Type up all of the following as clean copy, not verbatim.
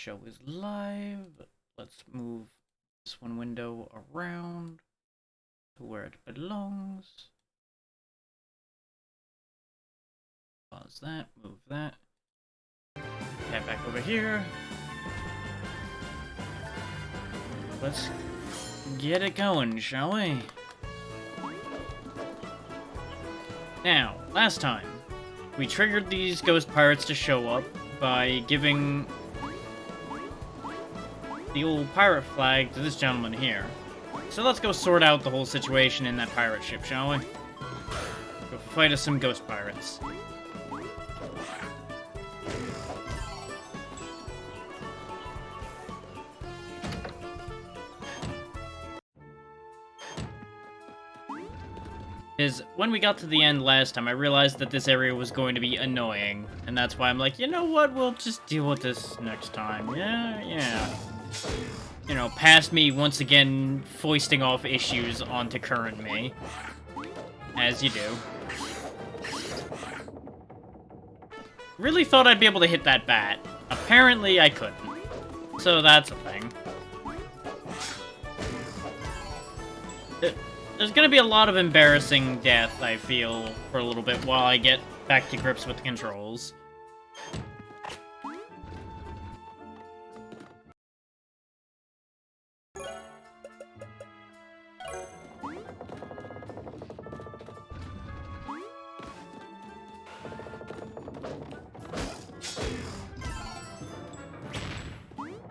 Show is live. Let's move this one window around to where it belongs. Pause that, move that. Head back over here. Let's get it going, shall we? Now, last time, we triggered these ghost pirates to show up by giving the old pirate flag to this gentleman here. So let's go sort out the whole situation in that pirate ship, shall we? Go fight us some ghost pirates. Is when we got to the end last time, I realized that this area was going to be annoying, and that's why I'm like, you know what, we'll just deal with this next time. Yeah. You know, past me once again foisting off issues onto current me. As you do. Really thought I'd be able to hit that bat. Apparently I couldn't. So that's a thing. There's gonna be a lot of embarrassing death, I feel, for a little bit while I get back to grips with the controls.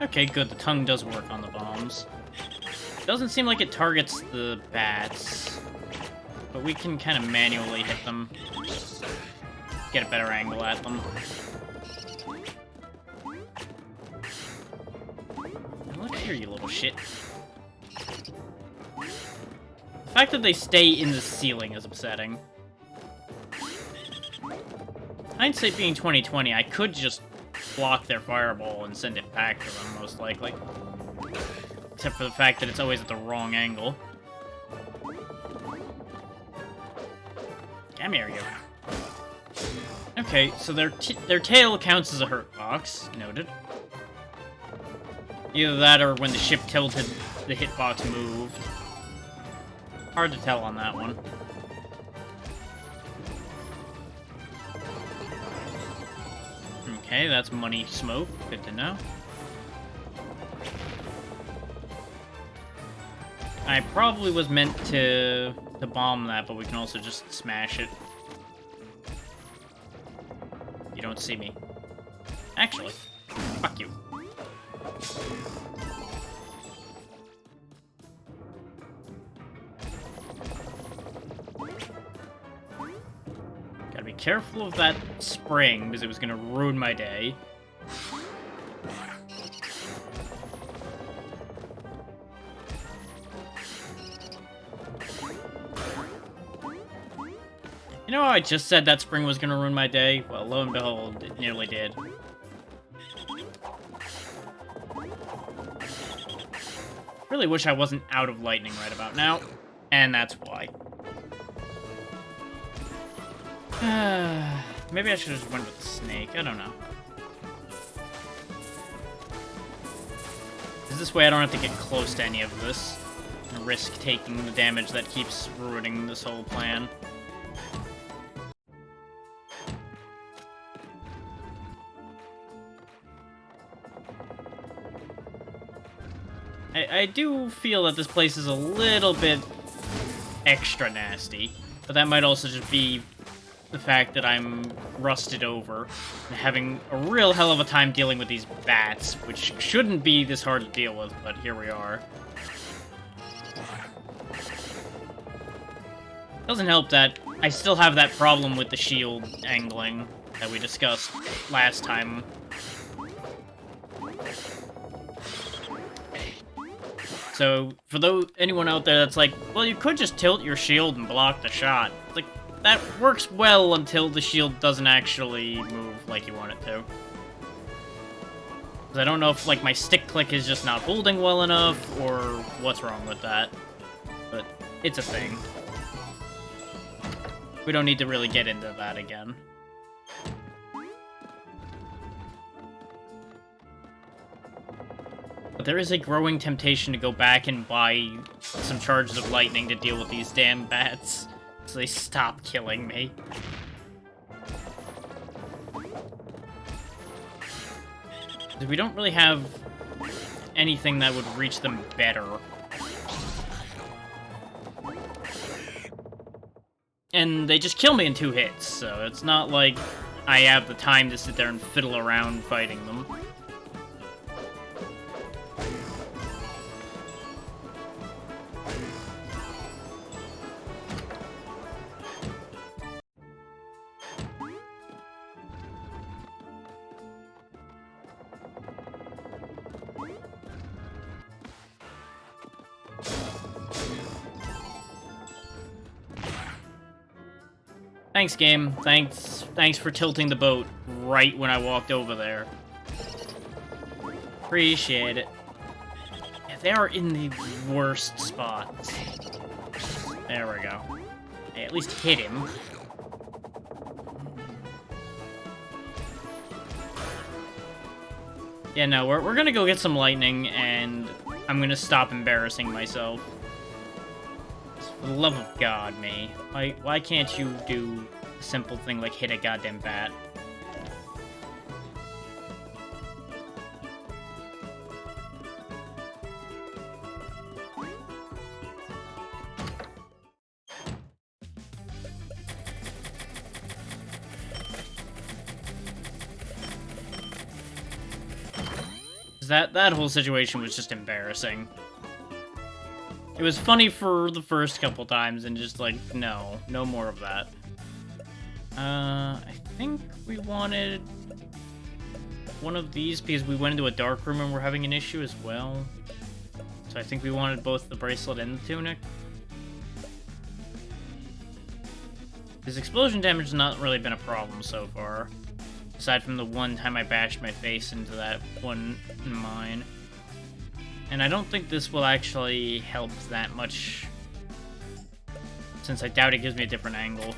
Okay, good, the tongue does work on the bombs. Doesn't seem like it targets the bats, but we can kind of manually hit them. Get a better angle at them. Now look here, you little shit. The fact that they stay in the ceiling is upsetting. Hindsight being 2020, I could just block their fireball and send it back to them, most likely. Except for the fact that it's always at the wrong angle. Come here, you. Okay, so their tail counts as a hurt box. Noted. Either that or when the ship tilted, the hitbox moved. Hard to tell on that one. Okay, that's money smoke. Good to know. I probably was meant to bomb that, but we can also just smash it. You don't see me. Actually, fuck you. Gotta be careful of that spring, because it was gonna ruin my day. You know how I just said that spring was gonna ruin my day? Well, lo and behold, it nearly did. Really wish I wasn't out of lightning right about now, and that's why. Maybe I should have just went with the snake, I don't know. Because this way I don't have to get close to any of this, and risk taking the damage that keeps ruining this whole plan. I do feel that this place is a little bit extra nasty, but that might also just be the fact that I'm rusted over and having a real hell of a time dealing with these bats, which shouldn't be this hard to deal with, but here we are. Doesn't help that I still have that problem with the shield angling that we discussed last time. So, for anyone out there that's like, well, you could just tilt your shield and block the shot. Like, that works well until the shield doesn't actually move like you want it to. Because I don't know if, like, my stick click is just not holding well enough, or what's wrong with that. But, it's a thing. We don't need to really get into that again. But there is a growing temptation to go back and buy some charges of lightning to deal with these damn bats, so they stop killing me. We don't really have anything that would reach them better. And they just kill me in 2 hits, so it's not like I have the time to sit there and fiddle around fighting them. Thanks, game. Thanks for tilting the boat right when I walked over there. Appreciate it. Yeah, they are in the worst spots. There we go. I at least hit him. Yeah, no, we're gonna go get some lightning, and I'm gonna stop embarrassing myself. For the love of God, May. Why can't you do a simple thing like hit a goddamn bat? That whole situation was just embarrassing. It was funny for the first couple times, and just like, no more of that. I think we wanted one of these because we went into a dark room and we're having an issue as well. So I think we wanted both the bracelet and the tunic. His explosion damage has not really been a problem so far. Aside from the one time I bashed my face into that one mine. And I don't think this will actually help that much, since I doubt it gives me a different angle.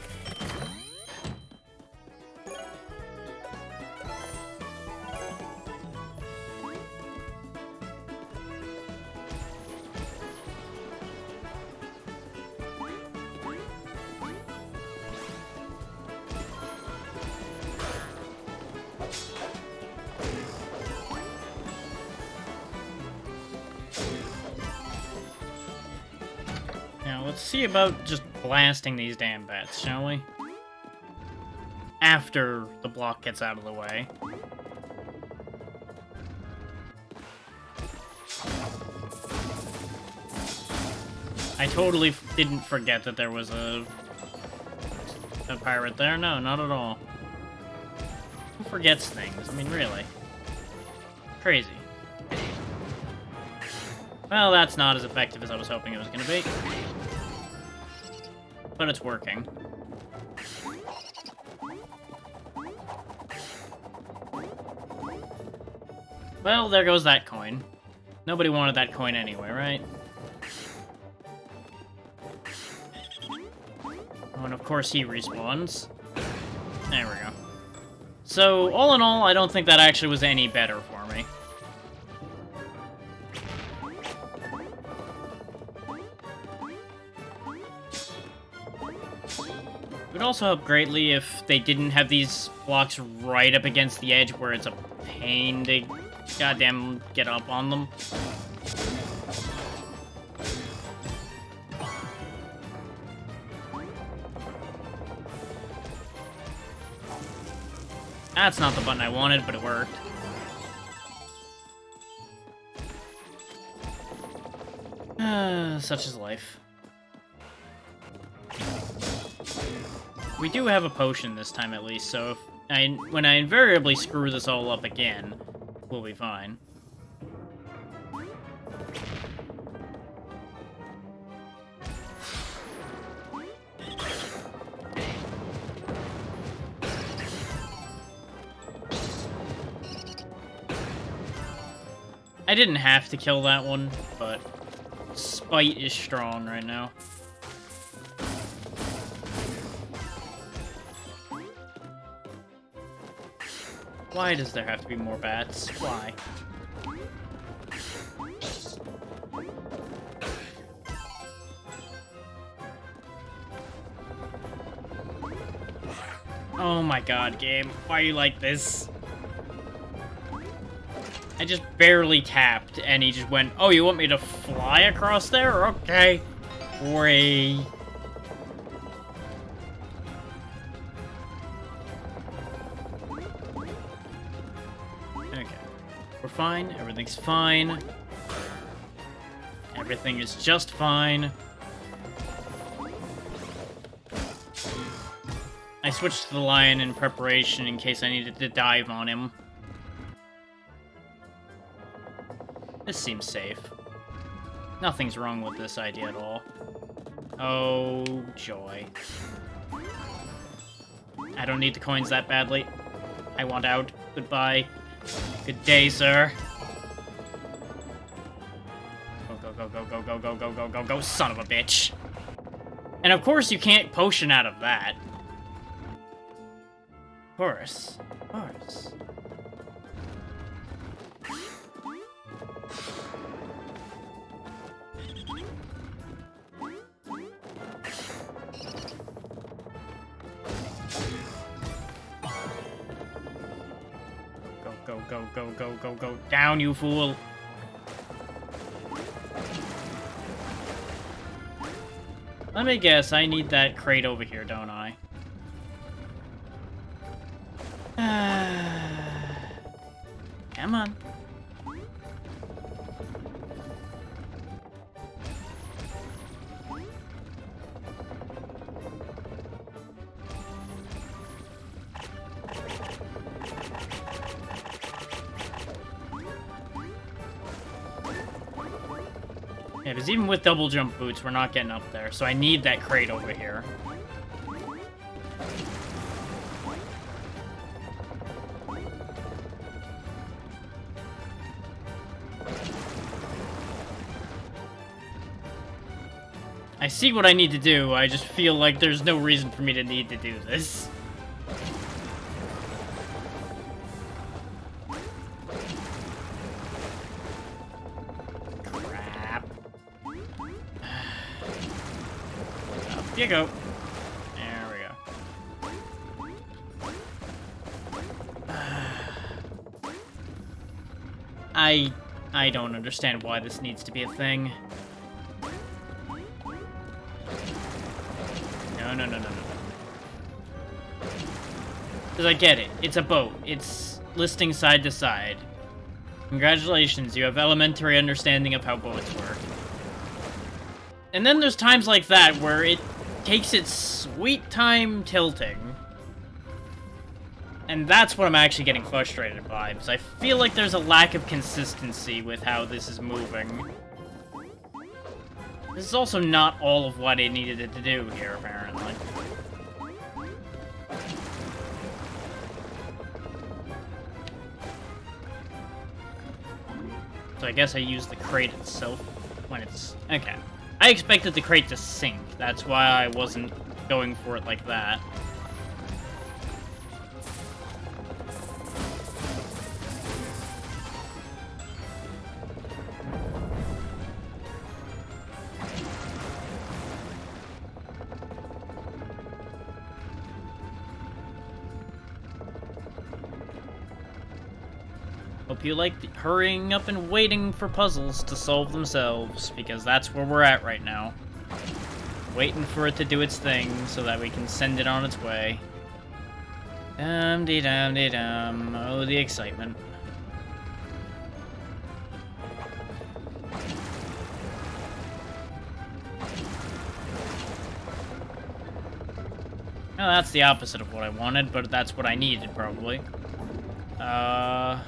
Let's see about just blasting these damn bats, shall we? After the block gets out of the way. I totally didn't forget that there was a pirate there. No, not at all. Who forgets things? I mean, really. Crazy. Well, that's not as effective as I was hoping it was going to be. But it's working. Well, there goes that coin. Nobody wanted that coin anyway, right? Oh, and of course he respawns. There we go. So, all in all, I don't think that actually was any better for me. It would also help greatly if they didn't have these blocks right up against the edge where it's a pain to goddamn get up on them. That's not the button I wanted, but it worked. Such is life. We do have a potion this time at least, so if when I invariably screw this all up again, we'll be fine. I didn't have to kill that one, but spite is strong right now. Why does there have to be more bats? Why? Oh my god, game. Why are you like this? I just barely tapped, and he just went, oh, you want me to fly across there? Okay. Great. Okay. We're fine. Everything's fine. Everything is just fine. I switched to the lion in preparation in case I needed to dive on him. This seems safe. Nothing's wrong with this idea at all. Oh, joy. I don't need the coins that badly. I want out. Goodbye. Good day, sir. Go, go, go, go, go, go, go, go, go, go, son of a bitch. And of course you can't potion out of that. Of course. Of course. Go, go, go, go, go, go. Down, you fool. Let me guess, I need that crate over here, don't I? Come on. Yeah, because even with double jump boots, we're not getting up there, so I need that crate over here. I see what I need to do, I just feel like there's no reason for me to need to do this. Here you go. There we go. I don't understand why this needs to be a thing. No. Because I get it. It's a boat. It's listing side to side. Congratulations, you have elementary understanding of how boats work. And then there's times like that where it takes its sweet time tilting. And that's what I'm actually getting frustrated by, because I feel like there's a lack of consistency with how this is moving. This is also not all of what I needed it to do here, apparently. So I guess I use the crate itself when it's... Okay. I expected the crate to sink. That's why I wasn't going for it like that. Hope you like hurrying up and waiting for puzzles to solve themselves, because that's where we're at right now. Waiting for it to do its thing so that we can send it on its way. Dum-de-dum-de-dum. Oh, the excitement. Well, that's the opposite of what I wanted, but that's what I needed, probably. Oh,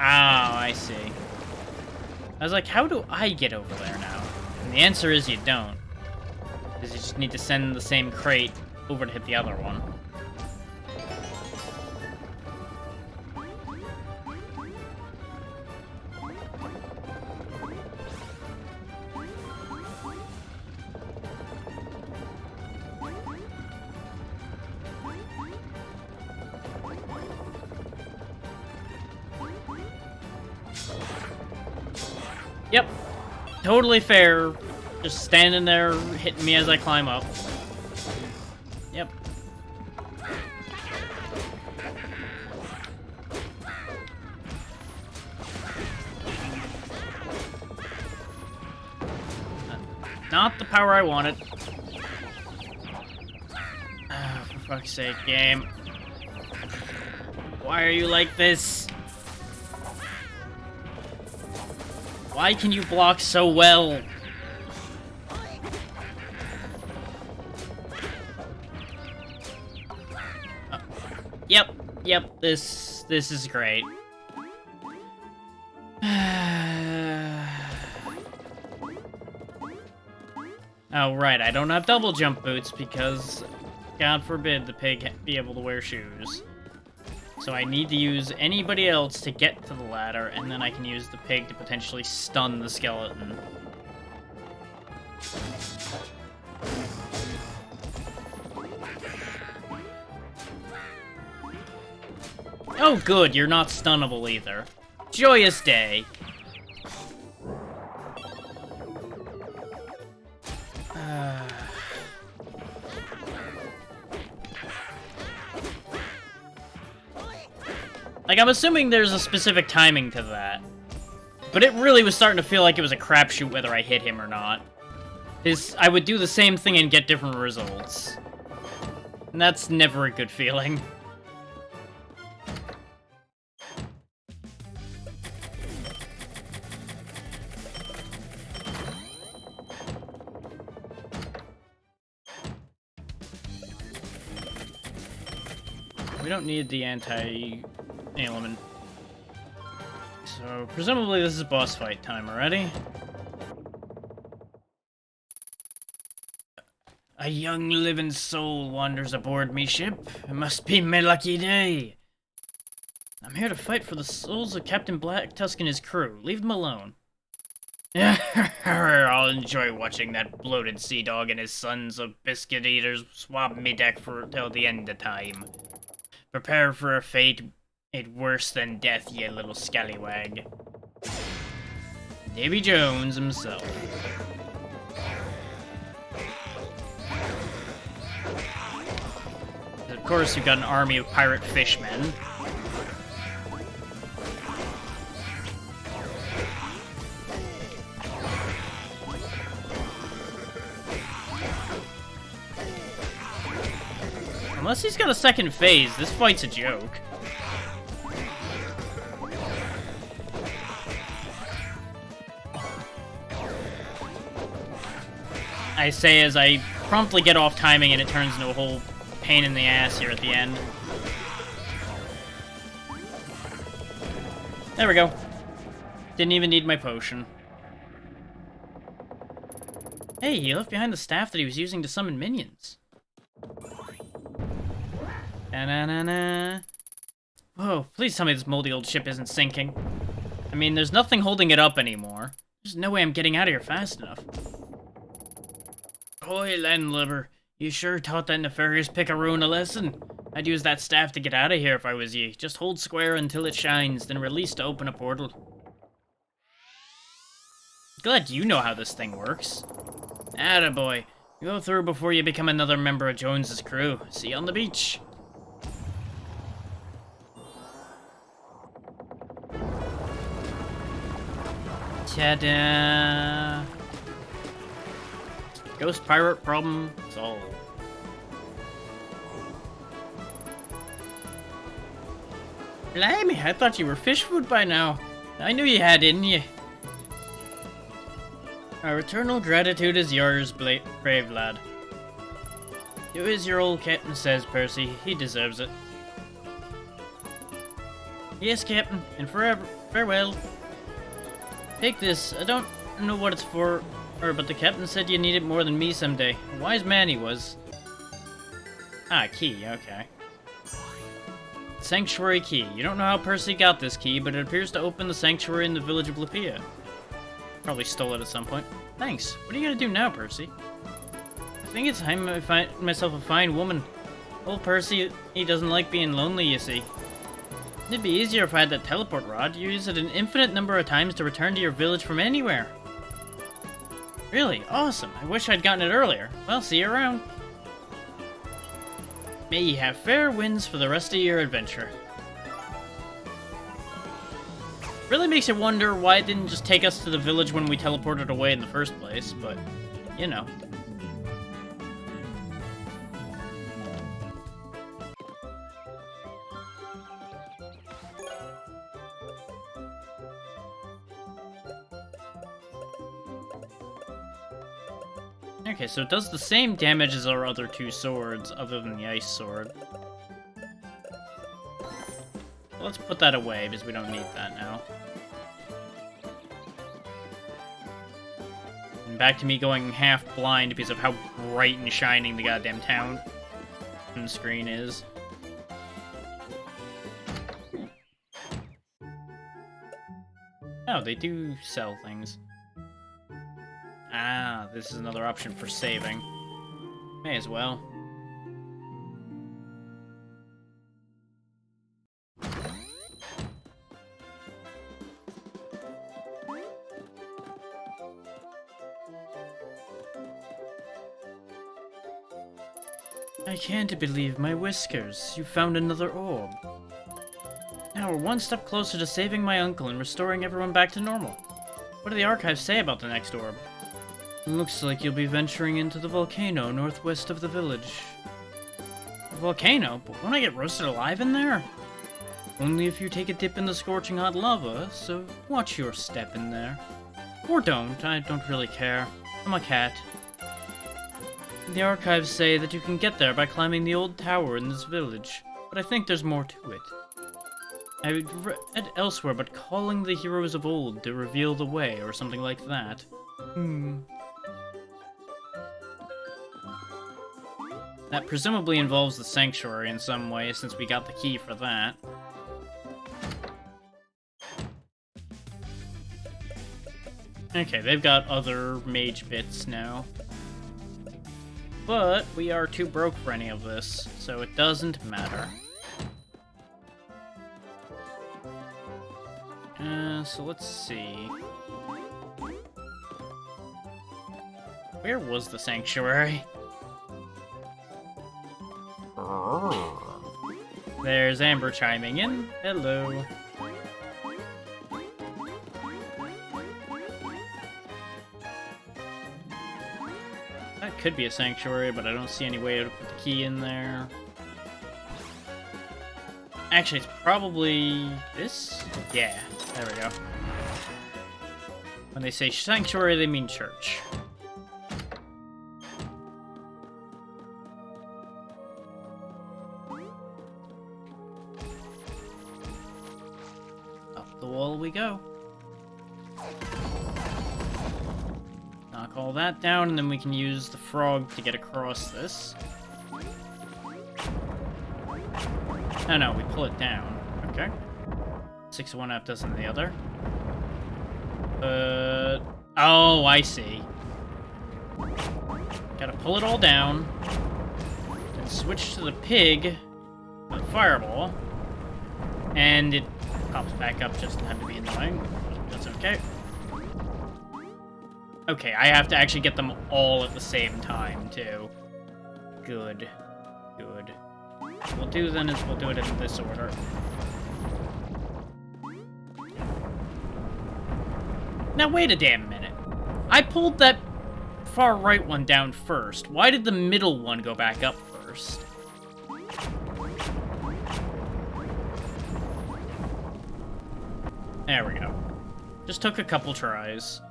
I see. I was like, how do I get over there now? And the answer is you don't. Because you just need to send the same crate over to hit the other one. Yep. Totally fair. Just standing there, hitting me as I climb up. Yep. Not the power I wanted. Oh, for fuck's sake, game. Why are you like this? Why can you block so well? Yep, this is great. Oh, right, I don't have double jump boots because, God forbid, the pig be able to wear shoes. So I need to use anybody else to get to the ladder, and then I can use the pig to potentially stun the skeleton. Oh good, you're not stunnable either. Joyous day. Like, I'm assuming there's a specific timing to that. But it really was starting to feel like it was a crapshoot whether I hit him or not. I would do the same thing and get different results. And that's never a good feeling. We don't need the anti-element. So, presumably this is boss fight time already. A young living soul wanders aboard me ship. It must be my lucky day. I'm here to fight for the souls of Captain Black Tusk and his crew. Leave them alone. I'll enjoy watching that bloated sea dog and his sons of biscuit eaters swab me deck till the end of time. Prepare for a fate worse than death, ye little scallywag. Davy Jones himself. Of course, you've got an army of pirate fishmen. Unless he's got a second phase, this fight's a joke. I say as I promptly get off timing and it turns into a whole pain in the ass here at the end. There we go. Didn't even need my potion. Hey, he left behind the staff that he was using to summon minions. Na-na-na-na. Whoa, please tell me this moldy old ship isn't sinking. I mean, there's nothing holding it up anymore. There's no way I'm getting out of here fast enough. Hoy, landlubber. You sure taught that nefarious picaroon a lesson. I'd use that staff to get out of here if I was ye. Just hold square until it shines, then release to open a portal. Glad you know how this thing works. Attaboy. Go through before you become another member of Jones's crew. See you on the beach. Ta-da! Ghost pirate problem solved. Blimey, I thought you were fish food by now. I knew you had, didn't you? Our eternal gratitude is yours, brave lad. Do as your old captain says, Percy. He deserves it. Yes, Captain, and forever. Farewell. Take this. I don't know what it's for, but the captain said you need it more than me someday. A wise man he was. Ah, key, okay. Sanctuary key. You don't know how Percy got this key, but it appears to open the sanctuary in the village of Lapia. Probably stole it at some point. Thanks. What are you gonna do now, Percy? I think it's time I find myself a fine woman. Old Percy, he doesn't like being lonely, you see. It'd be easier if I had that teleport rod. You use it an infinite number of times to return to your village from anywhere. Really? Awesome. I wish I'd gotten it earlier. Well, see you around. May ye have fair winds for the rest of your adventure. Really makes you wonder why it didn't just take us to the village when we teleported away in the first place, but, you know. Okay, so it does the same damage as our other two swords, other than the ice sword. Let's put that away, because we don't need that now. And back to me going half blind because of how bright and shining the goddamn town and the screen is. Oh, they do sell things. Ah, this is another option for saving. May as well. I can't believe my whiskers. You found another orb. Now we're one step closer to saving my uncle and restoring everyone back to normal. What do the archives say about the next orb? Looks like you'll be venturing into the volcano northwest of the village. The volcano? But won't I get roasted alive in there? Only if you take a dip in the scorching hot lava, so watch your step in there. Or don't, I don't really care. I'm a cat. The archives say that you can get there by climbing the old tower in this village, but I think there's more to it. I read elsewhere about calling the heroes of old to reveal the way, or something like that. That presumably involves the sanctuary in some way, since we got the key for that. Okay, they've got other mage bits now. But we are too broke for any of this, so it doesn't matter. So let's see. Where was the sanctuary? There's Amber chiming in. Hello. That could be a sanctuary, but I don't see any way to put the key in there. Actually, it's probably this? Yeah, there we go. When they say sanctuary, they mean church. Up the wall we go. Knock all that down, and then we can use the frog to get across this. Oh no, we pull it down. Okay. 6 of one, half dozen of the other. Oh, I see. Gotta pull it all down. Then switch to the pig with a fireball. And it pops back up just in time to be annoying. That's okay. Okay, I have to actually get them all at the same time, too. Good. Good. What we'll do then is we'll do it in this order. Now wait a damn minute. I pulled that far right one down first. Why did the middle one go back up first? There we go. Just took a couple tries.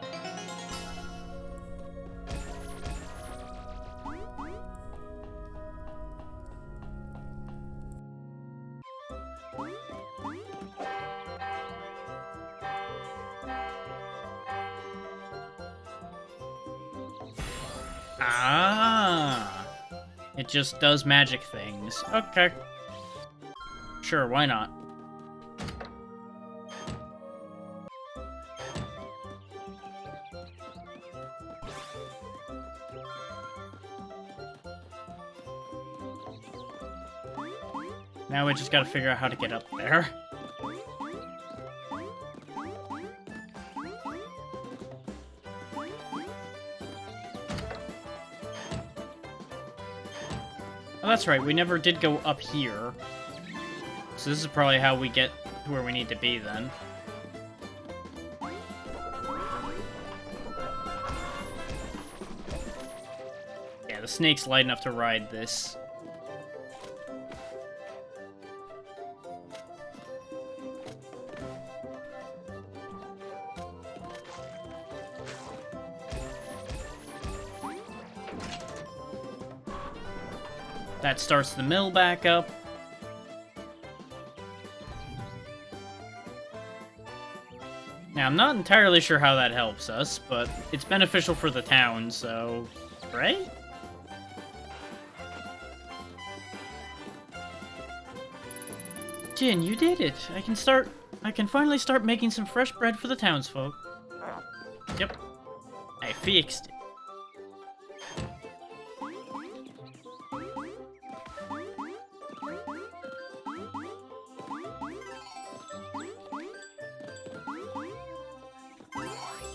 Ah, it just does magic things. Okay. Sure, why not? Now we just gotta figure out how to get up there. that's right, we never did go up here. So this is probably how we get to where we need to be, then. Yeah, the snake's light enough to ride this. That starts the mill back up. Now, I'm not entirely sure how that helps us, but it's beneficial for the town, so... right? Jin, you did it! I can finally start making some fresh bread for the townsfolk. Yep. I fixed it.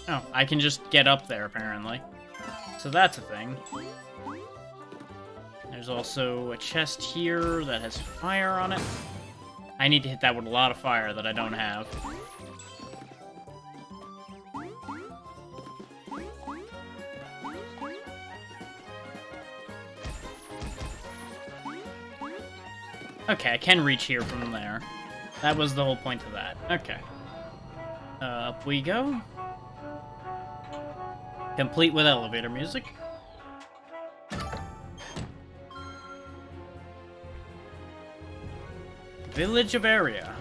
Oh, I can just get up there, apparently. So that's a thing. There's also a chest here that has fire on it. I need to hit that with a lot of fire that I don't have. Okay, I can reach here from there. That was the whole point of that. Okay. Up we go. Complete with elevator music. Village of Area.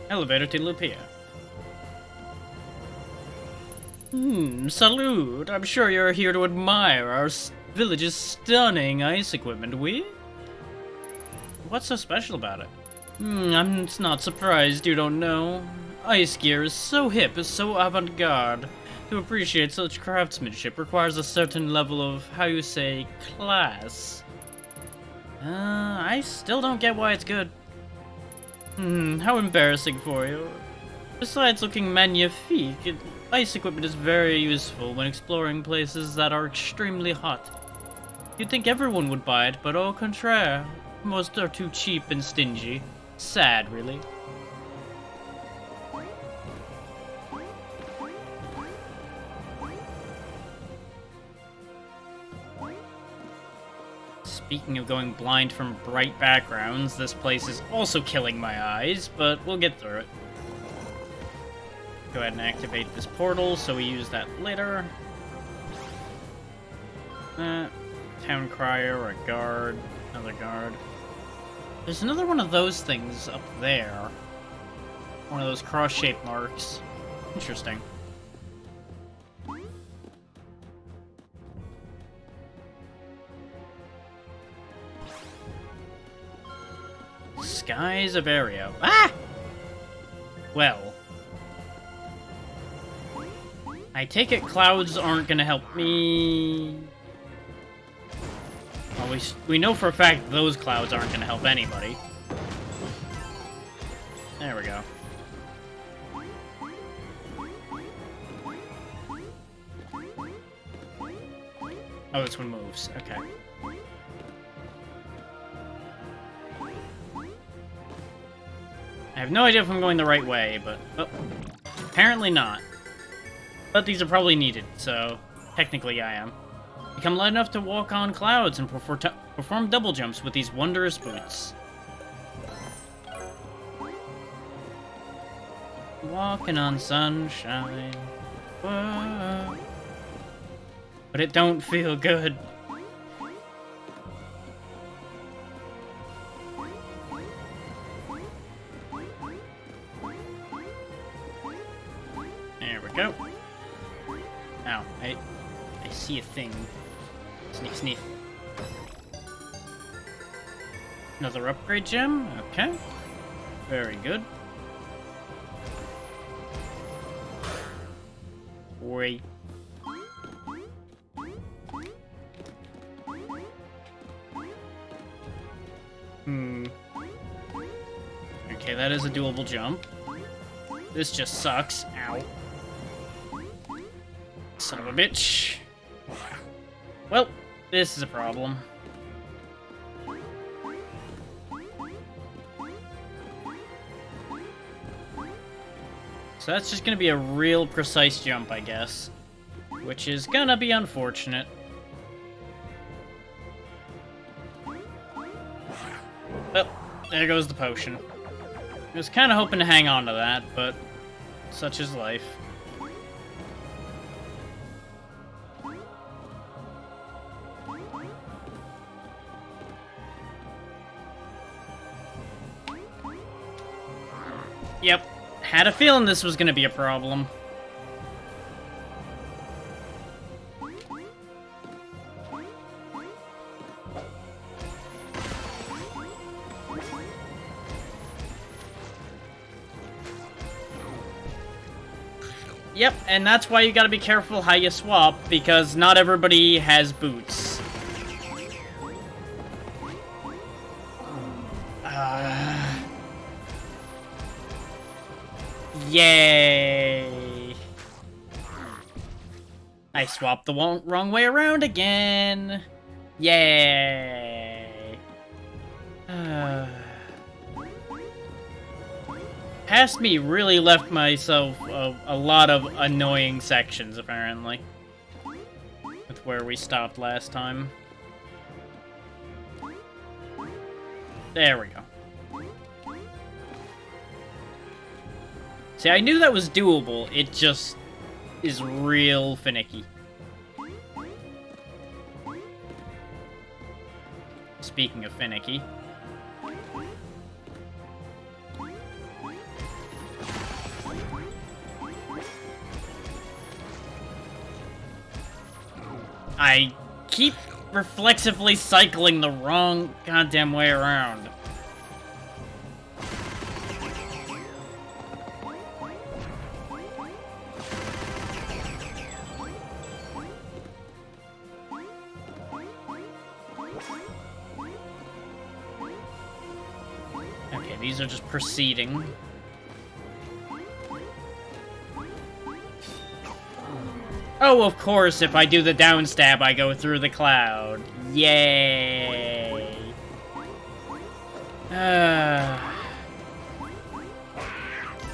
Elevator to Lupia. Salute. I'm sure you're here to admire our village's stunning ice equipment, we? What's so special about it? I'm not surprised you don't know. Ice gear is so hip, is so avant-garde. To appreciate such craftsmanship requires a certain level of, how you say, class. I still don't get why it's good. How embarrassing for you. Besides looking magnifique, ice equipment is very useful when exploring places that are extremely hot. You'd think everyone would buy it, but au contraire. Most are too cheap and stingy. Sad, really. Speaking of going blind from bright backgrounds, this place is also killing my eyes, but we'll get through it. Go ahead and activate this portal, so we use that later. Town crier, or a guard, another guard. There's another one of those things up there. One of those cross-shaped marks. Interesting. Skies of Aereo. Ah! Well. I take it clouds aren't gonna help me. Well, we know for a fact those clouds aren't gonna help anybody. There we go. Oh, this one moves. Okay. I have no idea if I'm going the right way, but... oh, apparently not. But these are probably needed, so technically I am. Become light enough to walk on clouds and perform double jumps with these wondrous boots. Walking on sunshine. Whoa. But it don't feel good. There we go. Ow, I see a thing. Sniff, sniff. Another upgrade gem? Okay. Very good. Wait. Okay, that is a doable jump. This just sucks. Ow. Son of a bitch. Well, this is a problem. So that's just gonna be a real precise jump, I guess. Which is gonna be unfortunate. Oh, there goes the potion. I was kind of hoping to hang on to that, but such is life. Yep, had a feeling this was gonna be a problem. Yep, and that's why you gotta be careful how you swap, because not everybody has boots. Yay! I swapped the wrong way around again! Yay! Past me really left myself a lot of annoying sections, apparently. With where we stopped last time. There we go. See, I knew that was doable, it just is real finicky. Speaking of finicky. I keep reflexively cycling the wrong goddamn way around. Okay, these are just proceeding. Oh, of course, if I do the down stab, I go through the cloud. Yay!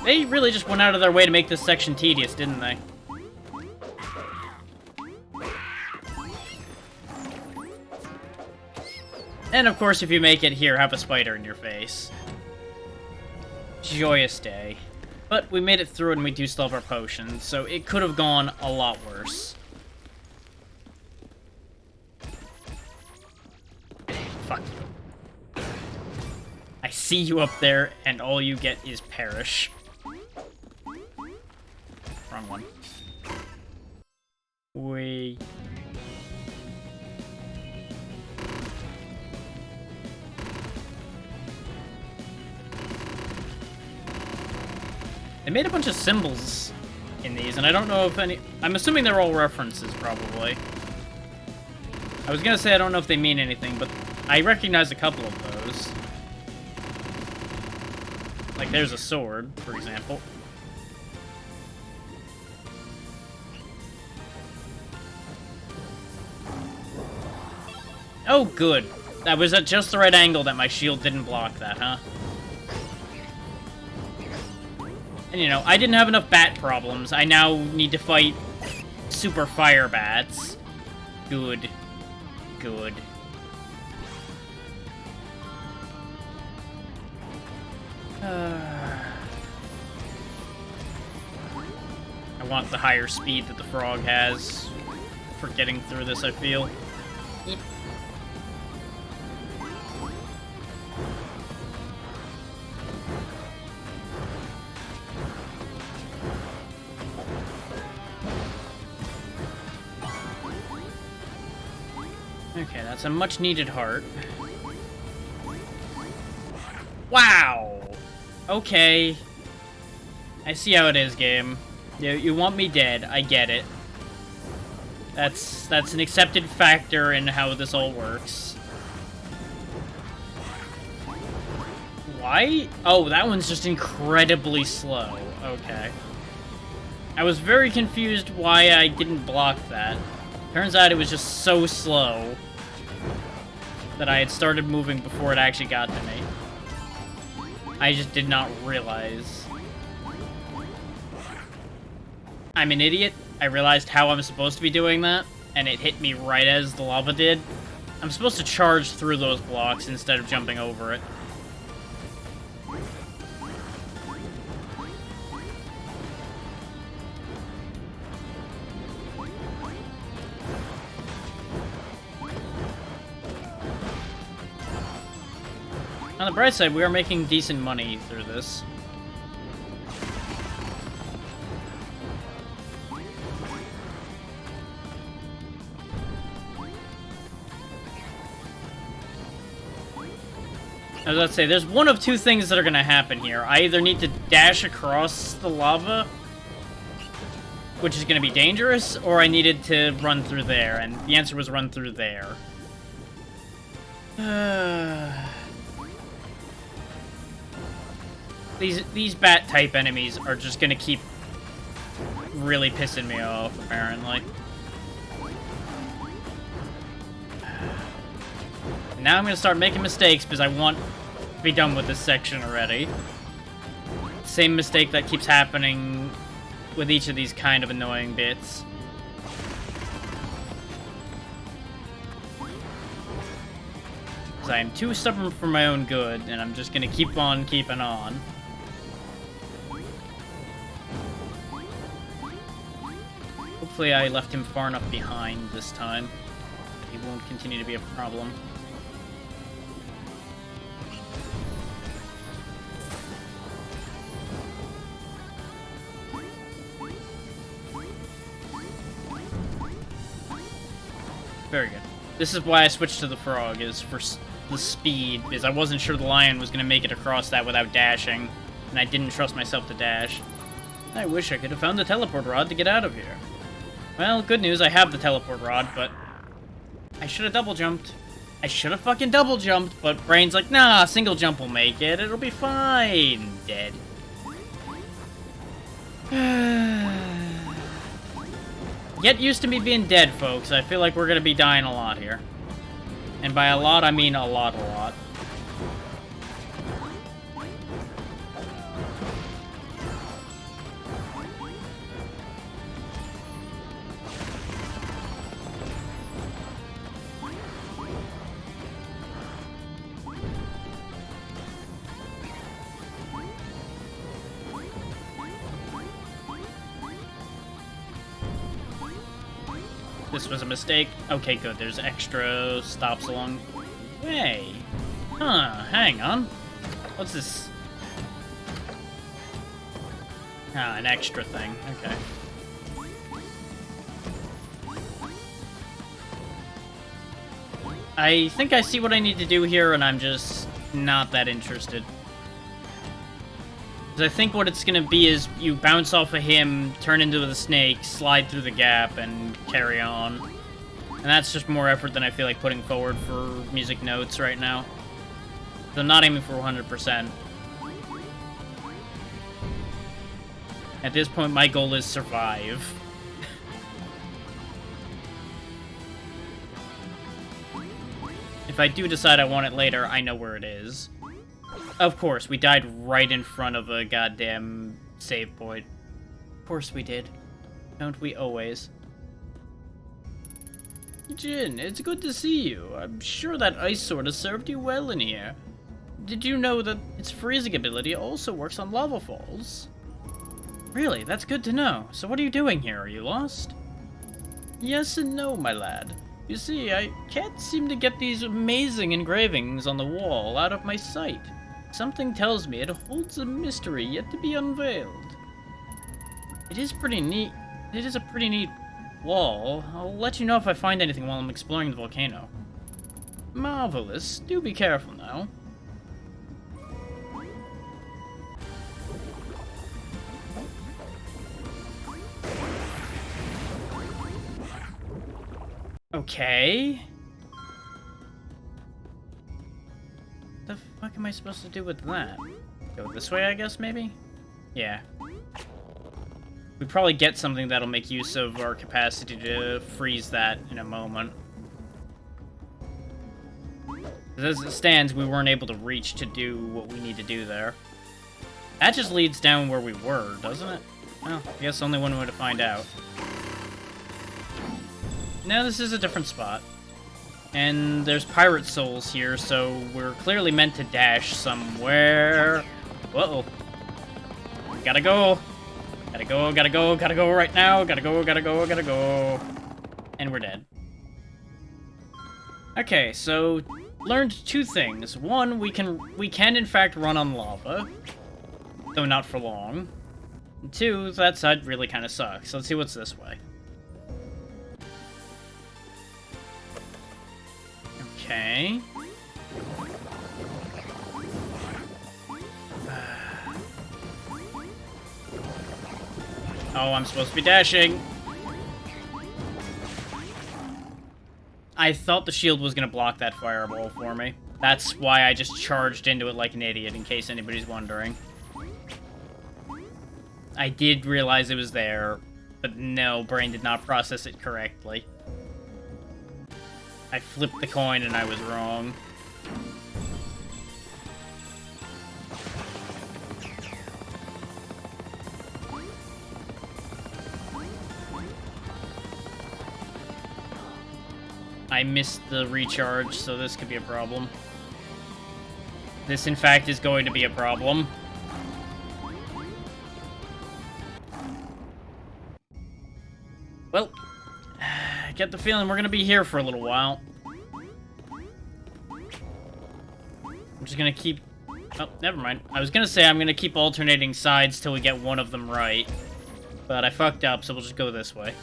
They really just went out of their way to make this section tedious, didn't they? And of course, if you make it here, have a spider in your face. Joyous day. But we made it through and we do still have our potions, so it could have gone a lot worse. Fuck you. I see you up there, and all you get is perish. Wrong one. Wait. They made a bunch of symbols in these, and I don't know if any... I'm assuming they're all references, probably. I was gonna say I don't know if they mean anything, but I recognize a couple of those. Like, there's a sword, for example. Oh, good. That was at just the right angle that my shield didn't block that, huh? And, you know, I didn't have enough bat problems. I now need to fight super fire bats. Good. Good. I want the higher speed that the frog has for getting through this, I feel. Eep. Okay, that's a much-needed heart. Wow! Okay. I see how it is, game. You want me dead, I get it. That's an accepted factor in how this all works. Why? Oh, that one's just incredibly slow. Okay. I was very confused why I didn't block that. Turns out it was just so slow that I had started moving before it actually got to me. I just did not realize. I'm an idiot. I realized how I'm supposed to be doing that, and it hit me right as the lava did. I'm supposed to charge through those blocks instead of jumping over it. On the bright side, we are making decent money through this. I was about to say, there's one of two things that are gonna happen here. I either need to dash across the lava, which is gonna be dangerous, or I needed to run through there, and the answer was run through there. These bat-type enemies are just gonna keep really pissing me off, apparently. Now I'm gonna start making mistakes because I want to be done with this section already. Same mistake that keeps happening with each of these kind of annoying bits. Because I am too stubborn for my own good, and I'm just gonna keep on keeping on. Hopefully I left him far enough behind this time. He won't continue to be a problem. Very good. This is why I switched to the frog, is for the speed, because I wasn't sure the lion was going to make it across that without dashing, and I didn't trust myself to dash. I wish I could have found the teleport rod to get out of here. Well, good news, I have the teleport rod, but I should have double jumped. I should have fucking double jumped, but brain's like, nah, single jump will make it. It'll be fine. Dead. Get used to me being dead, folks. I feel like we're gonna be dying a lot here. And by a lot, I mean a lot. This was a mistake. Okay, good. There's extra stops along the way. Huh, hang on. What's this? Ah, an extra thing. Okay. I think I see what I need to do here, and I'm just not that interested. I think what it's gonna be is you bounce off of him, turn into the snake, slide through the gap, and carry on. And that's just more effort than I feel like putting forward for music notes right now. So I'm not aiming for 100%. At this point, my goal is survive. If I do decide I want it later, I know where it is. Of course, we died right in front of a goddamn save point. Of course we did. Don't we always? Jin, it's good to see you. I'm sure that ice sword has served you well in here. Did you know that its freezing ability also works on lava falls? Really? That's good to know. So what are you doing here? Are you lost? Yes and no, my lad. You see, I can't seem to get these amazing engravings on the wall out of my sight. Something tells me it holds a mystery yet to be unveiled. It is pretty neat. It is a pretty neat wall. I'll let you know if I find anything while I'm exploring the volcano. Marvelous. Do be careful now. Okay. The fuck am I supposed to do with that? Go this way, I guess, maybe? Yeah. We probably get something that'll make use of our capacity to freeze that in a moment. As it stands, we weren't able to reach to do what we need to do there. That just leads down where we were, doesn't it? Well, I guess only one way to find out. No, this is a different spot. And there's pirate souls here, so we're clearly meant to dash somewhere. Whoa. Gotta go. Gotta go, gotta go, gotta go right now. Gotta go, gotta go, gotta go. And we're dead. Okay, so learned two things. One, we can in fact run on lava, though not for long. And two, that side really kind of sucks. Let's see what's this way. Okay. Oh, I'm supposed to be dashing. I thought the shield was gonna block that fireball for me. That's why I just charged into it like an idiot, in case anybody's wondering. I did realize it was there, but no, brain did not process it correctly. I flipped the coin and I was wrong. I missed the recharge, so this could be a problem. This, in fact, is going to be a problem. Well, I get the feeling we're going to be here for a little while. I'm just going to keep... Oh, never mind. I was going to say I'm going to keep alternating sides till we get one of them right. But I fucked up, so we'll just go this way.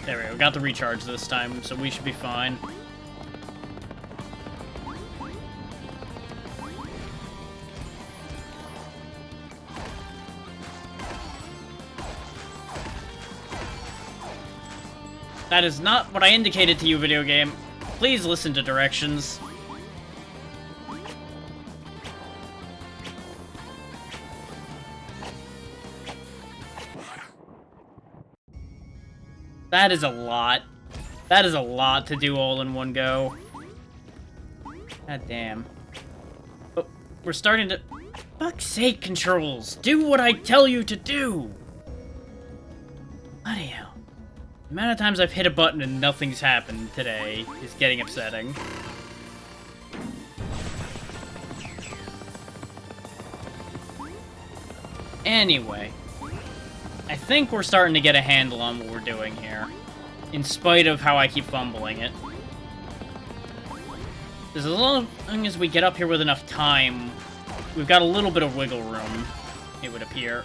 There we go, got the recharge this time, so we should be fine. That is not what I indicated to you, video game. Please listen to directions. That is a lot. That is a lot to do all in one go. God damn. Oh, we're starting to... Fuck's sake, controls! Do what I tell you to do! Bloody hell. The amount of times I've hit a button and nothing's happened today is getting upsetting. Anyway. I think we're starting to get a handle on what we're doing here, in spite of how I keep fumbling it. Because as long as we get up here with enough time, we've got a little bit of wiggle room, it would appear.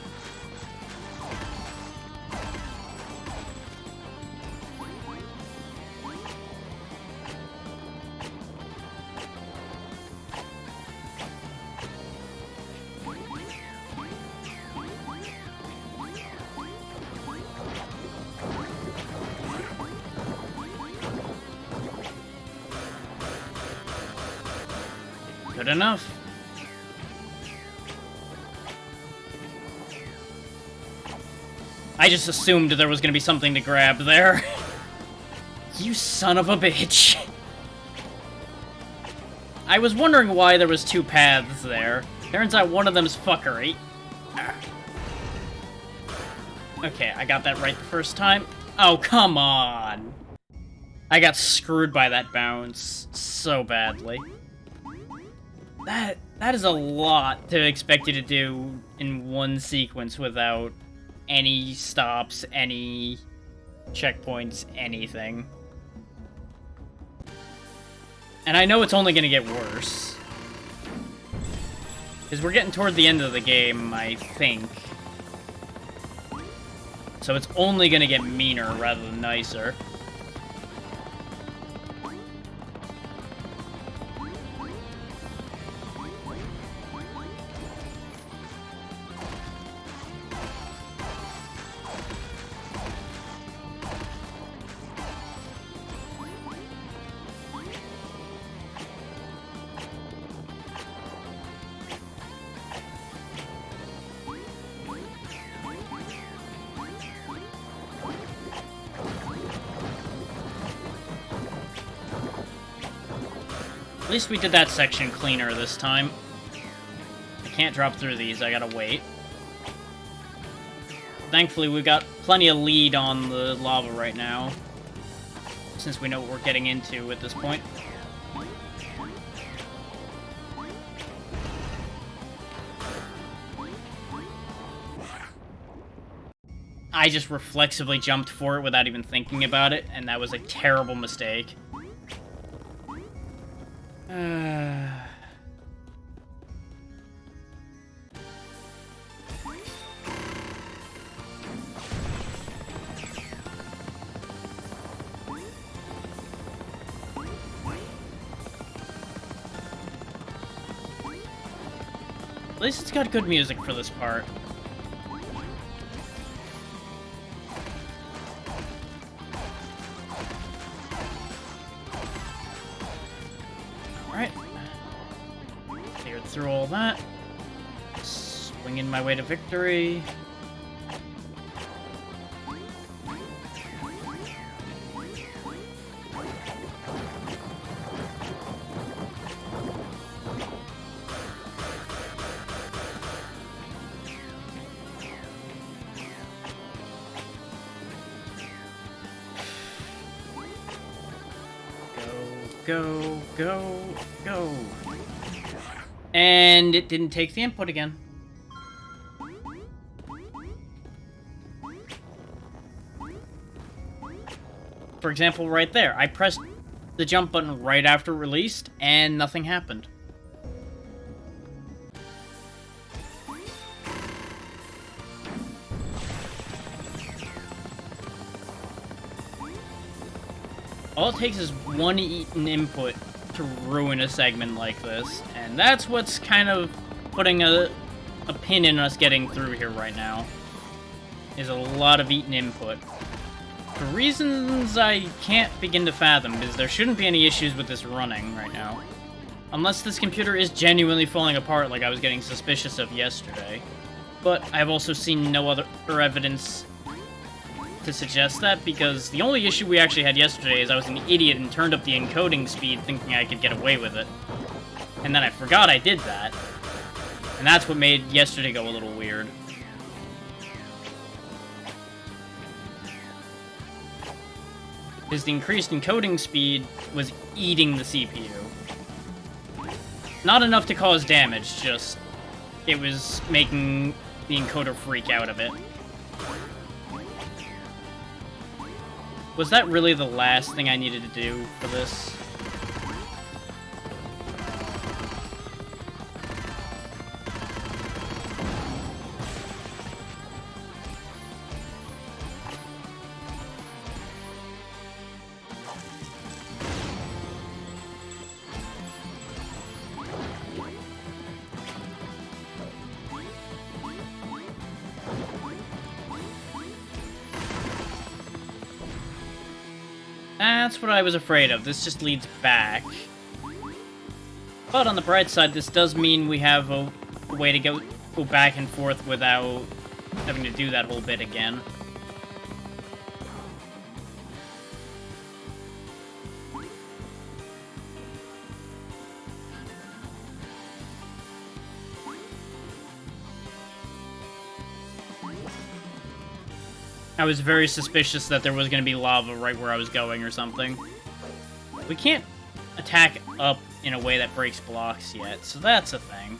Good enough. I just assumed there was gonna be something to grab there. You son of a bitch. I was wondering why there was two paths there. Turns out one of them's fuckery. Okay, I got that right the first time. Oh, come on. I got screwed by that bounce so badly. That is a lot to expect you to do in one sequence without any stops, any checkpoints, anything. And I know it's only gonna get worse. Because we're getting toward the end of the game, I think. So it's only gonna get meaner rather than nicer. At least we did that section cleaner this time. I can't drop through these, I gotta wait. Thankfully, we've got plenty of lead on the lava right now, since we know what we're getting into at this point. I just reflexively jumped for it without even thinking about it, and that was a terrible mistake. At least it's got good music for this part. Alright. Cleared through all that. Swinging my way to victory. Go, go, go. And it didn't take the input again. For example, right there, I pressed the jump button right after released, and nothing happened. All it takes is one eaten input to ruin a segment like this, and that's what's kind of putting a pin in us getting through here right now, is a lot of eaten input. For reasons I can't begin to fathom, because there shouldn't be any issues with this running right now. Unless this computer is genuinely falling apart like I was getting suspicious of yesterday. But I've also seen no other evidence to suggest that, because the only issue we actually had yesterday is I was an idiot and turned up the encoding speed thinking I could get away with it. And then I forgot I did that. And that's what made yesterday go a little weird. Because the increased encoding speed was eating the CPU. Not enough to cause damage, just it was making the encoder freak out a bit. Was that really the last thing I needed to do for this? That's what I was afraid of. This just leads back. But on the bright side, this does mean we have a way to go back and forth without having to do that whole bit again. I was very suspicious that there was going to be lava right where I was going or something. We can't attack up in a way that breaks blocks yet, so that's a thing.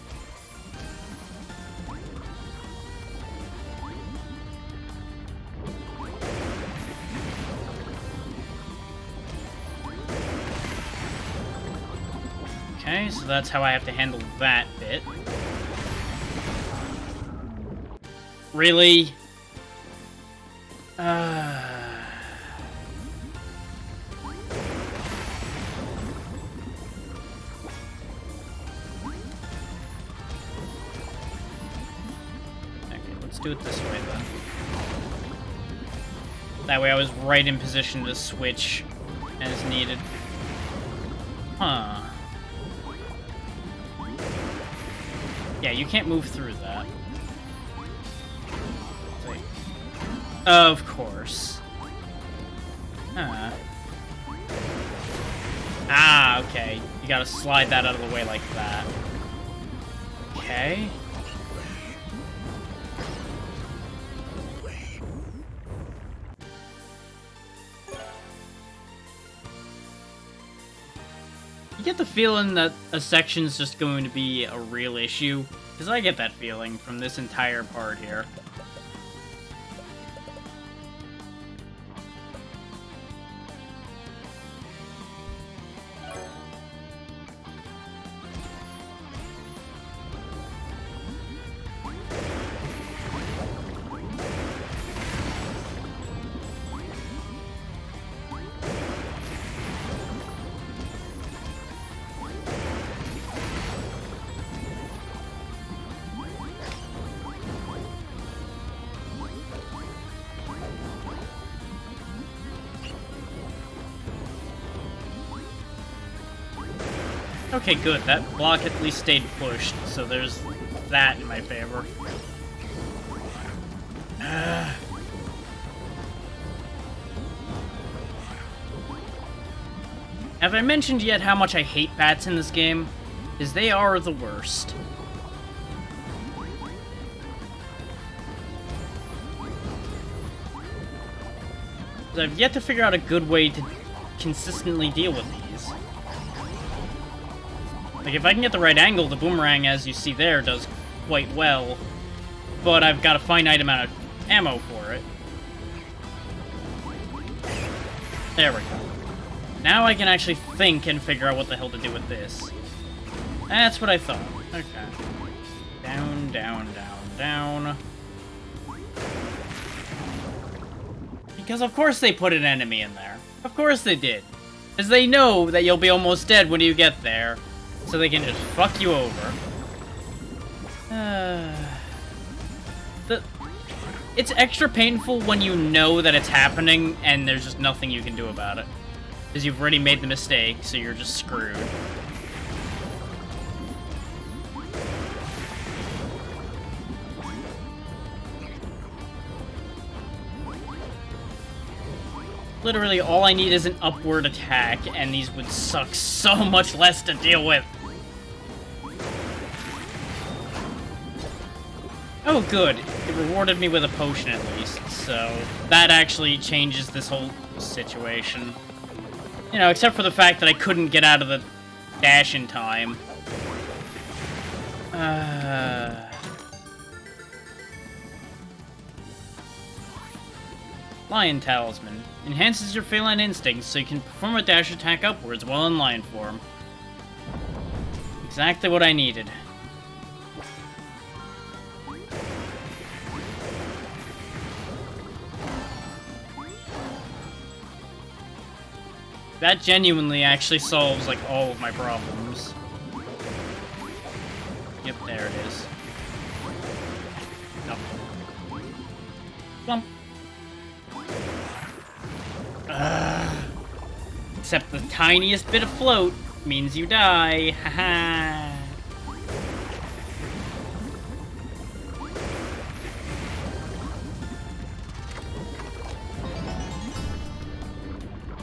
Okay, so that's how I have to handle that bit. Really? Okay, let's do it this way then. That way I was right in position to switch as needed. Huh. Yeah, you can't move through that. Wait. Of course. Huh. Ah, okay. You gotta slide that out of the way like that. Okay. You get the feeling that a section's just going to be a real issue, because I get that feeling from this entire part here. Okay, good. That block at least stayed pushed, so there's that in my favor. Have I mentioned yet how much I hate bats in this game? Because they are the worst. I've yet to figure out a good way to consistently deal with these. Like, if I can get the right angle, the boomerang, as you see there, does quite well. But I've got a finite amount of ammo for it. There we go. Now I can actually think and figure out what the hell to do with this. That's what I thought. Okay. Down, down, down, down. Because of course they put an enemy in there. Of course they did. Because they know that you'll be almost dead when you get there. So they can just fuck you over. It's extra painful when you know that it's happening and there's just nothing you can do about it. Because you've already made the mistake, so you're just screwed. Literally, all I need is an upward attack, and these would suck so much less to deal with. Oh, good. It rewarded me with a potion, at least, so that actually changes this whole situation. You know, except for the fact that I couldn't get out of the dash in time. Lion Talisman. Enhances your feline instincts so you can perform a dash attack upwards while in lion form. Exactly what I needed. That genuinely actually solves, like, all of my problems. Yep, there it is. No. Plump. Except the tiniest bit of float means you die. Haha.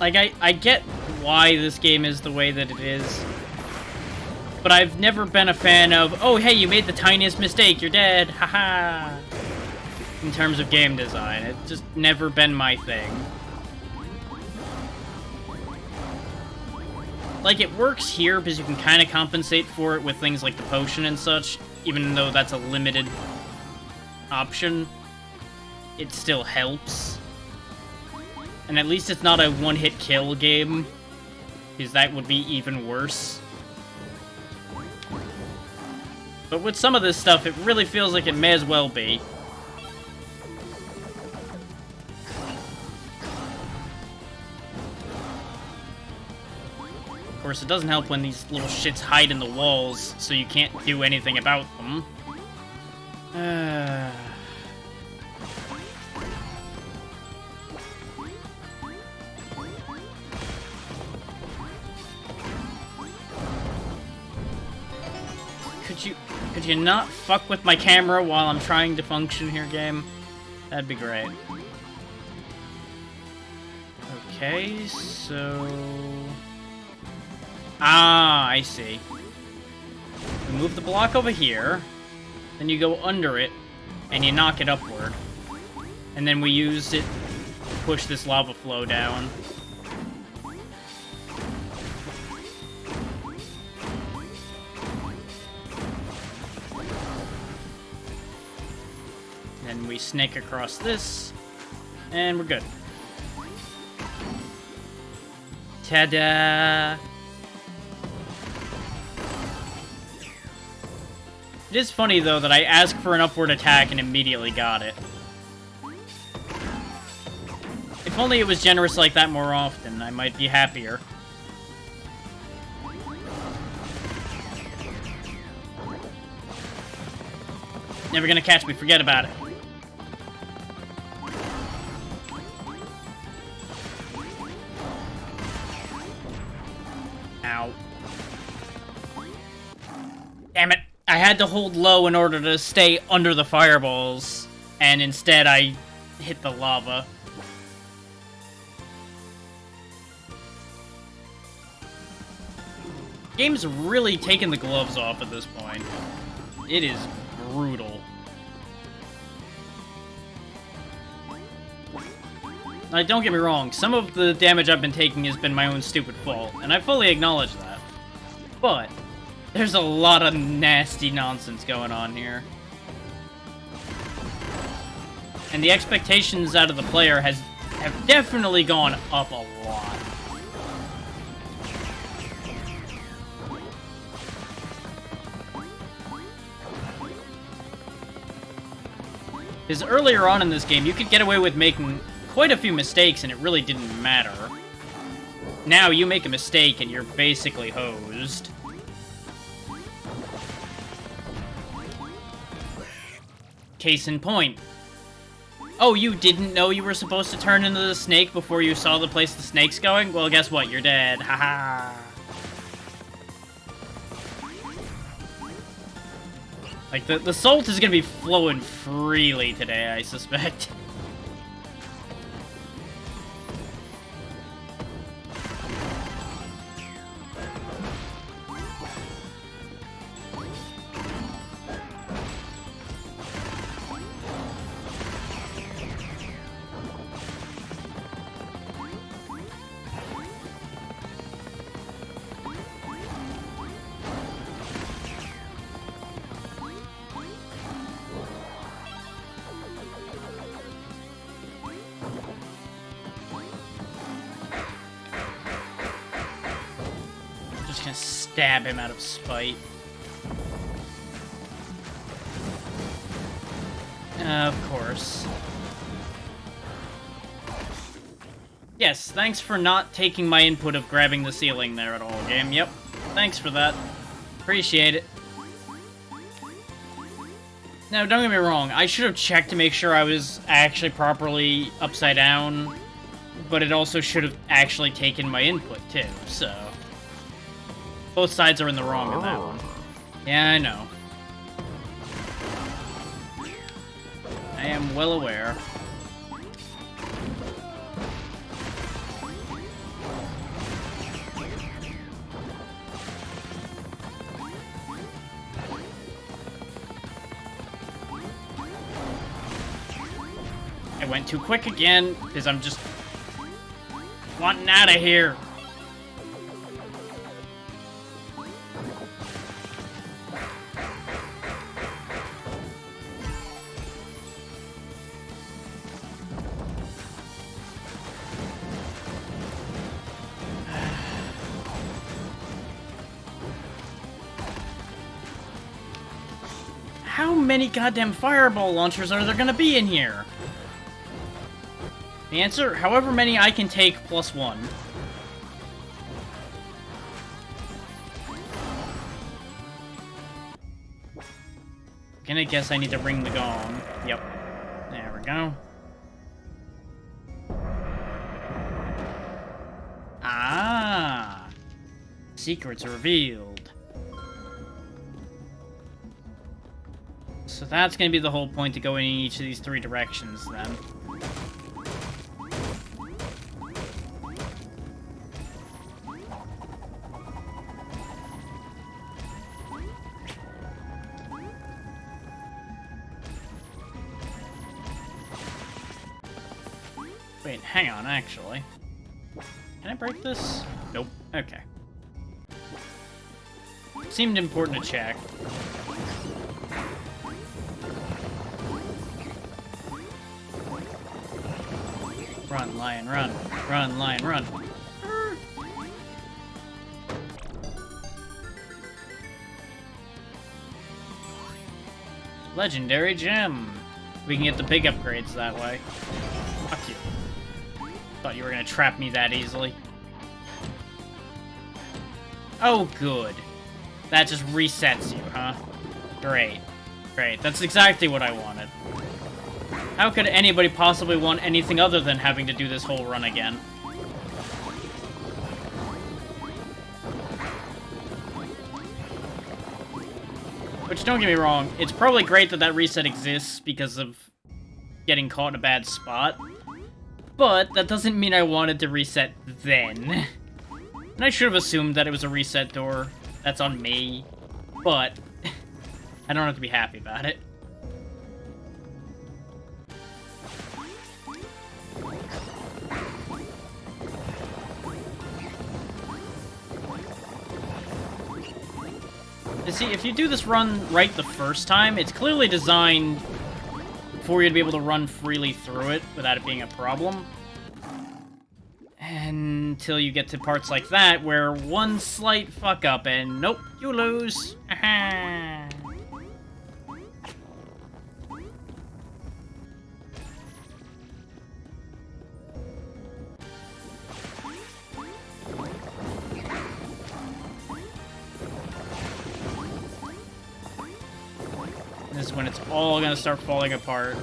Like, I get why this game is the way that it is. But I've never been a fan of, oh, hey, you made the tiniest mistake, you're dead, haha. In terms of game design, it's just never been my thing. Like, it works here because you can kind of compensate for it with things like the potion and such, even though that's a limited option. It still helps. And at least it's not a one-hit kill game, because that would be even worse. But with some of this stuff, it really feels like it may as well be. Of course, it doesn't help when these little shits hide in the walls, so you can't do anything about them. Could you not fuck with my camera while I'm trying to function here, game? That'd be great. Okay, so... Ah, I see. You move the block over here, then you go under it, and you knock it upward. And then we use it to push this lava flow down. Then we snake across this, and we're good. Ta-da! It is funny, though, that I asked for an upward attack and immediately got it. If only it was generous like that more often, I might be happier. Never gonna catch me, forget about it. Ow. Damn it. I had to hold low in order to stay under the fireballs, and instead I hit the lava. Game's really taking the gloves off at this point. It is brutal. Now, don't get me wrong, some of the damage I've been taking has been my own stupid fault, and I fully acknowledge that. But there's a lot of nasty nonsense going on here. And the expectations out of the player have definitely gone up a lot. Because earlier on in this game, you could get away with making quite a few mistakes and it really didn't matter. Now you make a mistake and you're basically hosed. Case in point. Oh, you didn't know you were supposed to turn into the snake before you saw the place the snake's going? Well, guess what? You're dead. Haha. Like, the salt is gonna be flowing freely today, I suspect. Just gonna stab him out of spite. Of course. Yes, thanks for not taking my input of grabbing the ceiling there at all, game. Yep, thanks for that. Appreciate it. Now, don't get me wrong, I should have checked to make sure I was actually properly upside down, but it also should have actually taken my input, too, so... Both sides are in the wrong in that one. Yeah, I know. I am well aware. I went too quick again, because I'm just wanting out of here. How many goddamn fireball launchers are there gonna be in here? The answer, however many I can take plus one. Gonna guess I need to ring the gong. Yep. There we go. Ah! Secrets revealed. So that's gonna be the whole point, to go in each of these three directions, then. Wait, hang on, actually. Can I break this? Nope. Okay. Seemed important to check. Run, lion, run. Run, lion, run. Legendary gem. We can get the big upgrades that way. Fuck you. Thought you were gonna trap me that easily. Oh, good. That just resets you, huh? Great. Great. That's exactly what I wanted. How could anybody possibly want anything other than having to do this whole run again? Which, don't get me wrong, it's probably great that that reset exists because of getting caught in a bad spot. But that doesn't mean I wanted to reset then. And I should have assumed that it was a reset door. That's on me. But I don't have to be happy about it. You see, if you do this run right the first time, it's clearly designed for you to be able to run freely through it without it being a problem. Until you get to parts like that, where one slight fuck up and nope, you lose. Aha. This is when it's all gonna start falling apart.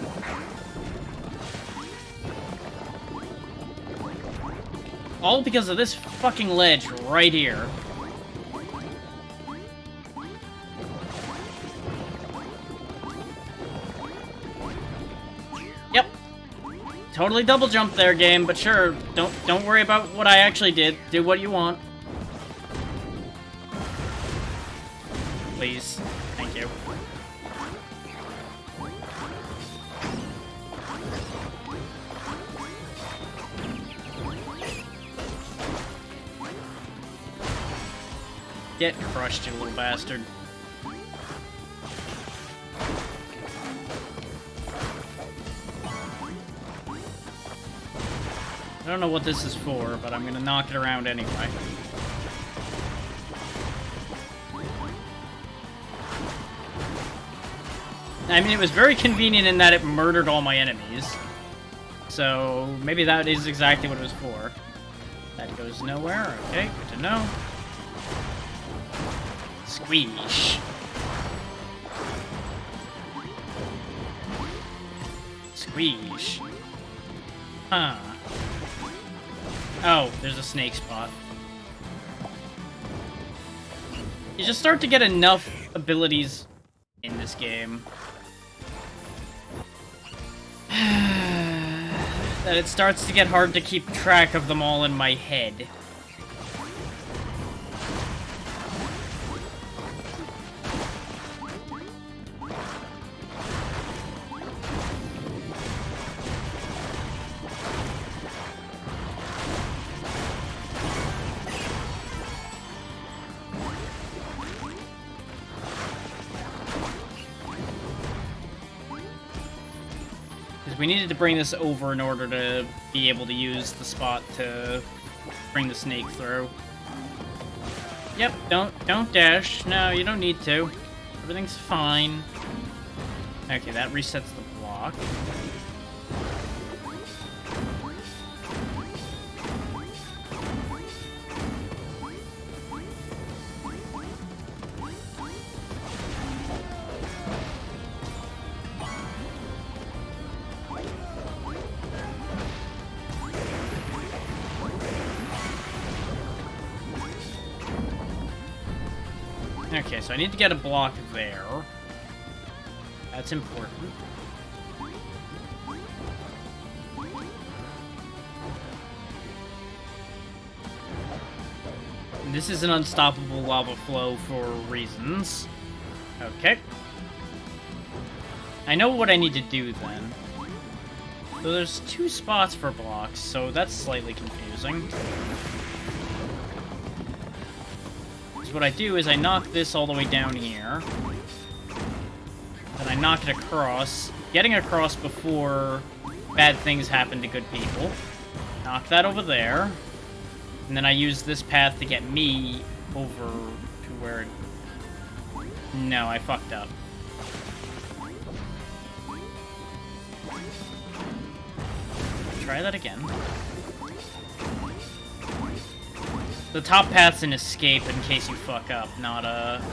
All because of this fucking ledge right here. Yep. Totally double jump there, game, but sure, don't worry about what I actually did. Do what you want. Please. Thank you. Get crushed, you little bastard. I don't know what this is for, but I'm gonna knock it around anyway. I mean, it was very convenient in that it murdered all my enemies. So, maybe that is exactly what it was for. That goes nowhere. Okay, good to know. Squeeze. Squeeze. Huh. Oh, there's a snake spot. You just start to get enough abilities in this game that it starts to get hard to keep track of them all in my head. We needed to bring this over in order to be able to use the spot to bring the snake through. Yep, don't dash. No, you don't need to. Everything's fine. Okay, that resets the block. Okay, so I need to get a block there. That's important. This is an unstoppable lava flow for reasons. Okay. I know what I need to do then. So there's 2 spots for blocks, so that's slightly confusing. So what I do is I knock this all the way down here. Then I knock it across, getting across before bad things happen to good people. Knock that over there. And then I use this path to get me over to where it... No, I fucked up. Try that again. The top path's an escape in case you fuck up, not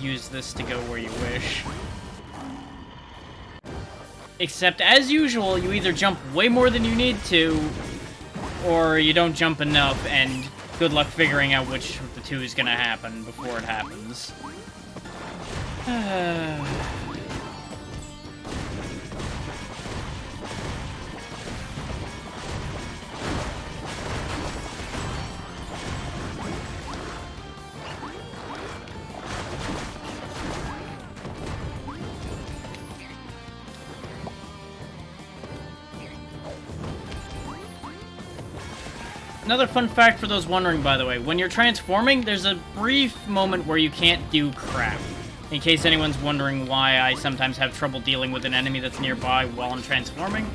use this to go where you wish. Except, as usual, you either jump way more than you need to, or you don't jump enough, and good luck figuring out which of the two is gonna happen before it happens. Another fun fact for those wondering, by the way, when you're transforming, there's a brief moment where you can't do crap. In case anyone's wondering why I sometimes have trouble dealing with an enemy that's nearby while I'm transforming.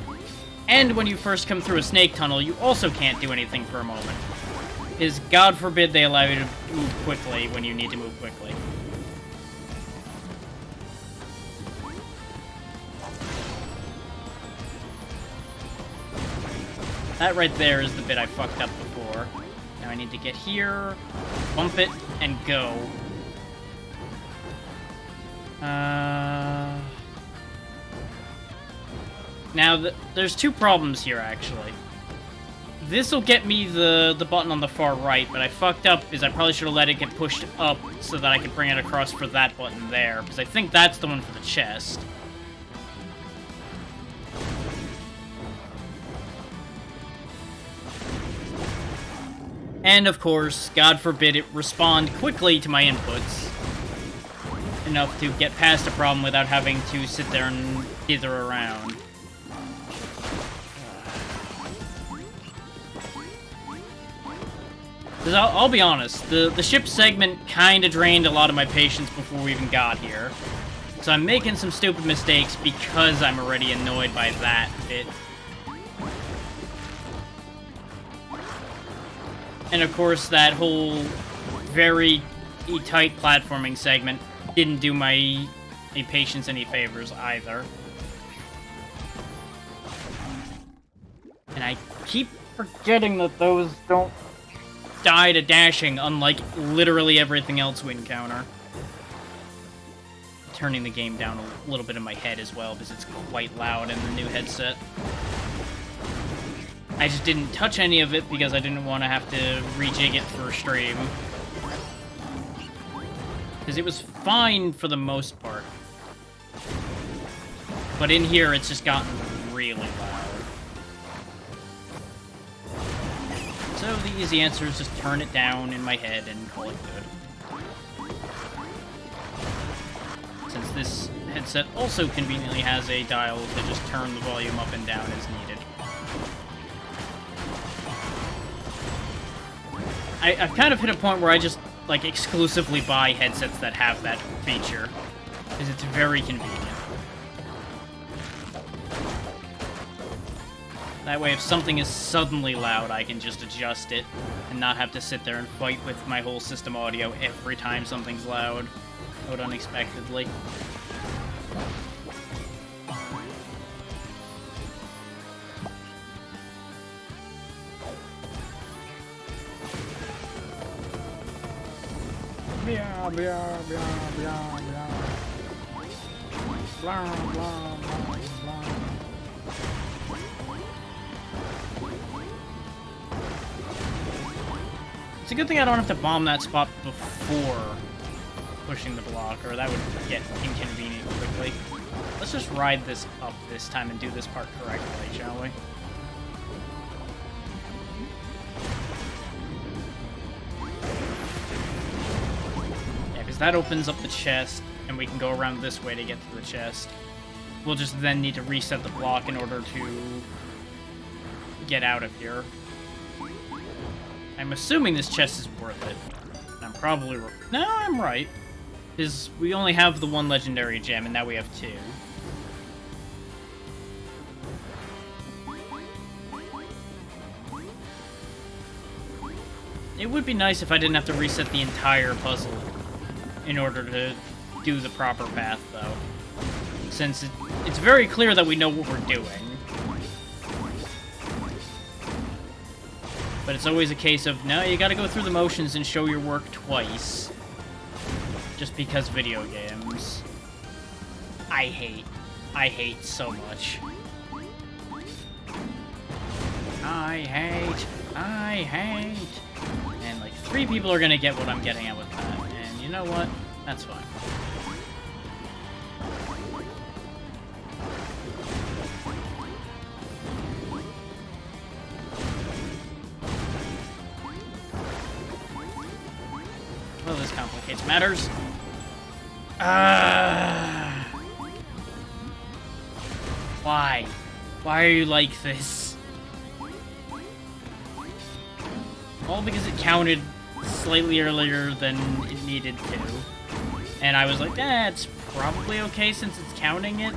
And when you first come through a snake tunnel, you also can't do anything for a moment. Is God forbid they allow you to move quickly when you need to move quickly. That right there is the bit I fucked up before. Now I need to get here, bump it, and go. Now, there's 2 problems here, actually. This'll get me the button on the far right, but I fucked up because I probably should have let it get pushed up so that I could bring it across for that button there, because I think that's the one for the chest. And, of course, God forbid it respond quickly to my inputs. Enough to get past a problem without having to sit there and dither around. Because I'll be honest, the ship segment kinda drained a lot of my patience before we even got here. So I'm making some stupid mistakes because I'm already annoyed by that bit. And of course, that whole very tight platforming segment didn't do my patience any favors either. And I keep forgetting that those don't die to dashing, unlike literally everything else we encounter. Turning the game down a little bit in my head as well, because it's quite loud in the new headset. I just didn't touch any of it because I didn't want to have to rejig it for a stream. Because it was fine for the most part. But in here, it's just gotten really loud. So the easy answer is just turn it down in my head and call it good. Since this headset also conveniently has a dial to just turn the volume up and down as needed. I've kind of hit a point where I just, like, exclusively buy headsets that have that feature. Because it's very convenient. That way, if something is suddenly loud, I can just adjust it and not have to sit there and fight with my whole system audio every time something's loud out unexpectedly. Blah, blah, blah, blah, blah. Blah, blah, blah, blah. It's a good thing I don't have to bomb that spot before pushing the block, or that would get inconvenient quickly. Let's just ride this up this time and do this part correctly, shall we? That opens up the chest, and we can go around this way to get to the chest. we'll just then need to reset the block in order to get out of here. I'm assuming this chest is worth it. I'm probably no, I'm right. Because we only have the one legendary gem, and now we have two. It would be nice if I didn't have to reset the entire puzzle in order to do the proper path, though. Since it's very clear that we know what we're doing. But it's always a case of, no, you gotta go through the motions and show your work twice. Just because video games. I hate so much. I hate. And like 3 people are gonna get what I'm getting at with that. And you know what? That's fine. Well, this complicates matters. Why? Why are you like this? All because it counted slightly earlier than it needed to. And I was like, it's probably okay since it's counting it.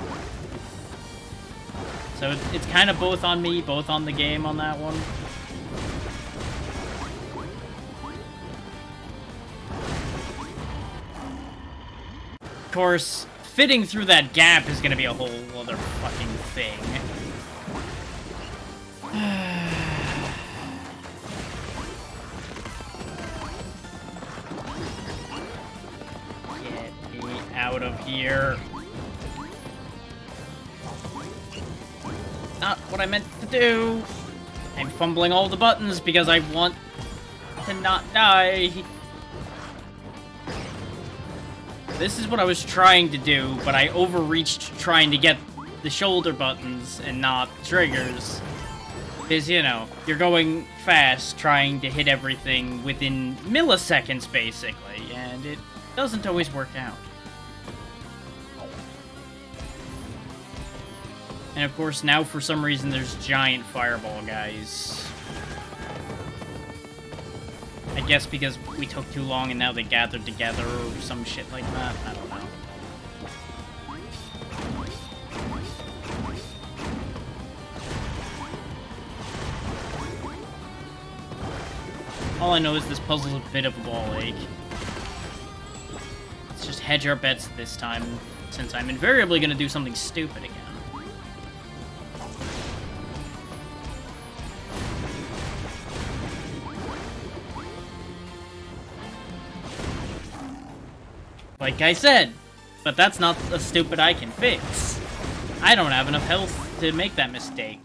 So it's kind of both on me, both on the game on that one. Of course, fitting through that gap is gonna be a whole other fucking thing. Get me out of here. Not what I meant to do. I'm fumbling all the buttons because I want to not die. This is what I was trying to do, but I overreached trying to get the shoulder buttons and not triggers. Because, you know, you're going fast trying to hit everything within milliseconds, basically, and it doesn't always work out. And of course, now for some reason there's giant fireball guys. I guess because we took too long and now they gathered together or some shit like that. I don't know. All I know is this puzzle's a bit of a ball ache. Let's just hedge our bets this time, since I'm invariably going to do something stupid again. Like I said, but that's not a stupid I can fix. I don't have enough health to make that mistake.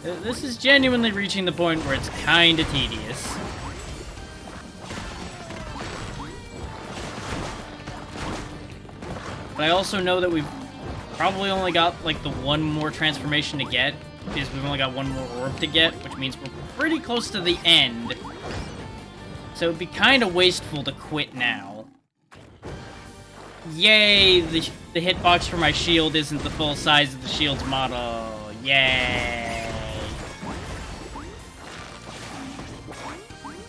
This is genuinely reaching the point where it's kinda tedious. But I also know that we've probably only got, like, the one more transformation to get, because we've only got one more orb to get, which means we're pretty close to the end. So it'd be kind of wasteful to quit now. Yay! The hitbox for my shield isn't the full size of the shield's model. Yay!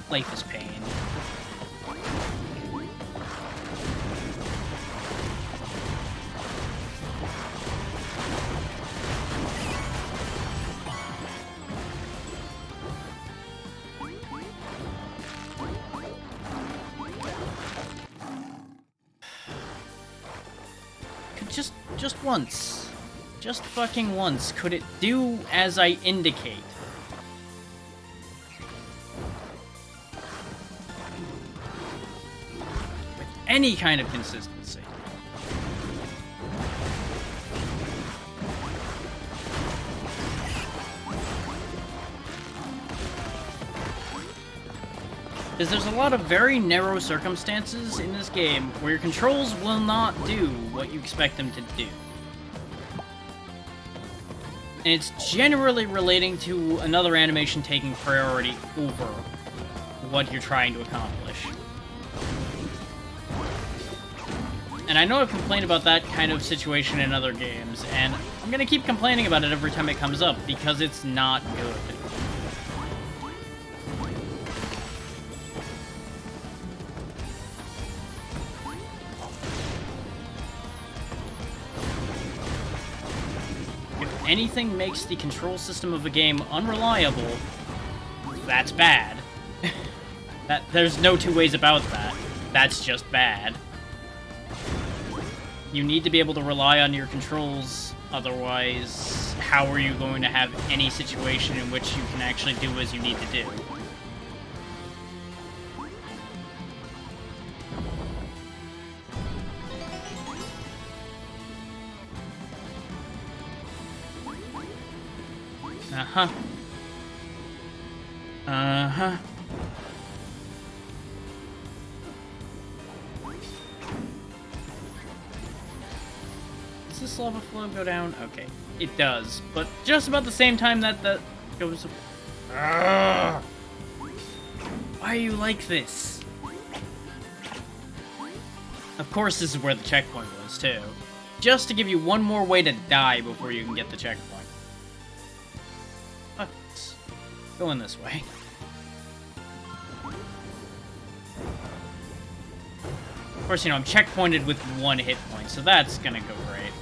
Life is pain. Just once. Just fucking once. Could it do as I indicate? With any kind of consistency. Because there's a lot of very narrow circumstances in this game where your controls will not do what you expect them to do. And it's generally relating to another animation taking priority over what you're trying to accomplish. And I know I've complained about that kind of situation in other games, and I'm gonna keep complaining about it every time it comes up, because it's not good. If anything makes the control system of a game unreliable, that's bad. There's no two ways about that. That's just bad. You need to be able to rely on your controls, otherwise, how are you going to have any situation in which you can actually do as you need to do? Uh-huh. Uh-huh. Does this lava flow go down? Okay, it does, but just about the same time that goes... Why are you like this? Of course, this is where the checkpoint was, too. Just to give you one more way to die before you can get the checkpoint. Fuck this. Going this way. Of course, you know, I'm checkpointed with 1 hit point, so that's gonna go great.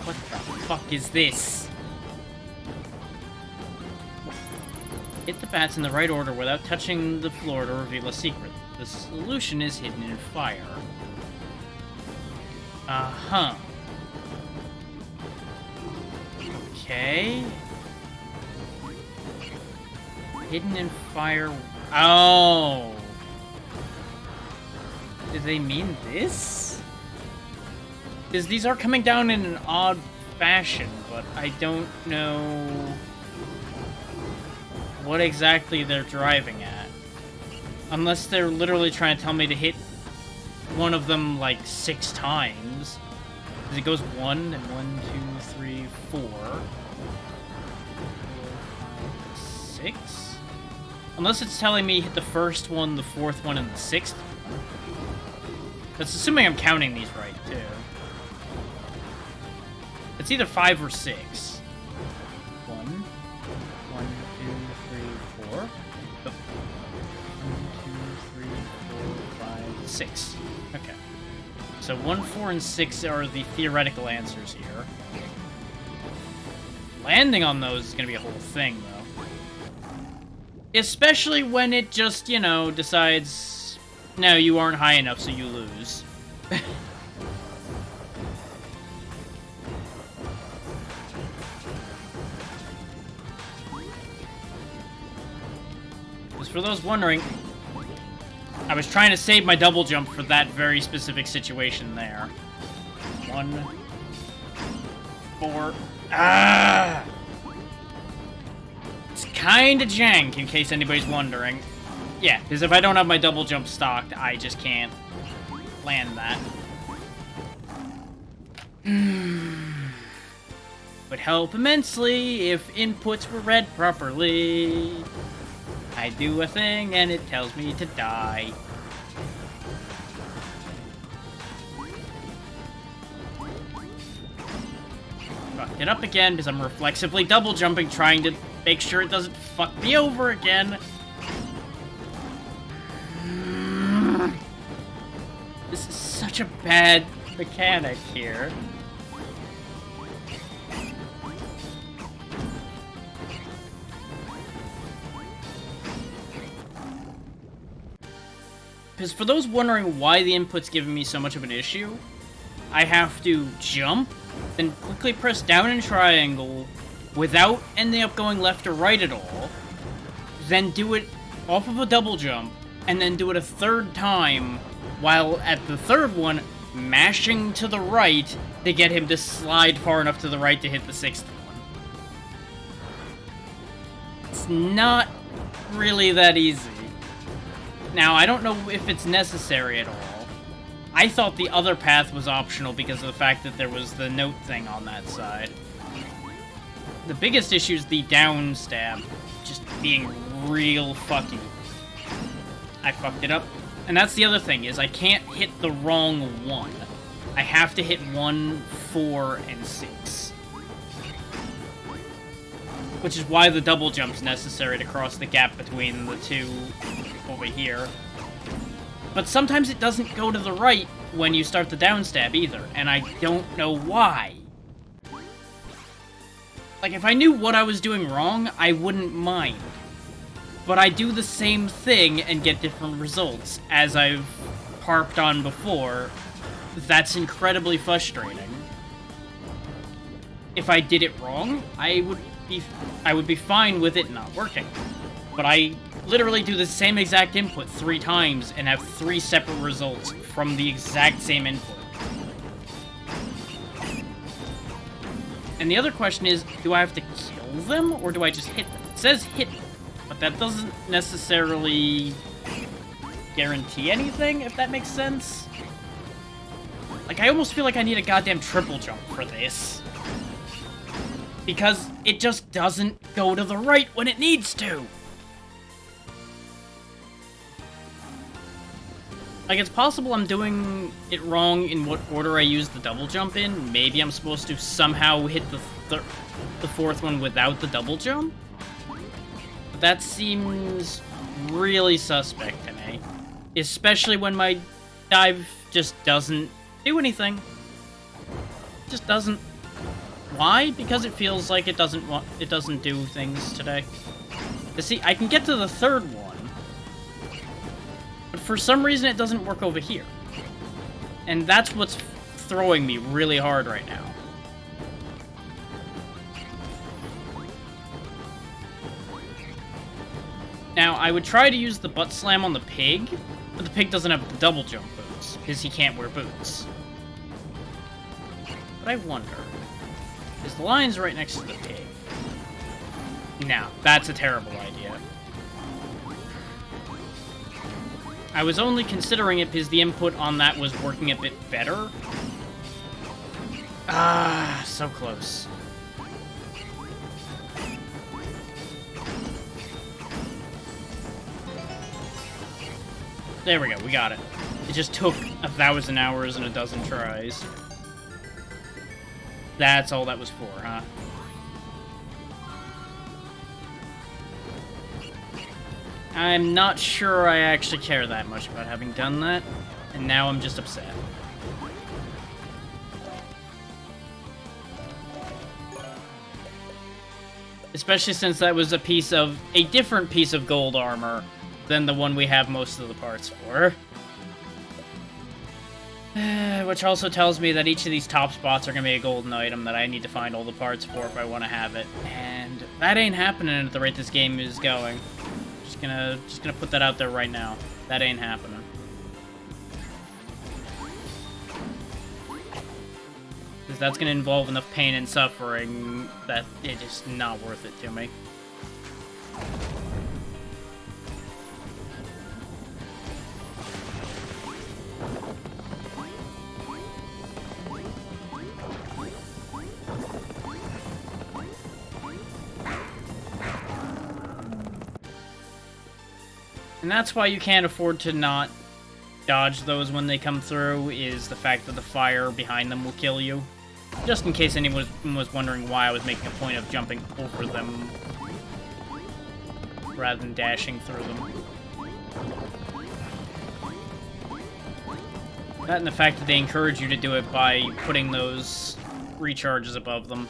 What the fuck is this? Hit the bats in the right order without touching the floor to reveal a secret. The solution is hidden in fire. Uh-huh. Okay. Hidden in fire... Oh! Did they mean this? Because these are coming down in an odd fashion, but I don't know what exactly they're driving at. Unless they're literally trying to tell me to hit one of them, like, 6 times. Because it goes 1, and 1, 2, 3, 4. 6? Unless it's telling me hit the first one, the 4th one, and the 6th one. That's assuming I'm counting these right, too. It's either 5 or 6. 1, 1, 2, 3, 4. Oh. 1, 2, 3, 4, 5, 6. Okay. So 1, 4, and 6 are the theoretical answers here. Landing on those is going to be a whole thing, though. Especially when it just, you know, decides, no, you aren't high enough, so you lose. Just for those wondering, I was trying to save my double jump for that very specific situation there. 1, 4. Ah! It's kinda jank, in case anybody's wondering. Yeah, because if I don't have my double jump stocked, I just can't land that. Would help immensely if inputs were read properly. I do a thing and it tells me to die. Fucked it up again because I'm reflexively double jumping, trying to make sure it doesn't fuck me over again. This is such a bad mechanic here. Because for those wondering why the input's giving me so much of an issue, I have to jump, then quickly press down and triangle without ending up going left or right at all, then do it off of a double jump, and then do it a 3rd time, while at the 3rd one, mashing to the right to get him to slide far enough to the right to hit the 6th one. It's not really that easy. Now, I don't know if it's necessary at all. I thought the other path was optional because of the fact that there was the note thing on that side. The biggest issue is the down stab just being real fucky. I fucked it up. And that's the other thing, is I can't hit the wrong one. I have to hit 1, 4, and 6. Which is why the double jump's necessary to cross the gap between the two over here. But sometimes it doesn't go to the right when you start the down stab either, and I don't know why. Like, if I knew what I was doing wrong, I wouldn't mind. But I do the same thing and get different results, as I've harped on before. That's incredibly frustrating. If I did it wrong, I would be fine with it not working. But I literally do the same exact input 3 times and have 3 separate results from the exact same input. And the other question is, do I have to kill them, or do I just hit them? It says hit them, but that doesn't necessarily guarantee anything, if that makes sense. Like, I almost feel like I need a goddamn triple jump for this. Because it just doesn't go to the right when it needs to. Like, it's possible I'm doing it wrong in what order I use the double jump in. Maybe I'm supposed to somehow hit the fourth one without the double jump. But that seems really suspect to me. Especially when my dive just doesn't do anything. Just doesn't. Why? Because it feels like it doesn't do things today. You see, I can get to the third one, but for some reason it doesn't work over here. And that's what's throwing me really hard right now. Now, I would try to use the butt slam on the pig, but the pig doesn't have the double jump boots, because he can't wear boots. But I wonder, is the lion's right next to the pig? No, that's a terrible idea. I was only considering it because the input on that was working a bit better. Ah, so close. There we go, we got it. It just took 1,000 hours and 12 tries. That's all that was for, huh? I'm not sure I actually care that much about having done that, and now I'm just upset. Especially since that was a different piece of gold armor than the one we have most of the parts for. Which also tells me that each of these top spots are going to be a golden item that I need to find all the parts for if I want to have it. And that ain't happening at the rate this game is going. Just gonna put that out there right now. That ain't happening. Because that's going to involve enough pain and suffering that it is not worth it to me. And that's why you can't afford to not dodge those when they come through, is the fact that the fire behind them will kill you. Just in case anyone was wondering why I was making a point of jumping over them rather than dashing through them. That and the fact that they encourage you to do it by putting those recharges above them.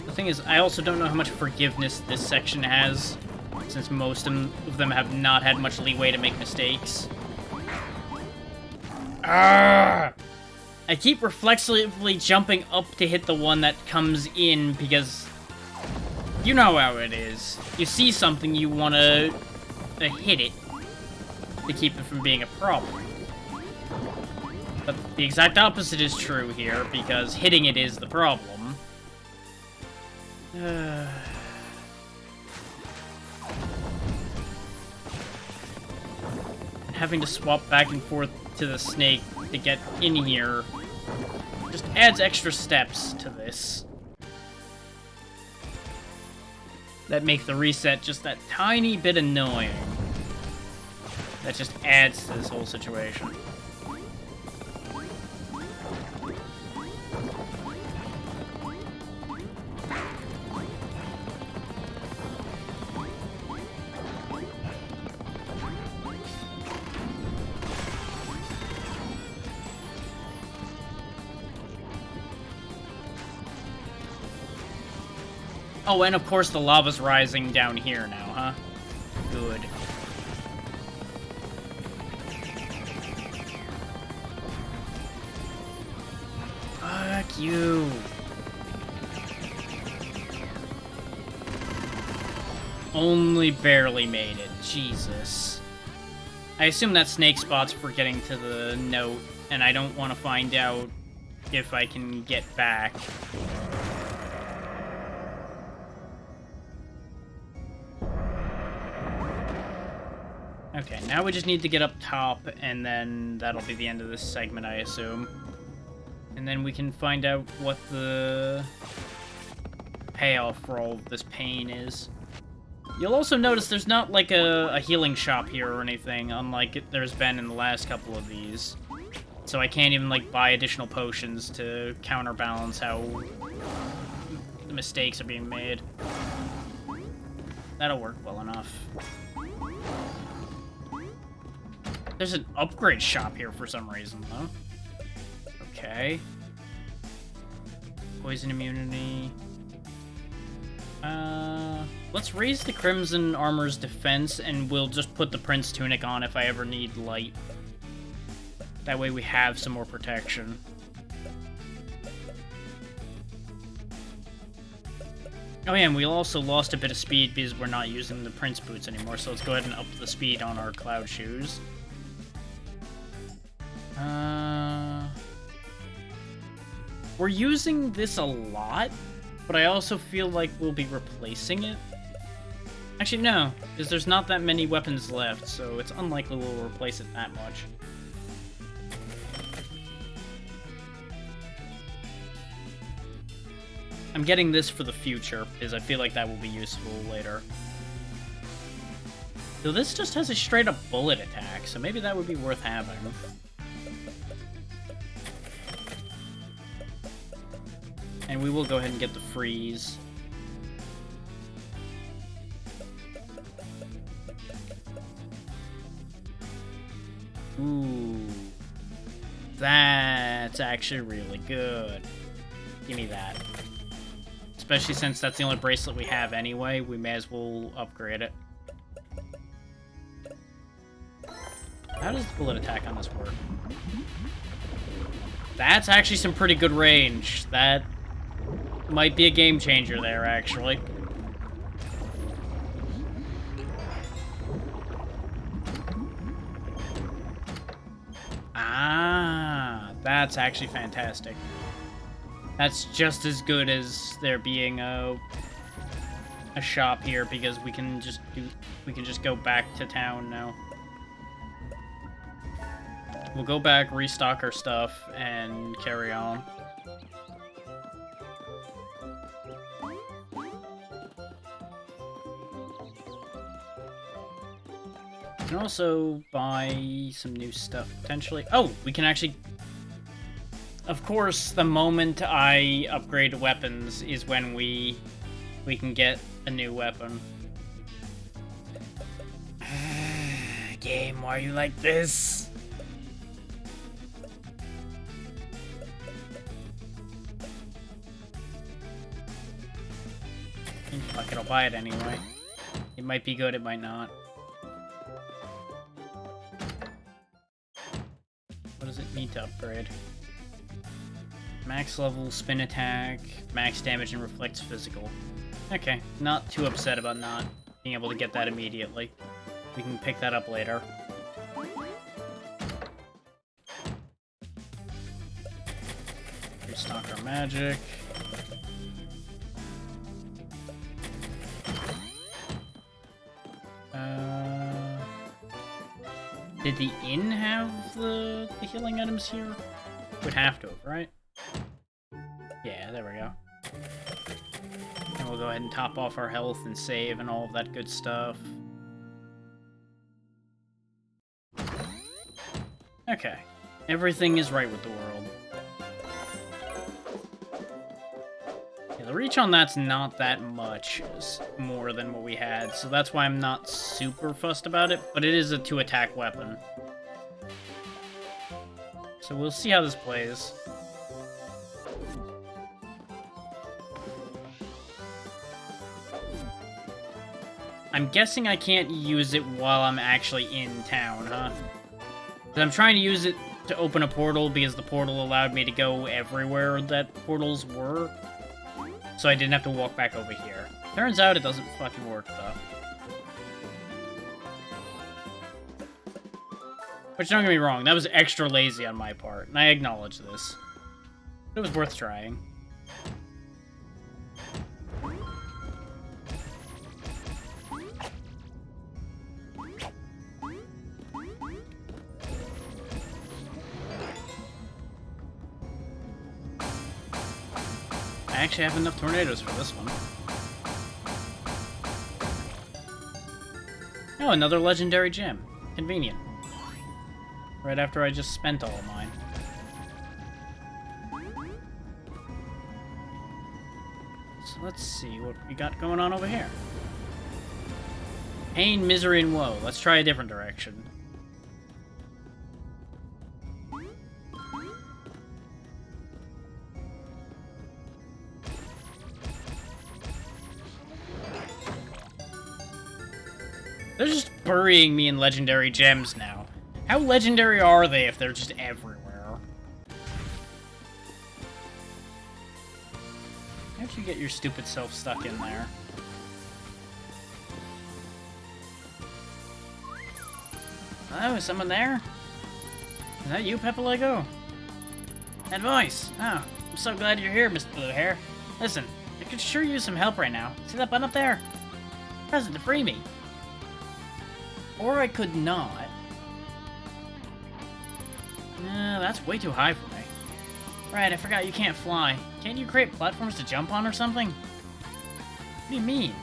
The thing is, I also don't know how much forgiveness this section has, since most of them have not had much leeway to make mistakes. I keep reflexively jumping up to hit the one that comes in because you know how it is. You see something, you want to hit it to keep it from being a problem. But the exact opposite is true here, because hitting it is the problem. Having to swap back and forth to the snake to get in here just adds extra steps to this. That make the reset just that tiny bit annoying. That just adds to this whole situation. Oh, and of course the lava's rising down here now, huh? Good. Fuck you. Only barely made it. Jesus. I assume that snake spot's for getting to the note, and I don't want to find out if I can get back. Okay, now we just need to get up top, and then that'll be the end of this segment, I assume. And then we can find out what the payoff for all of this pain is. You'll also notice there's not, like, a healing shop here or anything, unlike there's been in the last couple of these. So I can't even, like, buy additional potions to counterbalance how the mistakes are being made. That'll work well enough. There's an upgrade shop here for some reason, though. Okay. Poison immunity. Let's raise the Crimson Armor's defense, and we'll just put the Prince Tunic on if I ever need light. That way we have some more protection. Oh yeah, and we also lost a bit of speed because we're not using the Prince Boots anymore, so let's go ahead and up the speed on our Cloud Shoes. We're using this a lot, but I also feel like we'll be replacing it. Actually, no, because there's not that many weapons left, so it's unlikely we'll replace it that much. I'm getting this for the future, because I feel like that will be useful later. So this just has a straight-up bullet attack, so maybe that would be worth having. And we will go ahead and get the freeze. Ooh. That's actually really good. Give me that. Especially since that's the only bracelet we have anyway, we may as well upgrade it. How does the bullet attack on this work? That's actually some pretty good range. That might be a game changer there, actually. Ah, that's actually fantastic. That's just as good as there being a shop here, because we can just go back to town now. We'll go back, restock our stuff, and carry on. We can also buy some new stuff, potentially. Oh, we can actually... Of course, the moment I upgrade weapons is when we can get a new weapon. Game, why are you like this? Fuck it, I'll buy it anyway. It might be good, it might not. What does it need to upgrade? Max level, spin attack, max damage, and reflects physical. Okay, not too upset about not being able to get that immediately. We can pick that up later. Restock our magic. Did the inn have the healing items here? Would have to have, right? Yeah, there we go. And we'll go ahead and top off our health and save and all of that good stuff. Okay. Everything is right with the world. Yeah, the reach on that's not that much more than what we had, so that's why I'm not super fussed about it, but it is a 2-attack weapon. So we'll see how this plays. I'm guessing I can't use it while I'm actually in town, huh? But I'm trying to use it to open a portal because the portal allowed me to go everywhere that portals were. So I didn't have to walk back over here. Turns out it doesn't fucking work, though. Which, don't get me wrong, that was extra lazy on my part, and I acknowledge this. But it was worth trying. I actually have enough tornadoes for this one. Oh, another legendary gem. Convenient. Right after I just spent all of mine. So let's see what we got going on over here. Pain, misery, and woe. Let's try a different direction. They're just burying me in legendary gems now. How legendary are they if they're just everywhere? How'd you get your stupid self stuck in there? Oh, is someone there? Is that you, Pepalego? That voice! Oh, I'm so glad you're here, Mr. Blue Hair. Listen, I could sure use some help right now. See that button up there? Present to free me. Or I could not. That's way too high for me. Right, I forgot you can't fly. Can't you create platforms to jump on or something? What do you mean?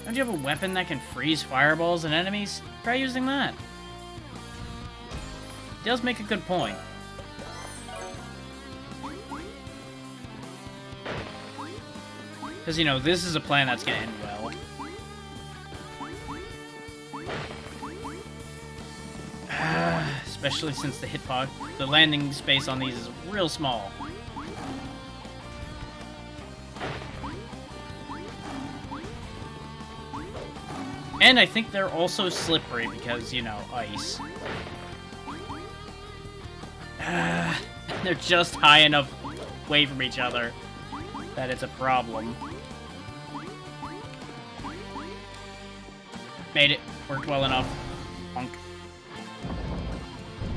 Don't you have a weapon that can freeze fireballs and enemies? Try using that. He does make a good point. Because, you know, this is a plan that's gonna end well. Especially since the landing space on these is real small. And I think they're also slippery because, you know, ice. They're just high enough away from each other that it's a problem. Made it. Worked well enough. Punk.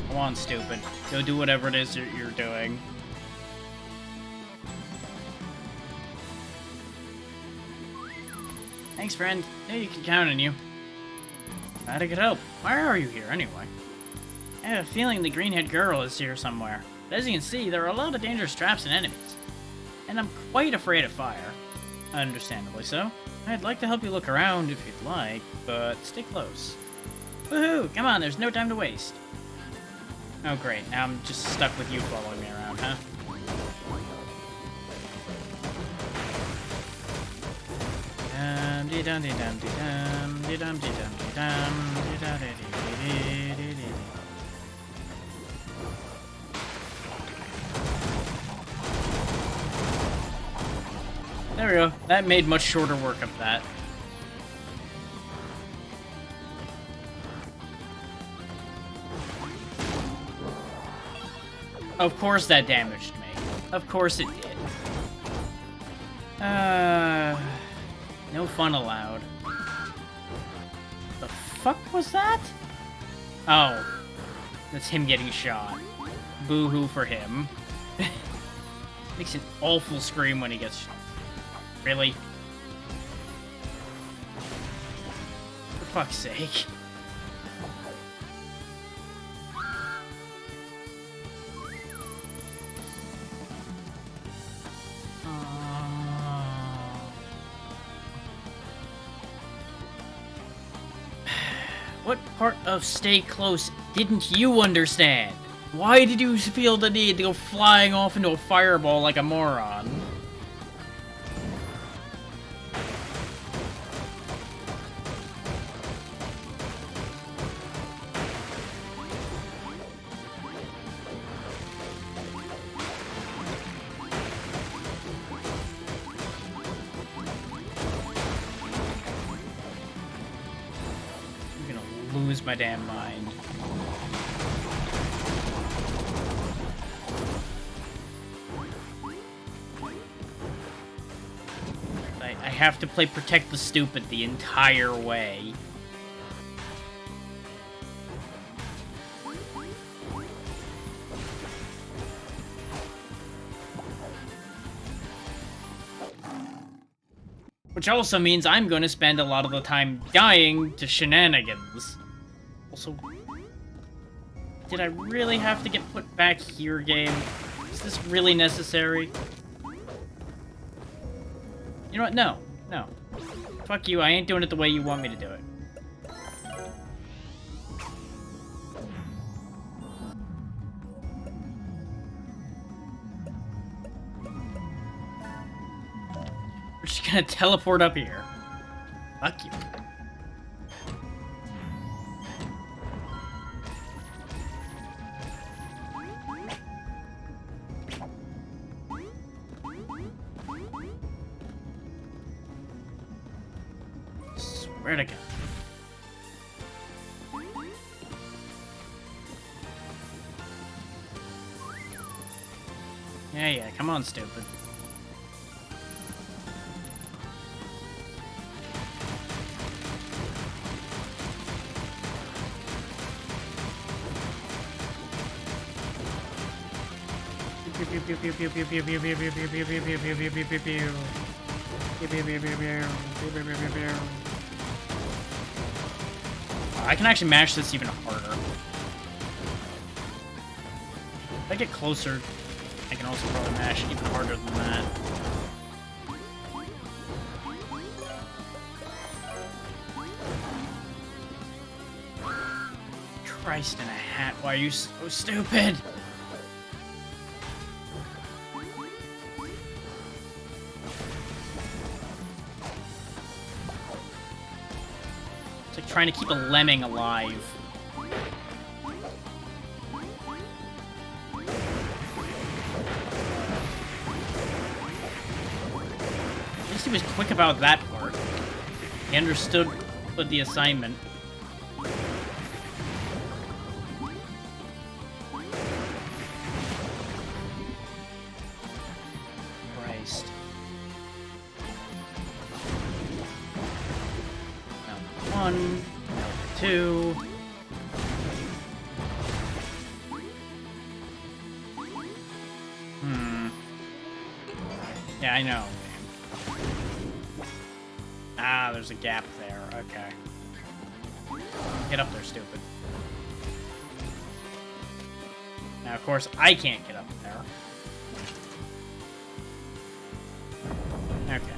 Come on, stupid. Go do whatever it is you're doing. Thanks, friend. Yeah, you can count on you. Glad I could help. Why are you here, anyway? I have a feeling the green-haired girl is here somewhere. But as you can see, there are a lot of dangerous traps and enemies. And I'm quite afraid of fire. Understandably so. I'd like to help you look around if you'd like, but stay close. Woohoo! Come on, there's no time to waste. Oh great, now I'm just stuck with you following me around, huh? There we go. That made much shorter work of that. Of course that damaged me. Of course it did. No fun allowed. The fuck was that? Oh. That's him getting shot. Boo-hoo for him. Makes an awful scream when he gets shot. Really? For fuck's sake. part of stay close didn't you understand? Why did you feel the need to go flying off into a fireball like a moron? Lose my damn mind. I have to play Protect the Stupid the entire way. Which also means I'm going to spend a lot of the time dying to shenanigans. Also, did I really have to get put back here, game? Is this really necessary? You know what? No. No. Fuck you, I ain't doing it the way you want me to do it. We're just gonna teleport up here. Fuck you. Swear to God. Yeah, come on, stupid. I can actually mash this even harder. If I get closer, I can also probably mash even harder than that. Christ in a hat, why are you so stupid? It's like trying to keep a lemming alive. At least he was quick about that part. He understood the assignment. Christ. Now 1, now 2. Yeah, I know. Ah, there's a gap there. Okay. Get up there, stupid. Now, of course, I can't get up there. Okay.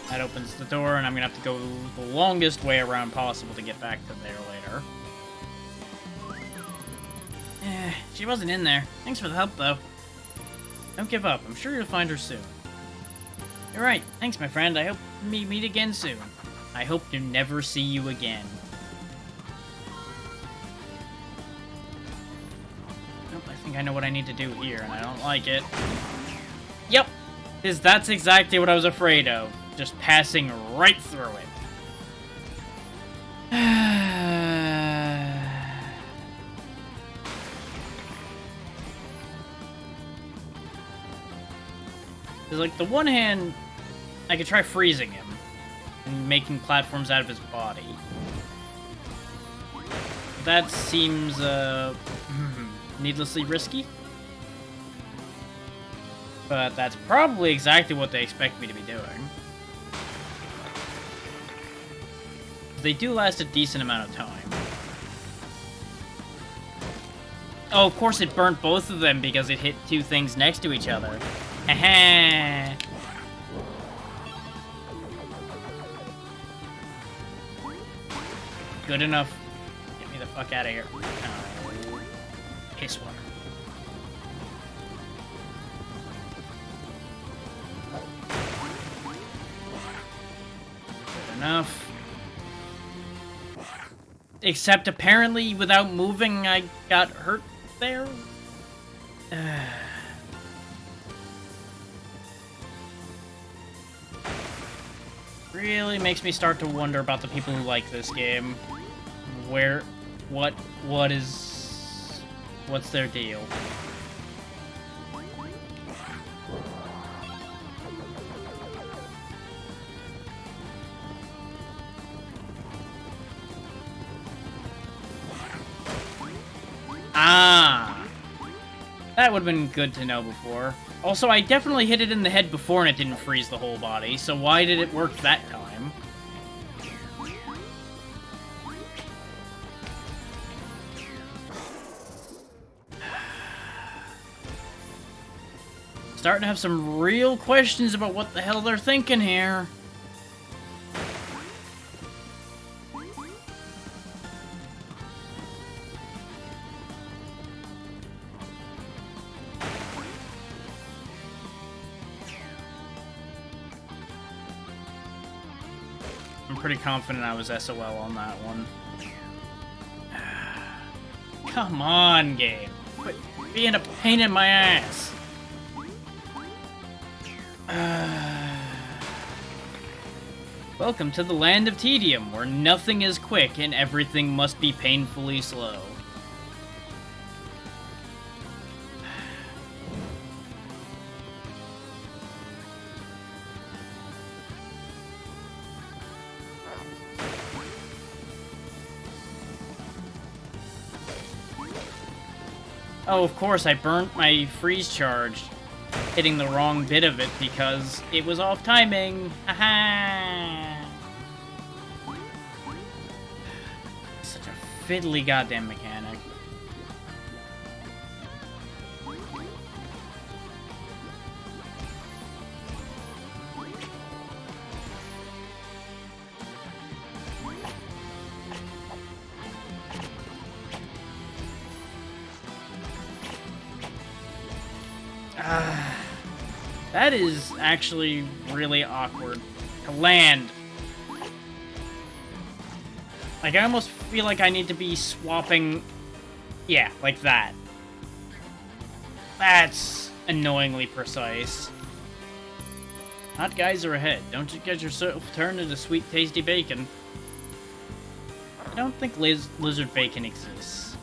That opens the door, and I'm gonna have to go the longest way around possible to get back to there later. She wasn't in there. Thanks for the help, though. Don't give up. I'm sure you'll find her soon. You're right. Thanks, my friend. I hope we meet again soon. I hope to never see you again. Nope, I think I know what I need to do here, and I don't like it. Yep. That's exactly what I was afraid of. Just passing right through it. Because, like, the one hand, I could try freezing him and making platforms out of his body. That seems, needlessly risky. But that's probably exactly what they expect me to be doing. They do last a decent amount of time. Oh, of course it burnt both of them because it hit two things next to each other. Haha. Good enough. fuck out of here. Piss water. Good enough. Except apparently without moving, I got hurt there. Really makes me start to wonder about the people who like this game. What's their deal? Ah! That would have been good to know before. Also, I definitely hit it in the head before and it didn't freeze the whole body, so why did it work that time? Starting to have some real questions about what the hell they're thinking here. I'm pretty confident I was SOL on that one. Come on, game. Quit being a pain in my ass. Welcome to the land of tedium, where nothing is quick and everything must be painfully slow. Oh, of course, I burnt my freeze charge, hitting the wrong bit of it because it was off timing. Haha! Such a fiddly goddamn mechanic. That is actually really awkward to land. Like, I almost feel like I need to be swapping... Yeah, like that. That's annoyingly precise. Hot guys are ahead. Don't you get yourself turned into sweet, tasty bacon. I don't think lizard bacon exists.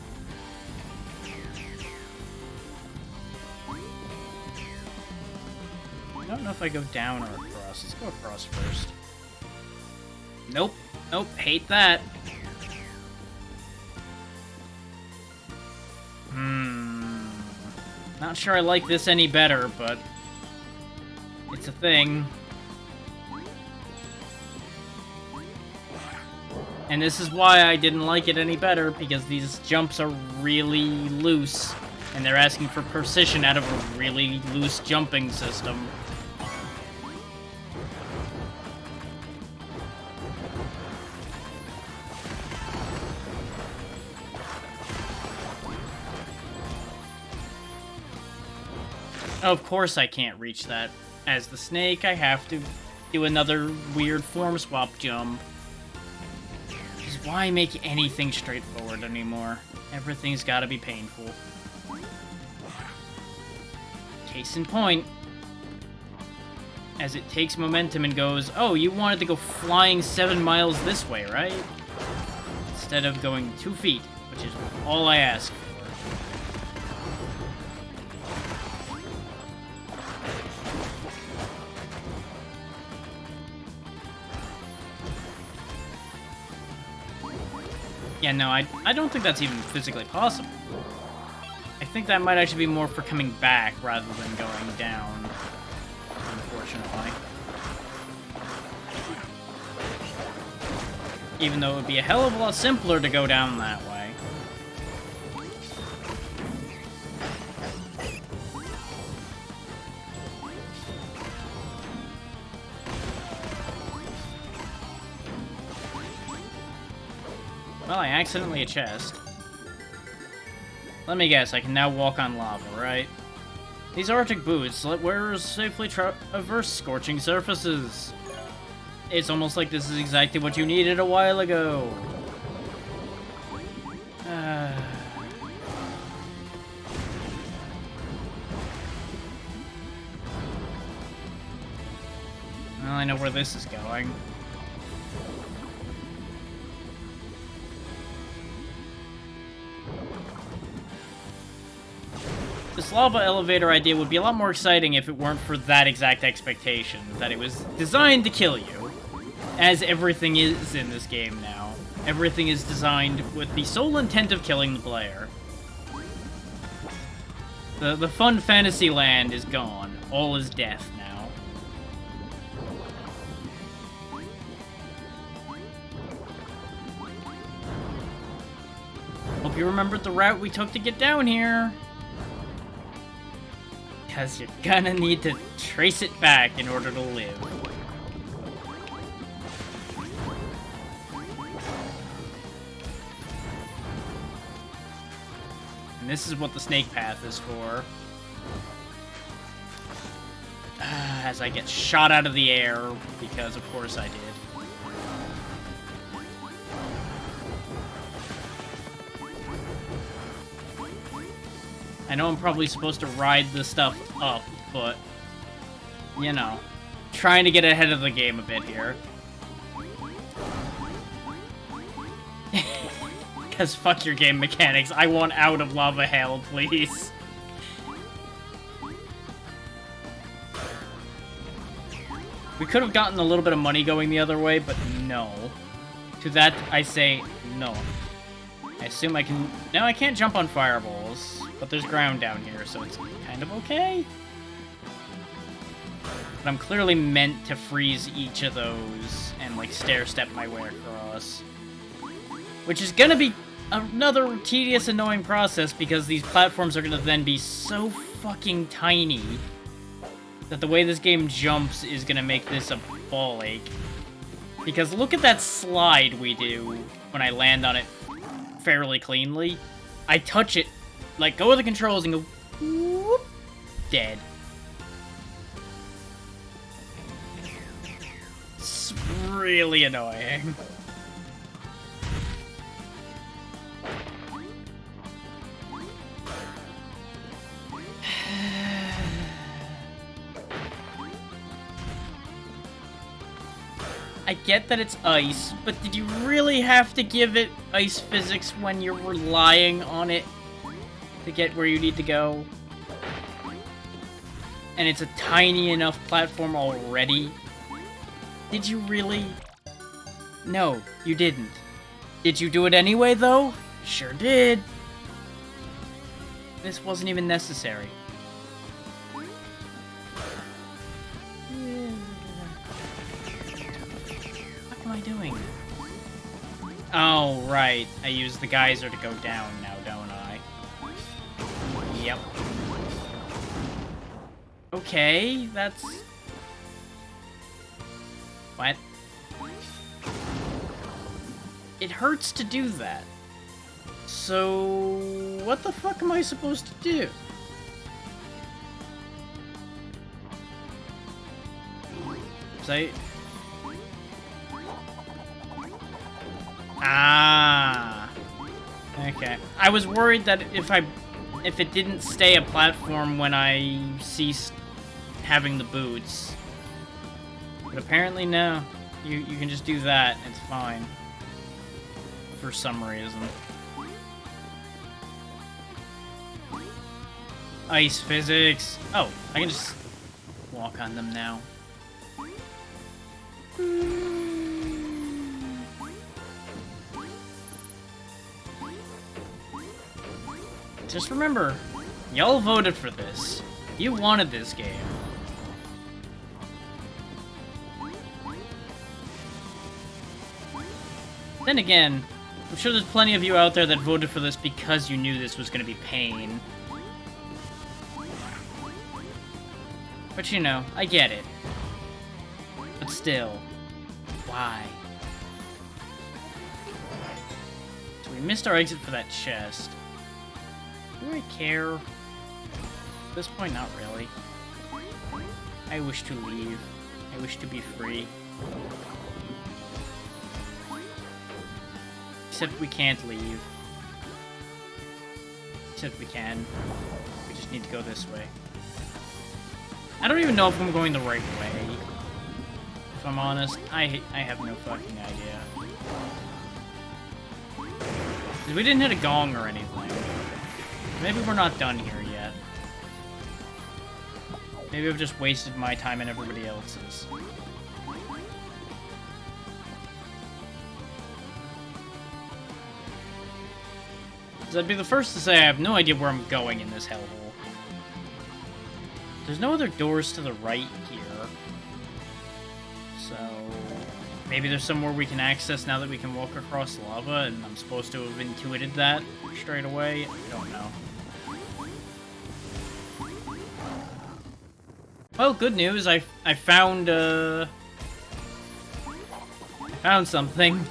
I don't know if I go down or across. Let's go across first. Nope. Nope. Hate that. Not sure I like this any better, but it's a thing. And this is why I didn't like it any better, because these jumps are really loose, and they're asking for precision out of a really loose jumping system. Of course I can't reach that. As the snake, I have to do another weird form swap jump. Which is why make anything straightforward anymore. Everything's gotta be painful. Case in point. As it takes momentum and goes, oh, you wanted to go flying 7 miles this way, right? Instead of going 2 feet, which is all I ask. Yeah, no, I don't think that's even physically possible. I think that might actually be more for coming back rather than going down, unfortunately. Even though it would be a hell of a lot simpler to go down that way. Well, I accidentally a chest. Let me guess, I can now walk on lava, right? These Arctic boots let wearers safely traverse scorching surfaces. It's almost like this is exactly what you needed a while ago. Well, I know where this is going. This lava elevator idea would be a lot more exciting if it weren't for that exact expectation, that it was designed to kill you, as everything is in this game now. Everything is designed with the sole intent of killing the player. The fun fantasy land is gone. All is death now. Hope you remembered the route we took to get down here. Because you're gonna need to trace it back in order to live. And this is what the snake path is for. As I get shot out of the air, because of course I did. I know I'm probably supposed to ride the stuff up, but, you know, trying to get ahead of the game a bit here. Because fuck your game mechanics, I want out of lava hell, please. We could have gotten a little bit of money going the other way, but no. To that, I say no. I assume I can... No, I can't jump on fireballs. But there's ground down here, so it's kind of okay. But I'm clearly meant to freeze each of those and, like, stair-step my way across. Which is gonna be another tedious, annoying process because these platforms are gonna then be so fucking tiny that the way this game jumps is gonna make this a ball ache. Because look at that slide we do when I land on it fairly cleanly. I touch it, like, go with the controls and go, whoop, dead. It's really annoying. I get that it's ice, but did you really have to give it ice physics when you're relying on it to get where you need to go? And it's a tiny enough platform already? Did you really? No, you didn't. Did you do it anyway, though? Sure did. This wasn't even necessary. What am I doing? Oh, right. I use the geyser to go down now, don't I? Yep. Okay, that's... What? It hurts to do that. So... what the fuck am I supposed to do? Say... Ah. Okay. I was worried that if it didn't stay a platform when I ceased having the boots. But apparently no. You can just do that. It's fine. For some reason. Ice physics. Oh, I can just walk on them now. Just remember, y'all voted for this. You wanted this game. Then again, I'm sure there's plenty of you out there that voted for this because you knew this was going to be pain. But you know, I get it. But still, why? we missed our exit for that chest. Do I care? At this point, not really. I wish to leave. I wish to be free. Except we can't leave. Except we can. We just need to go this way. I don't even know if I'm going the right way. If I'm honest, I have no fucking idea. 'Cause we didn't hit a gong or anything. Maybe we're not done here yet. Maybe I've just wasted my time and everybody else's. Because I'd be the first to say I have no idea where I'm going in this hellhole. There's no other doors to the right here. So maybe there's somewhere we can access now that we can walk across lava, and I'm supposed to have intuited that straight away. I don't know. Well, good news. I found found something.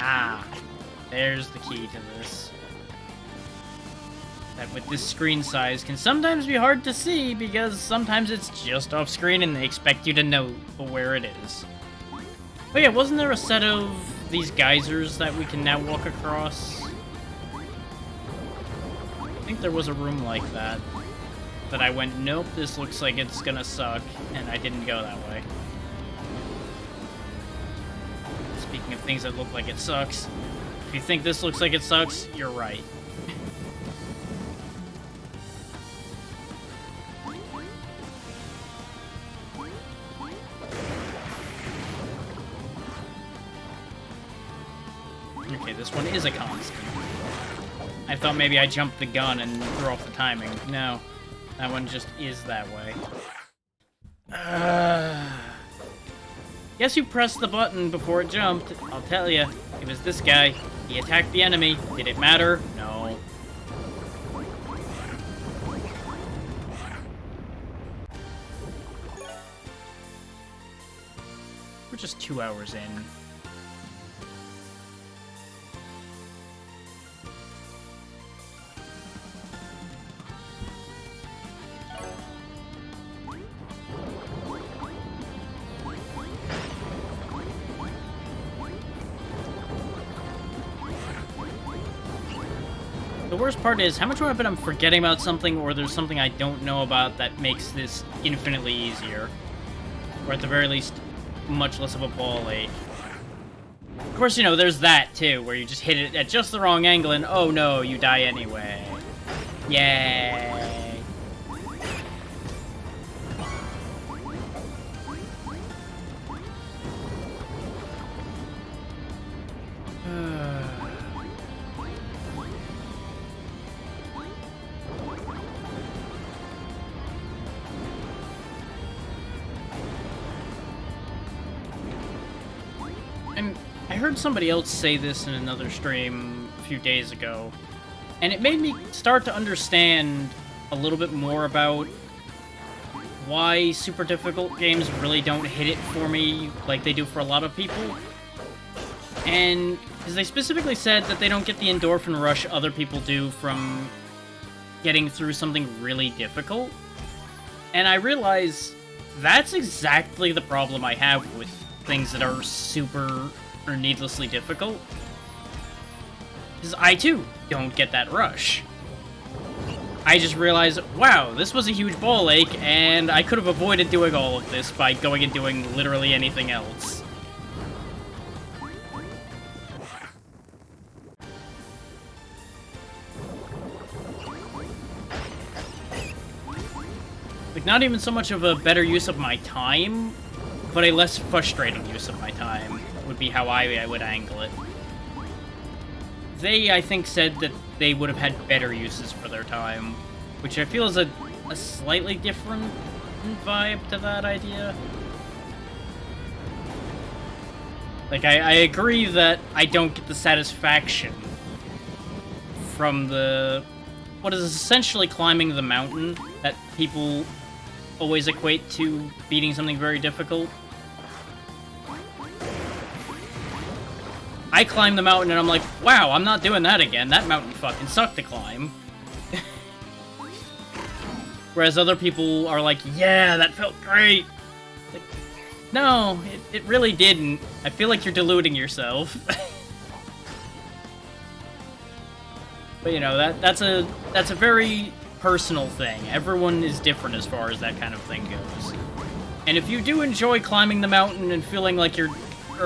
Ah, there's the key to this. That with this screen size can sometimes be hard to see because sometimes it's just off screen and they expect you to know where it is. But yeah, wasn't there a set of these geysers that we can now walk across? I think there was a room like that. That I went, nope, this looks like it's gonna suck, and I didn't go that way. Speaking of things that look like it sucks, if you think this looks like it sucks, you're right. Okay, this one is a constant. I thought maybe I jumped the gun and threw off the timing. No, that one just is that way. Guess who pressed the button before it jumped? I'll tell you, it was this guy. He attacked the enemy. Did it matter? No. We're just 2 hours in. The worst part is, how much do I bet I'm forgetting about something, or there's something I don't know about that makes this infinitely easier? Or at the very least, much less of a ball ache. Of course, you know, there's that, too, where you just hit it at just the wrong angle and, oh no, you die anyway. Yay. I heard somebody else say this in another stream a few days ago, and it made me start to understand a little bit more about why super difficult games really don't hit it for me like they do for a lot of people. And because they specifically said that they don't get the endorphin rush other people do from getting through something really difficult. And I realize that's exactly the problem I have with things that are super or needlessly difficult. Because I, too, don't get that rush. I just realized, wow, this was a huge ball ache, and I could have avoided doing all of this by going and doing literally anything else. Like, not even so much of a better use of my time, but a less frustrating use of my time would be how I would angle it. They, I think, said that they would have had better uses for their time, which I feel is a slightly different vibe to that idea. Like, I agree that I don't get the satisfaction from what is essentially climbing the mountain that people always equate to beating something very difficult. I climb the mountain and I'm like, wow, I'm not doing that again. That mountain fucking sucked to climb. Whereas other people are like, yeah, that felt great. Like, no, it really didn't. I feel like you're deluding yourself. But, you know, that's a very personal thing. Everyone is different as far as that kind of thing goes. And if you do enjoy climbing the mountain and feeling like you're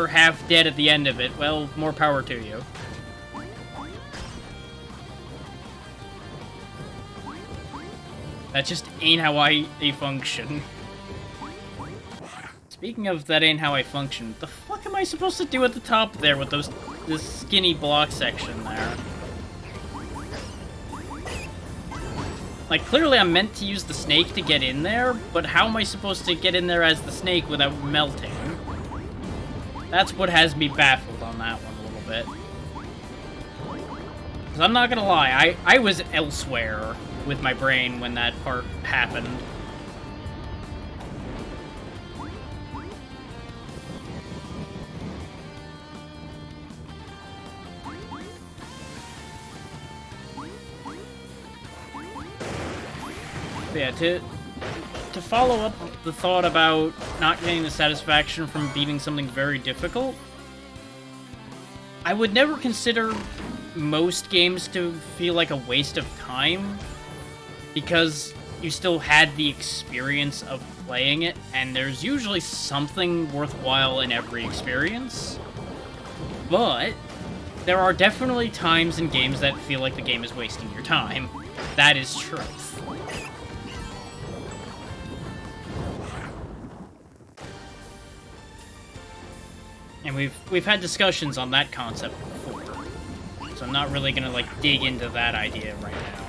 half dead at the end of it, well, more power to you. That just ain't how I function. Speaking of that ain't how I function, the fuck am I supposed to do at the top there with this skinny block section there? Like, clearly I'm meant to use the snake to get in there, but how am I supposed to get in there as the snake without melting? That's what has me baffled on that one a little bit. Because I'm not gonna lie, I was elsewhere with my brain when that part happened. But yeah, to follow up the thought about not getting the satisfaction from beating something very difficult, I would never consider most games to feel like a waste of time, because you still had the experience of playing it, and there's usually something worthwhile in every experience. But there are definitely times in games that feel like the game is wasting your time. That is truth. And we've had discussions on that concept before, so I'm not really gonna, like, dig into that idea right now.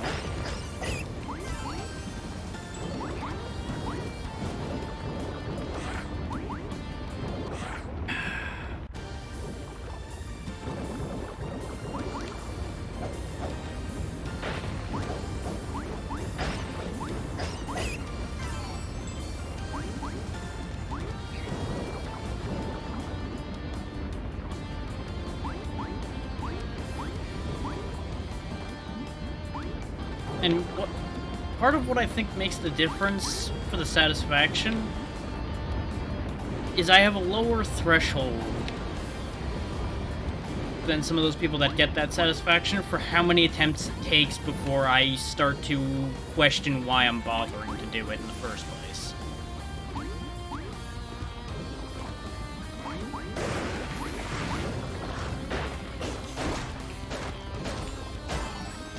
And part of what I think makes the difference for the satisfaction is I have a lower threshold than some of those people that get that satisfaction for how many attempts it takes before I start to question why I'm bothering to do it in the first place.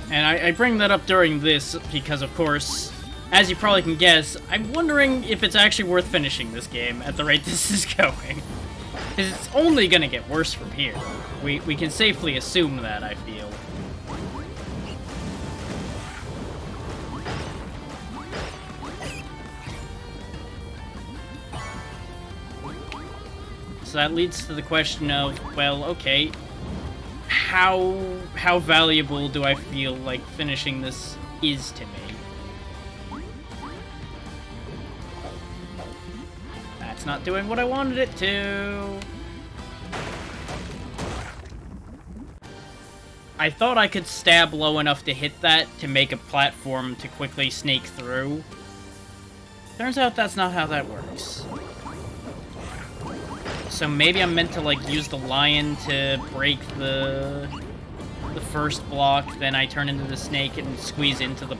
And I bring that up during this because, of course, as you probably can guess, I'm wondering if it's actually worth finishing this game at the rate this is going. Because it's only gonna get worse from here. We can safely assume that, I feel. So that leads to the question of, well, okay, how valuable do I feel like finishing this is to me? That's not doing what I wanted it to. I thought I could stab low enough to hit that to make a platform to quickly snake through. Turns out that's not how that works. So maybe I'm meant to, like, use the lion to break the first block, then I turn into the snake and squeeze into the...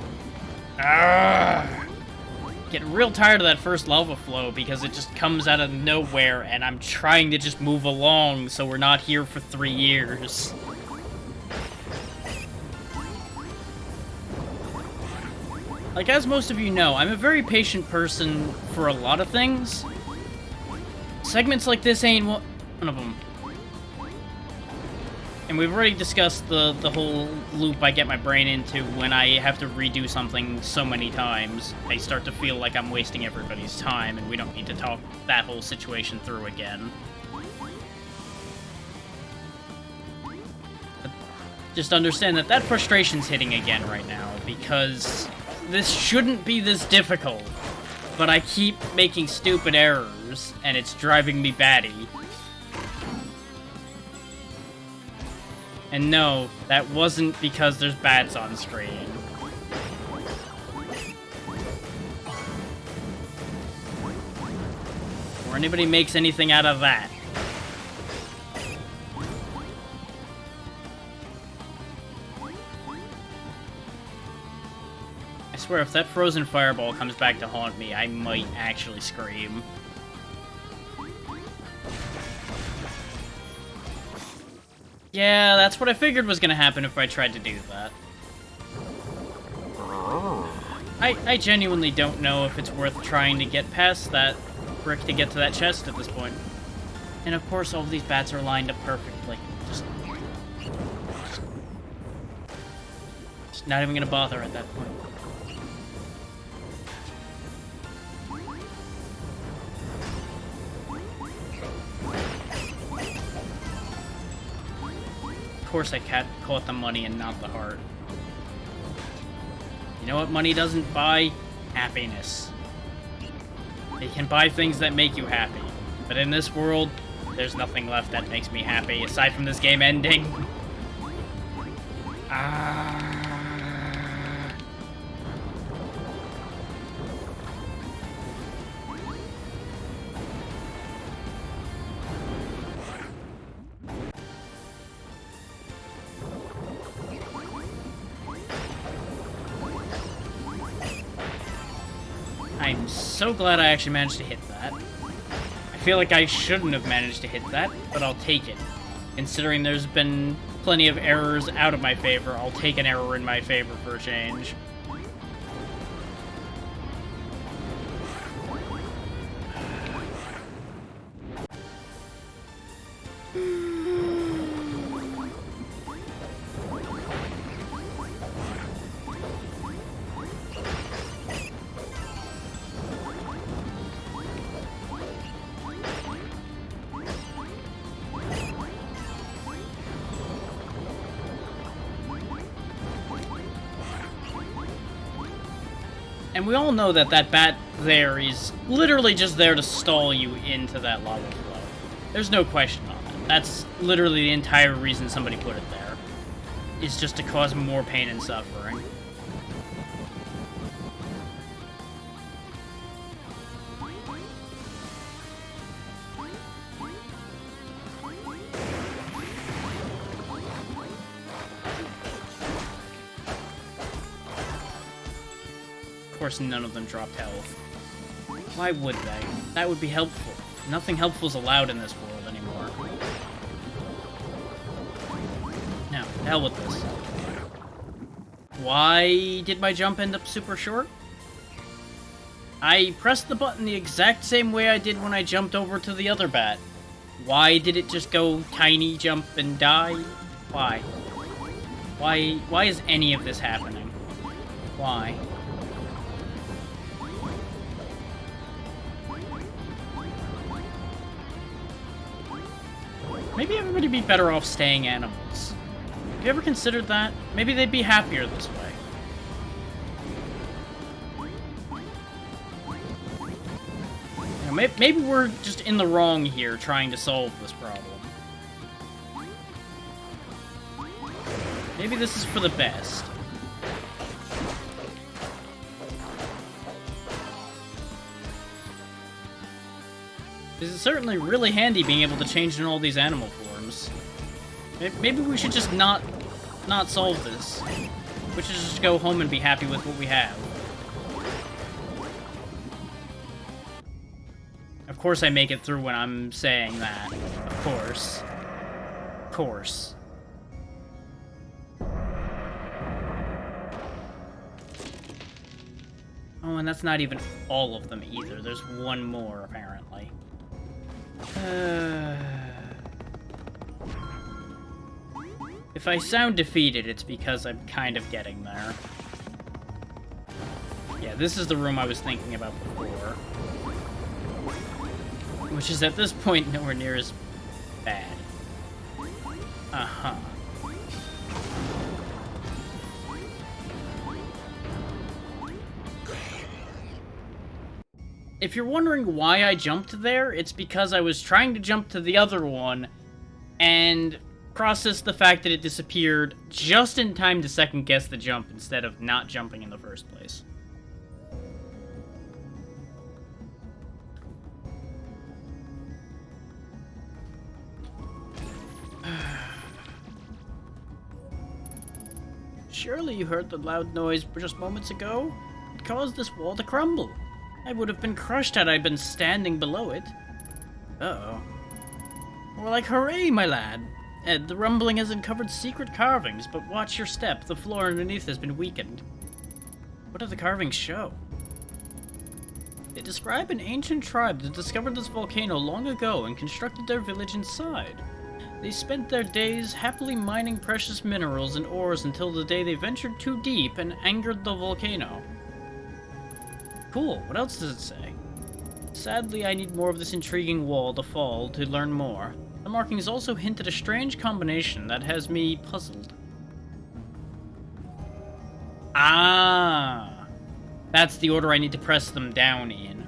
Getting real tired of that first lava flow because it just comes out of nowhere and I'm trying to just move along so we're not here for 3 years. Like, as most of you know, I'm a very patient person for a lot of things. Segments like this ain't one of them. And we've already discussed the whole loop I get my brain into when I have to redo something so many times. I start to feel like I'm wasting everybody's time, and we don't need to talk that whole situation through again. Just understand that that frustration's hitting again right now, because this shouldn't be this difficult, but I keep making stupid errors, and it's driving me batty. And no, that wasn't because there's bats on screen. Or anybody makes anything out of that. I swear, if that frozen fireball comes back to haunt me, I might actually scream. Yeah, that's what I figured was gonna happen if I tried to do that. I genuinely don't know if it's worth trying to get past that brick to get to that chest at this point. And of course, all of these bats are lined up perfectly. Just not even gonna bother at that point. Of course I caught the money and not the heart. You know what money doesn't buy? Happiness. It can buy things that make you happy. But in this world, there's nothing left that makes me happy, aside from this game ending. I'm so glad I actually managed to hit that. I feel like I shouldn't have managed to hit that, but I'll take it. Considering there's been plenty of errors out of my favor, I'll take an error in my favor for a change. And we all know that that bat there is literally just there to stall you into that lava flow. There's no question on that. That's literally the entire reason somebody put it there. Is just to cause more pain and suffering. Of course, none of them dropped health. Why would they? That would be helpful. Nothing helpful is allowed in this world anymore. Now, to hell with this. Why did my jump end up super short? I pressed the button the exact same way I did when I jumped over to the other bat. Why did it just go tiny jump and die? Why? Why is any of this happening? Why? Maybe everybody would be better off staying animals. Have you ever considered that? Maybe they'd be happier this way. You know, maybe we're just in the wrong here trying to solve this problem. Maybe this is for the best. This is certainly really handy being able to change in all these animal forms. Maybe we should just not solve this. We should just go home and be happy with what we have. Of course I make it through when I'm saying that. Of course. Of course. Oh, and that's not even all of them either. There's one more, apparently. If I sound defeated, it's because I'm kind of getting there. Yeah, this is the room I was thinking about before. Which is at this point nowhere near as bad. Uh-huh. If you're wondering why I jumped there, it's because I was trying to jump to the other one, and process the fact that it disappeared just in time to second-guess the jump instead of not jumping in the first place. Surely you heard the loud noise just moments ago? It caused this wall to crumble. I would have been crushed had I been standing below it. Uh-oh. More like hooray, my lad. Ed, the rumbling has uncovered secret carvings, but watch your step. The floor underneath has been weakened. What do the carvings show? They describe an ancient tribe that discovered this volcano long ago and constructed their village inside. They spent their days happily mining precious minerals and ores until the day they ventured too deep and angered the volcano. Cool, what else does it say? Sadly, I need more of this intriguing wall to fall to learn more. The markings also hint at a strange combination that has me puzzled. Ah! That's the order I need to press them down in.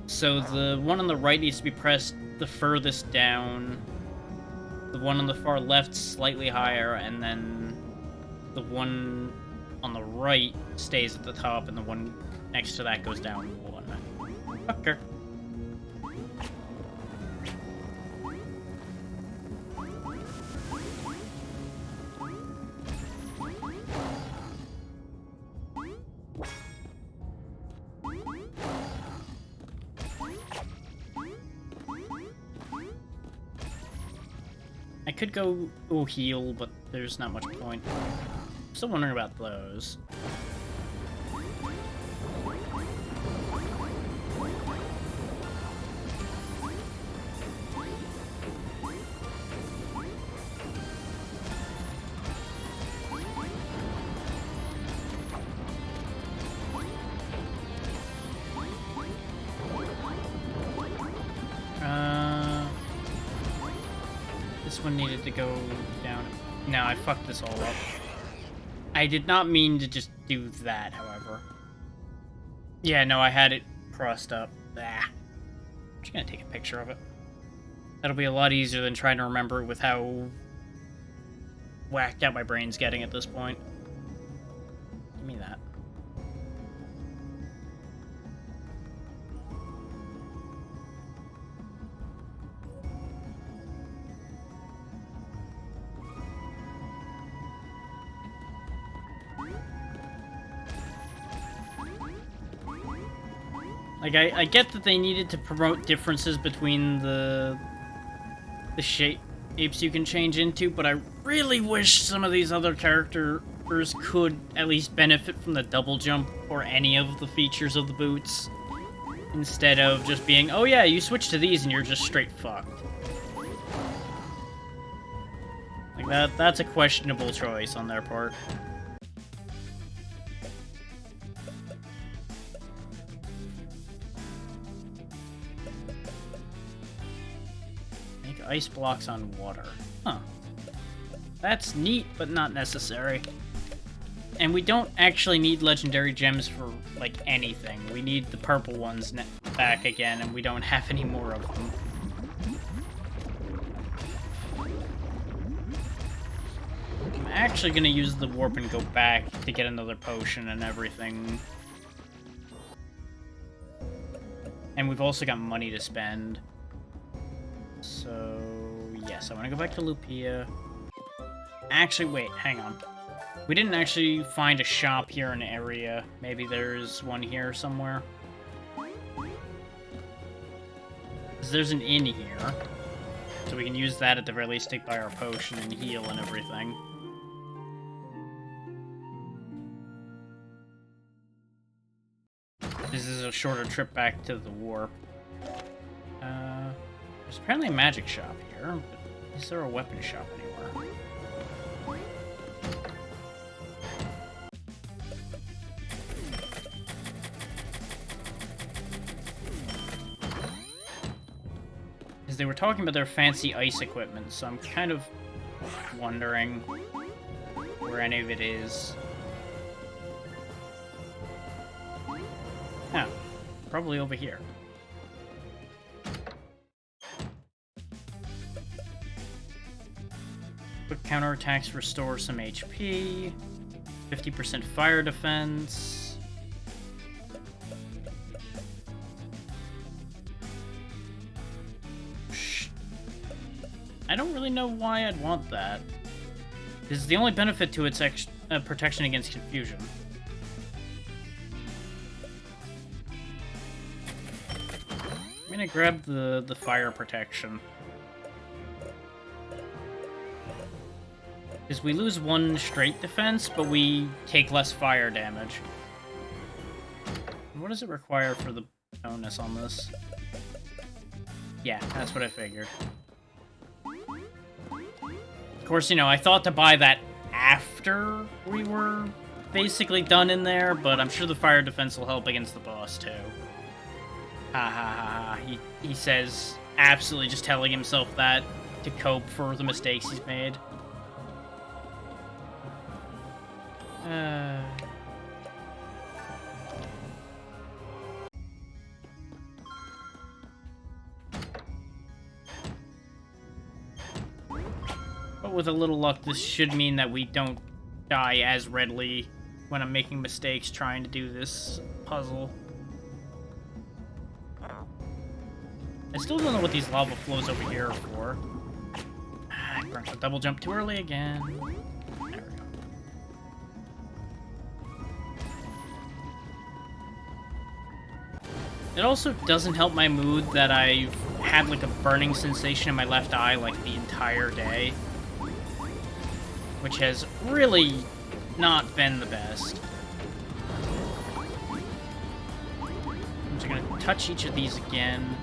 So the one on the right needs to be pressed the furthest down. The one on the far left slightly higher, and then the one on the right stays at the top, and the one next to that goes down one. Okay. I could go heal, but there's not much point. Still wondering about those. This one needed to go down. No, I fucked this all up. I did not mean to just do that, however. Yeah, no, I had it crossed up. I'm just gonna take a picture of it. That'll be a lot easier than trying to remember with how whacked out my brain's getting at this point. Give me that. Like, I get that they needed to promote differences between the shapes you can change into, but I really wish some of these other characters could at least benefit from the double jump or any of the features of the boots, instead of just being, oh yeah, you switch to these and you're just straight fucked. Like, that's a questionable choice on their part. Ice blocks on water. Huh. That's neat, but not necessary. And we don't actually need legendary gems for, like, anything. We need the purple ones back again, and we don't have any more of them. I'm actually gonna use the warp and go back to get another potion and everything. And we've also got money to spend. So, yes, I want to go back to Lupia. Actually, wait, hang on. We didn't actually find a shop here in the area. Maybe there's one here somewhere. Because there's an inn here. So we can use that at the very least, take by our potion and heal and everything. This is a shorter trip back to the warp. There's apparently a magic shop here, but is there a weapon shop anywhere? Because they were talking about their fancy ice equipment, so I'm kind of wondering where any of it is. Oh. probably over here. Quick counterattacks restore some HP. 50% fire defense. I don't really know why I'd want that. This is the only benefit to its protection against confusion. I'm gonna grab the fire protection. Because we lose 1 straight defense, but we take less fire damage. What does it require for the bonus on this? Yeah, that's what I figured. Of course, you know, I thought to buy that after we were basically done in there, but I'm sure the fire defense will help against the boss, too. Ha ha ha ha. He says, absolutely just telling himself that to cope for the mistakes he's made. But with a little luck, this should mean that we don't die as readily when I'm making mistakes trying to do this puzzle. I still don't know what these lava flows over here are for. I pressed the double jump too early again. There we go. It also doesn't help my mood that I've had like a burning sensation in my left eye like the entire day. Which has really not been the best. I'm just gonna touch each of these again.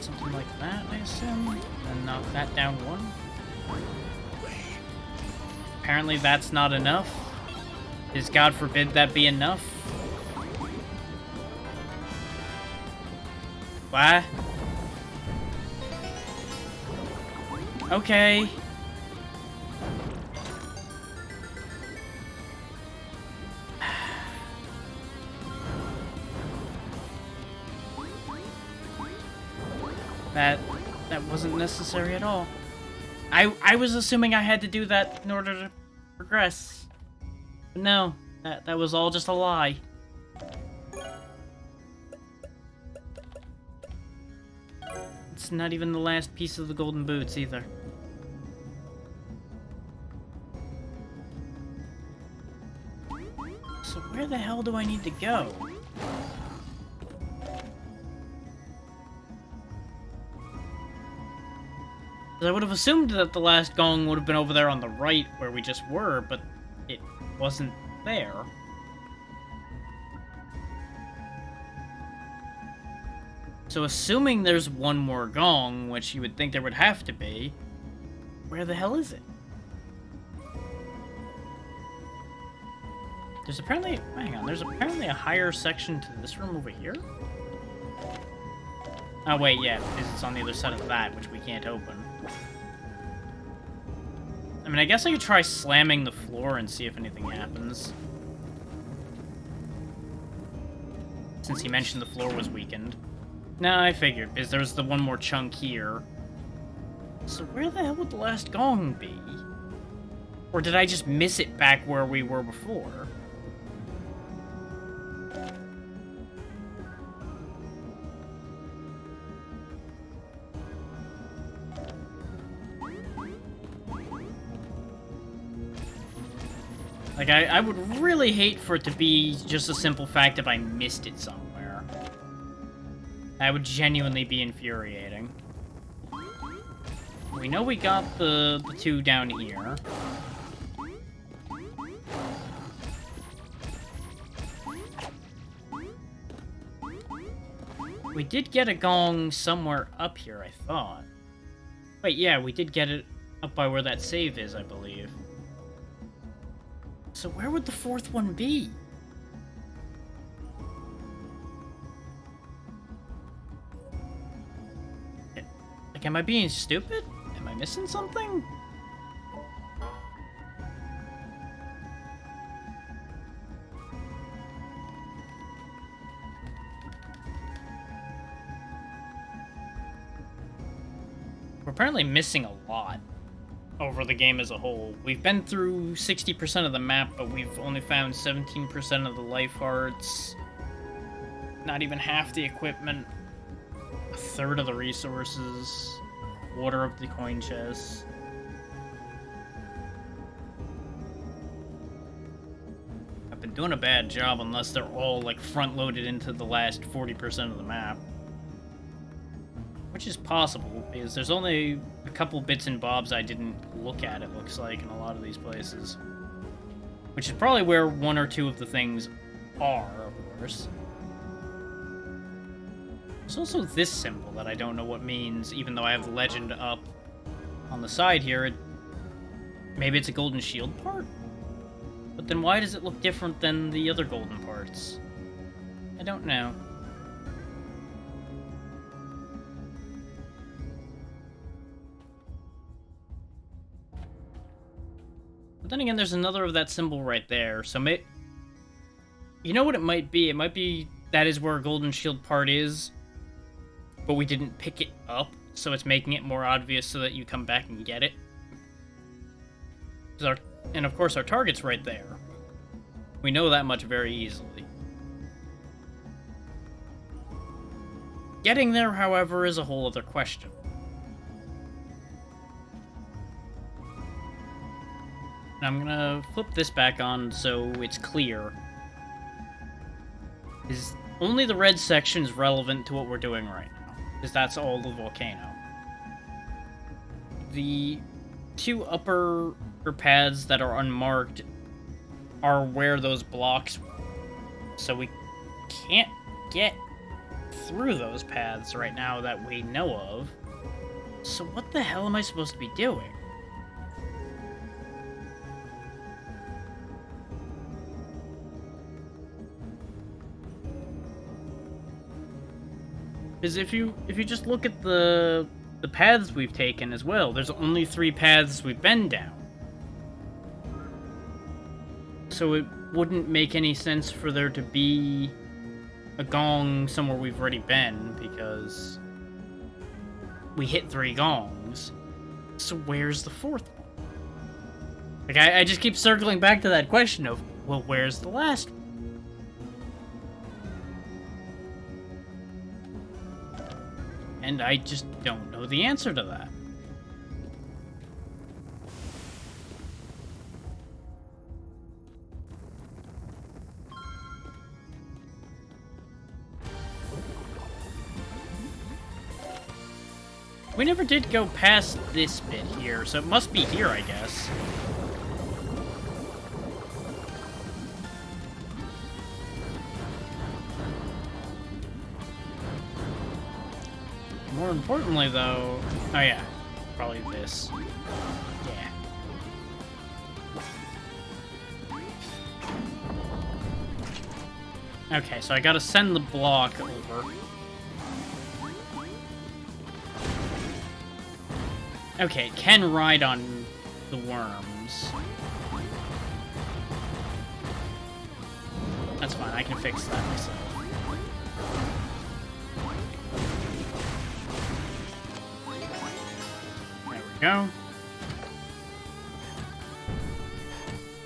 Something like that, I assume. And knock that down 1. Apparently that's not enough. Is God forbid that be enough? What? Okay. That wasn't necessary at all. I was assuming I had to do that in order to progress. But no, that was all just a lie. It's not even the last piece of the golden boots either. So where the hell do I need to go? I would have assumed that the last gong would have been over there on the right where we just were, but it wasn't there. So assuming there's one more gong, which you would think there would have to be, where the hell is it? There's apparently, hang on, there's apparently a higher section to this room over here? Oh wait, yeah, because it's on the other side of that, which we can't open. I mean, I guess I could try slamming the floor and see if anything happens. Since he mentioned the floor was weakened. No, I figured, because there was the one more chunk here. So where the hell would the last gong be? Or did I just miss it back where we were before? Like, I would really hate for it to be just a simple fact if I missed it somewhere. That would genuinely be infuriating. We know we got the 2 down here. We did get a gong somewhere up here, I thought. Wait, yeah, we did get it up by where that save is, I believe. So where would the 4th one be? Like, am I being stupid? Am I missing something? We're apparently missing a lot over the game as a whole. We've been through 60% of the map, but we've only found 17% of the life hearts. Not even half the equipment. A third of the resources. Quarter of the coin chests. I've been doing a bad job unless they're all like front-loaded into the last 40% of the map. Which is possible, because there's only a couple bits and bobs I didn't look at, it looks like, in a lot of these places. Which is probably where one or two of the things are, of course. There's also this symbol that I don't know what means, even though I have the legend up on the side here. Maybe it's a golden shield part? But then why does it look different than the other golden parts? I don't know. But then again, there's another of that symbol right there, so you know what it might be? It might be that is where a golden shield part is, but we didn't pick it up, so it's making it more obvious so that you come back and get it. And of course our target's right there. We know that much very easily. Getting there, however, is a whole other question. And I'm gonna flip this back on so it's clear. Is only the red section is relevant to what we're doing right now, because that's all the volcano. The two upper paths that are unmarked are where those blocks were, so we can't get through those paths right now that we know of. So what the hell am I supposed to be doing? Because if you just look at the paths we've taken as well, there's only 3 paths we've been down. So it wouldn't make any sense for there to be a gong somewhere we've already been, because we hit 3 gongs. So where's the 4th one? Like, I just keep circling back to that question of, well, where's the last one? And I just don't know the answer to that. We never did go past this bit here, so it must be here, I guess. More importantly, though... Oh, yeah. Probably this. Yeah. Okay, so I gotta send the block over. Okay, it can ride on the worms. That's fine, I can fix that myself. Go.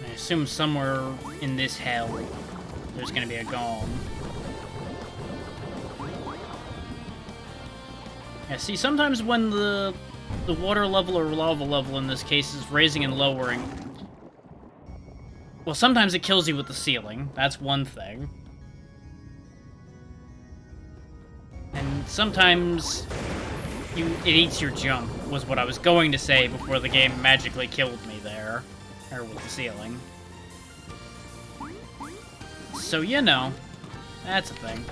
I assume somewhere in this hell there's gonna be a golem. Yeah, see, sometimes when the water level or lava level in this case is raising and lowering, well, sometimes it kills you with the ceiling. That's one thing. And sometimes it eats your junk, was what I was going to say before the game magically killed me there. Or with the ceiling. So, you know, that's a thing.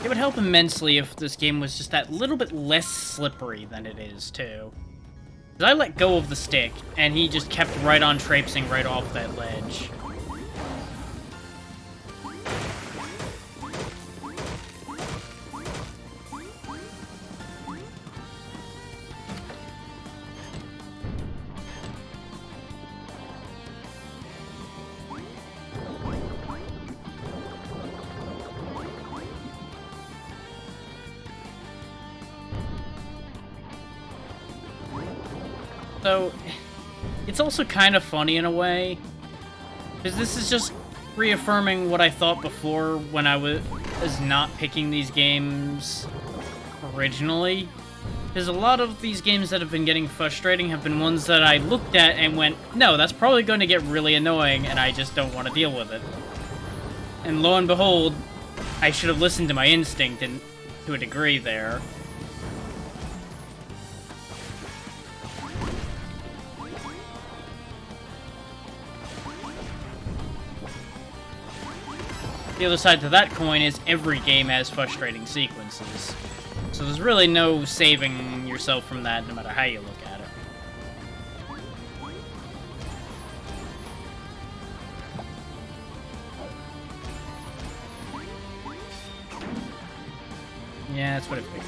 It would help immensely if this game was just that little bit less slippery than it is, too. Because I let go of the stick, and he just kept right on traipsing right off that ledge. So, it's also kind of funny in a way, because this is just reaffirming what I thought before when I was not picking these games originally. Because a lot of these games that have been getting frustrating have been ones that I looked at and went, no, that's probably going to get really annoying, and I just don't want to deal with it. And lo and behold, I should have listened to my instinct and to a degree there. The other side to that coin is every game has frustrating sequences. So there's really no saving yourself from that, no matter how you look at it. Yeah, that's what I figured.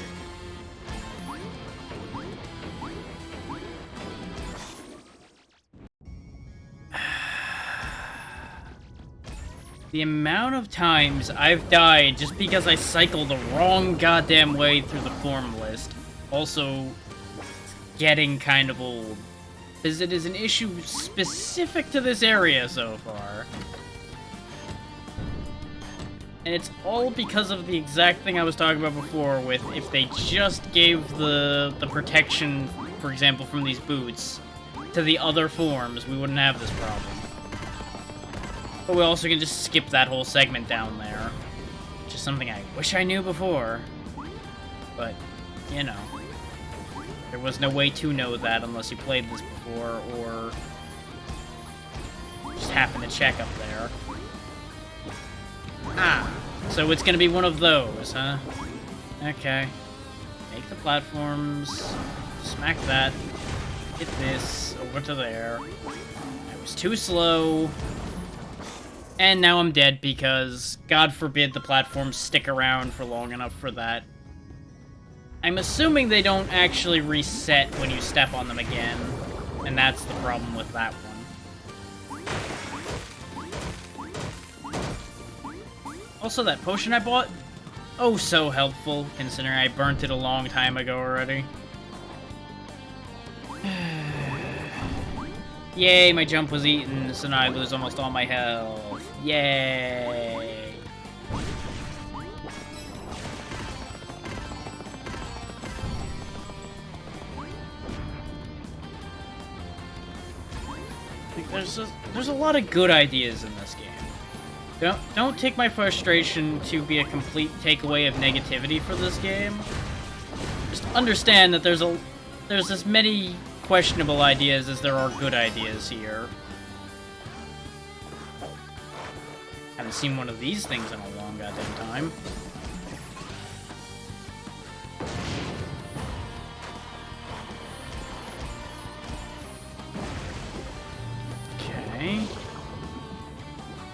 The amount of times I've died just because I cycled the wrong goddamn way through the form list, also getting kind of old. Because it is an issue specific to this area so far. And it's all because of the exact thing I was talking about before with if they just gave the protection, for example, from these boots to the other forms, we wouldn't have this problem. But we also can just skip that whole segment down there. Which is something I wish I knew before. But, you know. There was no way to know that unless you played this before, or just happened to check up there. Ah, so it's gonna be one of those, huh? Okay. Make the platforms. Smack that. Hit this. Over to there. I was too slow. And now I'm dead because, God forbid, the platforms stick around for long enough for that. I'm assuming they don't actually reset when you step on them again, and that's the problem with that one. Also, that potion I bought, oh so helpful, considering I burnt it a long time ago already. Yay, my jump was eaten, so now I lose almost all my health. Yay! There's a lot of good ideas in this game. Don't take my frustration to be a complete takeaway of negativity for this game. Just understand that there's as many questionable ideas as there are good ideas here. Haven't seen one of these things in a long goddamn time. Okay.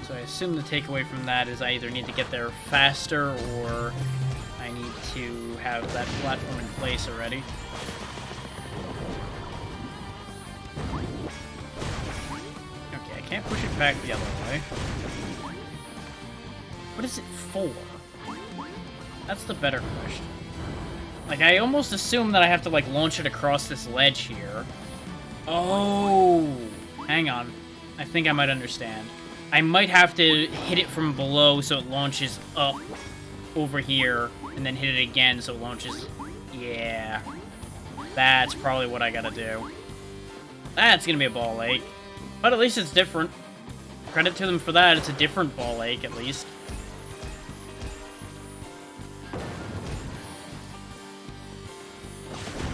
So I assume the takeaway from that is I either need to get there faster or I need to have that platform in place already. Okay, I can't push it back the other way. What is it for? That's the better question. Like, I almost assume that I have to, like, launch it across this ledge here. Oh! Hang on. I think I might understand. I might have to hit it from below so it launches up over here, and then hit it again so it launches... Yeah. That's probably what I gotta do. That's gonna be a ball ache. But at least it's different. Credit to them for that, it's a different ball ache, at least.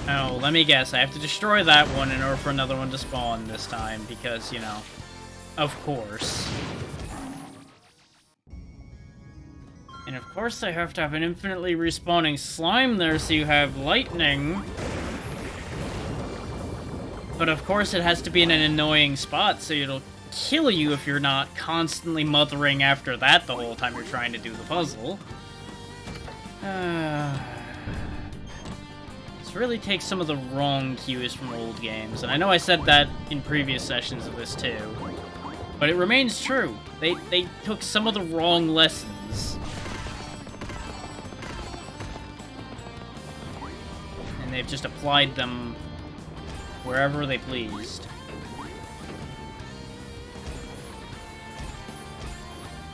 Oh, let me guess. I have to destroy that one in order for another one to spawn this time, because, you know, of course. And of course I have to have an infinitely respawning slime there so you have lightning. But of course it has to be in an annoying spot so it'll kill you if you're not constantly mothering after that the whole time you're trying to do the puzzle. Really takes some of the wrong cues from old games, and I know I said that in previous sessions of this too, but it remains true. They took some of the wrong lessons, and they've just applied them wherever they pleased.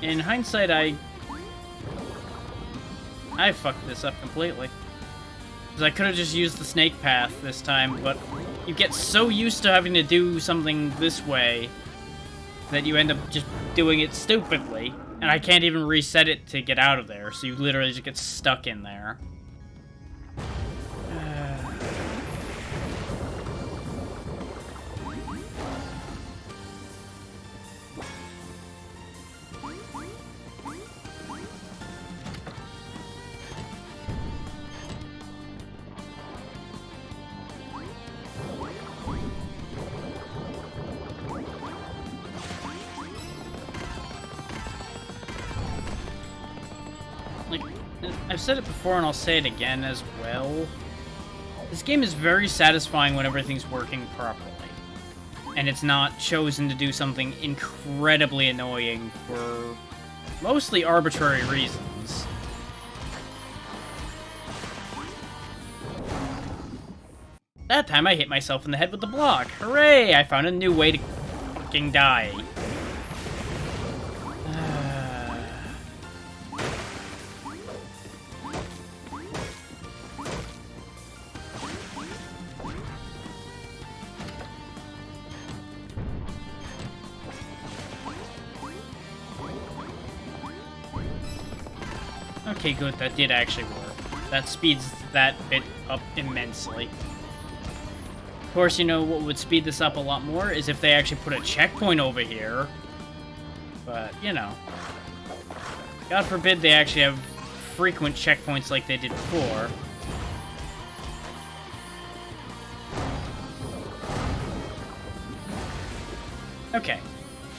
In hindsight, I fucked this up completely. Because I could have just used the snake path this time, but you get so used to having to do something this way that you end up just doing it stupidly. And I can't even reset it to get out of there, so you literally just get stuck in there. Like, I've said it before and I'll say it again as well. This game is very satisfying when everything's working properly. And it's not chosen to do something incredibly annoying for mostly arbitrary reasons. That time I hit myself in the head with the block. Hooray! I found a new way to fucking die. Okay, good, that did actually work. That speeds that bit up immensely. Of course, you know what would speed this up a lot more is if they actually put a checkpoint over here. But, you know. God forbid they actually have frequent checkpoints like they did before. Okay.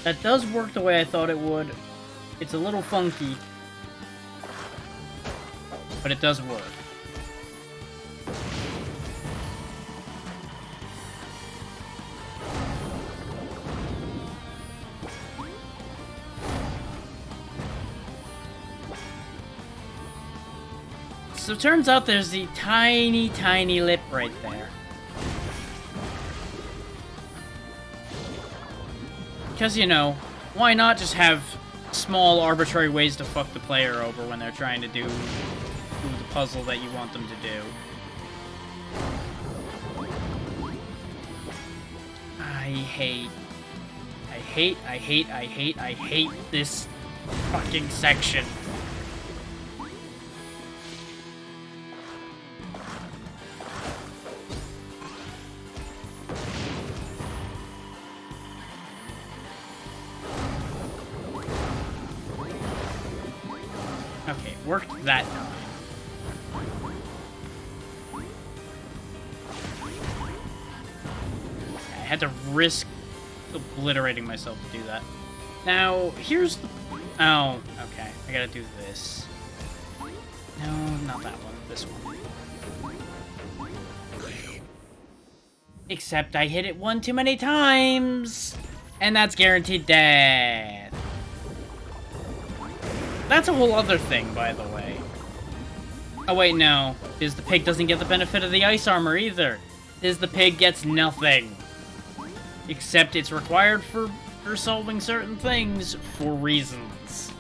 That does work the way I thought it would. It's a little funky, but it does work. So it turns out there's the tiny, tiny lip right there. Because, you know, why not just have small, arbitrary ways to fuck the player over when they're trying to do the puzzle that you want them to do. I hate this fucking section. Okay, worked that time. I had to risk obliterating myself to do that. Now, here's the... Oh, okay. I gotta do this. No, not that one. This one. Except I hit it one too many times! And that's guaranteed death. That's a whole other thing, by the way. Oh, wait, no. Is the pig doesn't get the benefit of the ice armor, either. Is the pig gets nothing. Except it's required for solving certain things for reasons.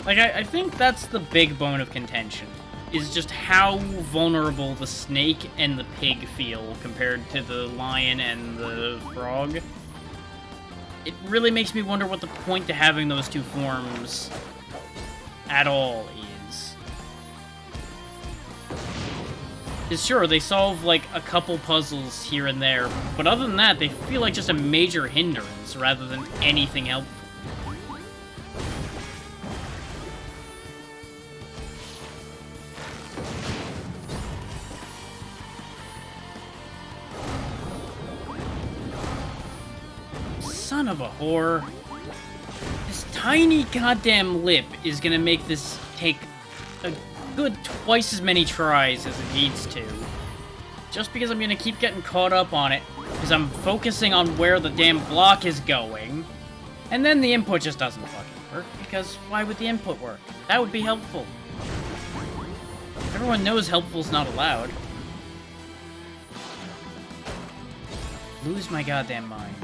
Like, I think that's the big bone of contention, is just how vulnerable the snake and the pig feel compared to the lion and the frog. It really makes me wonder what the point to having those two forms at all is. Is sure, they solve, like, a couple puzzles here and there, but other than that, they feel like just a major hindrance rather than anything else. Son of a whore. This tiny goddamn lip is gonna make this take a good twice as many tries as it needs to. Just because I'm gonna keep getting caught up on it, because I'm focusing on where the damn block is going, and then the input just doesn't fucking work, because why would the input work? That would be helpful. Everyone knows helpful's not allowed. Lose my goddamn mind.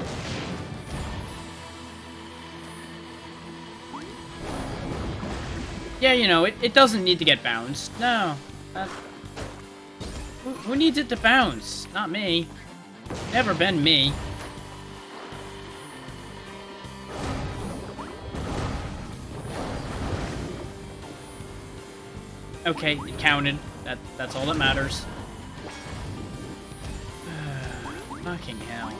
Yeah, you know, it doesn't need to get bounced. No. Who needs it to bounce? Not me. Never been me. Okay, it counted. That's all that matters. Fucking hell.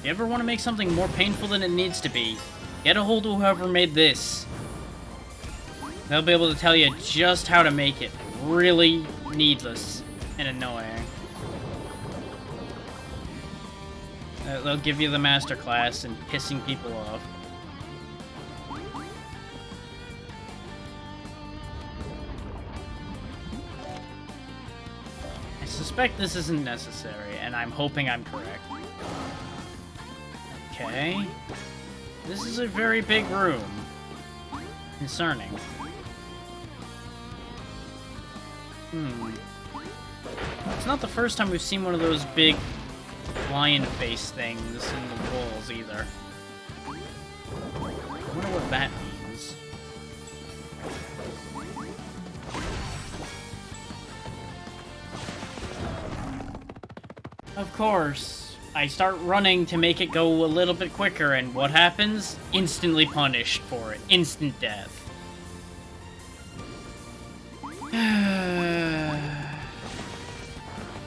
You ever want to make something more painful than it needs to be, get a hold of whoever made this. They'll be able to tell you just how to make it really needless and annoying. They'll give you the masterclass in pissing people off. I suspect this isn't necessary, and I'm hoping I'm correct. Okay. This is a very big room. Concerning. It's not the first time we've seen one of those big lion face things in the walls either. I wonder what that means. Of course, I start running to make it go a little bit quicker, and what happens? Instantly punished for it. Instant death.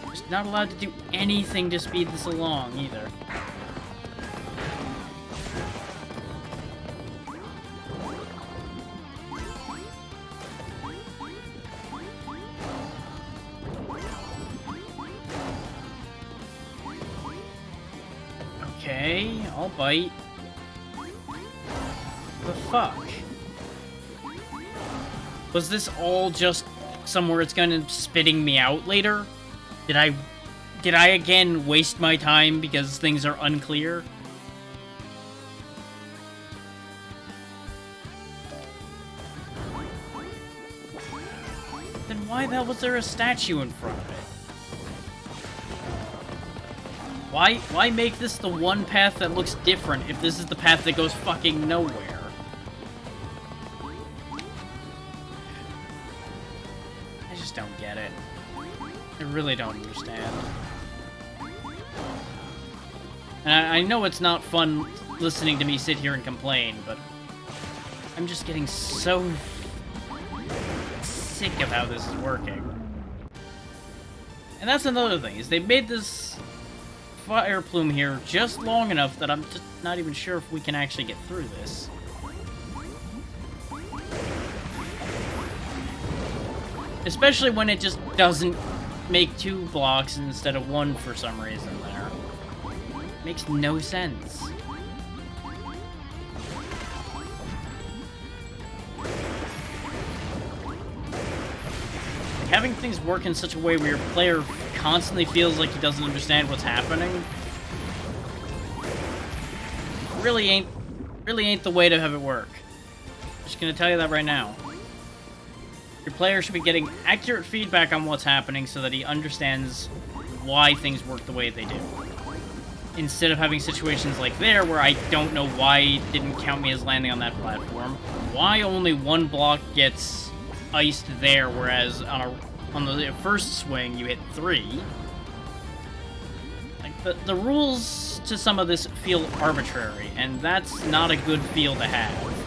Just not allowed to do anything to speed this along, either. Okay, I'll bite. The fuck? Was this all just somewhere it's gonna spitting me out later? Did I again waste my time because things are unclear? Then why the hell was there a statue in front of it? Why make this the one path that looks different if this is the path that goes fucking nowhere? I just don't get it. I really don't understand. And I know it's not fun listening to me sit here and complain, but I'm just getting so sick of how this is working. And that's another thing, is they made this fire plume here just long enough that I'm just not even sure if we can actually get through this. Especially when it just doesn't make 2 blocks instead of 1 for some reason there. Makes no sense. Like, having things work in such a way where your player constantly feels like he doesn't understand what's happening really ain't the way to have it work. Just gonna tell you that right now. Your player should be getting accurate feedback on what's happening so that he understands why things work the way they do. Instead of having situations like there where I don't know why it didn't count me as landing on that platform. Why only 1 block gets iced there, whereas on the first swing you hit 3. Like, the rules to some of this feel arbitrary, and that's not a good feel to have.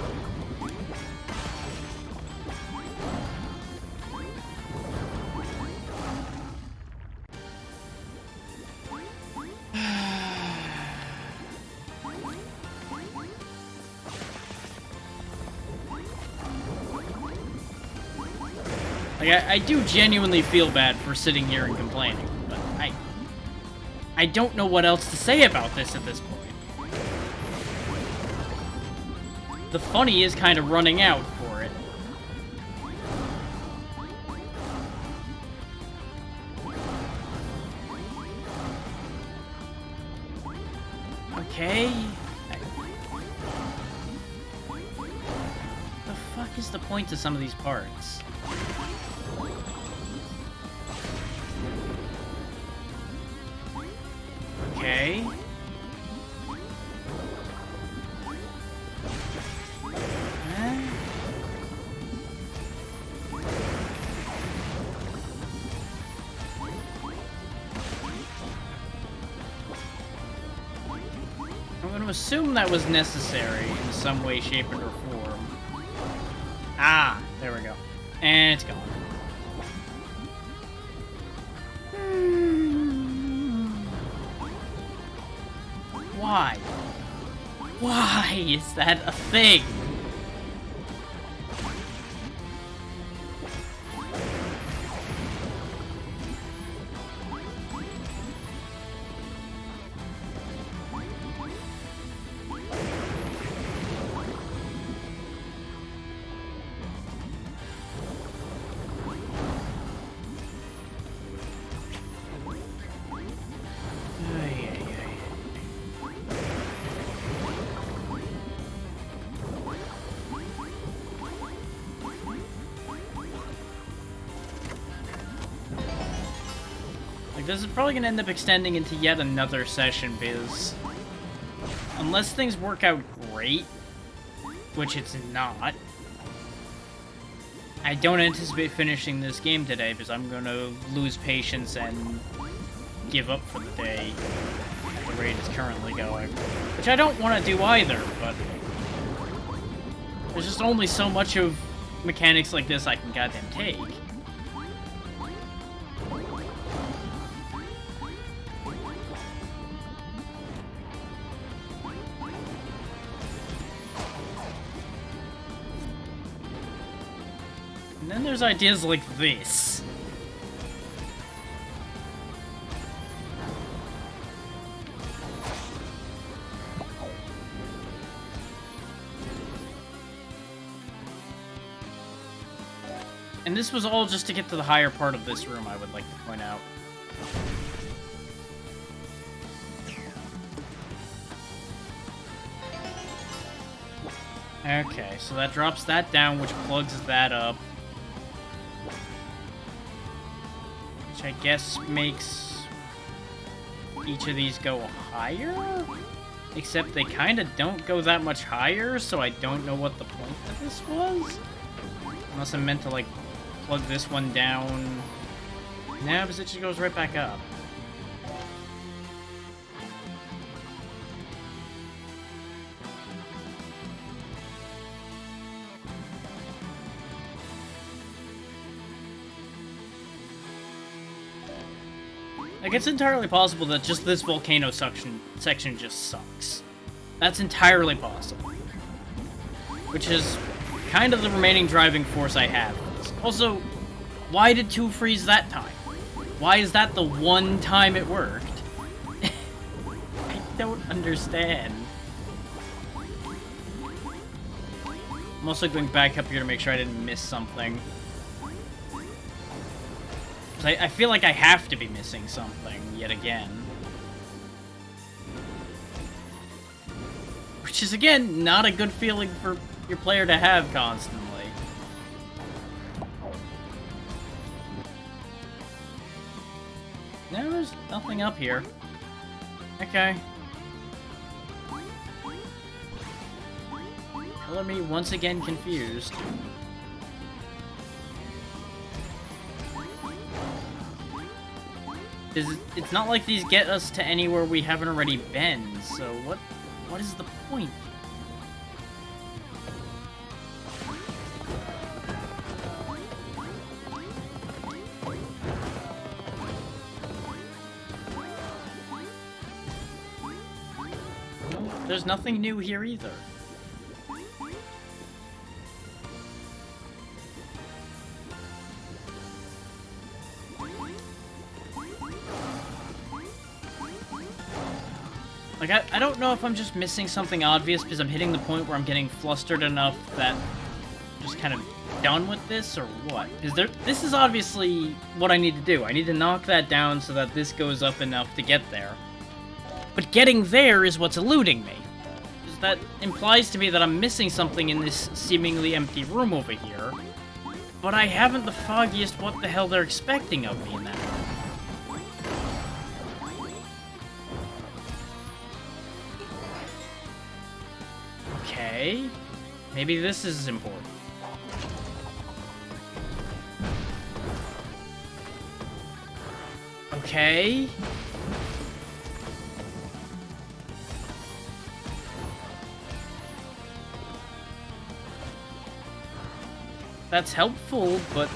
Like, I do genuinely feel bad for sitting here and complaining, but I don't know what else to say about this at this point. The funny is kind of running out for it. Okay. fuck is the point to some of these parts? Okay. I'm going to assume that was necessary in some way, shape, or form. Ah, there we go. And it's gone. Why? Why is that a thing? This is probably going to end up extending into yet another session, because unless things work out great, which it's not, I don't anticipate finishing this game today, because I'm going to lose patience and give up for the day at the rate it's currently going. Which I don't want to do either, but there's just only so much of mechanics like this I can goddamn take. And then there's ideas like this. And this was all just to get to the higher part of this room, I would like to point out. Okay, so that drops that down, which plugs that up. Which I guess makes each of these go higher? Except they kind of don't go that much higher, so I don't know what the point of this was. Unless I'm meant to, like, plug this one down. No, because it just goes right back up. Like, it's entirely possible that just this volcano section just sucks. That's entirely possible. Which is kind of the remaining driving force I have. Also, why did 2 freeze that time? Why is that the one time it worked? I don't understand. I'm also going back up here to make sure I didn't miss something. I feel like I have to be missing something yet again. Which is, again, not a good feeling for your player to have constantly. No, there's nothing up here. Okay. Color me once again confused. It's not like these get us to anywhere we haven't already been, so what is the point? Well, there's nothing new here either. Like, I don't know if I'm just missing something obvious because I'm hitting the point where I'm getting flustered enough that I'm just kind of done with this, or what? Because this is obviously what I need to do. I need to knock that down so that this goes up enough to get there. But getting there is what's eluding me. that implies to me that I'm missing something in this seemingly empty room over here. But I haven't the foggiest what the hell they're expecting of me in that room. Okay. Maybe this is important. Okay. That's helpful, but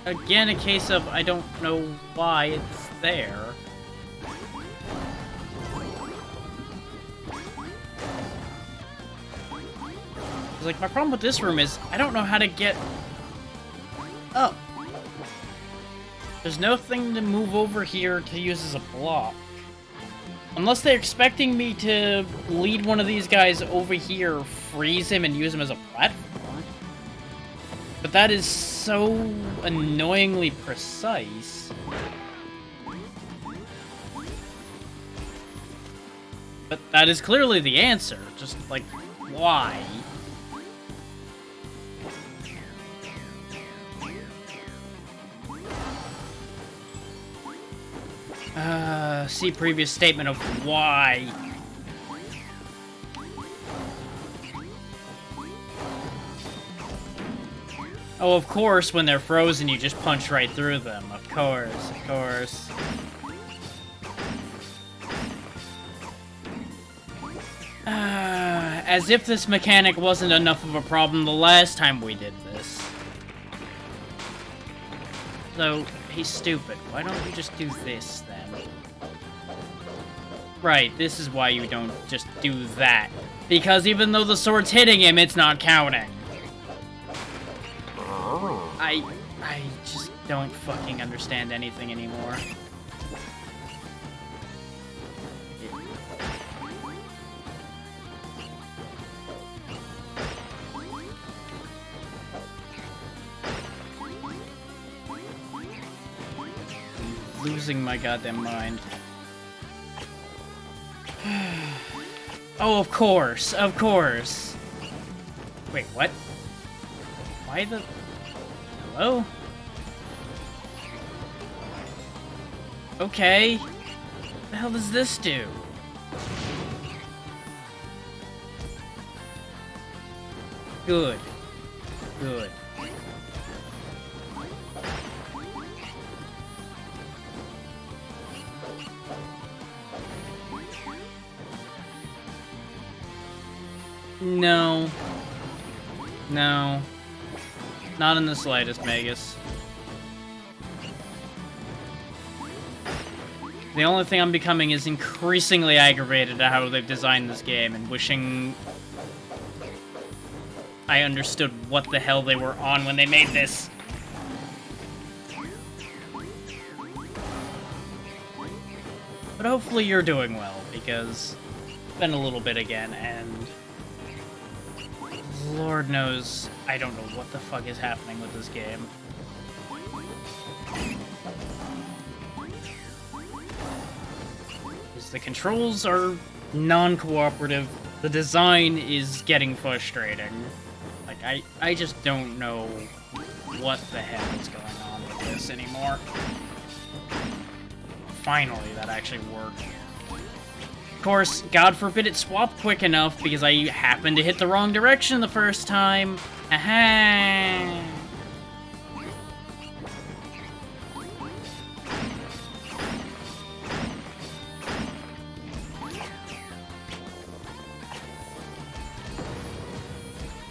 again, a case of I don't know why it's there. Like, my problem with this room is I don't know how to get up. There's nothing to move over here to use as a block. Unless they're expecting me to lead one of these guys over here, freeze him, and use him as a platform. But that is so annoyingly precise. But that is clearly the answer. Just, like, why? See previous statement of why. Oh, of course, when they're frozen, you just punch right through them. Of course, of course. As if this mechanic wasn't enough of a problem the last time we did this. So, he's stupid. Why don't you just do this, then? Right, this is why you don't just do that. Because even though the sword's hitting him, it's not counting. I just don't fucking understand anything anymore. I'm losing my goddamn mind. Oh, of course, of course. Wait, what? Why the... Hello? Okay. What the hell does this do? Good. Good. No. No. Not in the slightest, Magus. The only thing I'm becoming is increasingly aggravated at how they've designed this game and wishing I understood what the hell they were on when they made this. But hopefully you're doing well, because it's been a little bit again, and Lord knows I don't know what the fuck is happening with this game. Because the controls are non-cooperative, the design is getting frustrating. Like, I just don't know what the hell is going on with this anymore. Finally, that actually worked. Of course, God forbid it swapped quick enough because I happened to hit the wrong direction the first time. Aha!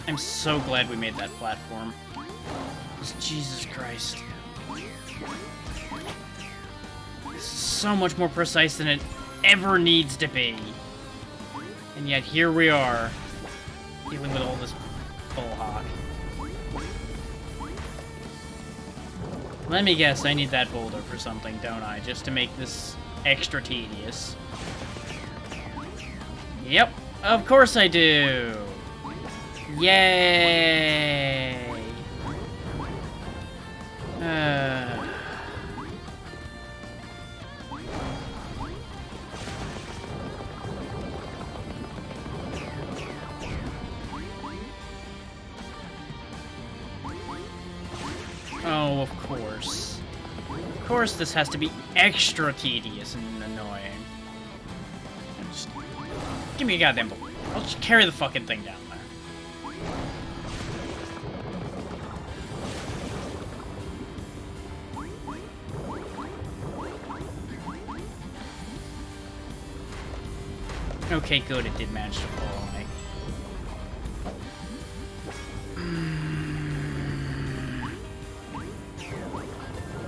I'm so glad we made that platform. Jesus Christ. This is so much more precise than it ever needs to be. And yet here we are, dealing with all this bullhawk. Let me guess, I need that boulder for something, don't I? Just to make this extra tedious. Yep, of course I do! Yay! of course. Of course this has to be extra tedious and annoying. Just give me a goddamn ball. I'll just carry the fucking thing down there. Okay, good, it did manage to follow me.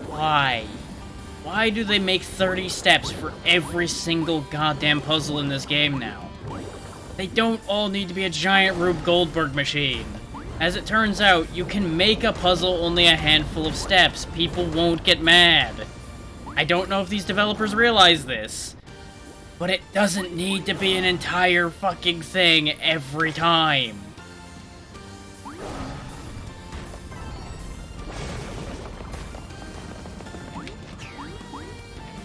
Why? Why do they make 30 steps for every single goddamn puzzle in this game now? They don't all need to be a giant Rube Goldberg machine. As it turns out, you can make a puzzle only a handful of steps. People won't get mad. I don't know if these developers realize this, but it doesn't need to be an entire fucking thing every time.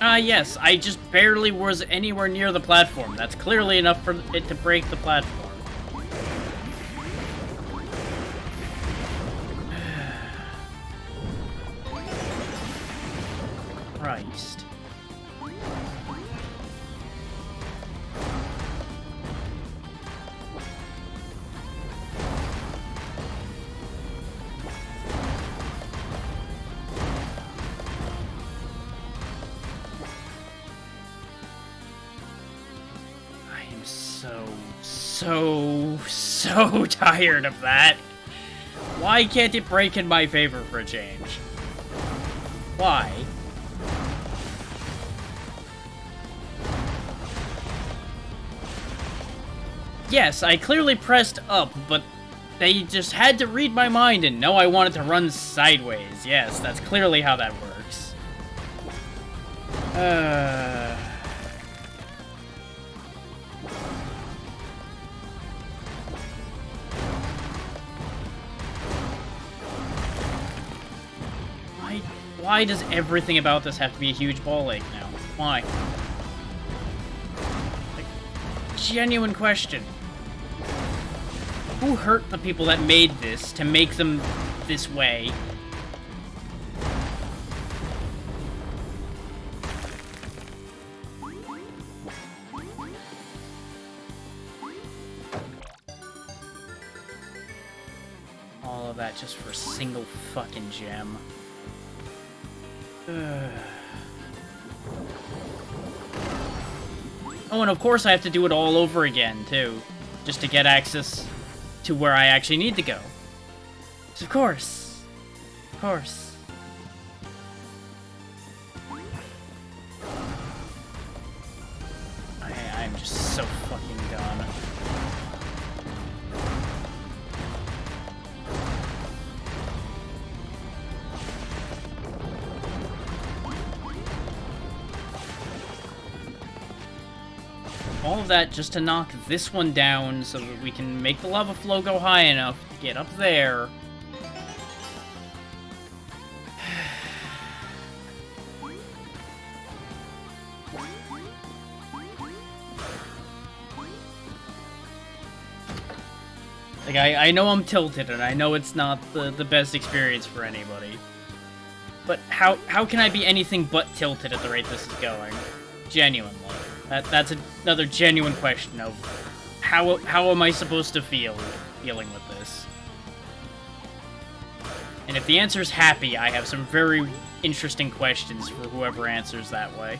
Yes, I just barely was anywhere near the platform. That's clearly enough for it to break the platform. Christ. So tired of that. Why can't it break in my favor for a change? Why? Yes, I clearly pressed up, but they just had to read my mind and know I wanted to run sideways. Yes, that's clearly how that works. Why does everything about this have to be a huge ball ache now? Why? Like, genuine question. Who hurt the people that made this to make them this way? All of that just for a single fucking gem. Oh, and of course I have to do it all over again, too. Just to get access to where I actually need to go. Of course. Of course. I'm just so fucking done. All of that just to knock this one down so that we can make the lava flow go high enough to get up there. Like, I know I'm tilted, and I know it's not the best experience for anybody. But how can I be anything but tilted at the rate this is going? Genuinely. That's another genuine question of how am I supposed to feel dealing with this? And if the answer is happy, I have some very interesting questions for whoever answers that way.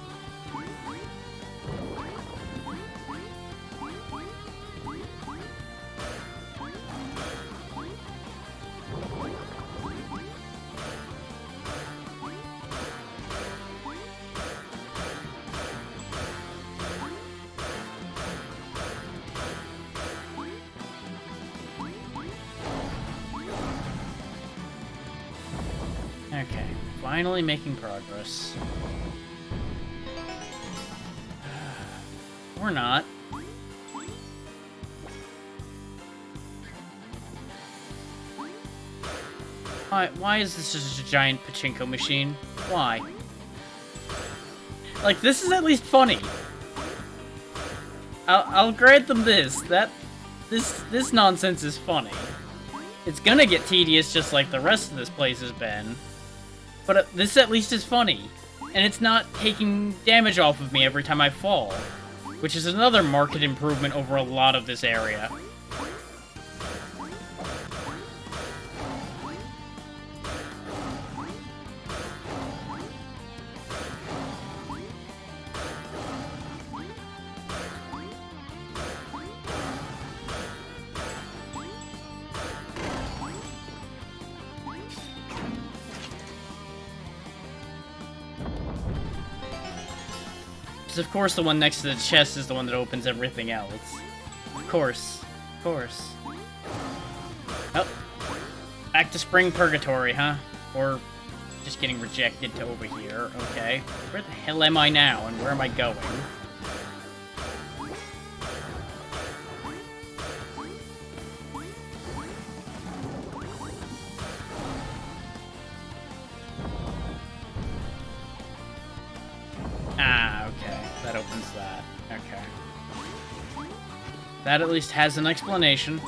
Okay, finally making progress. Or not. Why is this just a giant pachinko machine? Why? Like, this is at least funny. I'll grant them this. This nonsense is funny. It's gonna get tedious just like the rest of this place has been. But this at least is funny. And it's not taking damage off of me every time I fall. Which is another marked improvement over a lot of this area. Of course, the one next to the chest is the one that opens everything else. Of course. Of course. Oh. Back to Spring Purgatory, huh? Or just getting rejected to over here. Okay. Where the hell am I now, and where am I going? That opens that. Okay. That at least has an explanation.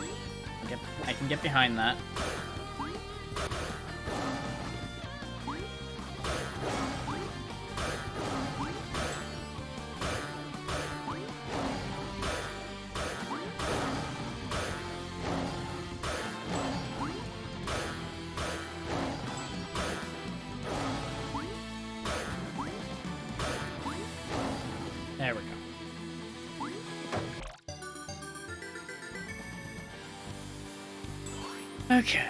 I can get behind that. There we go. Okay.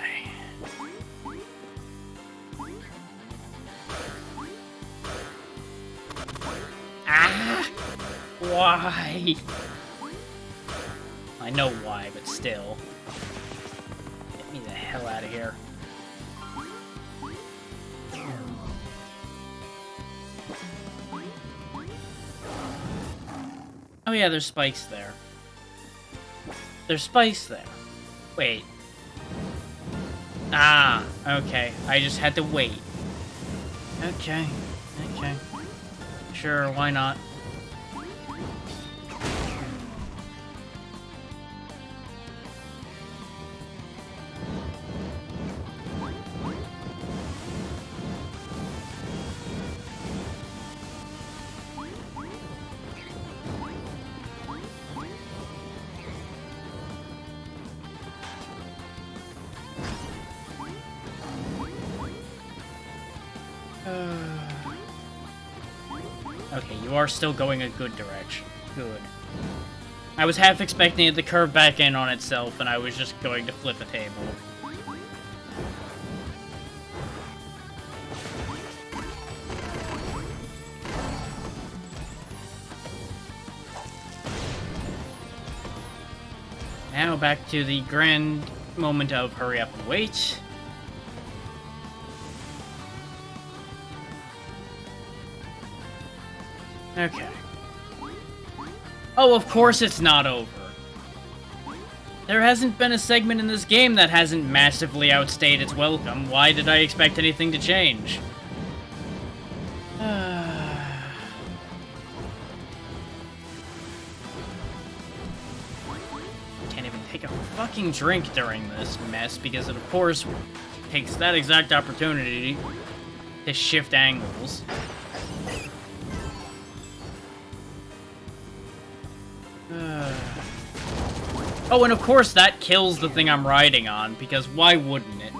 Ah! Why? I know why, but still. Get me the hell out of here. Oh yeah, there's spikes there. There's spikes there. Wait. Ah, okay. I just had to wait. Okay. Okay. Sure, why not? Okay, you are still going a good direction. Good. I was half expecting it to curve back in on itself, and I was just going to flip a table. Now back to the grand moment of hurry up and wait. Okay. Oh, of course it's not over. There hasn't been a segment in this game that hasn't massively outstayed its welcome. Why did I expect anything to change? Can't even take a fucking drink during this mess because it, of course, takes that exact opportunity to shift angles. Oh, and of course that kills the thing I'm riding on, because why wouldn't it?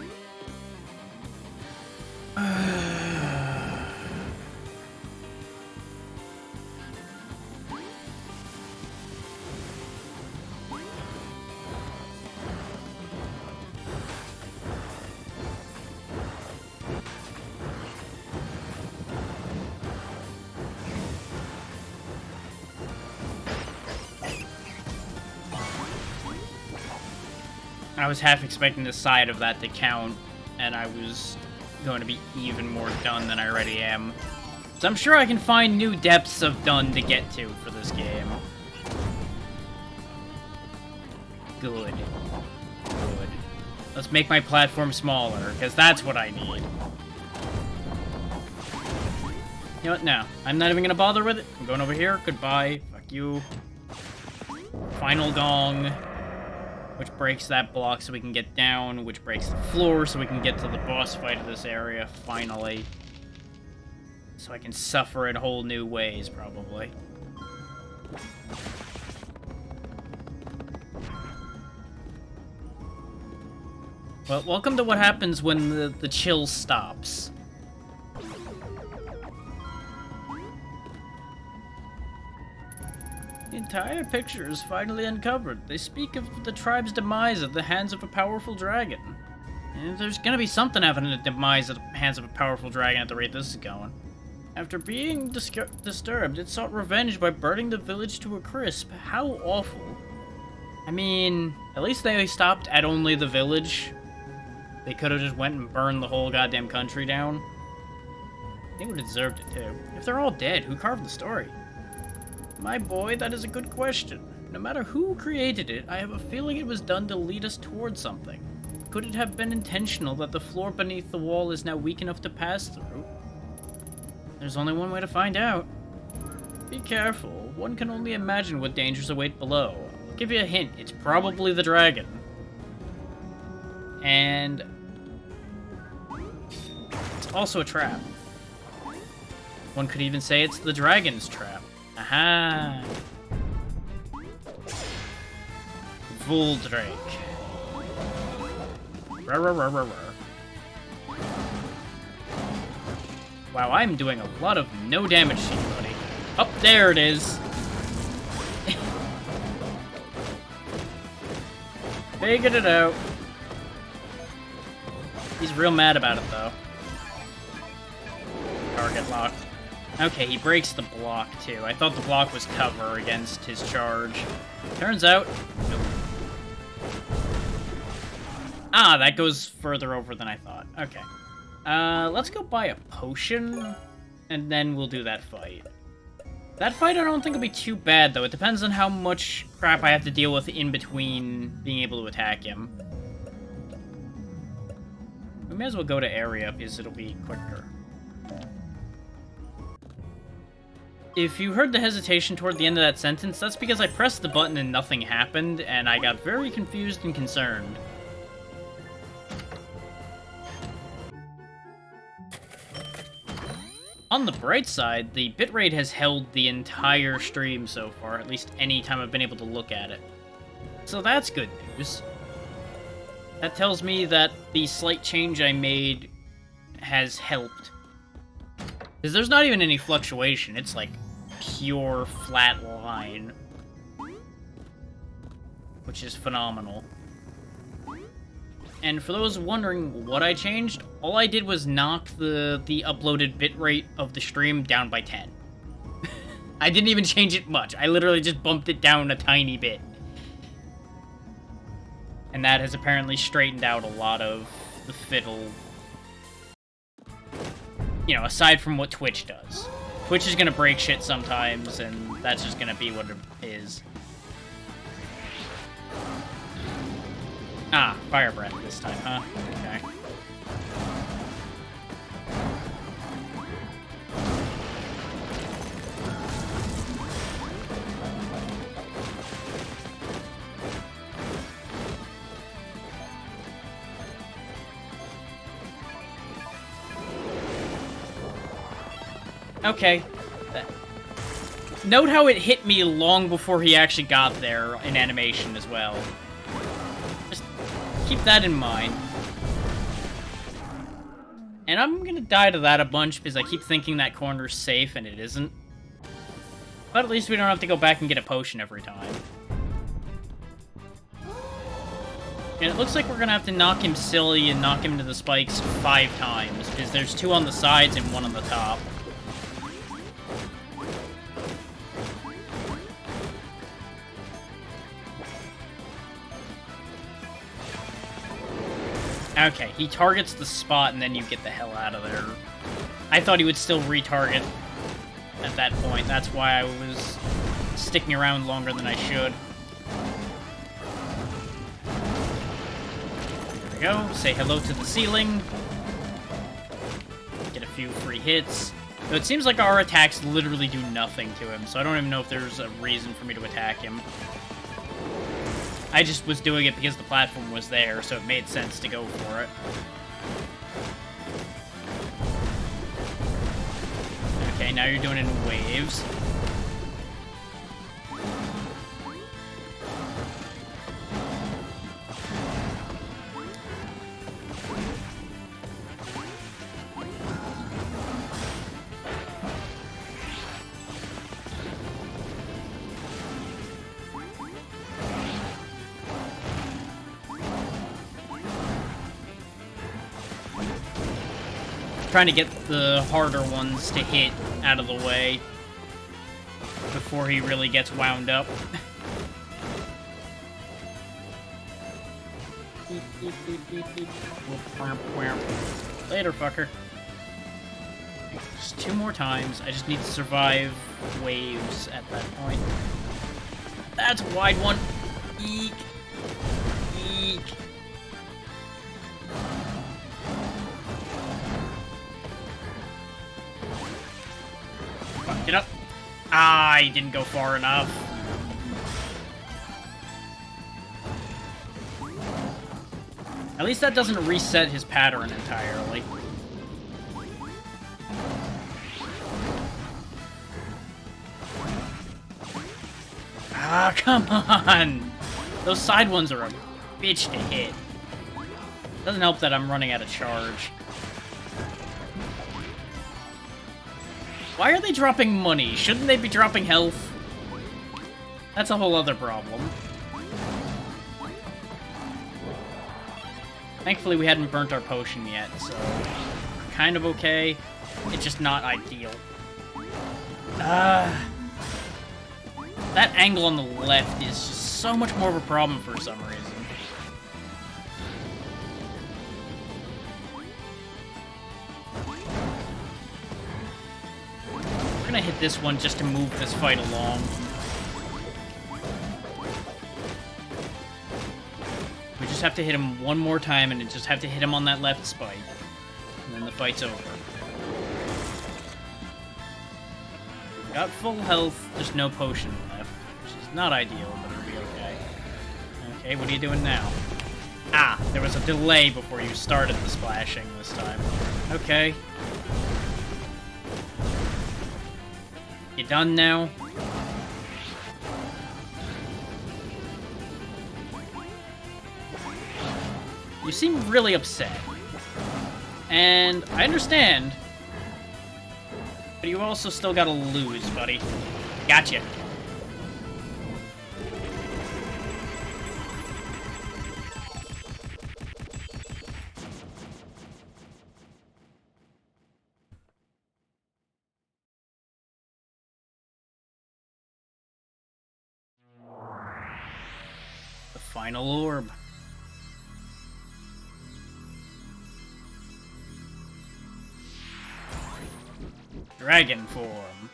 I was half expecting the side of that to count, and I was going to be even more done than I already am. So I'm sure I can find new depths of done to get to for this game. Good. Good. Let's make my platform smaller, because that's what I need. You know what? No. I'm not even going to bother with it. I'm going over here. Goodbye. Fuck you. Final gong. Which breaks that block so we can get down, which breaks the floor so we can get to the boss fight of this area, finally. So I can suffer in whole new ways, probably. Well, welcome to what happens when the chill stops. The entire picture is finally uncovered. They speak of the tribe's demise at the hands of a powerful dragon. And there's gonna be something happening at the demise at the hands of a powerful dragon at the rate this is going. After being disturbed, it sought revenge by burning the village to a crisp. How awful. I mean, at least they stopped at only the village. They could have just went and burned the whole goddamn country down. They would have deserved it too. If they're all dead, who carved the story? My boy, that is a good question. No matter who created it, I have a feeling it was done to lead us towards something. Could it have been intentional that the floor beneath the wall is now weak enough to pass through? There's only one way to find out. Be careful. One can only imagine what dangers await below. I'll give you a hint. It's probably the dragon. And it's also a trap. One could even say it's the dragon's trap. Aha! Voldrake. Wow, I'm doing a lot of no damage to you, buddy. Up there it is. Figured it out. He's real mad about it, though. Target locked. Okay, he breaks the block, too. I thought the block was cover against his charge. Turns out... Nope. Ah, that goes further over than I thought. Okay. Let's go buy a potion, and then we'll do that fight. That fight I don't think will be too bad, though. It depends on how much crap I have to deal with in between being able to attack him. We may as well go to area, because it'll be quicker. If you heard the hesitation toward the end of that sentence, that's because I pressed the button and nothing happened, and I got very confused and concerned. On the bright side, the bitrate has held the entire stream so far, at least any time I've been able to look at it. So that's good news. That tells me that the slight change I made has helped. Because there's not even any fluctuation, it's like pure flat line. Which is phenomenal. And for those wondering what I changed, all I did was knock the uploaded bitrate of the stream down by 10. I didn't even change it much. I literally just bumped it down a tiny bit. And that has apparently straightened out a lot of the fiddle. You know, aside from what Twitch does. Twitch is gonna break shit sometimes, and that's just gonna be what it is. Ah, Fire Breath this time, huh? Okay. Okay. Note how it hit me long before he actually got there in animation as well. Just keep that in mind. And I'm gonna die to that a bunch because I keep thinking that corner's safe and it isn't. But at least we don't have to go back and get a potion every time. And it looks like we're gonna have to knock him silly and knock him to the spikes 5 times, because there's 2 on the sides and 1 on the top. Okay, he targets the spot and then you get the hell out of there. I thought he would still retarget at that point. That's why I was sticking around longer than I should. There we go. Say hello to the ceiling. Get a few free hits. So it seems like our attacks literally do nothing to him, so I don't even know if there's a reason for me to attack him. I just was doing it because the platform was there, so it made sense to go for it. Okay, now you're doing it in waves. Trying to get the harder ones to hit out of the way before he really gets wound up. Later, fucker. Just 2 more times. I just need to survive waves at that point. That's a wide one. Eek. Eek. Get up. Ah, he didn't go far enough. At least that doesn't reset his pattern entirely. Ah, come on! Those side ones are a bitch to hit. Doesn't help that I'm running out of charge. Why are they dropping money? Shouldn't they be dropping health? That's a whole other problem. Thankfully, we hadn't burnt our potion yet, so kind of okay. It's just not ideal. That angle on the left is just so much more of a problem for some reason. We're gonna hit this one just to move this fight along. We just have to hit him one more time, and just have to hit him on that left spike. And then the fight's over. We've got full health, just no potion left. Which is not ideal, but it'll be okay. Okay, what are you doing now? Ah, there was a delay before you started the splashing this time. Okay. You done now? You seem really upset. And I understand. But you also still gotta lose, buddy. Gotcha. The final orb. Dragon form.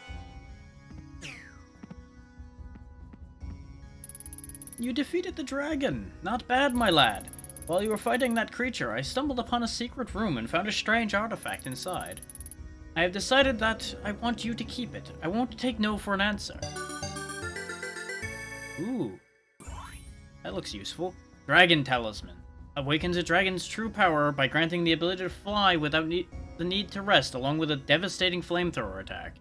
You defeated the dragon. Not bad, my lad. While you were fighting that creature, I stumbled upon a secret room and found a strange artifact inside. I have decided that I want you to keep it. I won't take no for an answer. Ooh. That looks useful. Dragon Talisman. Awakens a dragon's true power by granting the ability to fly without the need to rest, along with a devastating flamethrower attack.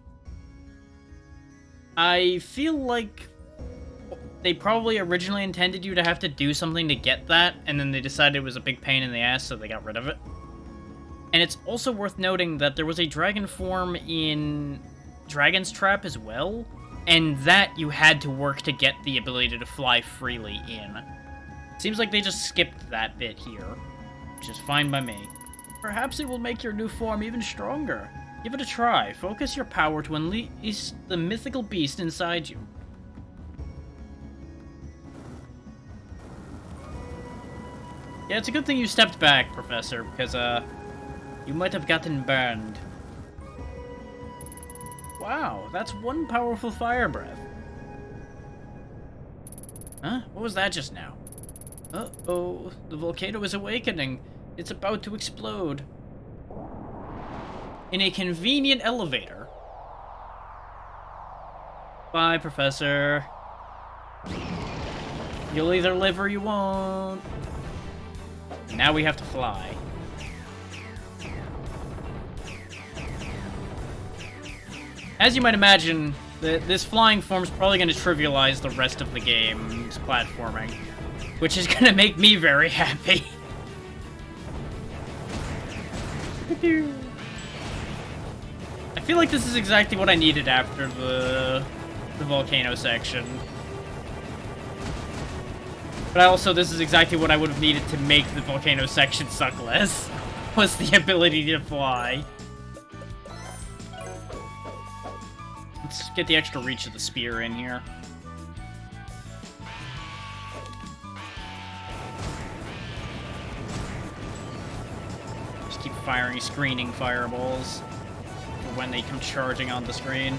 I feel like they probably originally intended you to have to do something to get that, and then they decided it was a big pain in the ass, so they got rid of it. And it's also worth noting that there was a dragon form in Dragon's Trap as well, and that you had to work to get the ability to fly freely in. Seems like they just skipped that bit here, which is fine by me. Perhaps it will make your new form even stronger. Give it a try. Focus your power to unleash the mythical beast inside you. Yeah, it's a good thing you stepped back, Professor, because, you might have gotten burned. Wow, that's one powerful fire breath. Huh? What was that just now? Uh-oh, the volcano is awakening. It's about to explode. In a convenient elevator. Bye, Professor. You'll either live or you won't. Now we have to fly. As you might imagine, this flying form's probably going to trivialize the rest of the game's platforming, which is going to make me very happy. I feel like this is exactly what I needed after the volcano section. But also, this is exactly what I would have needed to make the volcano section suck less, was the ability to fly. Let's get the extra reach of the spear in here. Just keep firing screening fireballs for when they come charging on the screen.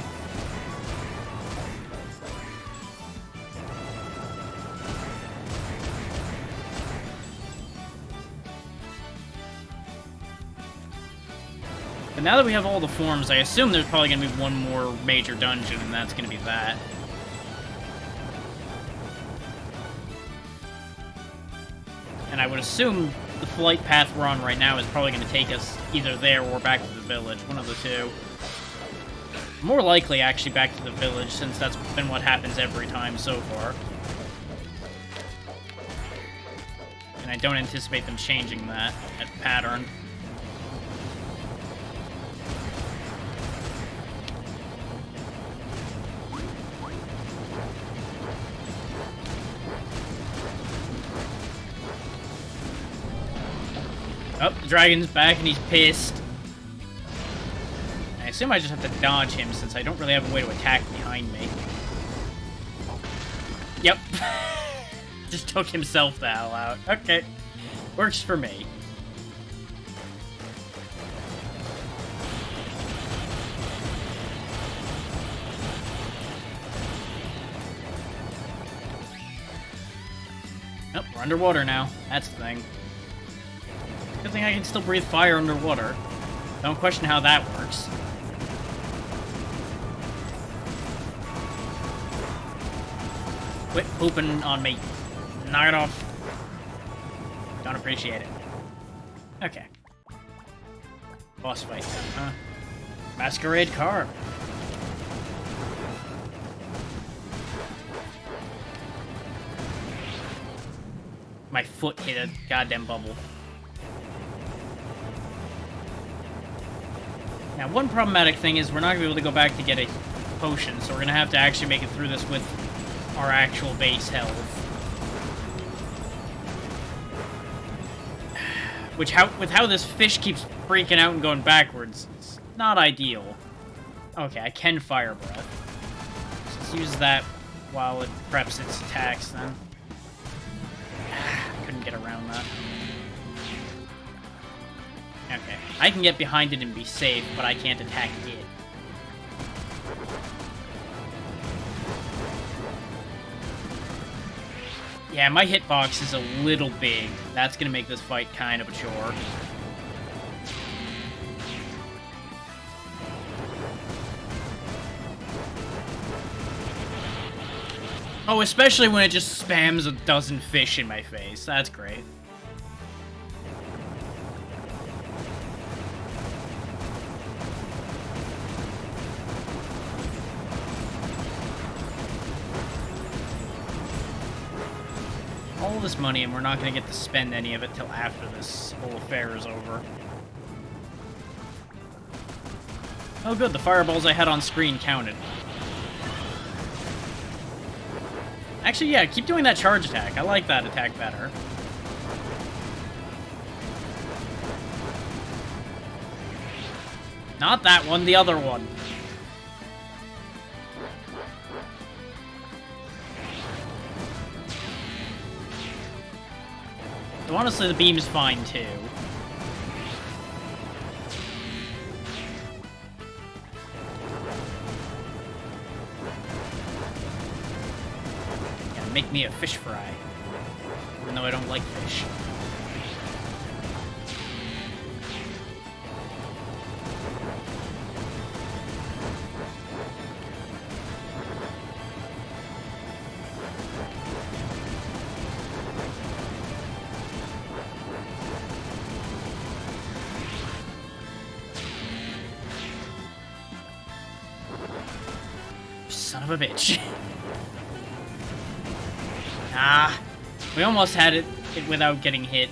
But now that we have all the forms, I assume there's probably going to be one more major dungeon, and that's going to be that. And I would assume the flight path we're on right now is probably going to take us either there or back to the village, one of the two. More likely, actually, back to the village, since that's been what happens every time so far. And I don't anticipate them changing that pattern. Oh, the dragon's back and he's pissed. I assume I just have to dodge him since I don't really have a way to attack behind me. Yep. Just took himself the hell out. Okay. Works for me. Oh, we're underwater now. That's the thing. Good thing I can still breathe fire underwater. Don't question how that works. Quit pooping on me. Knock it off. Don't appreciate it. Okay. Boss fight, huh? Masquerade car. My foot hit a goddamn bubble. Now, one problematic thing is we're not going to be able to go back to get a potion, so we're going to have to actually make it through this with our actual base health. Which, with how this fish keeps freaking out and going backwards, it's not ideal. Okay, I can fire breath. So let's use that while it preps its attacks, then. Couldn't get around that. Okay, I can get behind it and be safe, but I can't attack it. Yeah, my hitbox is a little big. That's gonna make this fight kind of a chore. Oh, especially when it just spams a dozen fish in my face. That's great. All this money, and we're not going to get to spend any of it till after this whole affair is over. Oh good, the fireballs I had on screen counted. Actually, yeah, keep doing that charge attack. I like that attack better. Not that one, the other one. So honestly, the beam's fine, too. Yeah, make me a fish fry. Even though I don't like fish. son of a bitch. Ah, we almost had it without getting hit.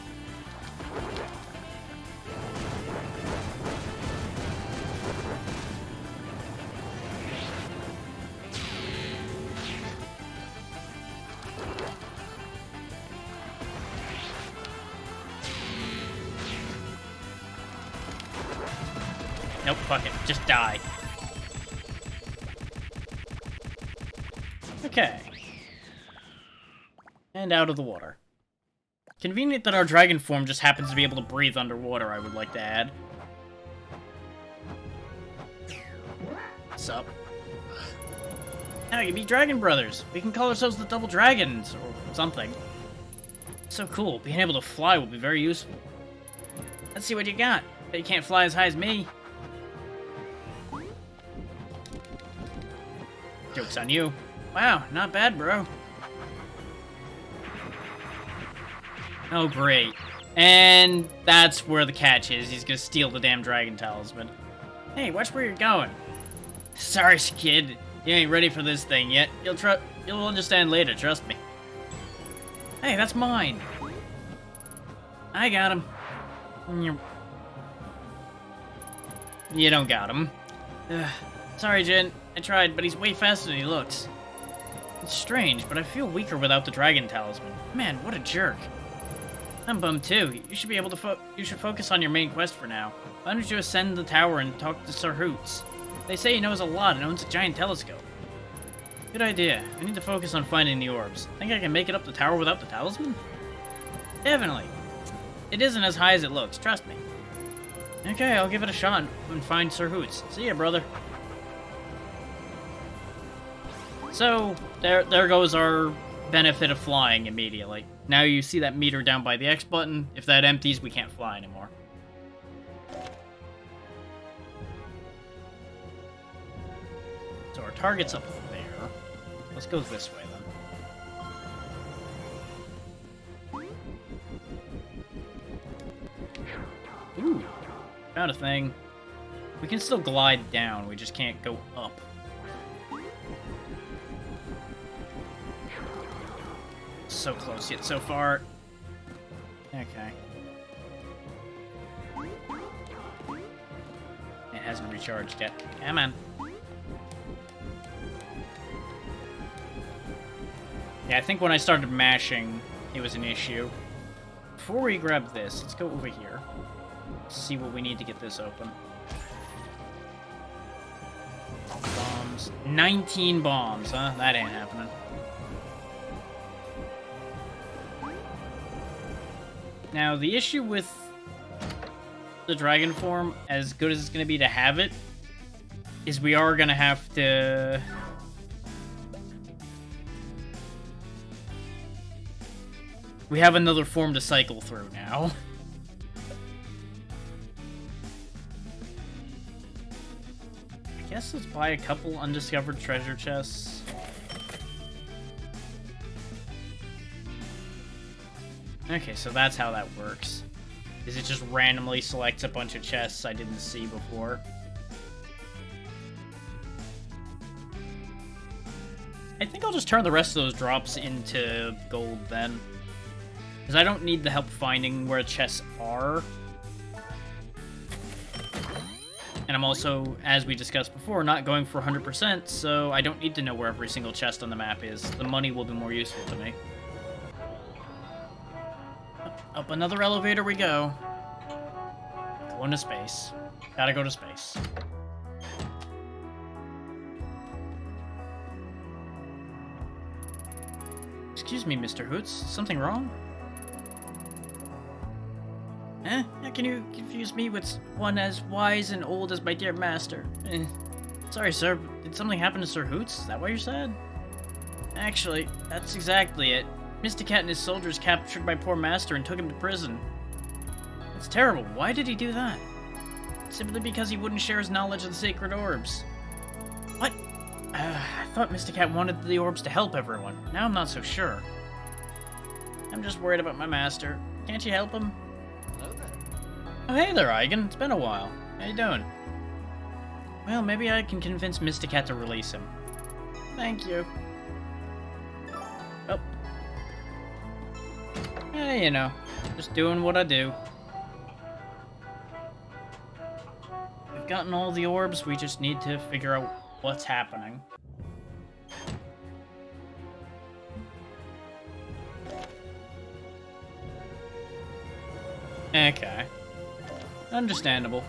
Nope, fuck it. Just die. Okay. And out of the water. Convenient that our dragon form just happens to be able to breathe underwater, I would like to add. What's up? Now we can be Dragon Brothers. We can call ourselves the Double Dragons, or something. So cool. Being able to fly will be very useful. Let's see what you got. Bet you can't fly as high as me. Joke's on you. Wow, not bad, bro. Oh, great. And that's where the catch is. He's gonna steal the damn Dragon Talisman. Hey, watch where you're going. Sorry, kid. You ain't ready for this thing yet. You'll understand later, trust me. Hey, that's mine. I got him. You don't got him. Sorry, Jin. I tried, but he's way faster than he looks. It's strange, but I feel weaker without the Dragon Talisman. Man, what a jerk. I'm bummed too. You should be able to you should focus on your main quest for now. Why don't you ascend the tower and talk to Sir Hoots? They say he knows a lot and owns a giant telescope. Good idea. I need to focus on finding the orbs. Think I can make it up the tower without the talisman? Definitely. It isn't as high as it looks, trust me. Okay, I'll give it a shot and find Sir Hoots. See ya, brother. So, there goes our benefit of flying immediately. Now you see that meter down by the X button. If that empties, we can't fly anymore. So our target's up there. Let's go this way, then. Ooh, found a thing. We can still glide down, we just can't go up. So close yet so far. Okay. It hasn't recharged yet. Come on. Yeah, I think when I started mashing, it was an issue. Before we grab this, let's go over here. See what we need to get this open. Bombs. 19 bombs, huh? That ain't happening. Now, the issue with the dragon form, as good as it's going to be to have it, is we are going to have to... We have another form to cycle through now. I guess let's buy a couple undiscovered treasure chests. Okay, so that's how that works. Is it just randomly selects a bunch of chests I didn't see before. I think I'll just turn the rest of those drops into gold then. Because I don't need the help finding where chests are. And I'm also, as we discussed before, not going for 100%, so I don't need to know where every single chest on the map is. The money will be more useful to me. Up another elevator we go. Going to space. Gotta go to space. Excuse me, Mr. Hoots. Something wrong? Eh? How can you confuse me with one as wise and old as my dear master? Sorry, sir, but did something happen to Sir Hoots? Is that why you're sad? Actually, that's exactly it. Misticat and his soldiers captured my poor master and took him to prison. It's terrible. Why did he do that? Simply because he wouldn't share his knowledge of the sacred orbs. What? I thought Misticat wanted the orbs to help everyone. Now I'm not so sure. I'm just worried about my master. Can't you help him? Hello there. Oh, hey there, Eigen. It's been a while. How you doing? Well, maybe I can convince Misticat to release him. Thank you. Oh. Yeah, you know, just doing what I do. We've gotten all the orbs, we just need to figure out what's happening. Okay. Understandable.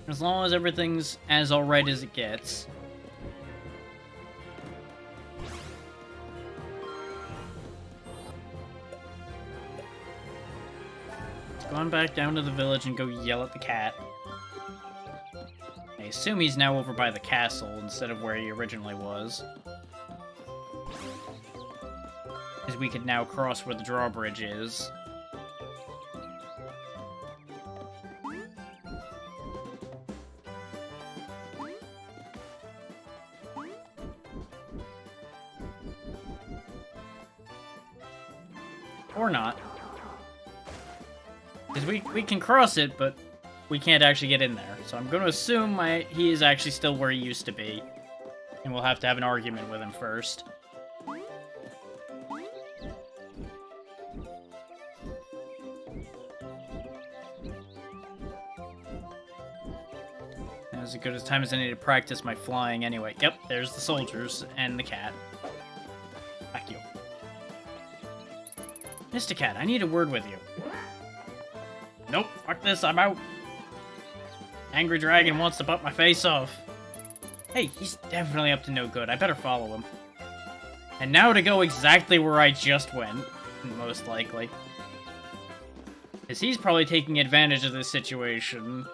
As long as everything's as alright as it gets. Let's go on back down to the village and go yell at the cat. I assume he's now over by the castle instead of where he originally was. Because we could now cross where the drawbridge is. Or not. Because we can cross it, but we can't actually get in there. So I'm going to assume he is actually still where he used to be. And we'll have to have an argument with him first. As good a time as any to practice my flying anyway. Yep, there's the soldiers and the cat. Fuck you. Mr. Cat, I need a word with you. Nope, fuck this, I'm out. Angry Dragon wants to butt my face off. Hey, he's definitely up to no good. I better follow him. And now to go exactly where I just went, most likely. Because he's probably taking advantage of this situation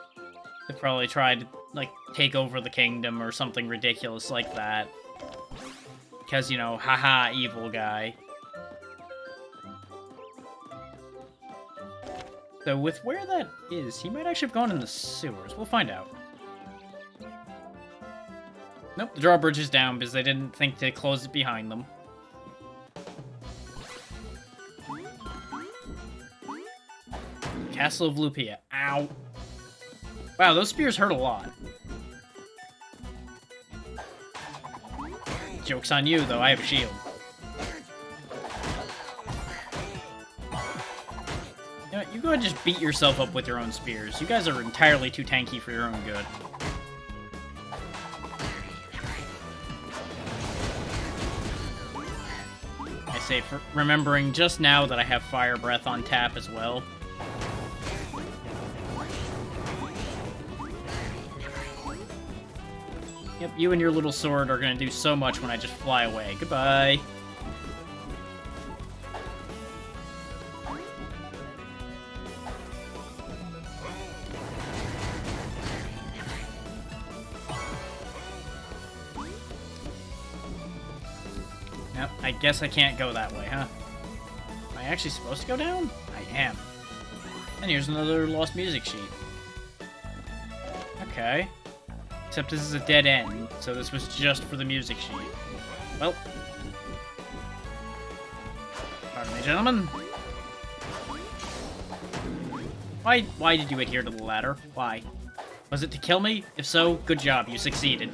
to probably try to, like, take over the kingdom or something ridiculous like that. Because, you know, haha, evil guy. So with where that is, he might actually have gone in the sewers. We'll find out. Nope, the drawbridge is down because they didn't think to close it behind them. Castle of Lupia. Ow. Wow, those spears hurt a lot. Joke's on you, though. I have a shield. You know what, you go ahead and just beat yourself up with your own spears. You guys are entirely too tanky for your own good. I say, for remembering just now that I have Fire Breath on tap as well. Yep, you and your little sword are gonna do so much when I just fly away. Goodbye. Yep, I guess I can't go that way, huh? Am I actually supposed to go down? I am. And here's another lost music sheet. Okay. Except this is a dead end, so this was just for the music sheet. Well. Pardon me, gentlemen. Why did you adhere to the ladder? Why? Was it to kill me? If so, good job, you succeeded.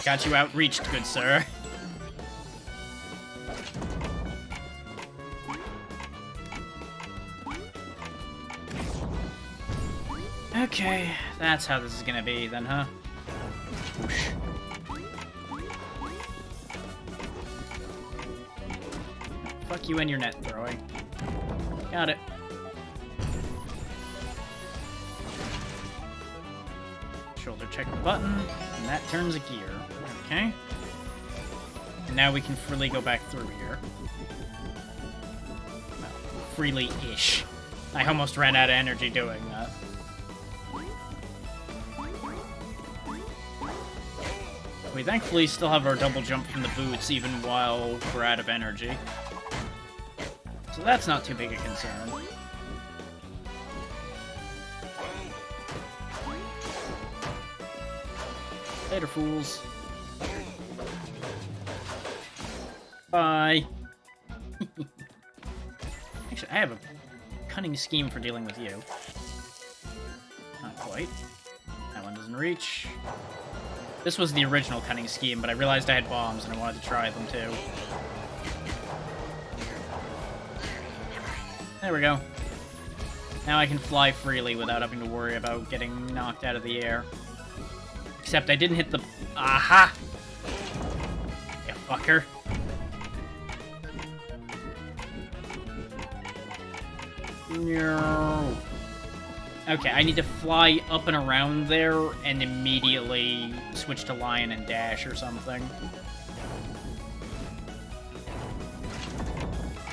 Got you outreached, good sir. Okay, that's how this is gonna be then, huh? Whoosh. Fuck you and your net throwing. Got it. Shoulder check the button, and that turns a gear. Okay. And now we can freely go back through here. Well, freely-ish. I almost ran out of energy doing that. We thankfully still have our double jump from the boots even while we're out of energy. So that's not too big a concern. Later, fools. Bye. Actually, I have a cunning scheme for dealing with you. Not quite. That one doesn't reach. This was the original cunning scheme, but I realized I had bombs and I wanted to try them too. There we go. Now I can fly freely without having to worry about getting knocked out of the air. Except I didn't hit the... Aha! You fucker. No. Okay, I need to fly up and around there and immediately switch to Lion and Dash or something.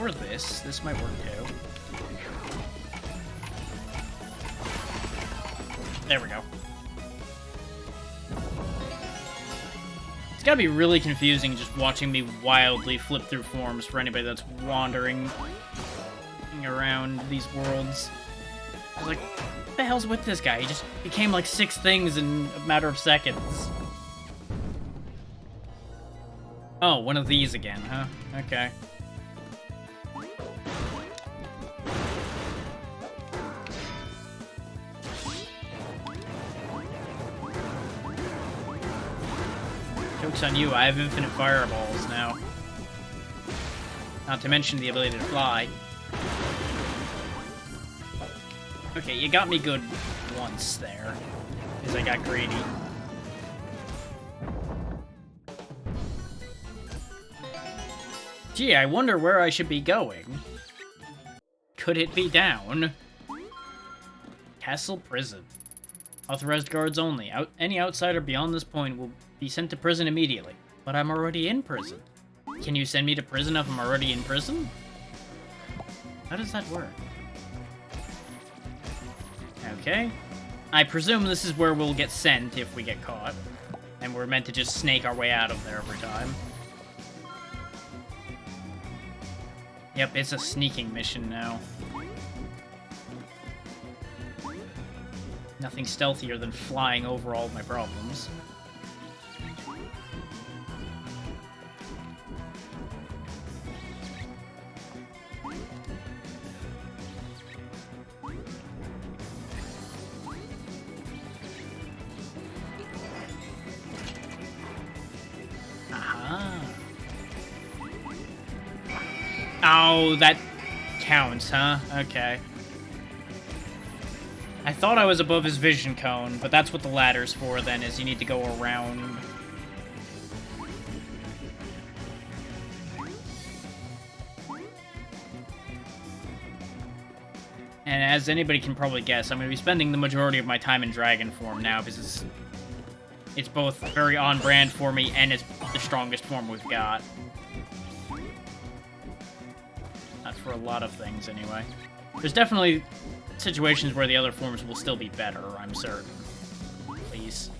Or this. This might work too. There we go. It's gotta be really confusing just watching me wildly flip through forms for anybody that's wandering around these worlds. I was like, what the hell's with this guy? He just became like 6 things in a matter of seconds. Oh, one of these again, huh? Okay. Joke's on you, I have infinite fireballs now. Not to mention the ability to fly. Okay, you got me good once there, because I got greedy. Gee, I wonder where I should be going. Could it be down? Castle Prison. Authorized guards only. Any outsider beyond this point will be sent to prison immediately. But I'm already in prison. Can you send me to prison if I'm already in prison? How does that work? Okay. I presume this is where we'll get sent if we get caught. And we're meant to just snake our way out of there every time. Yep, it's a sneaking mission now. Nothing stealthier than flying over all of my problems. Oh, that counts, huh? Okay. I thought I was above his vision cone, but that's what the ladder's for then, is you need to go around. And as anybody can probably guess, I'm going to be spending the majority of my time in dragon form now, because it's both very on-brand for me, and it's the strongest form we've got. For a lot of things, anyway. There's definitely situations where the other forms will still be better, I'm certain. Please.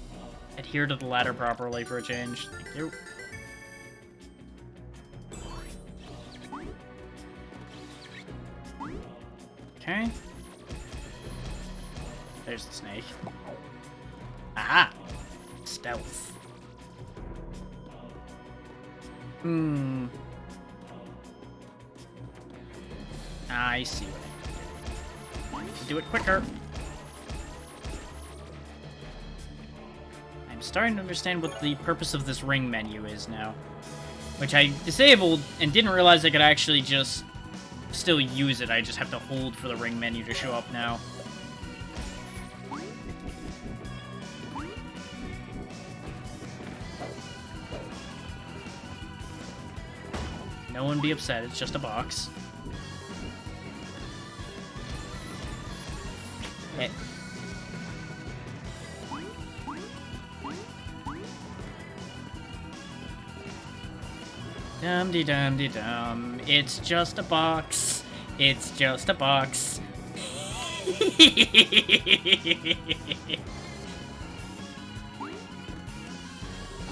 Adhere to the ladder properly for a change. Thank you. Okay. There's the snake. Ah! Stealth. Hmm. I see what I can do it quicker. I'm starting to understand what the purpose of this ring menu is now. Which I disabled and didn't realize I could actually just still use it. I just have to hold for the ring menu to show up now. No one be upset, it's just a box. Hey. Dum-de-dum-de-dum. It's just a box. It's just a box.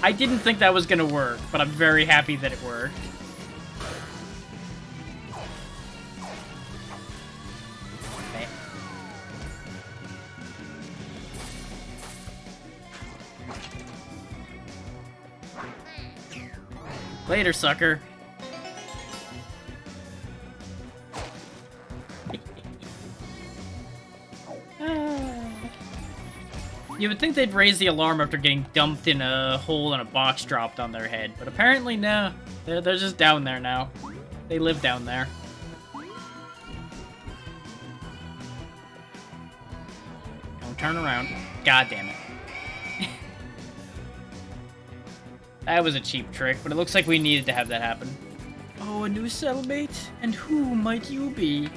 I didn't think that was gonna work, but I'm very happy that it worked. Okay. Later, sucker. You would think they'd raise the alarm after getting dumped in a hole and a box dropped on their head, but apparently no. They're just down there now. They live down there. Don't turn around. God damn it. That was a cheap trick, but it looks like we needed to have that happen. Oh, a new cellmate? And who might you be?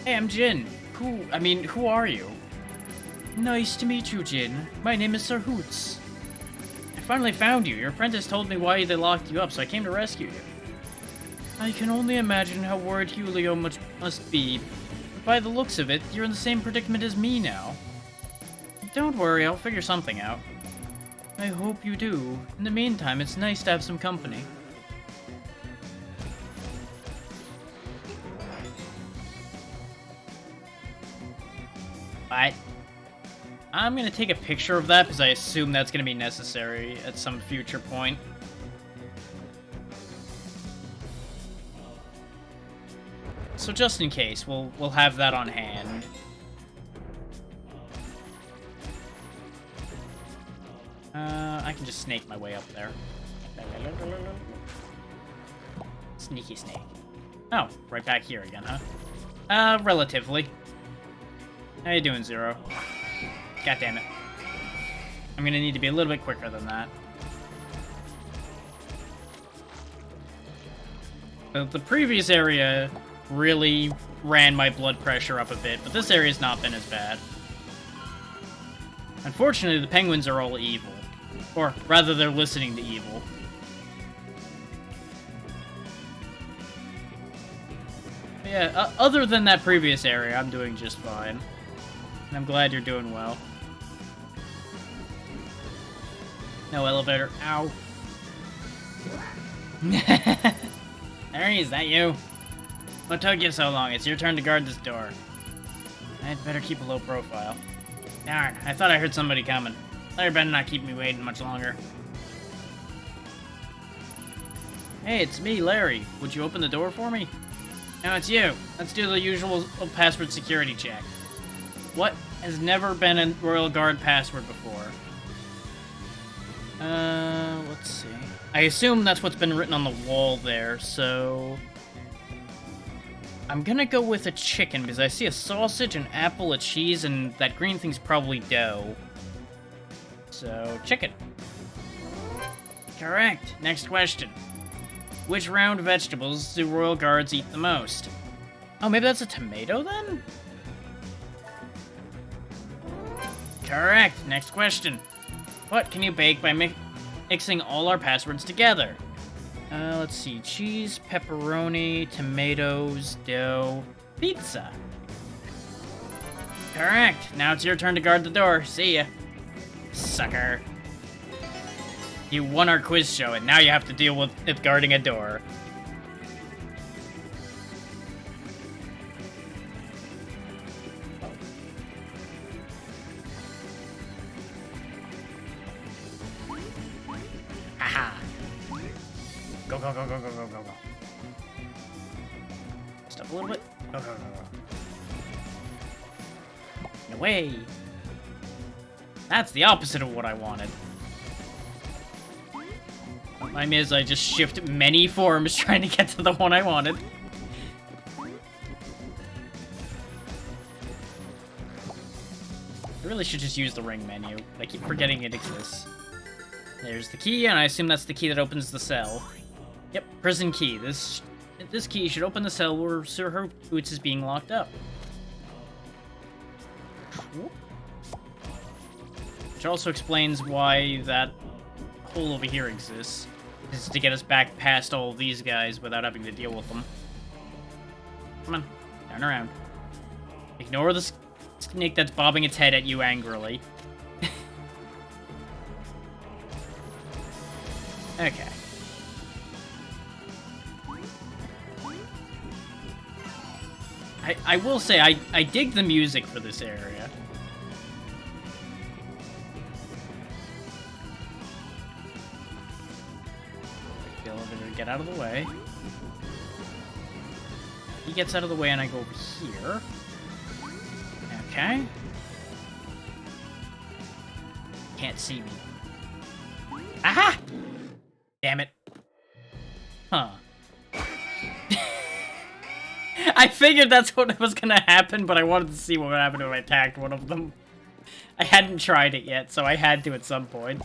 Hey, I'm Jin. Who are you? Nice to meet you, Jin. My name is Sir Hoots. I finally found you. Your apprentice told me why they locked you up, so I came to rescue you. I can only imagine how worried Julio must be. But by the looks of it, you're in the same predicament as me now. Don't worry, I'll figure something out. I hope you do. In the meantime, it's nice to have some company. I'm gonna take a picture of that because I assume that's gonna be necessary at some future point. So just in case, we'll have that on hand. I can just snake my way up there. Sneaky snake. Oh, right back here again, huh? Relatively. How you doing, Zero? God damn it. I'm gonna need to be a little bit quicker than that. The previous area really ran my blood pressure up a bit, but this area's not been as bad. Unfortunately, the penguins are all evil. Or, rather, they're listening to evil. But yeah, other than that previous area, I'm doing just fine. And I'm glad you're doing well. No elevator. Ow. Larry, is that you? What took you so long? It's your turn to guard this door. I'd better keep a low profile. Darn, I thought I heard somebody coming. Larry better not keep me waiting much longer. Hey, it's me, Larry. Would you open the door for me? No, it's you. Let's do the usual password security check. What has never been a Royal Guard password before? Let's see. I assume that's what's been written on the wall there, so... I'm gonna go with a chicken, because I see a sausage, an apple, a cheese, and that green thing's probably dough. So, chicken. Correct. Next question. Which round vegetables do Royal Guards eat the most? Oh, maybe that's a tomato, then? Correct. Next question. What can you bake by mixing all our passwords together? Let's see. Cheese, pepperoni, tomatoes, dough, pizza. Correct. Now it's your turn to guard the door. See ya. Sucker. You won our quiz show, and now you have to deal with it guarding a door. Haha. Go, go, go, go, go, go, go, go. Stop a little bit. Go, go, go, go. No way. That's the opposite of what I wanted. My is I just shift many forms trying to get to the one I wanted. I really should just use the ring menu. I keep forgetting it exists. There's the key, and I assume that's the key that opens the cell. Yep, prison key. This key should open the cell where Sir Hoots is being locked up. Which also explains why that hole over here exists. Is to get us back past all of these guys without having to deal with them. Come on, turn around. Ignore the snake that's bobbing its head at you angrily. Okay. I will say, I dig the music for this area. The elevator to get out of the way. He gets out of the way and I go over here. Okay. can't see me. Aha! Damn it. Huh. I figured that's what was gonna happen, but I wanted to see what would happen if I attacked one of them. I hadn't tried it yet, so I had to at some point.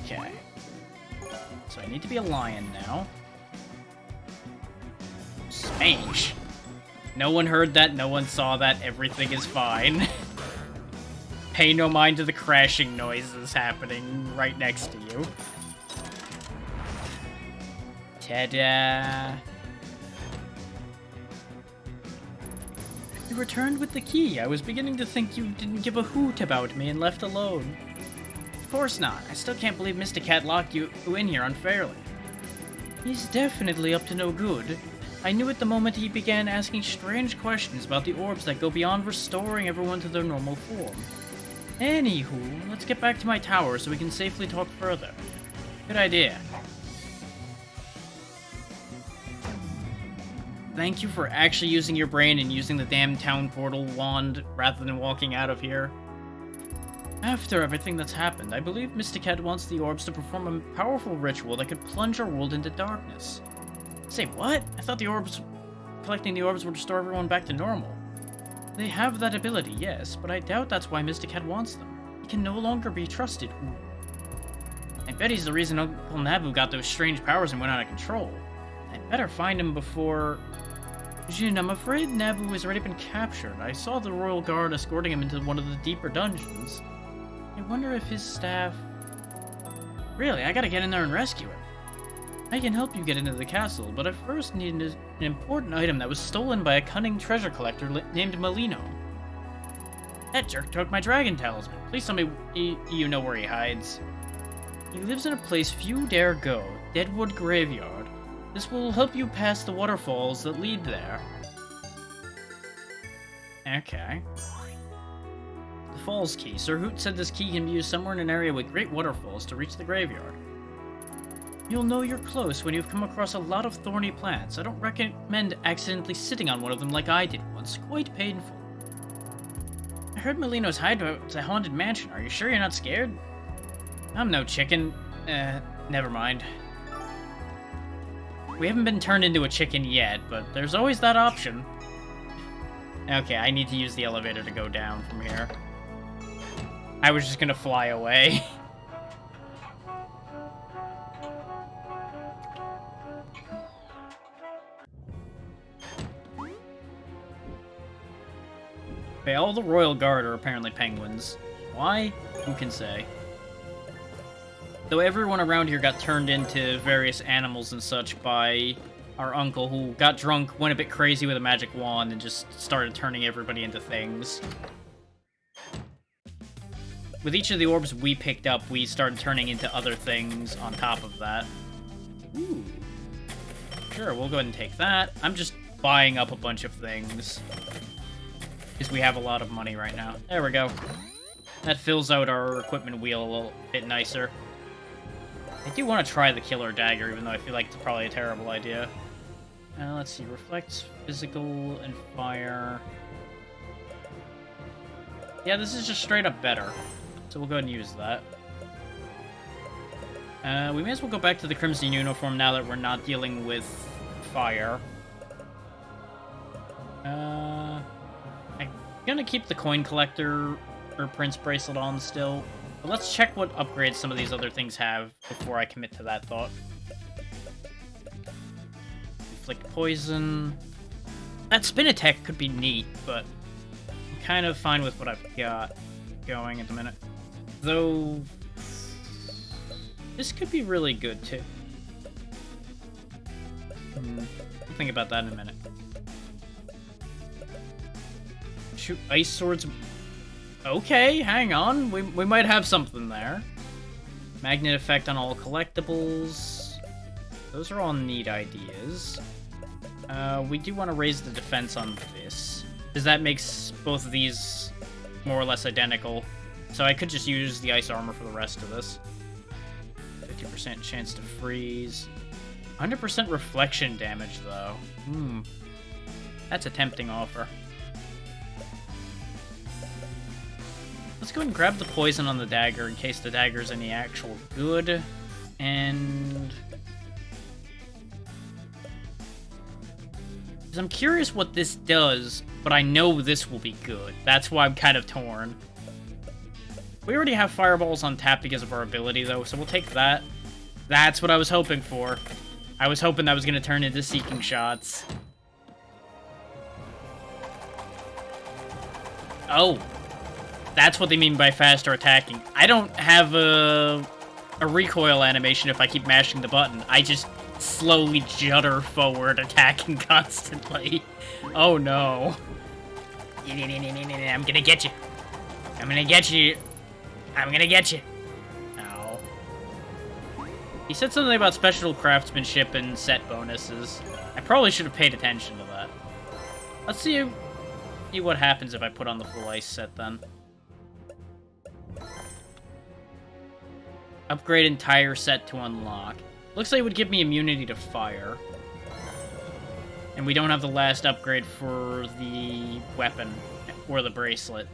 Okay. So I need to be a lion now. Spange. No one heard that, no one saw that, everything is fine. Pay no mind to the crashing noises happening right next to you. Ta-da! You returned with the key. I was beginning to think you didn't give a hoot about me and left alone. Of course not. I still can't believe Mr. Cat locked you in here unfairly. He's definitely up to no good. I knew it the moment he began asking strange questions about the orbs that go beyond restoring everyone to their normal form. Anywho, let's get back to my tower so we can safely talk further. Good idea. Thank you for actually using your brain and using the damn town portal wand rather than walking out of here. After everything that's happened, I believe Mr. Cat wants the orbs to perform a powerful ritual that could plunge our world into darkness. Say what? I thought collecting the orbs would restore everyone back to normal. They have that ability, yes, but I doubt that's why Mr. Cat wants them. He can no longer be trusted. I bet he's the reason Uncle Nabu got those strange powers and went out of control. I'd better find him before... Jin, I'm afraid Nabu has already been captured. I saw the Royal Guard escorting him into one of the deeper dungeons. I wonder if his staff... Really, I gotta get in there and rescue him. I can help you get into the castle, but I first need an important item that was stolen by a cunning treasure collector named Melino. That jerk took my dragon talisman. Please tell me you know where he hides. He lives in a place few dare go, Deadwood Graveyard. This will help you pass the waterfalls that lead there. Okay. The Falls Key. Sir Hoot said this key can be used somewhere in an area with great waterfalls to reach the graveyard. You'll know you're close when you've come across a lot of thorny plants. I don't recommend accidentally sitting on one of them like I did once. Quite painful. I heard Melino's hideout's a haunted mansion. Are you sure you're not scared? I'm no chicken. Never mind. We haven't been turned into a chicken yet, but there's always that option. Okay, I need to use the elevator to go down from here. I was just gonna fly away. Okay, all the Royal Guard are apparently penguins. Why? Who can say? Though everyone around here got turned into various animals and such by our uncle, who got drunk, went a bit crazy with a magic wand, and just started turning everybody into things. With each of the orbs we picked up, we started turning into other things on top of that. Ooh. Sure, we'll go ahead and take that. I'm just buying up a bunch of things, because we have a lot of money right now. There we go. That fills out our equipment wheel a little bit nicer. I do want to try the Killer Dagger, even though I feel like it's probably a terrible idea. Let's see. Reflects physical and fire. Yeah, this is just straight up better. So we'll go ahead and use that. We may as well go back to the Crimson uniform now that we're not dealing with fire. I'm gonna keep the Coin Collector or Prince Bracelet on still. But let's check what upgrades some of these other things have before I commit to that thought. Inflict Poison. That Spin Attack could be neat, but I'm kind of fine with what I've got going at the minute. Though, this could be really good, too. I'll think about that in a minute. Shoot Ice Swords. Okay, hang on. We might have something there. Magnet effect on all collectibles. Those are all neat ideas. We do want to raise the defense on this, because that makes both of these more or less identical. So I could just use the ice armor for the rest of this. 50% chance to freeze. 100% reflection damage, though. That's a tempting offer. Let's go ahead and grab the poison on the dagger in case the dagger's any actual good. And... because I'm curious what this does, but I know this will be good. That's why I'm kind of torn. We already have fireballs on tap because of our ability, though, so we'll take that. That's what I was hoping for. I was hoping that was going to turn into Seeking Shots. Oh. That's what they mean by faster attacking. I don't have a recoil animation if I keep mashing the button. I just slowly judder forward, attacking constantly. Oh, no. I'm gonna get you. I'm gonna get you. I'm gonna get you. Ow. He said something about special craftsmanship and set bonuses. I probably should have paid attention to that. Let's see what happens if I put on the full ice set, then. Upgrade entire set to unlock. Looks like it would give me immunity to fire. And we don't have the last upgrade for the weapon, or the bracelet,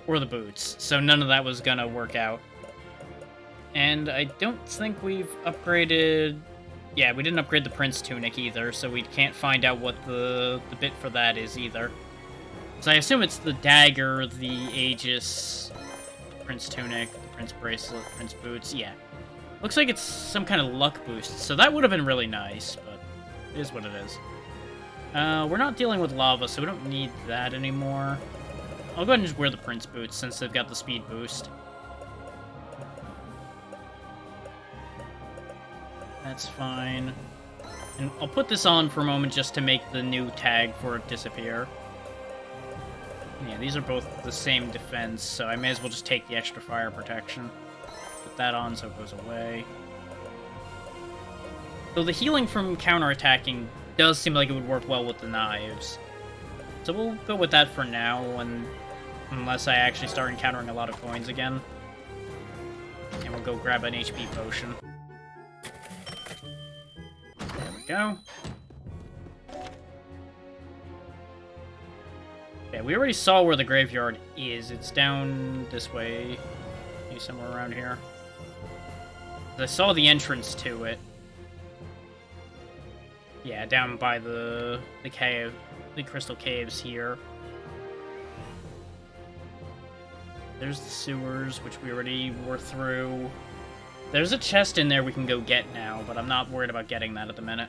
or the boots. So none of that was gonna work out. And I don't think we've upgraded... yeah, we didn't upgrade the Prince Tunic either, so we can't find out what the bit for that is either. So I assume it's the dagger, the Aegis, Prince Tunic, Prince Bracelet, Prince Boots, yeah. Looks like it's some kind of luck boost, so that would have been really nice, but it is what it is. We're not dealing with lava, so we don't need that anymore. I'll go ahead and just wear the Prince Boots, since they've got the speed boost. That's fine. And I'll put this on for a moment just to make the new tag for it disappear. Yeah, these are both the same defense, so I may as well just take the extra fire protection. Put that on so it goes away. So the healing from counterattacking does seem like it would work well with the knives. So we'll go with that for now, unless I actually start encountering a lot of coins again. And we'll go grab an HP potion. There we go. Yeah, we already saw where the graveyard is. It's down this way. Maybe somewhere around here. I saw the entrance to it. Yeah, down by the cave, the crystal caves here. There's the sewers, which we already were through. There's a chest in there we can go get now, but I'm not worried about getting that at the minute.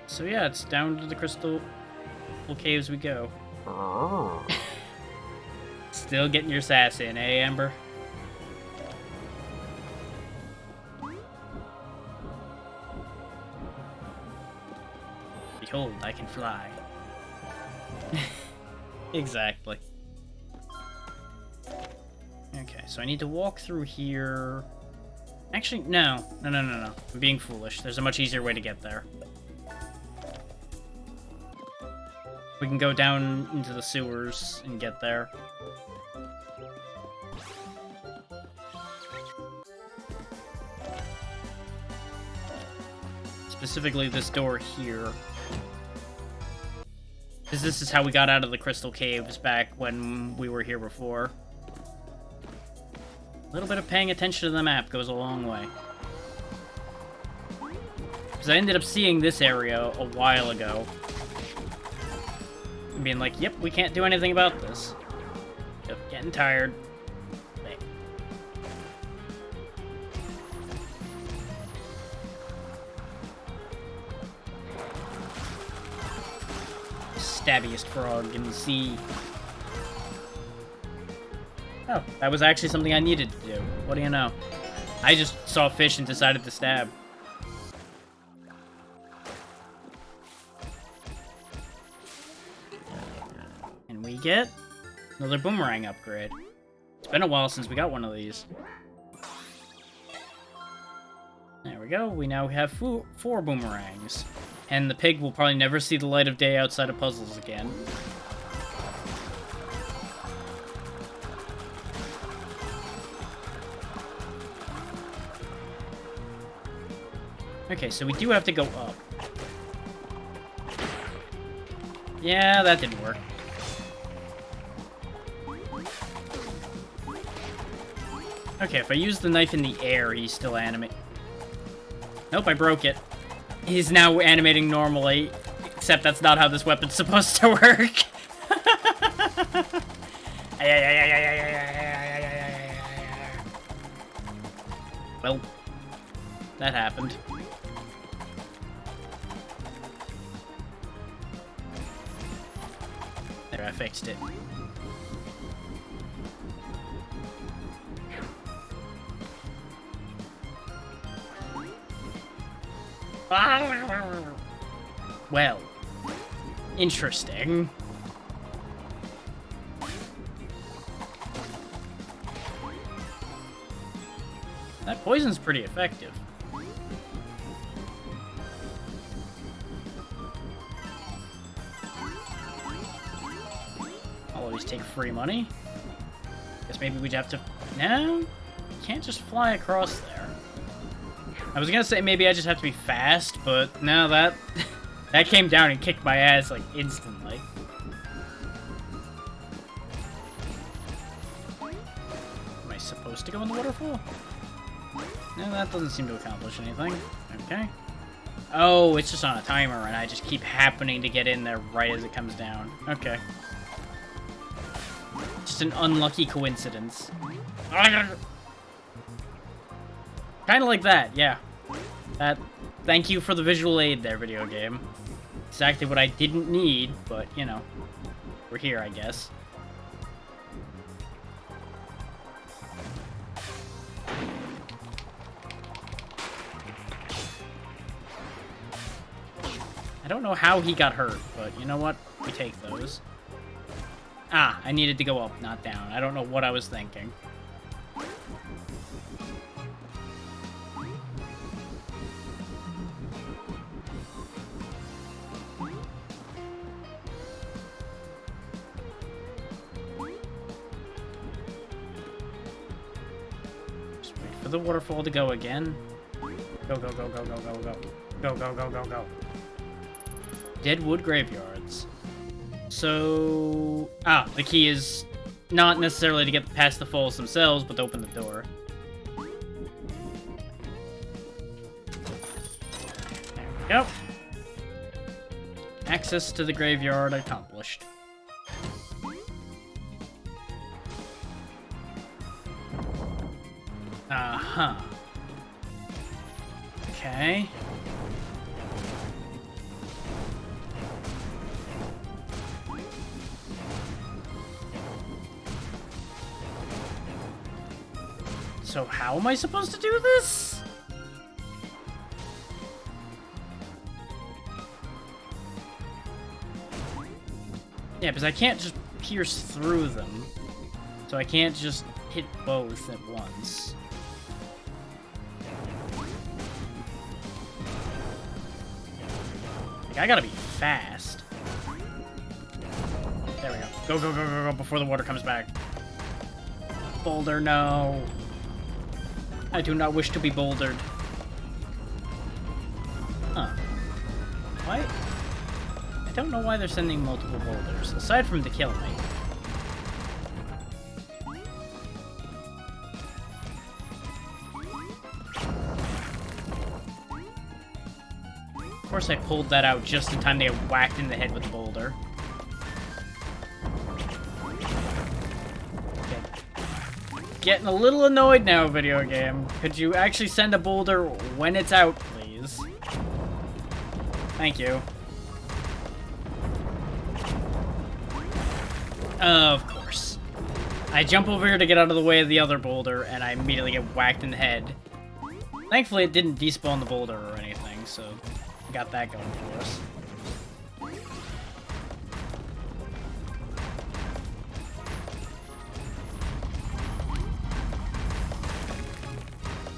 So yeah, it's down to the crystal caves we go. Oh. Still getting your sass in, eh, Amber? Behold, I can fly. Exactly. Okay, so I need to walk through here. Actually, no. No. I'm being foolish. There's a much easier way to get there. We can go down into the sewers and get there. Specifically this door here. Because this is how we got out of the crystal caves back when we were here before. A little bit of paying attention to the map goes a long way. Because I ended up seeing this area a while ago. And being like, yep, we can't do anything about this. Yep, getting tired. Hey. Stabbiest frog in the sea. Oh, that was actually something I needed to do. What do you know? I just saw a fish and decided to stab. And we get another boomerang upgrade. It's been a while since we got one of these. There we go. We now have 4 boomerangs. And the pig will probably never see the light of day outside of puzzles again. Okay, so we do have to go up. Yeah, that didn't work. Okay, if I use the knife in the air, he's still animate. Nope, I broke it. He's now animating normally, except that's not how this weapon's supposed to work. Well, that happened. There, I fixed it. Well, interesting. That poison's pretty effective. I'll always take free money. Guess maybe we'd have to... No, you can't just fly across there. I was gonna say maybe I just have to be fast, but no, that that came down and kicked my ass like instantly. Am I supposed to go in the waterfall? No, that doesn't seem to accomplish anything. Okay. Oh, it's just on a timer, and I just keep happening to get in there right as it comes down. Okay. Just an unlucky coincidence. Kind of like that, yeah. Thank you for the visual aid there, video game. Exactly what I didn't need, but, you know, we're here, I guess. I don't know how he got hurt, but you know what? We take those. Ah, I needed to go up, not down. I don't know what I was thinking. The waterfall to go again. Go, go, go, go, go, go, go. Go, go, go, go, go. Deadwood graveyards. So... Ah, the key is not necessarily to get past the falls themselves, but to open the door. There we go. Access to the graveyard accomplished. Uh-huh. Okay. So how am I supposed to do this? Yeah, because I can't just pierce through them. So I can't just hit both at once. I gotta be fast. There we go. Go, go, go, go, go, before the water comes back. Boulder, no. I do not wish to be bouldered. Huh. Why? I don't know why they're sending multiple boulders, aside from to kill me. Of course I pulled that out just in time to get whacked in the head with the boulder. Okay. Getting a little annoyed now, video game. Could you actually send a boulder when it's out, please? Thank you. Of course. I jump over here to get out of the way of the other boulder, and I immediately get whacked in the head. Thankfully, it didn't despawn the boulder or anything, so... got that going for us.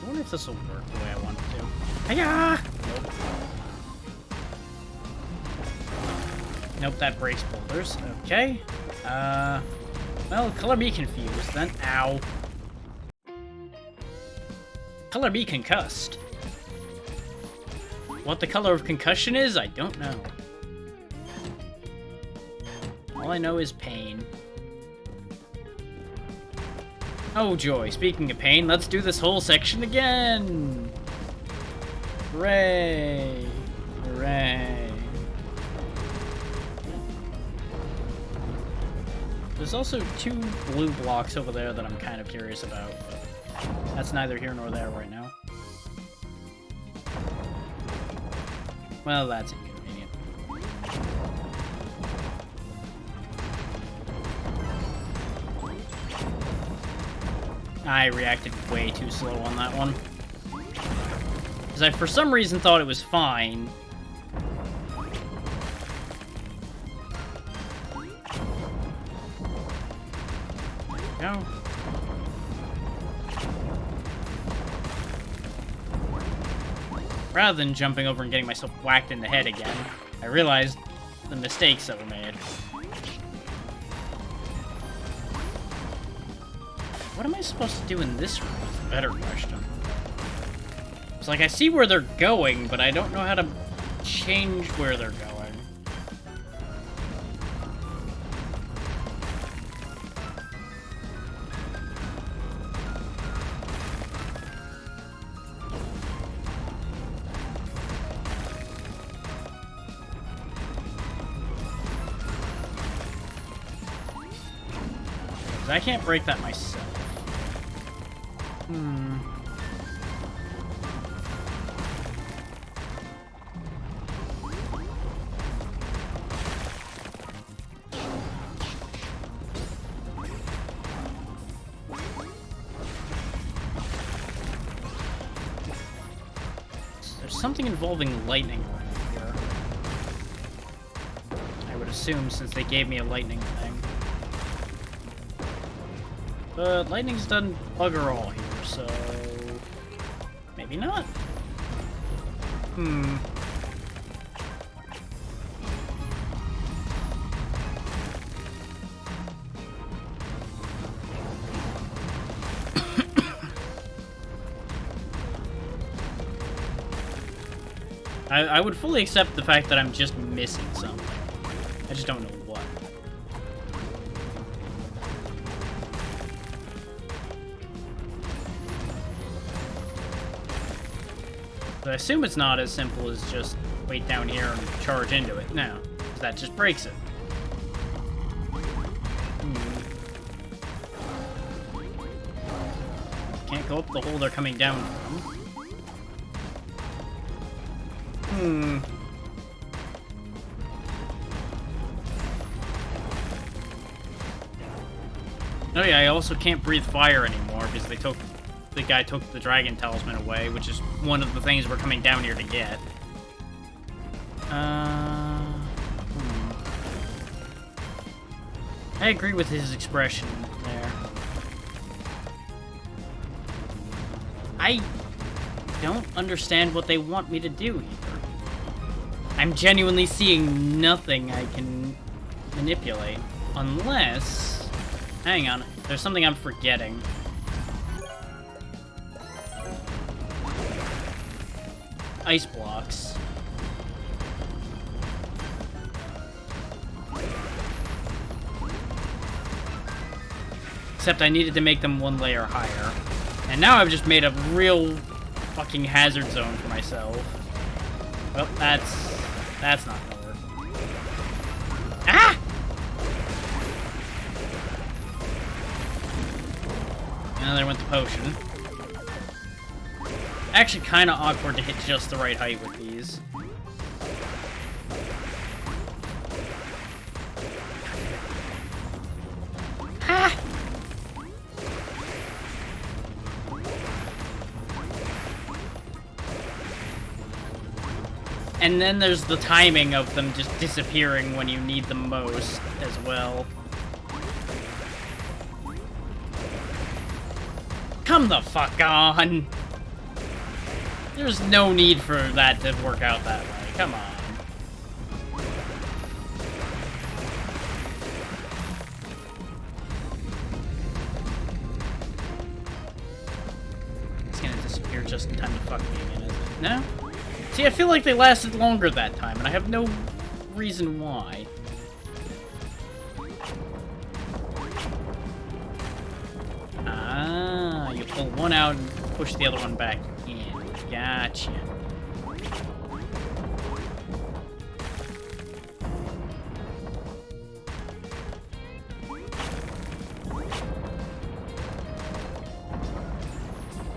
I wonder if this will work the way I want it to. Hiya! Nope. Nope, that breaks boulders. Okay. Well, color me confused then. Ow. Color me concussed. What the color of concussion is, I don't know. All I know is pain. Oh joy, speaking of pain, let's do this whole section again! Hooray! Hooray! There's also 2 blue blocks over there that I'm kind of curious about, but that's neither here nor there right now. Well, that's inconvenient. I reacted way too slow on that one. Because I, for some reason, thought it was fine. There we go. Rather than jumping over and getting myself whacked in the head again, I realized the mistakes that were made. What am I supposed to do in this room? That's a better question. It's like I see where they're going, but I don't know how to change where they're going. I can't break that myself. There's something involving lightning around here. I would assume, since they gave me a lightning thing. But lightning's done bugger all here, so maybe not. I would fully accept the fact that I'm just missing something. I just don't know what. But I assume it's not as simple as just wait down here and charge into it. No, that just breaks it. Can't go up the hole they're coming down from. Oh yeah, I also can't breathe fire anymore because the guy took the dragon talisman away, which is one of the things we're coming down here to get. I agree with his expression there. I don't understand what they want me to do here. I'm genuinely seeing nothing I can manipulate. Unless... Hang on, there's something I'm forgetting. Ice blocks. Except I needed to make them 1 layer higher. And now I've just made a real fucking hazard zone for myself. Well, that's not gonna work. Ah! And there went the potion. Actually kind of awkward to hit just the right height with these. Ah! And then there's the timing of them just disappearing when you need them most as well. Come the fuck on! There's no need for that to work out that way. Come on. It's gonna disappear just in time to fuck me again, isn't it? No? See, I feel like they lasted longer that time, and I have no reason why. Ah, you pull one out and push the other one back in. Gotcha.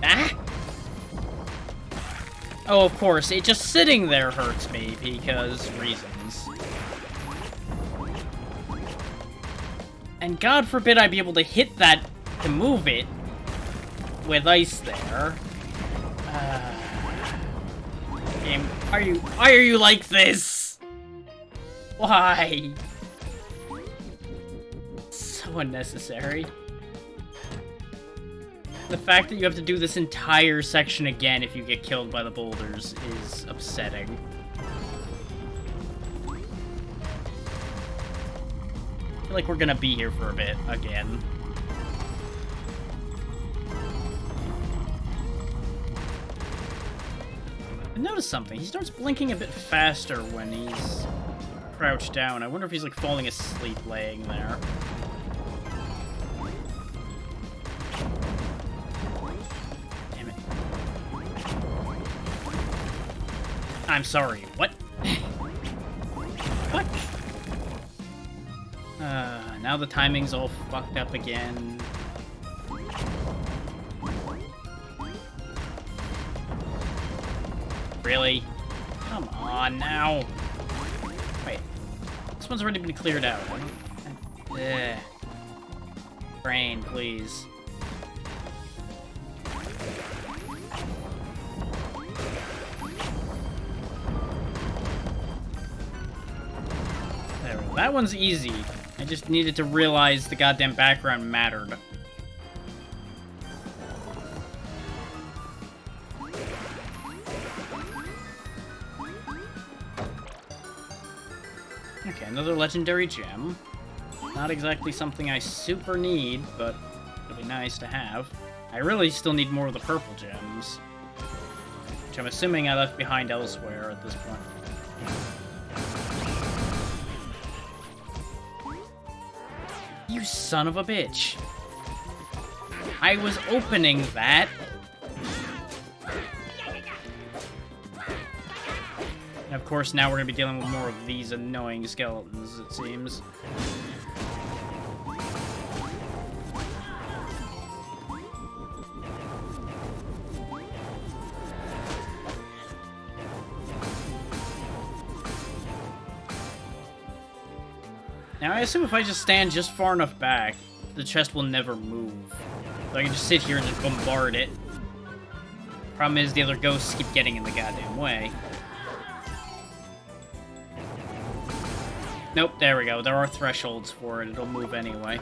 Ah! Oh, of course, it just sitting there hurts me because reasons. And God forbid I be able to hit that to move it with ice there. Game, why are you like this? Why? So unnecessary. The fact that you have to do this entire section again if you get killed by the boulders is upsetting. I feel like we're gonna be here for a bit again. I noticed something. He starts blinking a bit faster when he's crouched down. I wonder if he's like falling asleep laying there. I'm sorry, what? What? Now the timing's all fucked up again. Really? Come on now. Wait. This one's already been cleared out. Ugh. Brain, please. That one's easy. I just needed to realize the goddamn background mattered. Okay, another legendary gem. Not exactly something I super need, but it'll be nice to have. I really still need more of the purple gems, which I'm assuming I left behind elsewhere at this point. You son of a bitch. I was opening that. And of course, now we're going to be dealing with more of these annoying skeletons, it seems. Now, I assume if I just stand just far enough back, the chest will never move. So I can just sit here and just bombard it. Problem is, the other ghosts keep getting in the goddamn way. Nope, there we go. There are thresholds for it. It'll move anyway.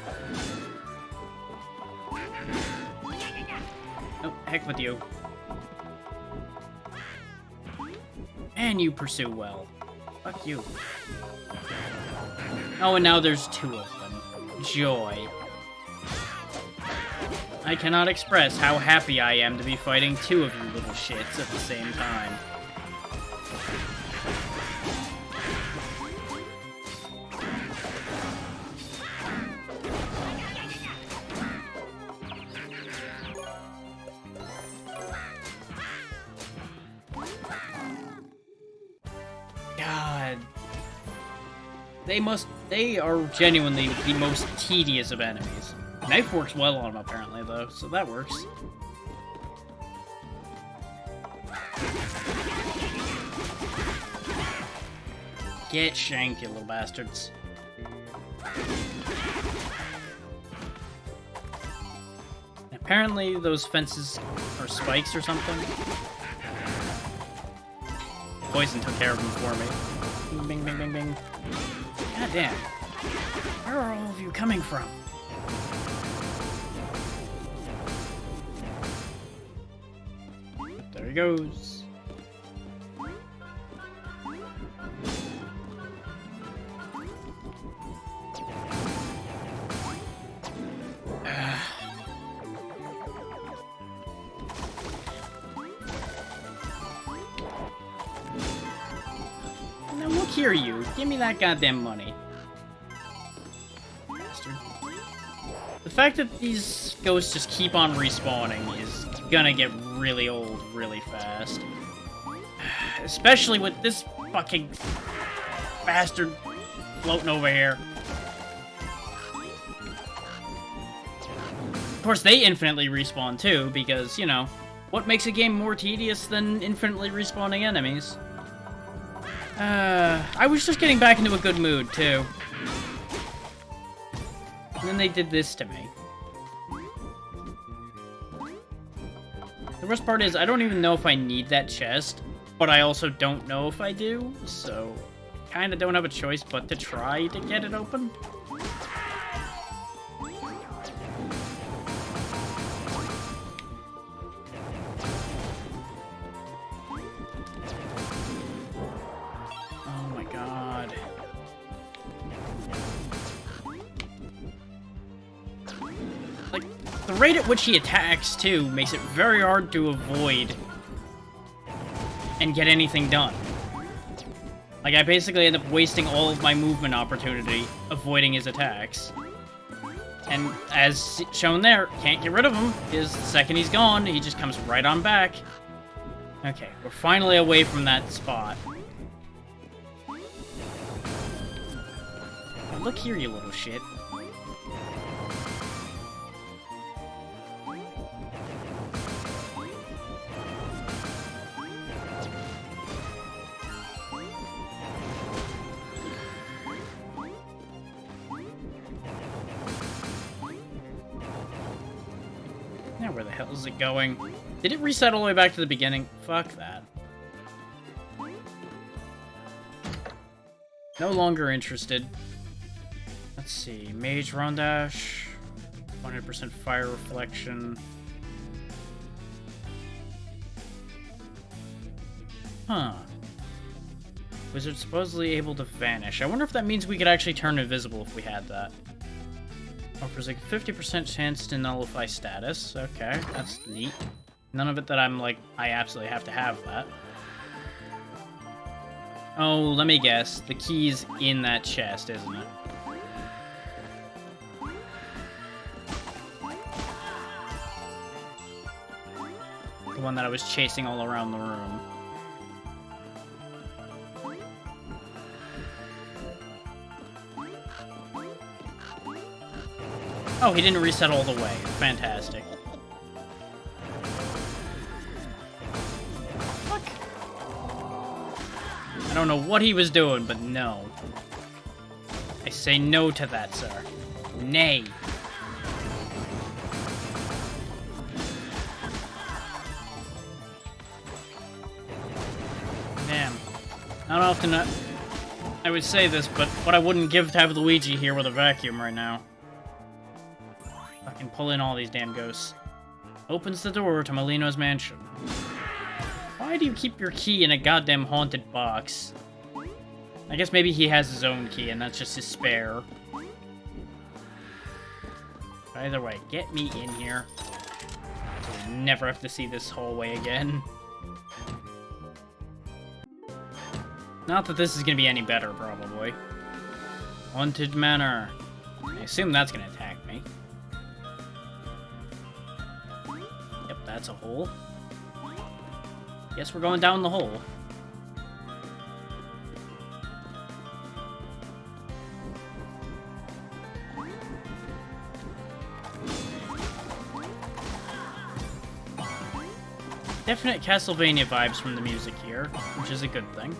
Nope, heck with you. And you pursue well. Fuck you. Oh, and now there's two of them. Joy. I cannot express how happy I am to be fighting two of you little shits at the same time. God. They are genuinely the most tedious of enemies. Knife works well on them, apparently, though, so that works. Get shanked, you little bastards. Apparently, those fences are spikes or something. Poison took care of them for me. Bing, bing, bing, bing, bing. God damn. Where are all of you coming from? There he goes. here, you. Give me that goddamn money. Bastard. The fact that these ghosts just keep on respawning is gonna get really old really fast. Especially with this fucking bastard floating over here. Of course, they infinitely respawn too, because, you know, what makes a game more tedious than infinitely respawning enemies? I was just getting back into a good mood, too. And then they did this to me. The worst part is, I don't even know if I need that chest, but I also don't know if I do, so kinda don't have a choice but to try to get it open. Oh my god. Like, the rate at which he attacks, too, makes it very hard to avoid and get anything done. Like, I basically end up wasting all of my movement opportunity avoiding his attacks. And as shown there, can't get rid of him, because the second he's gone, he just comes right on back. Okay, we're finally away from that spot. Oh, look here, you little shit. Now, where the hell is it going? Did it reset all the way back to the beginning? Fuck that. No longer interested. Let's see. Mage Rondash. 100% fire reflection. Huh. Wizard supposedly able to vanish. I wonder if that means we could actually turn invisible if we had that. Offers a 50% chance to nullify status. Okay, that's neat. None of it that I'm like, I absolutely have to have that. Oh, let me guess. The key's in that chest, isn't it? The one that I was chasing all around the room. Oh, he didn't reset all the way. Fantastic. Fuck. I don't know what he was doing, but no. I say no to that, sir. Nay. Damn. Not often I would say this, but what I wouldn't give to have Luigi here with a vacuum right now. Fucking pull in all these damn ghosts. Opens the door to Molino's mansion. Why do you keep your key in a goddamn haunted box? I guess maybe he has his own key and that's just his spare. Either way, get me in here. So we never have to see this hallway again. Not that this is gonna be any better, probably. Haunted Manor. I assume that's gonna attack me. Yep, that's a hole. Guess we're going down the hole. Definite Castlevania vibes from the music here, which is a good thing.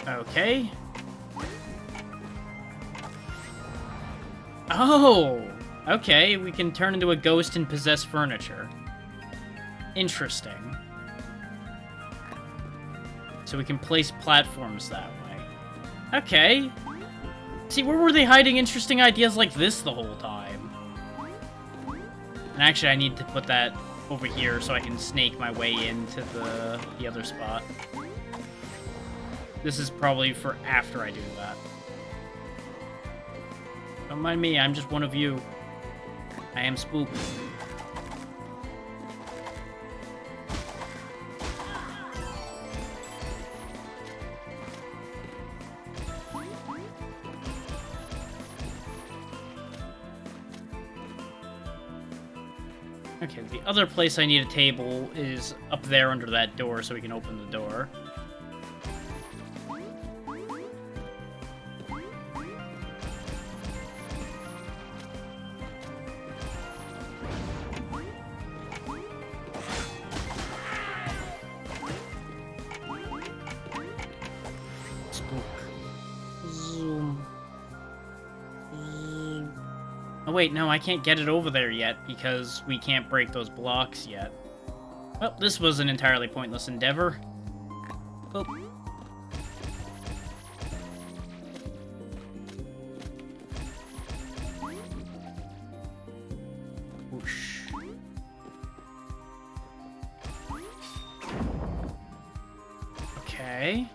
Okay. Oh! Okay, we can turn into a ghost and possess furniture. Interesting. So we can place platforms that way. Okay. See, where were they hiding interesting ideas like this the whole time? And actually, I need to put that over here so I can snake my way into the other spot. This is probably for after I do that. Don't mind me, I'm just one of you. I am Spook. Okay, the other place I need a table is up there under that door so we can open the door. Oh wait, no, I can't get it over there yet because we can't break those blocks yet. Well, this was an entirely pointless endeavor. Oh. Whoosh. Okay.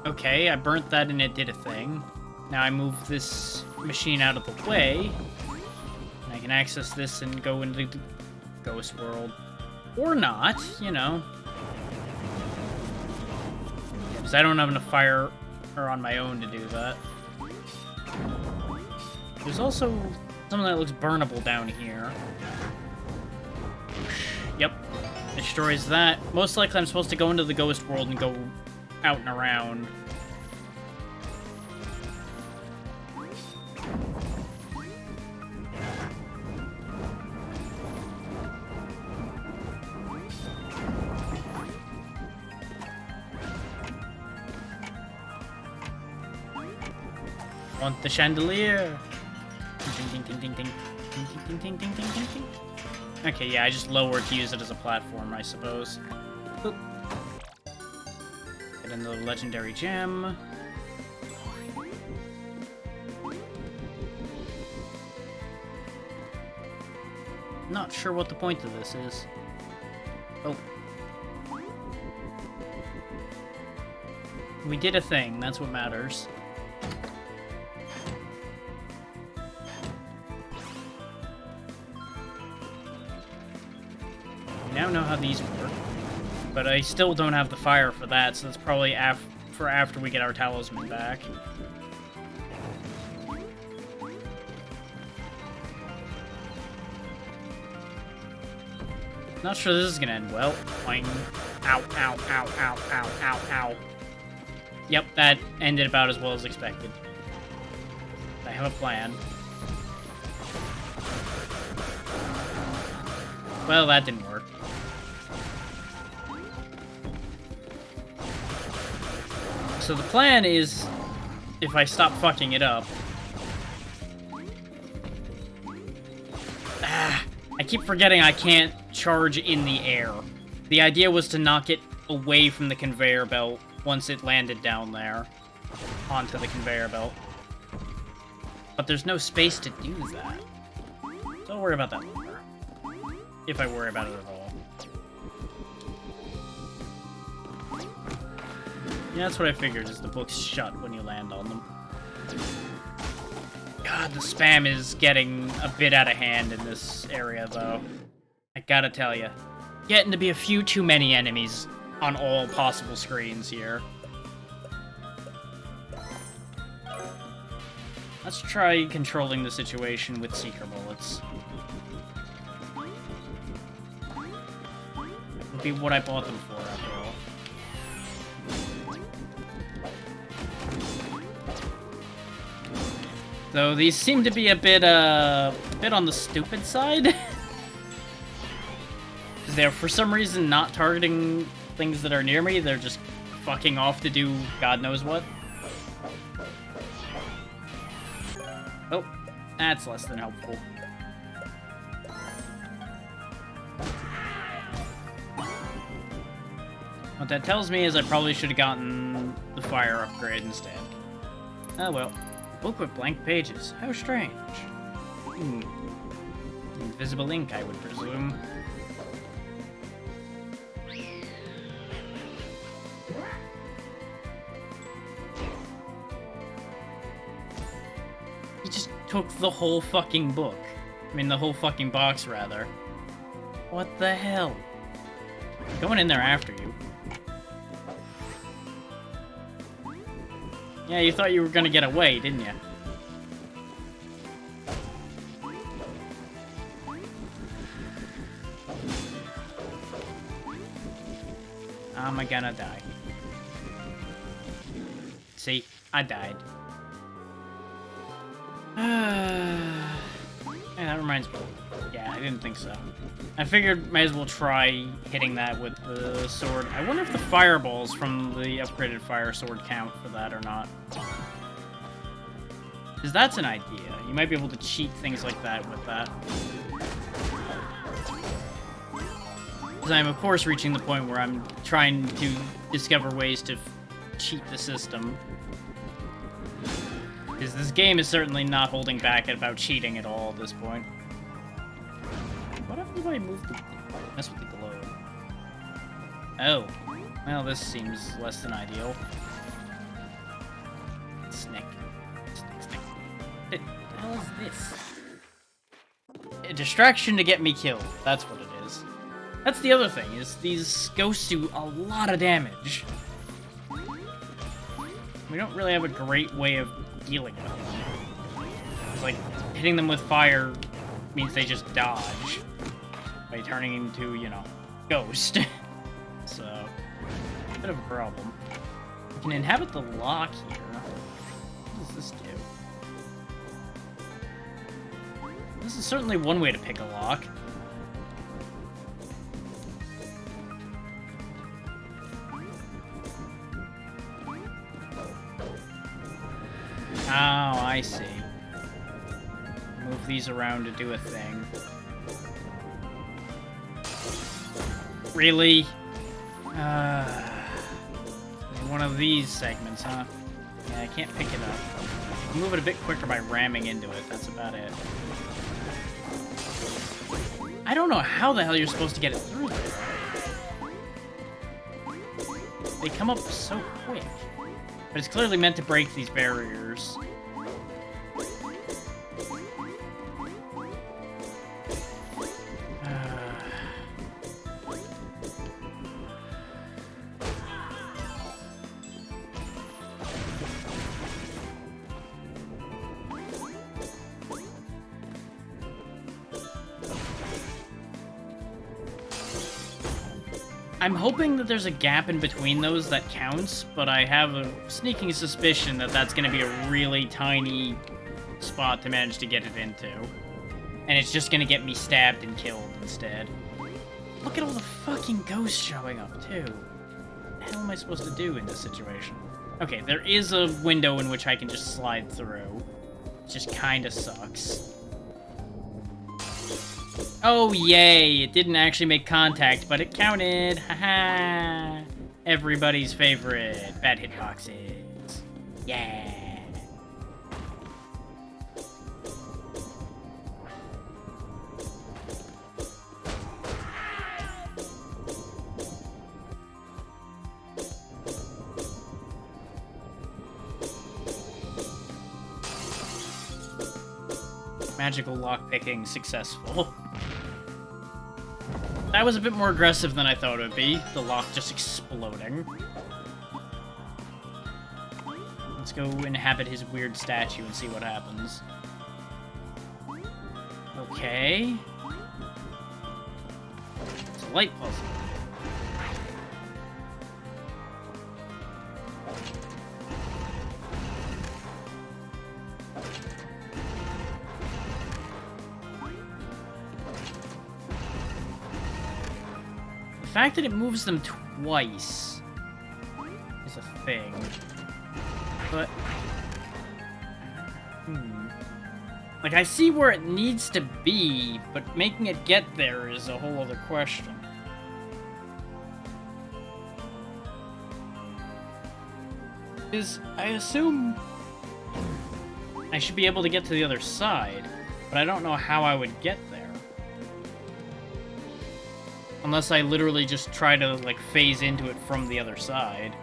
Okay, I burnt that and it did a thing. Now I move this machine out of the way. And I can access this and go into the ghost world. Or not, you know. Because I don't have enough fire on my own to do that. There's also something that looks burnable down here. Yep. Destroys that. Most likely I'm supposed to go into the ghost world and go out and around. Want the chandelier? Ding, ding, ding, ding, ding, ding, ding, ding, ding, ding, ding, ding. Okay, yeah, I just lowered to use it as a platform, I suppose. Oop. Get into the legendary gem. Not sure what the point of this is. Oh. We did a thing, that's what matters. We now know how these work. But I still don't have the fire for that, so that's probably for after we get our talisman back. Not sure this is gonna end well. Boing. Ow, ow, ow, ow, ow, ow, ow. Yep, that ended about as well as expected. I have a plan. Well, that didn't work. So the plan is, if I stop fucking it up... I keep forgetting I can't charge in the air. The idea was to knock it away from the conveyor belt once it landed down there, onto the conveyor belt. But there's no space to do that. So I'll worry about that later. If I worry about it at all. Yeah, that's what I figured, is the books shut when you land on them. God, the spam is getting a bit out of hand in this area, though. I gotta tell you. Getting to be a few too many enemies on all possible screens here. Let's try controlling the situation with Seeker Bullets. Would be what I bought them for, after all. Though these seem to be a bit on the stupid side. They're, for some reason, not targeting things that are near me. They're just fucking off to do God knows what. Oh, that's less than helpful. What that tells me is I probably should have gotten the fire upgrade instead. Oh well. Book with blank pages. How strange. Invisible ink, I would presume. He just took the whole fucking book. I mean, the whole fucking box, rather. What the hell? I'm going in there after you. Yeah, you thought you were gonna get away, didn't you? I'm gonna die. See? I died. Yeah, that reminds me. Yeah, I didn't think so. I figured might as well try hitting that with the sword. I wonder if the fireballs from the upgraded fire sword count for that or not. Because that's an idea. You might be able to cheat things like that with that. Because I'm, of course, reaching the point where I'm trying to discover ways to cheat the system. Because this game is certainly not holding back about cheating at all at this point. What if I mess with the globe? Oh. Well, this seems less than ideal. Snick. Snick. What the hell is this? A distraction to get me killed. That's what it is. That's the other thing, is these ghosts do a lot of damage. We don't really have a great way of dealing with them. It's like, hitting them with fire means they just dodge. By turning into, you know, ghost. So, a bit of a problem. We can inhabit the lock here. What does this do? This is certainly one way to pick a lock. Oh, I see. Move these around to do a thing. Really? One of these segments, huh? Yeah, I can't pick it up. Move it a bit quicker by ramming into it, that's about it. I don't know how the hell you're supposed to get it through there. They come up so quick. But it's clearly meant to break these barriers. I'm hoping that there's a gap in between those that counts, but I have a sneaking suspicion that that's going to be a really tiny spot to manage to get it into. And it's just going to get me stabbed and killed instead. Look at all the fucking ghosts showing up, too. What the hell am I supposed to do in this situation? Okay, there is a window in which I can just slide through. It just kind of sucks. Oh, yay! It didn't actually make contact, but it counted! Haha! Everybody's favorite. Bad hitboxes. Yeah! Magical lockpicking successful. That was a bit more aggressive than I thought it would be. The lock just exploding. Let's go inhabit his weird statue and see what happens. Okay. It's a light puzzle. The fact that it moves them twice is a thing. But... like, I see where it needs to be, but making it get there is a whole other question. Because I assume I should be able to get to the other side, but I don't know how I would get there. Unless I literally just try to, like, phase into it from the other side.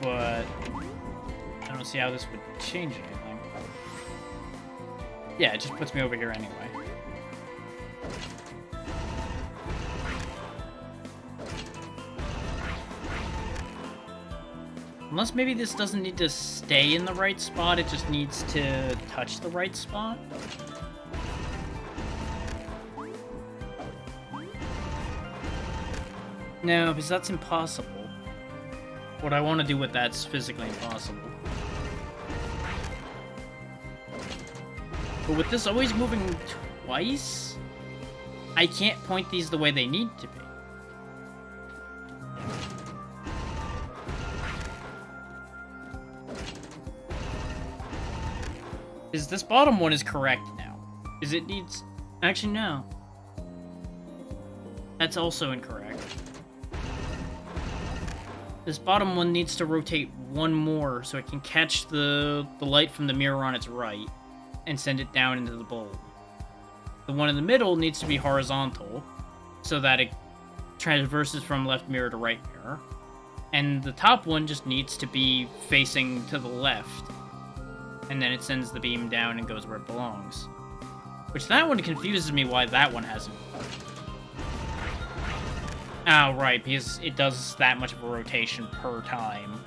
But I don't see how this would change anything. Yeah, it just puts me over here anyway. Unless maybe this doesn't need to stay in the right spot, it just needs to touch the right spot. No, because that's impossible. What I want to do with that's physically impossible. But with this always moving twice, I can't point these the way they need to be. Is this bottom one is correct now? Is it needs... Actually, no. That's also incorrect. This bottom one needs to rotate one more so it can catch the light from the mirror on its right and send it down into the bulb. The one in the middle needs to be horizontal so that it traverses from left mirror to right mirror. And the top one just needs to be facing to the left. And then it sends the beam down and goes where it belongs. Which that one confuses me why that one hasn't. Oh, right, because it does that much of a rotation per time.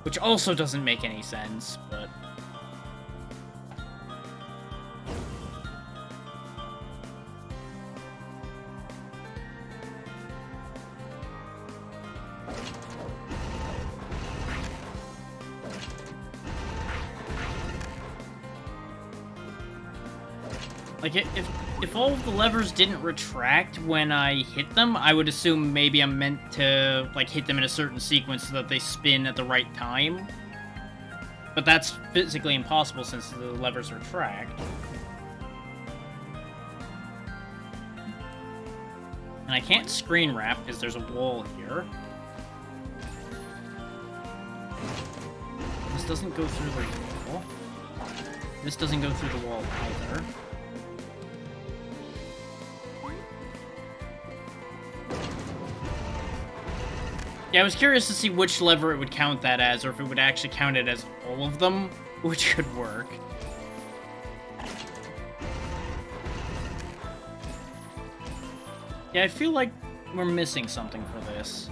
Which also doesn't make any sense, but... Like, if all of the levers didn't retract when I hit them, I would assume maybe I'm meant to, like, hit them in a certain sequence so that they spin at the right time. But that's physically impossible since the levers retract. And I can't screen wrap because there's a wall here. This doesn't go through the wall. This doesn't go through the wall either. Yeah, I was curious to see which lever it would count that as, or if it would actually count it as all of them, which could work. Yeah, I feel like we're missing something for this.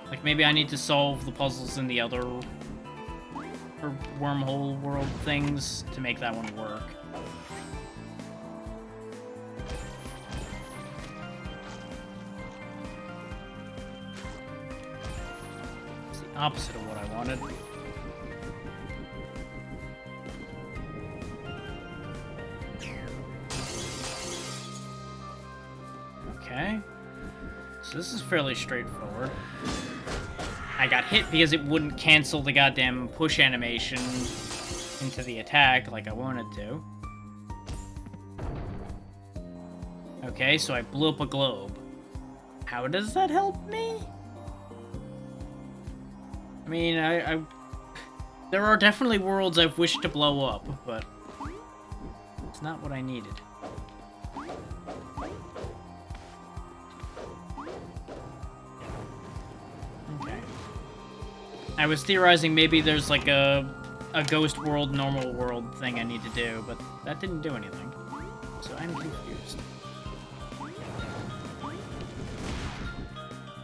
Like, maybe I need to solve the puzzles in the other or wormhole world things to make that one work. Opposite of what I wanted. Okay. So this is fairly straightforward. I got hit because it wouldn't cancel the goddamn push animation into the attack like I wanted to. Okay, so I blew up a globe. How does that help me? I mean, there are definitely worlds I've wished to blow up, but it's not what I needed. Okay. I was theorizing maybe there's like a ghost world, normal world thing I need to do, but that didn't do anything. So I'm confused.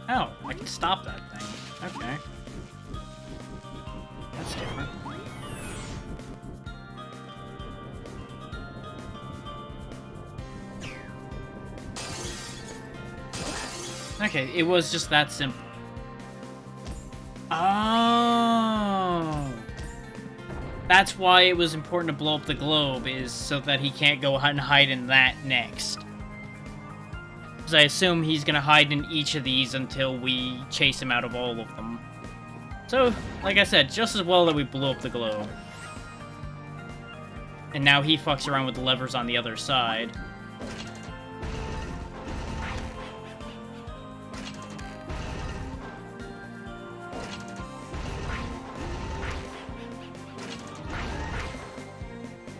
Oh, I can stop that thing. Okay. That's different. Okay, it was just that simple. Oh. That's why it was important to blow up the globe, is so that he can't go and hide in that next. Because I assume he's gonna hide in each of these until we chase him out of all of them. So, like I said, just as well that we blew up the globe. And now he fucks around with the levers on the other side.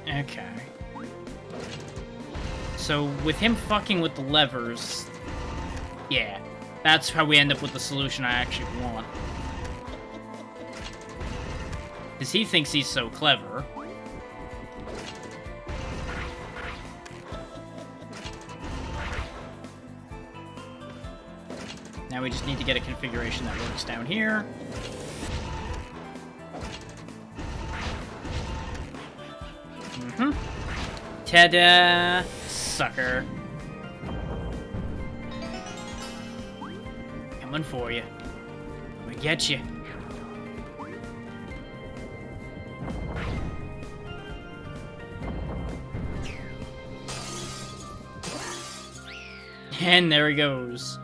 Okay. So, with him fucking with the levers, yeah, that's how we end up with the solution I actually want. Because he thinks he's so clever. Now we just need to get a configuration that works down here. Mm-hmm. Ta-da! Sucker. Coming for you. We get you. And there he goes.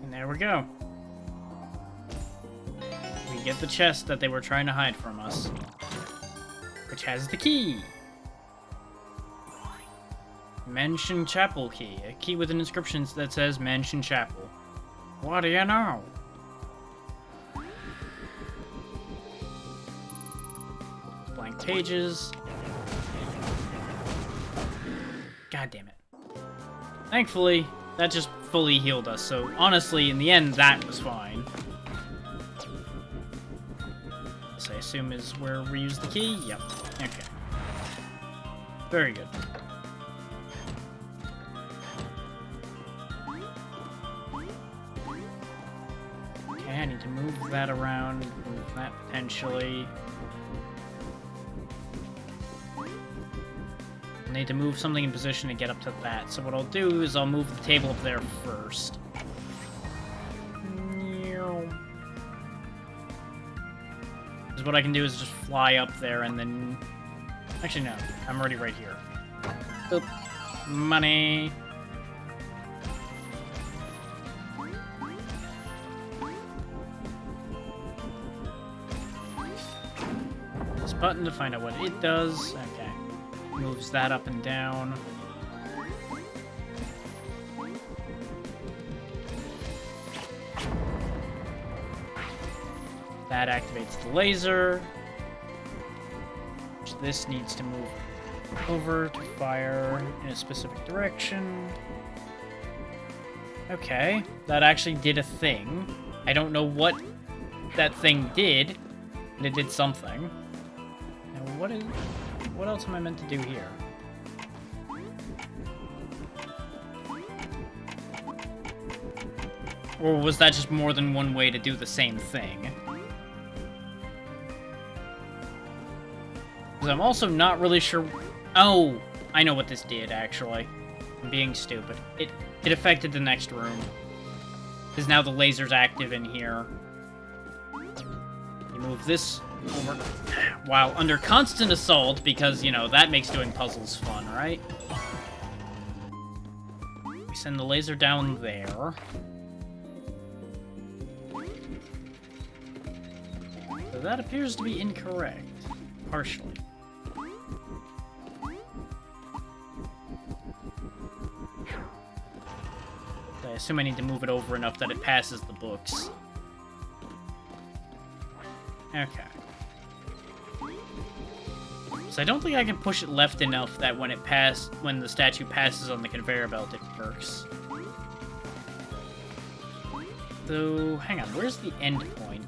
And there we go. We get the chest that they were trying to hide from us, which has the key. Mansion Chapel key. A key with an inscription that says Mansion Chapel. What do you know? Blank pages. God damn it. Thankfully, that just fully healed us, so honestly, in the end, that was fine. This, I assume, is where we use the key? Yep. Okay. Very good. I need to move that around, move that potentially. I need to move something in position to get up to that. So what I'll do is I'll move the table up there first. Because what I can do is just fly up there and then... Actually, no. I'm already right here. Oop. Money. Button to find out what it does. Okay. Moves that up and down. That activates the laser. Which this needs to move over to fire in a specific direction. Okay. That actually did a thing. I don't know what that thing did, but it did something. What else am I meant to do here? Or was that just more than one way to do the same thing? Because I'm also not really sure... Oh! I know what this did, actually. I'm being stupid. It affected the next room. Because now the laser's active in here. You move this over... While under constant assault, because, you know, that makes doing puzzles fun, right? We send the laser down there. So that appears to be incorrect. Partially. I assume I need to move it over enough that it passes the books. Okay. So I don't think I can push it left enough that when the statue passes on the conveyor belt, it works. So, hang on, where's the end point?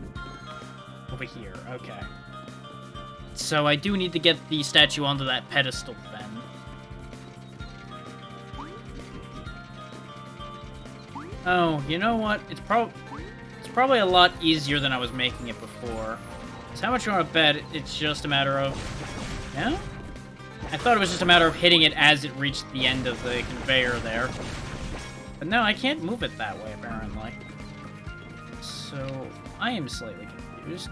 Over here, okay. So I do need to get the statue onto that pedestal then. Oh, you know what? It's probably a lot easier than I was making it before. So how much you want to bet it's just a matter of... Yeah? I thought it was just a matter of hitting it as it reached the end of the conveyor there. But no, I can't move it that way, apparently. So, I am slightly confused.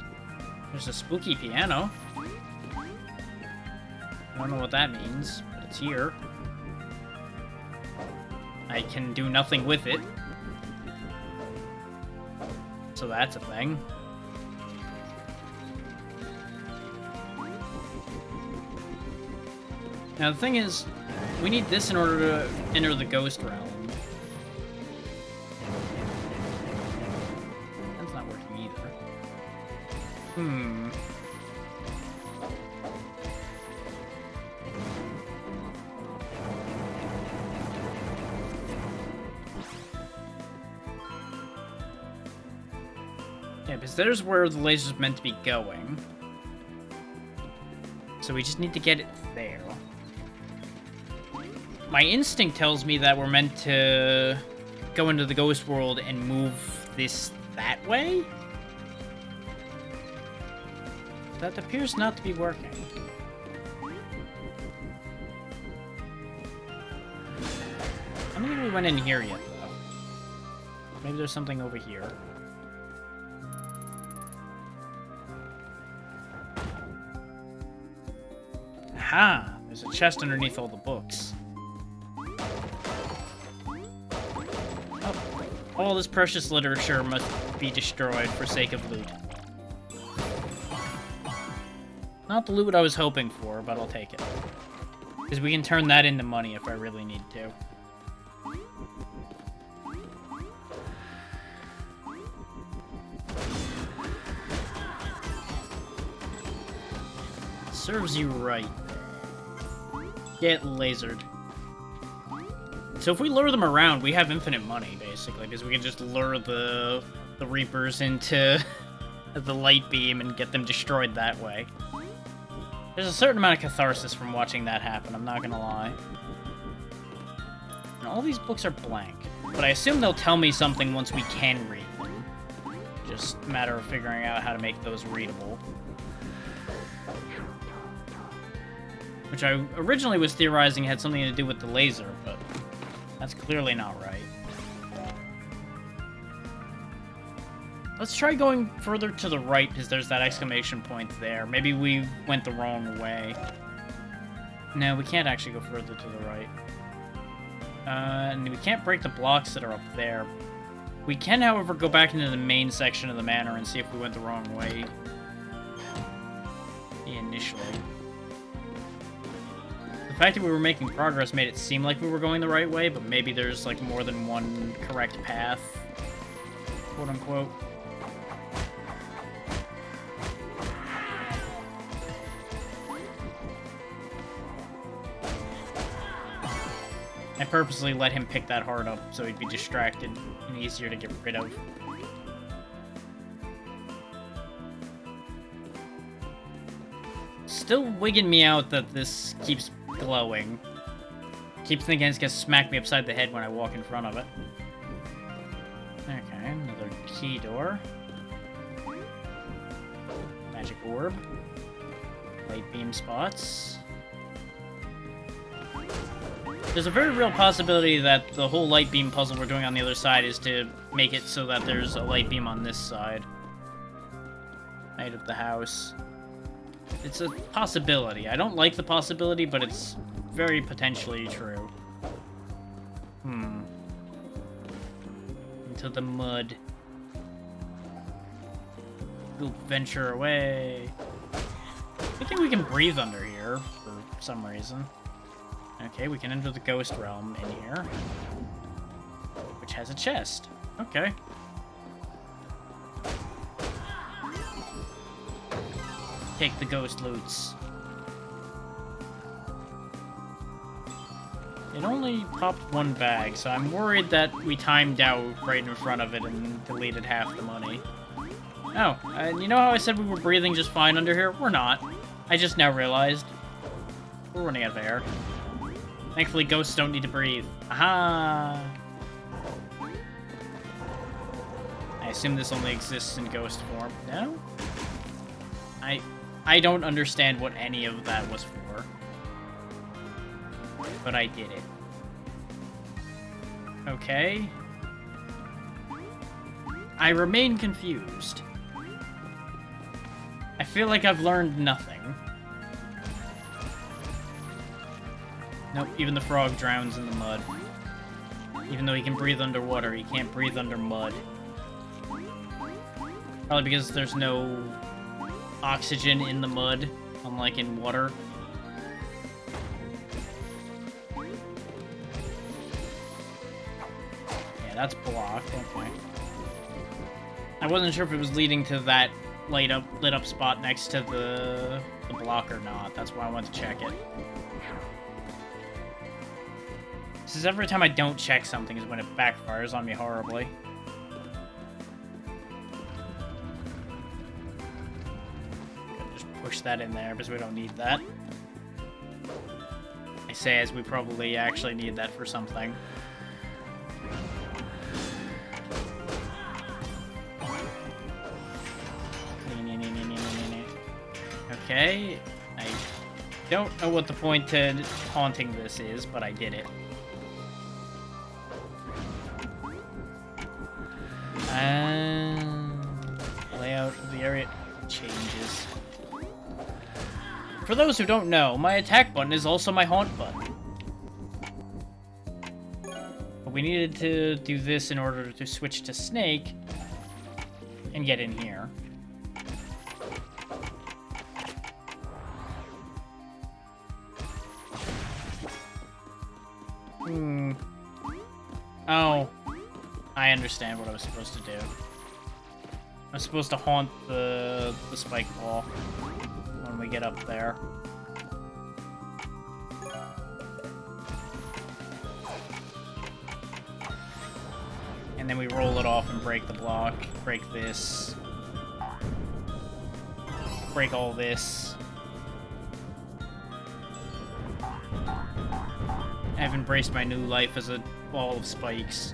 There's a spooky piano. I don't know what that means, but it's here. I can do nothing with it. So that's a thing. Now the thing is, we need this in order to enter the ghost realm. That's not working either. Yeah, because there's where the laser's meant to be going. So we just need to get it there. my instinct tells me that we're meant to go into the ghost world and move this that way. That appears not to be working. I don't think we went in here yet, though. Maybe there's something over here. Aha! There's a chest underneath all the books. Oh, all this precious literature must be destroyed for sake of loot. Not the loot I was hoping for, but I'll take it. Because we can turn that into money if I really need to. Serves you right. Get lasered. So if we lure them around, we have infinite money, basically, because we can just lure the Reapers into the light beam and get them destroyed that way. There's a certain amount of catharsis from watching that happen, I'm not gonna lie. And all these books are blank, but I assume they'll tell me something once we can read them. Just a matter of figuring out how to make those readable. Which I originally was theorizing had something to do with the laser, but that's clearly not right. Let's try going further to the right, because there's that exclamation point there. Maybe we went the wrong way. No, we can't actually go further to the right. And we can't break the blocks that are up there. We can, however, go back into the main section of the manor and see if we went the wrong way initially. The fact that we were making progress made it seem like we were going the right way, but maybe there's, like, more than one correct path, quote-unquote. I purposely let him pick that heart up so he'd be distracted and easier to get rid of. Still wigging me out that this keeps glowing. Keep thinking it's gonna smack me upside the head when I walk in front of it. Okay, another key door. Magic orb. Light beam spots. There's a very real possibility that the whole light beam puzzle we're doing on the other side is to make it so that there's a light beam on this side. Night of the house. It's a possibility. I don't like the possibility, but it's very potentially true. Into the mud. We'll venture away. I think we can breathe under here for some reason. Okay, we can enter the ghost realm in here. Which has a chest. Okay. Take the ghost loots. It only popped one bag, so I'm worried that we timed out right in front of it and deleted half the money. Oh, and you know how I said we were breathing just fine under here? We're not. I just now realized. We're running out of air. Thankfully, ghosts don't need to breathe. Aha! I assume this only exists in ghost form. No? I don't understand what any of that was for. But I did it. Okay. I remain confused. I feel like I've learned nothing. Nope, even the frog drowns in the mud. Even though he can breathe underwater, he can't breathe under mud. Probably because there's no oxygen in the mud, unlike in water. Yeah, that's blocked, okay. I wasn't sure if it was leading to that lit up spot next to the block or not. That's why I wanted to check it. This is every time I don't check something is when it backfires on me horribly. Just push that in there because we don't need that. I say, as we probably actually need that for something. Okay, I don't know what the point to haunting this is, but I did it. Layout of the area changes. For those who don't know, my attack button is also my haunt button. But we needed to do this in order to switch to Snake and get in here. Oh, I understand what I was supposed to do. I was supposed to haunt the spike ball when we get up there. And then we roll it off and break the block. Break this. Break all this. I've embraced my new life as a ball of spikes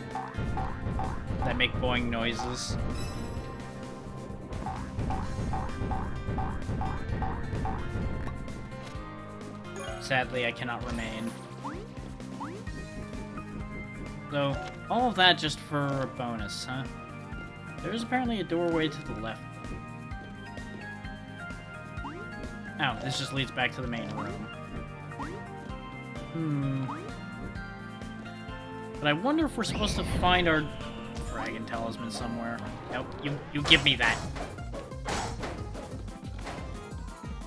that make boing noises. Sadly, I cannot remain. So, all of that just for a bonus, huh? There's apparently a doorway to the left. Oh, this just leads back to the main room. But I wonder if we're supposed to find our dragon talisman somewhere. Nope, you give me that.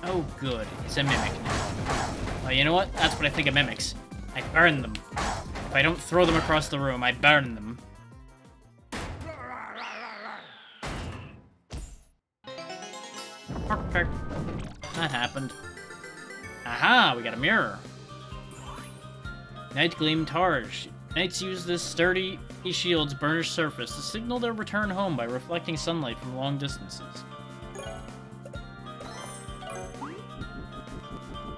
Oh, good. It's a mimic now. Well, you know what? That's what I think of mimics. I burn them. If I don't throw them across the room, I burn them. Okay. That happened. Aha! We got a mirror. Night Gleam Targe. Knights use this sturdy shield's burnished surface to signal their return home by reflecting sunlight from long distances.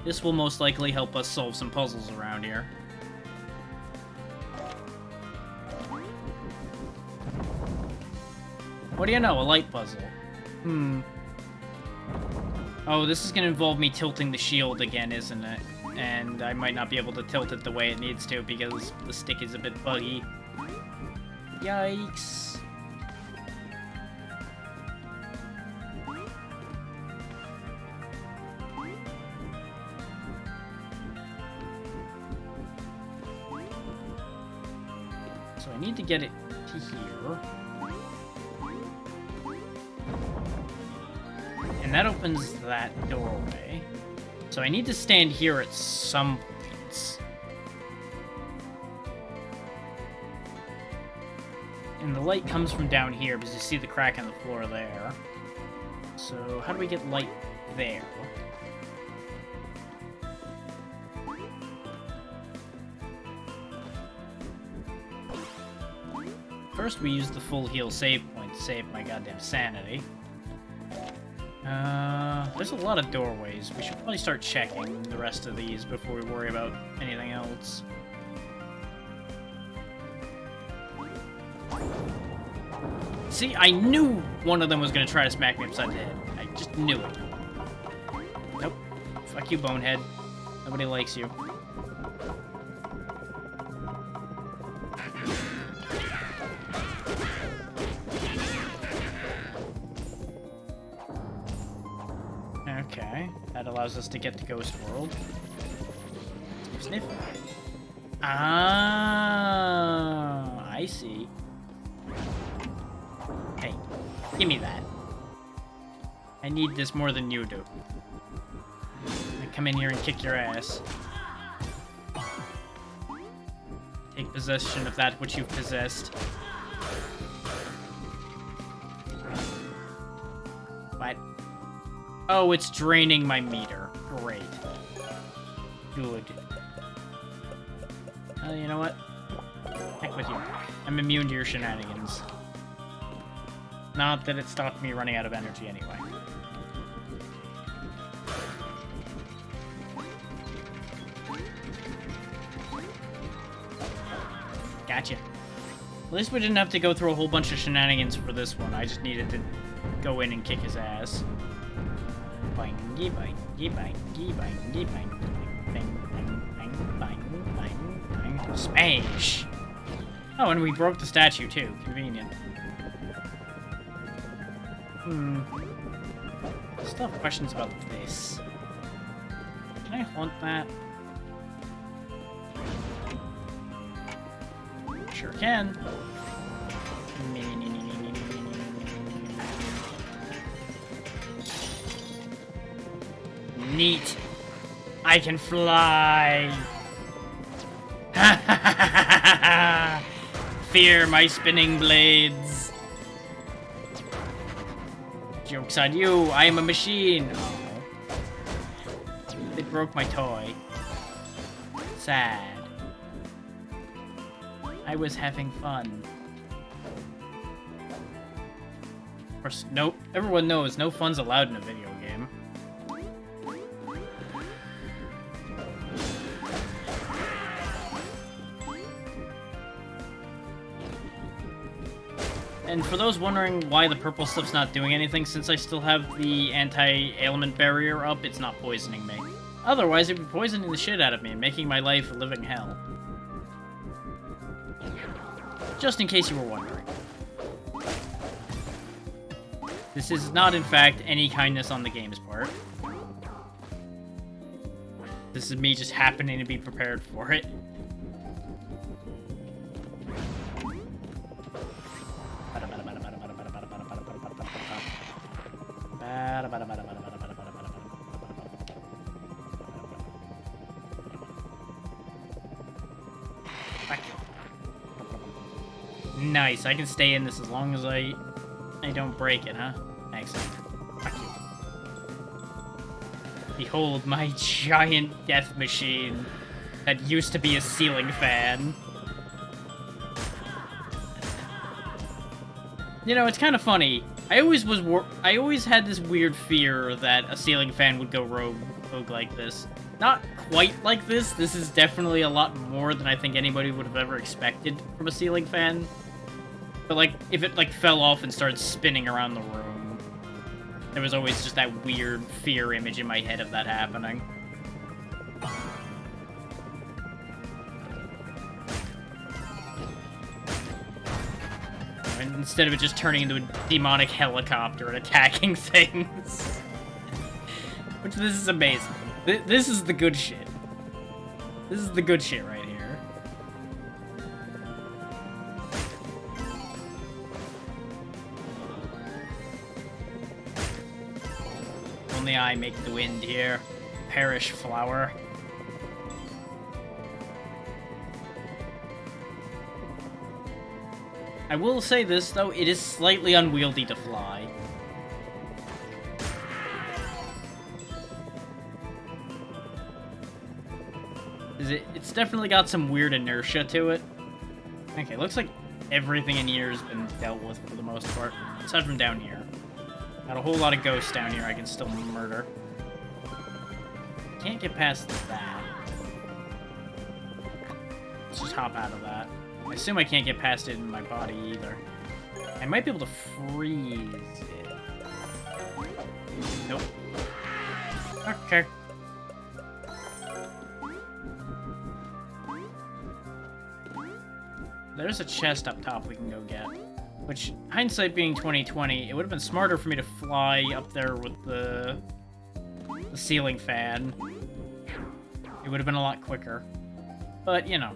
This will most likely help us solve some puzzles around here. What do you know? A light puzzle. Oh, this is going to involve me tilting the shield again, isn't it? And I might not be able to tilt it the way it needs to because the stick is a bit buggy. Yikes. So I need to get it to here. And that opens that doorway. So I need to stand here at some points. And the light comes from down here because you see the crack in the floor there. So how do we get light there? First we use the full heal save point to save my goddamn sanity. There's a lot of doorways. We should probably start checking the rest of these before we worry about anything else. See, I knew one of them was going to try to smack me upside the head. I just knew it. Nope. Fuck you, bonehead. Nobody likes you. Okay, that allows us to get to Ghost World. Sniff. Ah, I see. Hey, give me that. I need this more than you do. I come in here and kick your ass. Take possession of that which you've possessed. What? Oh, it's draining my meter. Great. Good. You know what? Heck with you. I'm immune to your shenanigans. Not that it stopped me running out of energy anyway. Gotcha. At least we didn't have to go through a whole bunch of shenanigans for this one. I just needed to go in and kick his ass. Bangy, bangy, bangy, bangy, bangy, bang, bang, bang, bang, bang, bang. Smash! Oh, and we broke the statue, too. Convenient. I still have questions about this. Can I haunt that? Sure can. Neat. I can fly. Fear my spinning blades. Joke's on you. I am a machine. Oh. They broke my toy. Sad. I was having fun. Of course, nope. Everyone knows no fun's allowed in a video game. And for those wondering why the purple stuff's not doing anything, since I still have the anti-ailment barrier up, it's not poisoning me. Otherwise, it'd be poisoning the shit out of me and making my life a living hell. Just in case you were wondering. This is not, in fact, any kindness on the game's part. This is me just happening to be prepared for it. Nice, I can stay in this as long as I don't break it, huh? Excellent. Fuck you. Behold my giant death machine that used to be a ceiling fan. You know, it's kind of funny. I always had this weird fear that a ceiling fan would go rogue like this. Not quite like this. This is definitely a lot more than I think anybody would have ever expected from a ceiling fan. But, like, if it, like, fell off and started spinning around the room, there was always just that weird fear image in my head of that happening. And instead of it just turning into a demonic helicopter and attacking things. Which, this is amazing. This is the good shit. This is the good shit right here. Only I make the wind here. Perish, flower. I will say this, though, it is slightly unwieldy to fly. It's definitely got some weird inertia to it. Okay, looks like everything in here has been dealt with for the most part. Aside from down here. Got a whole lot of ghosts down here I can still murder. Can't get past that. Let's just hop out of that. I assume I can't get past it in my body either. I might be able to freeze it. Nope. Okay. There's a chest up top we can go get. Which, hindsight being 2020, it would have been smarter for me to fly up there with the ceiling fan. It would have been a lot quicker. But, you know.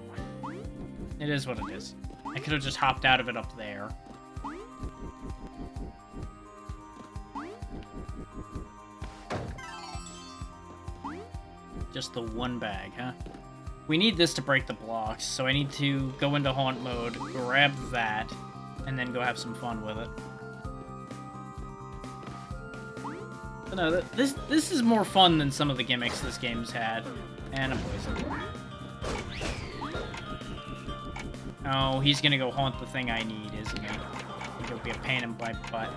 It is what it is. I could have just hopped out of it up there. Just the one bag, huh? We need this to break the blocks, so I need to go into haunt mode, grab that, and then go have some fun with it. But no, this is more fun than some of the gimmicks this game's had. And a poison. Oh, he's gonna go haunt the thing I need, isn't he? I think it'll be a pain in my butt.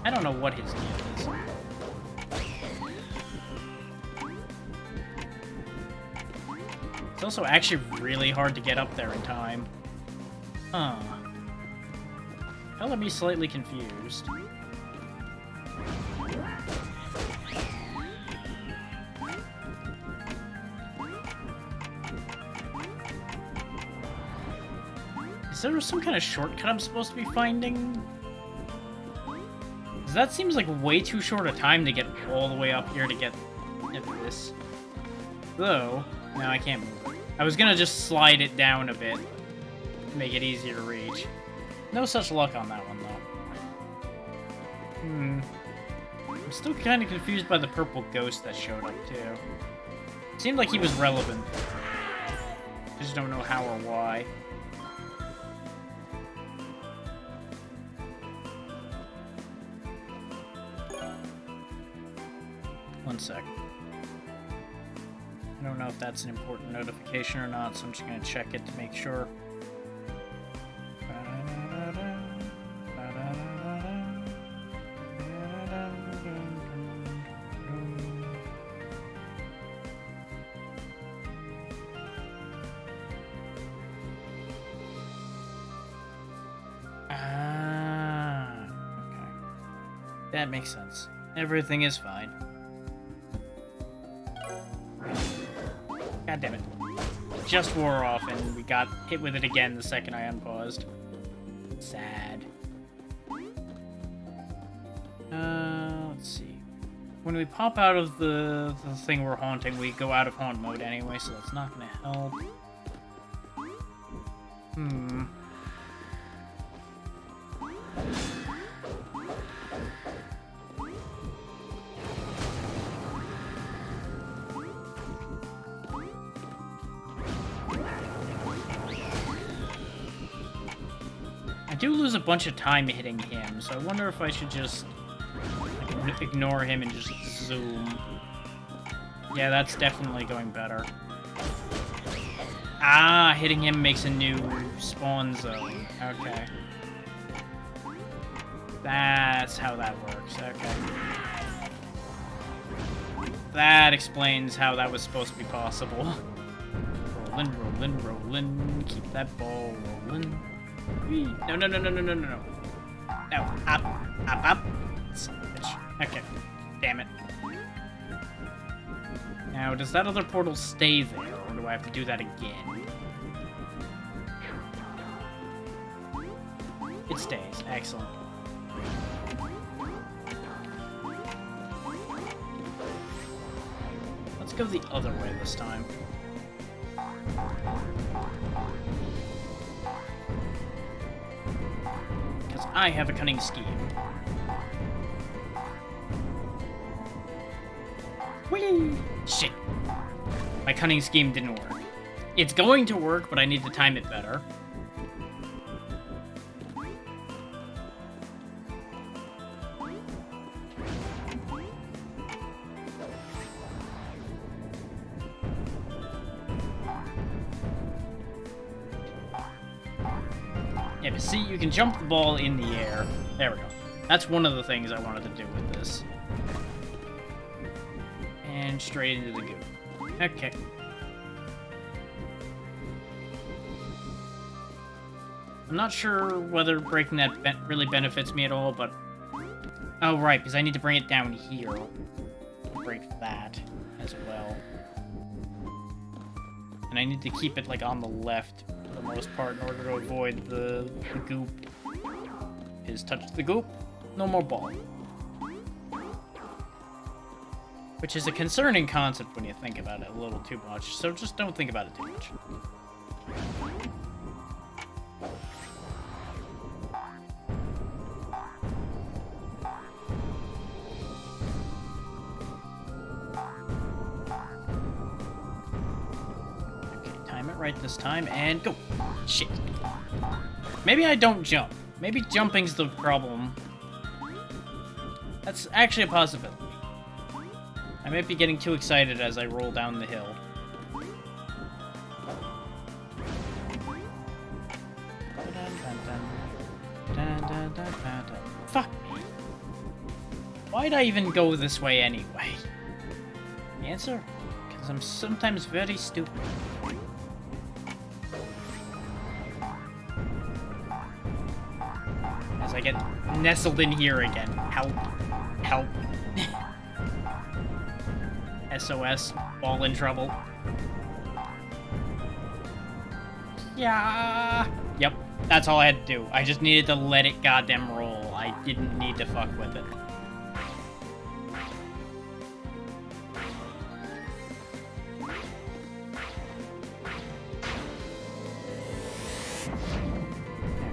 I don't know what his deal is. also actually really hard to get up there in time. Huh. Hell, I'm slightly confused. Is there some kind of shortcut I'm supposed to be finding? 'Cause that seems like way too short a time to get all the way up here to get into this. Though, no, I can't move it. I was gonna just slide it down a bit to make it easier to reach. No such luck on that one, though. I'm still kind of confused by the purple ghost that showed up, too. It seemed like he was relevant. Just don't know how or why. One sec. I don't know if that's an important notification or not, so I'm just gonna check it to make sure. Okay. That makes sense. Everything is fine. God damn it. It just wore off and we got hit with it again the second I unpaused. Sad. Let's see. When we pop out of the thing we're haunting, we go out of haunt mode anyway, so that's not gonna help. I do lose a bunch of time hitting him, so I wonder if I should just ignore him and just zoom. Yeah, that's definitely going better. Ah, hitting him makes a new spawn zone. Okay. That's how that works. Okay. That explains how that was supposed to be possible. Rollin', rollin', rollin'. Keep that ball rollin'. No, no, no, no, no, no, no, no. No, up, up, up. Okay, damn it. Now, does that other portal stay there, or do I have to do that again? It stays. Excellent. Let's go the other way this time. Because I have a cunning scheme. Whee! Shit. My cunning scheme didn't work. It's going to work, but I need to time it better. Yeah, but see, you can jump the ball in the air. There we go. That's one of the things I wanted to do with this. And straight into the goop. Okay. I'm not sure whether breaking that really benefits me at all, but... Oh, right, because I need to bring it down here. Break that as well. And I need to keep it, like, on the left for the most part in order to avoid the goop. Is touch the goop, no more ball. Which is a concerning concept when you think about it a little too much, so just don't think about it too much. Okay, time it right this time, and go! Shit. Maybe I don't jump. Maybe jumping's the problem. That's actually a possibility. I might be getting too excited as I roll down the hill. Fuck me. Why'd I even go this way anyway? The answer? Because I'm sometimes very stupid. As I get nestled in here again. Help. Help. SOS. All in trouble. Yeah. Yep. That's all I had to do. I just needed to let it goddamn roll. I didn't need to fuck with it.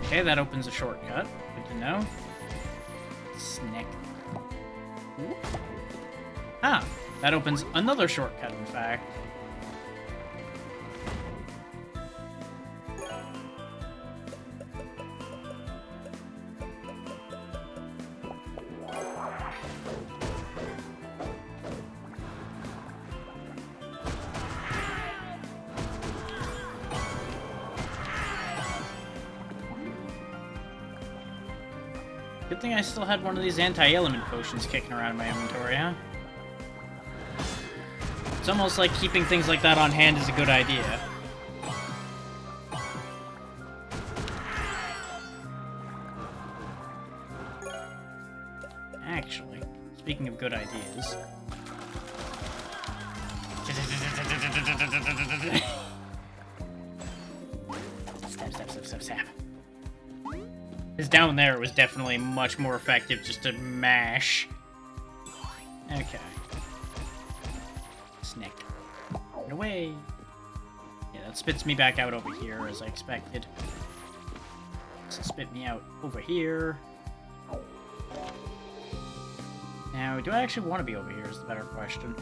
Okay, that opens a shortcut. Good to know. Snick. Ooh. Ah, that opens another shortcut, in fact. Good thing I still had one of these anti-element potions kicking around in my inventory, huh? It's almost like keeping things like that on hand is a good idea. Actually, speaking of good ideas... Stab. Because down there, it was definitely much more effective just to mash. Okay. Snick. Get away. Yeah, that spits me back out over here, as I expected. So spit me out over here. Now, do I actually want to be over here is the better question.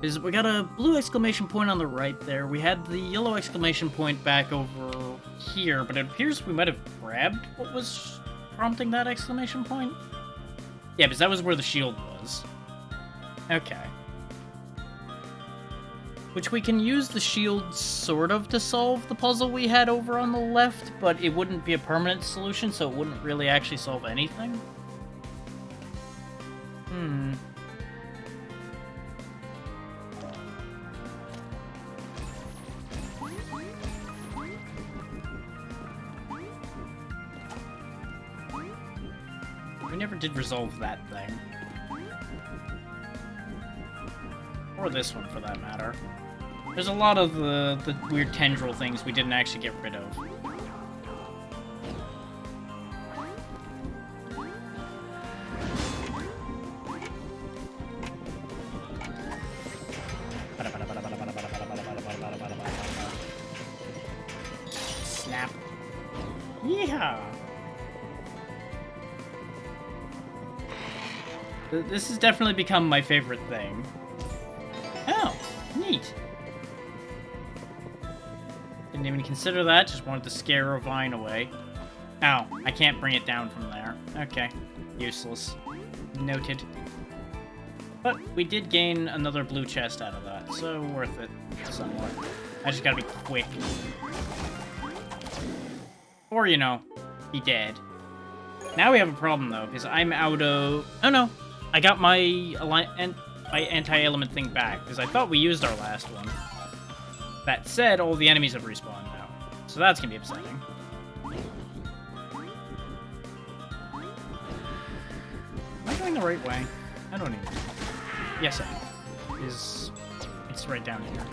Because we got a blue exclamation point on the right there. We had the yellow exclamation point back over here, but it appears we might have grabbed what was prompting that exclamation point. Yeah, because that was where the shield was. Okay. Which we can use the shield sort of to solve the puzzle we had over on the left, but it wouldn't be a permanent solution, so it wouldn't really actually solve anything. We never did resolve that thing. Or this one, for that matter. There's a lot of the weird tendril things we didn't actually get rid of. Snap. Yeehaw! This has definitely become my favorite thing. Oh, neat. Didn't even consider that, just wanted to scare a vine away. Ow, I can't bring it down from there. Okay, useless. Noted. But we did gain another blue chest out of that, so worth it somewhat. I just gotta be quick. Or, you know, be dead. Now we have a problem, though, because I'm out of... Oh, no. I got my anti-element thing back, because I thought we used our last one. That said, all the enemies have respawned now. So that's going to be upsetting. Am I going the right way? I don't even know. Yes, I am. It's right down here.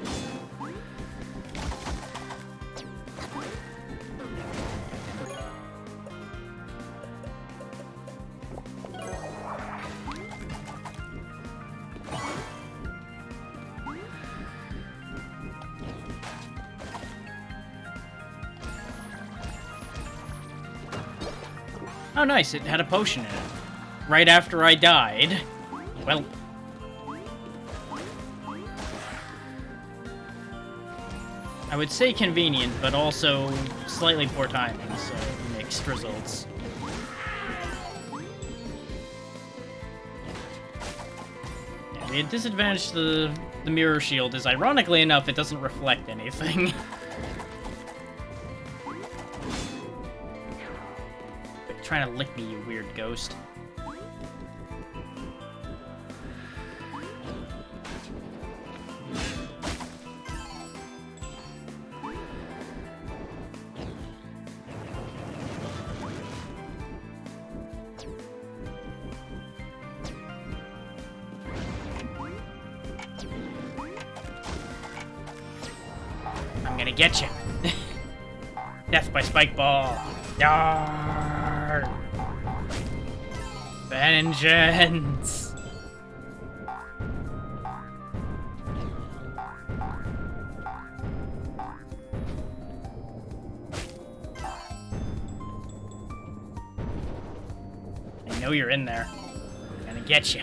Oh, nice. It had a potion in it. Right after I died. Well. I would say convenient, but also slightly poor timing, so mixed results. Yeah, the disadvantage to the mirror shield is, ironically enough, it doesn't reflect anything. Trying to lick me, you weird ghost. I'm gonna get you. Death by spike ball. Yarr! Vengeance! I know you're in there. I'm gonna get you.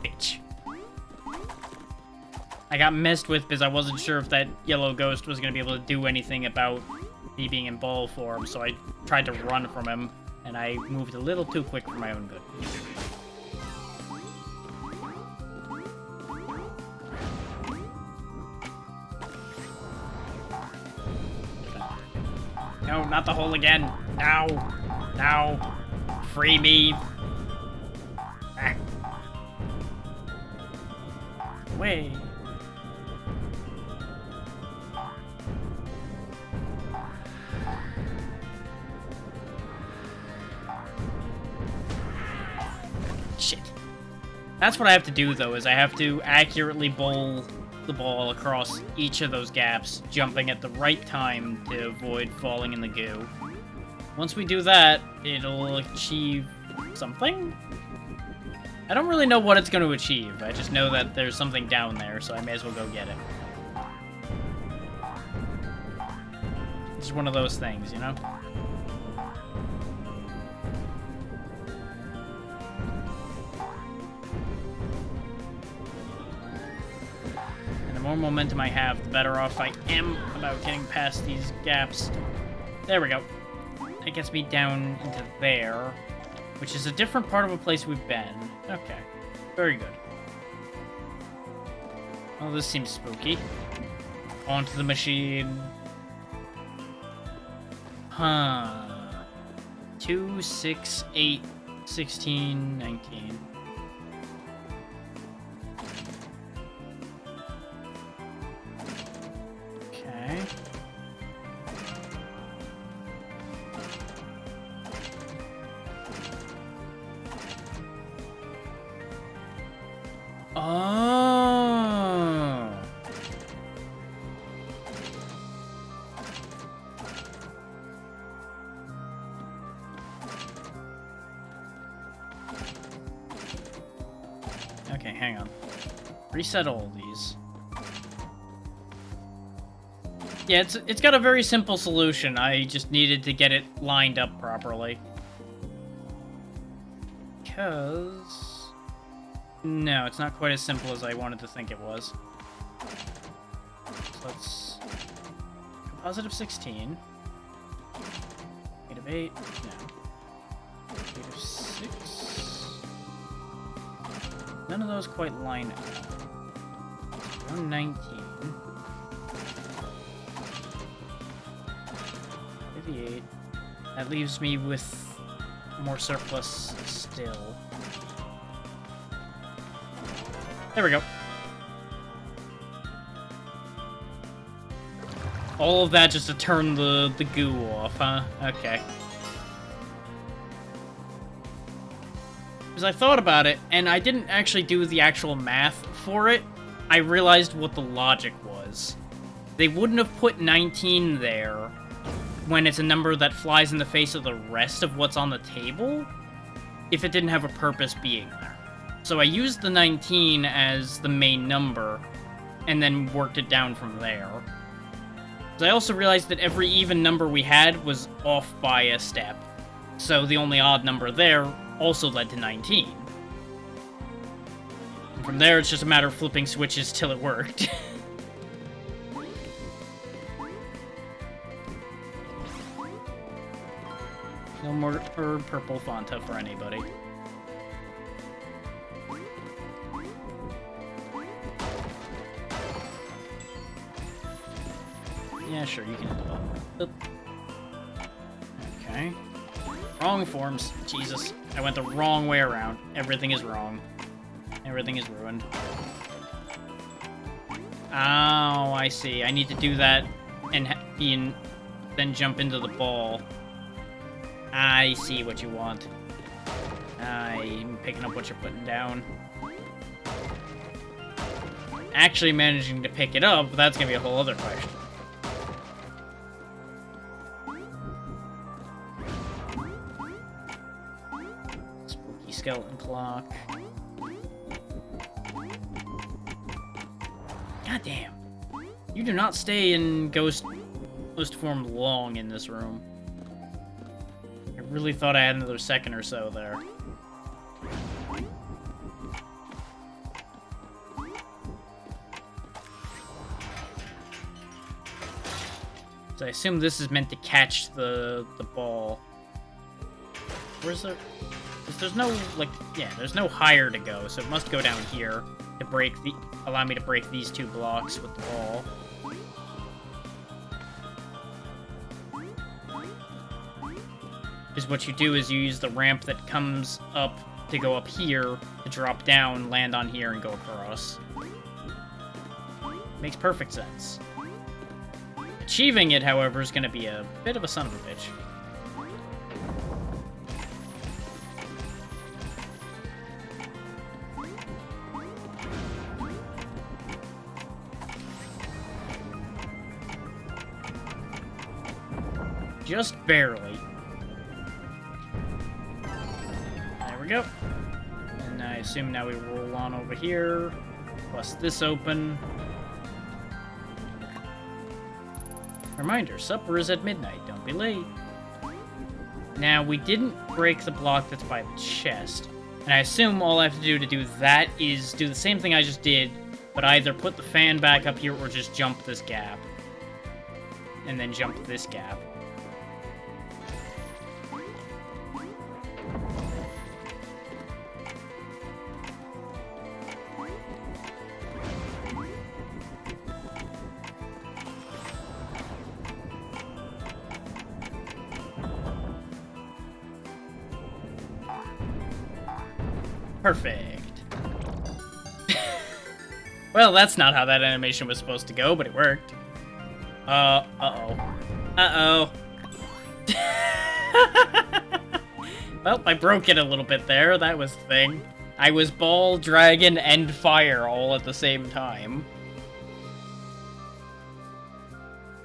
Bitch. I got messed with because I wasn't sure if that yellow ghost was going to be able to do anything about me being in ball form, so I tried to run from him, and I moved a little too quick for my own good. No, not the hole again. No. No. Free me. Ah. Way. Shit. That's what I have to do, though, is I have to accurately bowl the ball across each of those gaps, jumping at the right time to avoid falling in the goo. Once we do that, it'll achieve something? I don't really know what it's going to achieve. I just know that there's something down there, so I may as well go get it. It's one of those things, you know? The more momentum I have, the better off I am about getting past these gaps. There we go. That gets me down into there, which is a different part of a place we've been. Okay. Very good. Oh, this seems spooky. Onto the machine. Huh. 2, 6, 8, 16, 19. Okay. Oh. Okay, hang on. Reset all these. Yeah, it's got a very simple solution. I just needed to get it lined up properly. Because... no, it's not quite as simple as I wanted to think it was. So let's... positive 16. 8 of 8. No. 8 of 6. None of those quite line up. 119. 58. That leaves me with more surplus still. There we go. All of that just to turn the goo off, huh? Okay. Because I thought about it, and I didn't actually do the actual math for it. I realized what the logic was. They wouldn't have put 19 there when it's a number that flies in the face of the rest of what's on the table if it didn't have a purpose being there. So I used the 19 as the main number, and then worked it down from there. I also realized that every even number we had was off by a step, so the only odd number there also led to 19. And from there, it's just a matter of flipping switches till it worked. No more purple Fanta for anybody. Yeah, sure, you can do that. Okay. Wrong forms. Jesus. I went the wrong way around. Everything is wrong. Everything is ruined. Oh, I see. I need to do that and then jump into the ball. I see what you want. I'm picking up what you're putting down. actually managing to pick it up, that's gonna be a whole other question. Spooky skeleton clock. God damn. You do not stay in ghost form long in this room. I really thought I had another second or so there. So I assume this is meant to catch the ball. Where's there? Because there's no, like, yeah, there's no higher to go, so it must go down here to break allow me to break these 2 blocks with the ball. Because what you do is you use the ramp that comes up to go up here, to drop down, land on here, and go across. Makes perfect sense. Achieving it, however, is going to be a bit of a son of a bitch. Just barely. There we go. And I assume now we roll on over here, bust this open. Reminder, supper is at midnight, don't be late. Now, we didn't break the block that's by the chest, and I assume all I have to do that is do the same thing I just did, but either put the fan back up here or just jump this gap. And then jump this gap. Perfect. Well, that's not how that animation was supposed to go, but it worked. Uh-oh. Uh-oh. Well, I broke it a little bit there. That was the thing. I was ball, dragon, and fire all at the same time.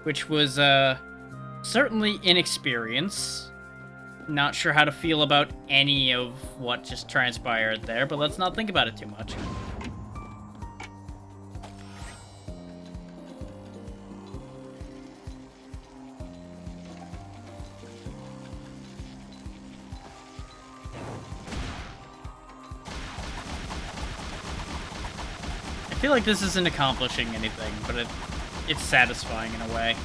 Which was, certainly inexperience. Not sure how to feel about any of what just transpired there, but let's not think about it too much. I feel like this isn't accomplishing anything, but it's satisfying in a way.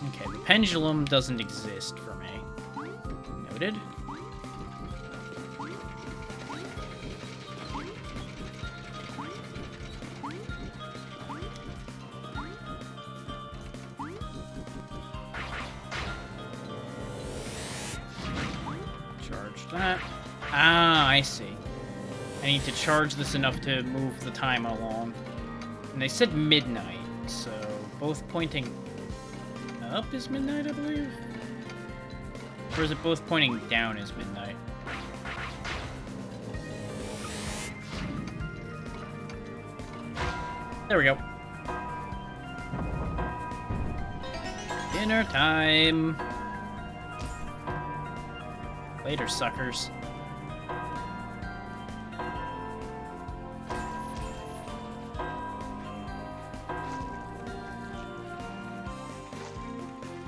Okay, the pendulum doesn't exist for me. Noted. Charge that. Ah, I see. I need to charge this enough to move the time along. And they said midnight, so both pointing up is midnight, I believe? Or is it both pointing down is midnight? There we go. Dinner time. Later, suckers.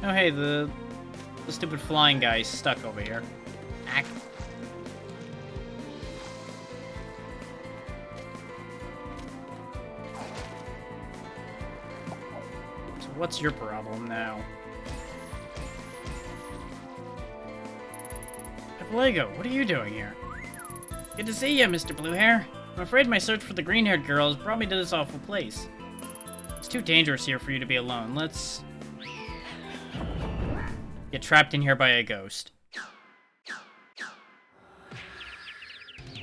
Oh, hey, the stupid flying guy's stuck over here. Ack. So what's your problem now? Lego, what are you doing here? Good to see you, Mr. Bluehair. I'm afraid my search for the green-haired girl has brought me to this awful place. It's too dangerous here for you to be alone. Let's get trapped in here by a ghost.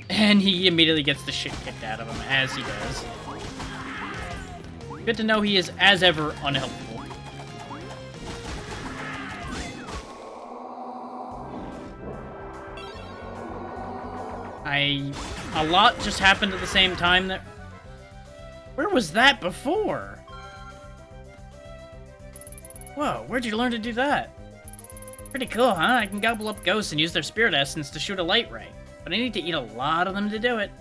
And he immediately gets the shit kicked out of him, as he does. Good to know he is, as ever, unhelpful. A lot just happened at the same time there. Where was that before? Whoa, where'd you learn to do that? Pretty cool, huh? I can gobble up ghosts and use their spirit essence to shoot a light ray. But I need to eat a lot of them to do it.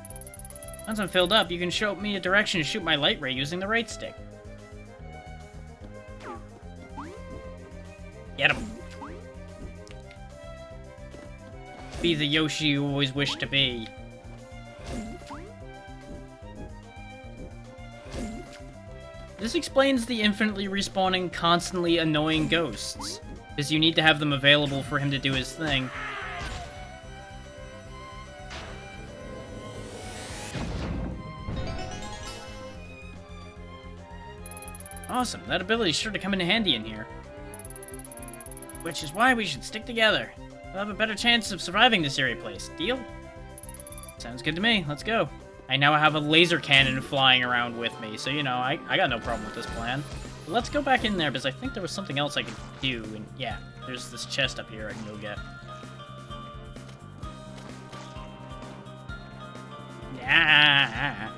Once I'm filled up, you can show me a direction to shoot my light ray using the right stick. Get him. Be the Yoshi you always wished to be. This explains the infinitely respawning, constantly annoying ghosts, because you need to have them available for him to do his thing. Awesome, that ability's sure to come in handy in here. Which is why we should stick together. We'll have a better chance of surviving this eerie place. Deal? Sounds good to me. Let's go. I now have a laser cannon flying around with me, so, you know, I got no problem with this plan. But let's go back in there, because I think there was something else I could do, and yeah, there's this chest up here I can go get. Yeah.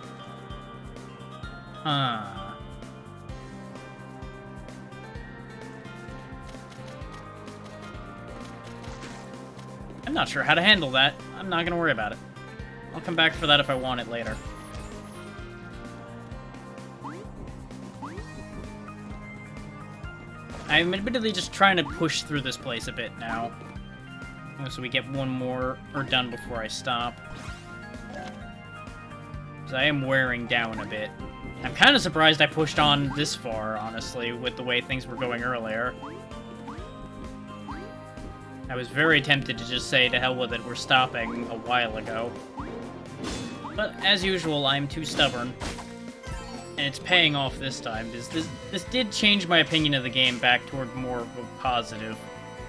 Huh. I'm not sure how to handle that. I'm not gonna worry about it. I'll come back for that if I want it later. I'm admittedly just trying to push through this place a bit now. So we get one more done before I stop. Because I am wearing down a bit. I'm kind of surprised I pushed on this far, honestly, with the way things were going earlier. I was very tempted to just say, to hell with it, we're stopping a while ago. But, as usual, I'm too stubborn. And it's paying off this time, because this did change my opinion of the game back toward more of a positive.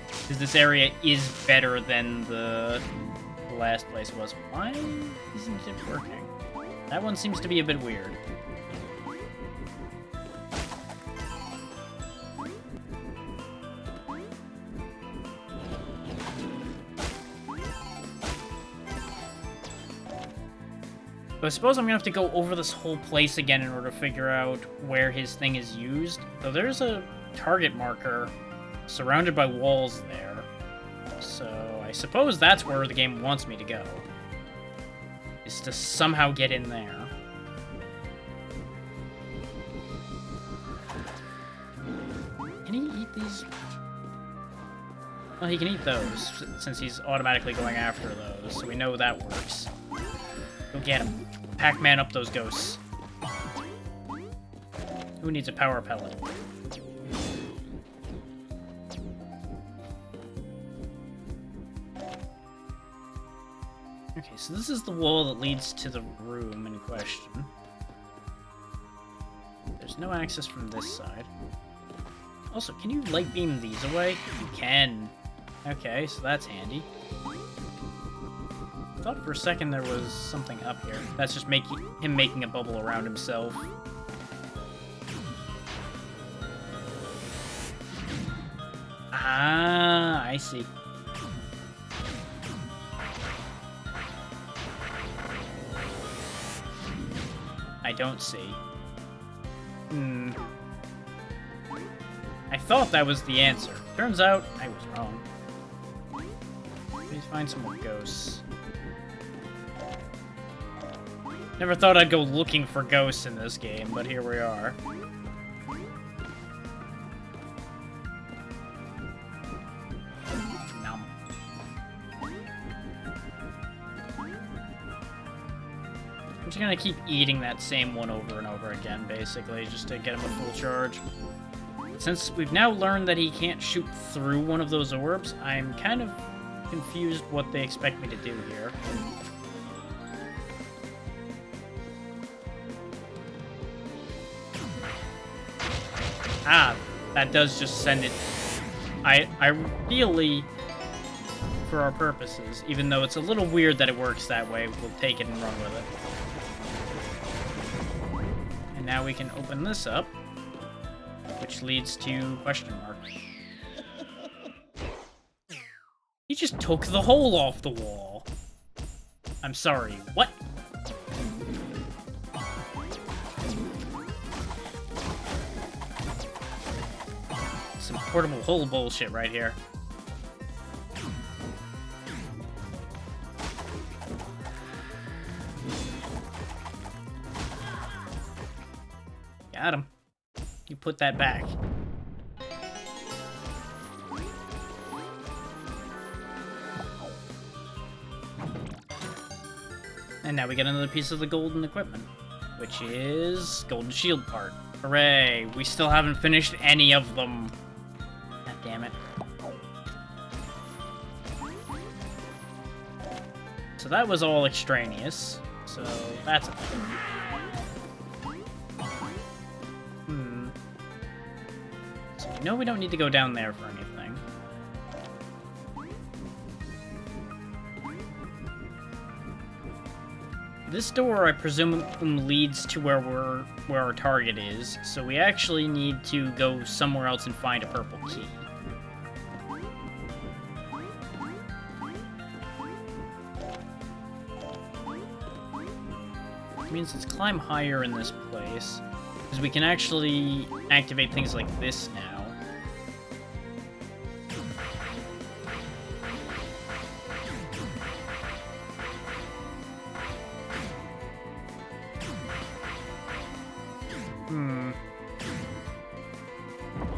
Because this area is better than the last place was. Why isn't it working? That one seems to be a bit weird. So I suppose I'm gonna have to go over this whole place again in order to figure out where his thing is used. So there's a target marker surrounded by walls there. So I suppose that's where the game wants me to go. Is to somehow get in there. Can he eat these? Well, he can eat those, since he's automatically going after those, so we know that works. Go get him. Pac-Man up those ghosts. Who needs a power pellet? Okay, so this is the wall that leads to the room in question. There's no access from this side. Also, can you light beam these away? You can. Okay, so that's handy. I thought for a second there was something up here. That's just him making a bubble around himself. Ah, I see. I don't see. I thought that was the answer. Turns out, I was wrong. Please find some more ghosts. Never thought I'd go looking for ghosts in this game, but here we are. Nom. I'm just gonna keep eating that same one over and over again, basically, just to get him a full charge. Since we've now learned that he can't shoot through one of those orbs, I'm kind of confused what they expect me to do here. Ah, that does just send it. I really, for our purposes, even though it's a little weird that it works that way, we'll take it and run with it. And now we can open this up, which leads to question mark. He just took the hole off the wall. I'm sorry, what? Some portable hole bullshit right here. Got him. You put that back. And now we get another piece of the golden equipment, which is golden shield part. Hooray! We still haven't finished any of them. God damn it. So that was all extraneous. So that's a thing. So we know we don't need to go down there for anything. This door, I presume, leads to where our target is, so we actually need to go somewhere else and find a purple key. Which means let's climb higher in this place, because we can actually activate things like this now.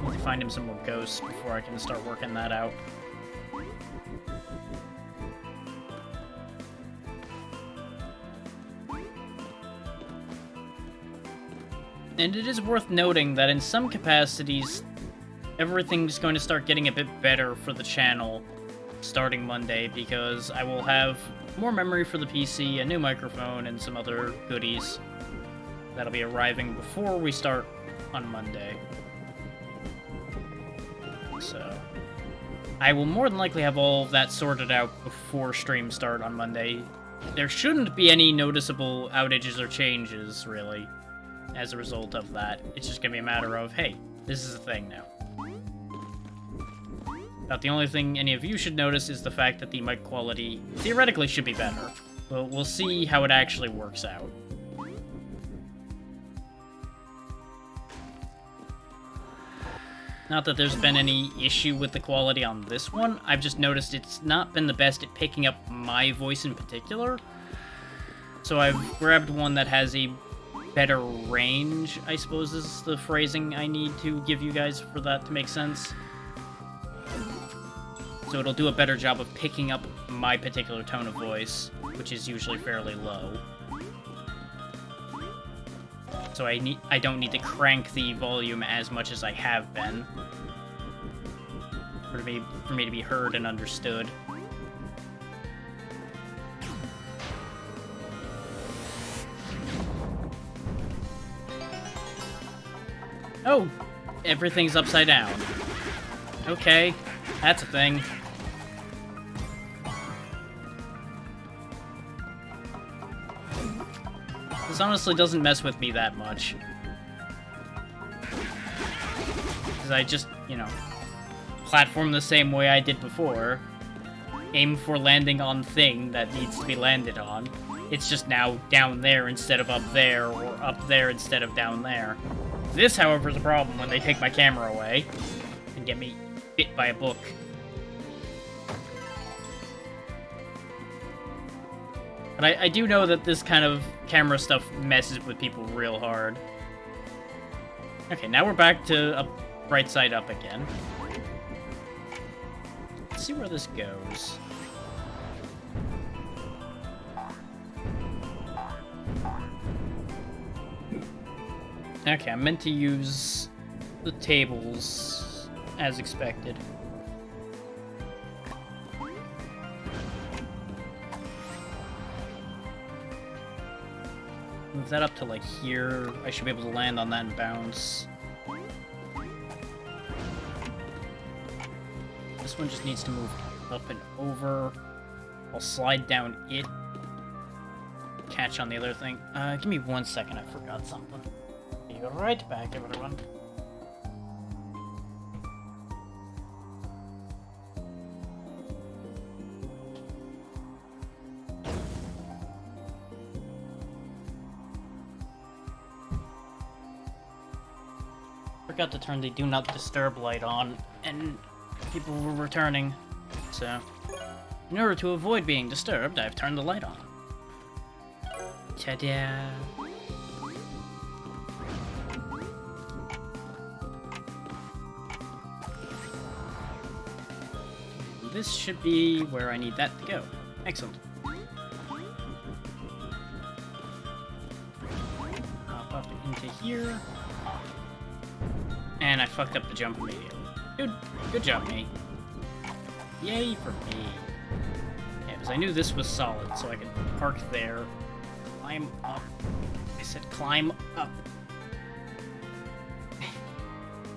Need to find him some more ghosts before I can start working that out. And it is worth noting that in some capacities, everything's going to start getting a bit better for the channel starting Monday, because I will have more memory for the PC, a new microphone, and some other goodies that'll be arriving before we start on Monday. So I will more than likely have all of that sorted out before stream start on Monday. There shouldn't be any noticeable outages or changes, really, as a result of that. It's just gonna be a matter of, hey, this is a thing now. About the only thing any of you should notice is the fact that the mic quality theoretically should be better. But we'll see how it actually works out. Not that there's been any issue with the quality on this one, I've just noticed it's not been the best at picking up my voice in particular. So I've grabbed one that has a better range, I suppose is the phrasing I need to give you guys for that to make sense. So it'll do a better job of picking up my particular tone of voice, which is usually fairly low. So I don't need to crank the volume as much as I have been for me to be heard and understood. Oh, everything's upside down. Okay, that's a thing. This honestly doesn't mess with me that much. Because I just, you know, platform the same way I did before. Aim for landing on thing that needs to be landed on. It's just now down there instead of up there, or up there instead of down there. This, however, is a problem when they take my camera away and get me bit by a book. But I do know that this kind of camera stuff messes with people real hard. Okay, now we're back to up, right side up again. Let's see where this goes. Okay, I meant to use the tables as expected. Move that up to, like, here. I should be able to land on that and bounce. This one just needs to move up and over. I'll slide down it. Catch on the other thing. Give me 1 second, I forgot something. Be right back, everyone. forgot to turn the Do Not Disturb light on, and people were returning. So, in order to avoid being disturbed, I've turned the light on. Ta-da! This should be where I need that to go. Excellent. Hop up into here. And I fucked up the jump immediately. Good job, me. Yay for me. Yeah, because I knew this was solid, so I could park there. Climb up. I said climb up.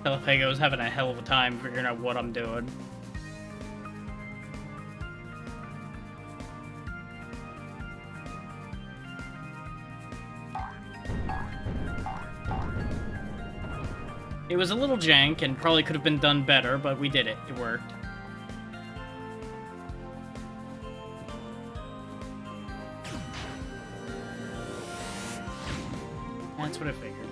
Telepego's having a hell of a time figuring out what I'm doing. It was a little jank and probably could have been done better, but we did it. It worked. That's what I figured.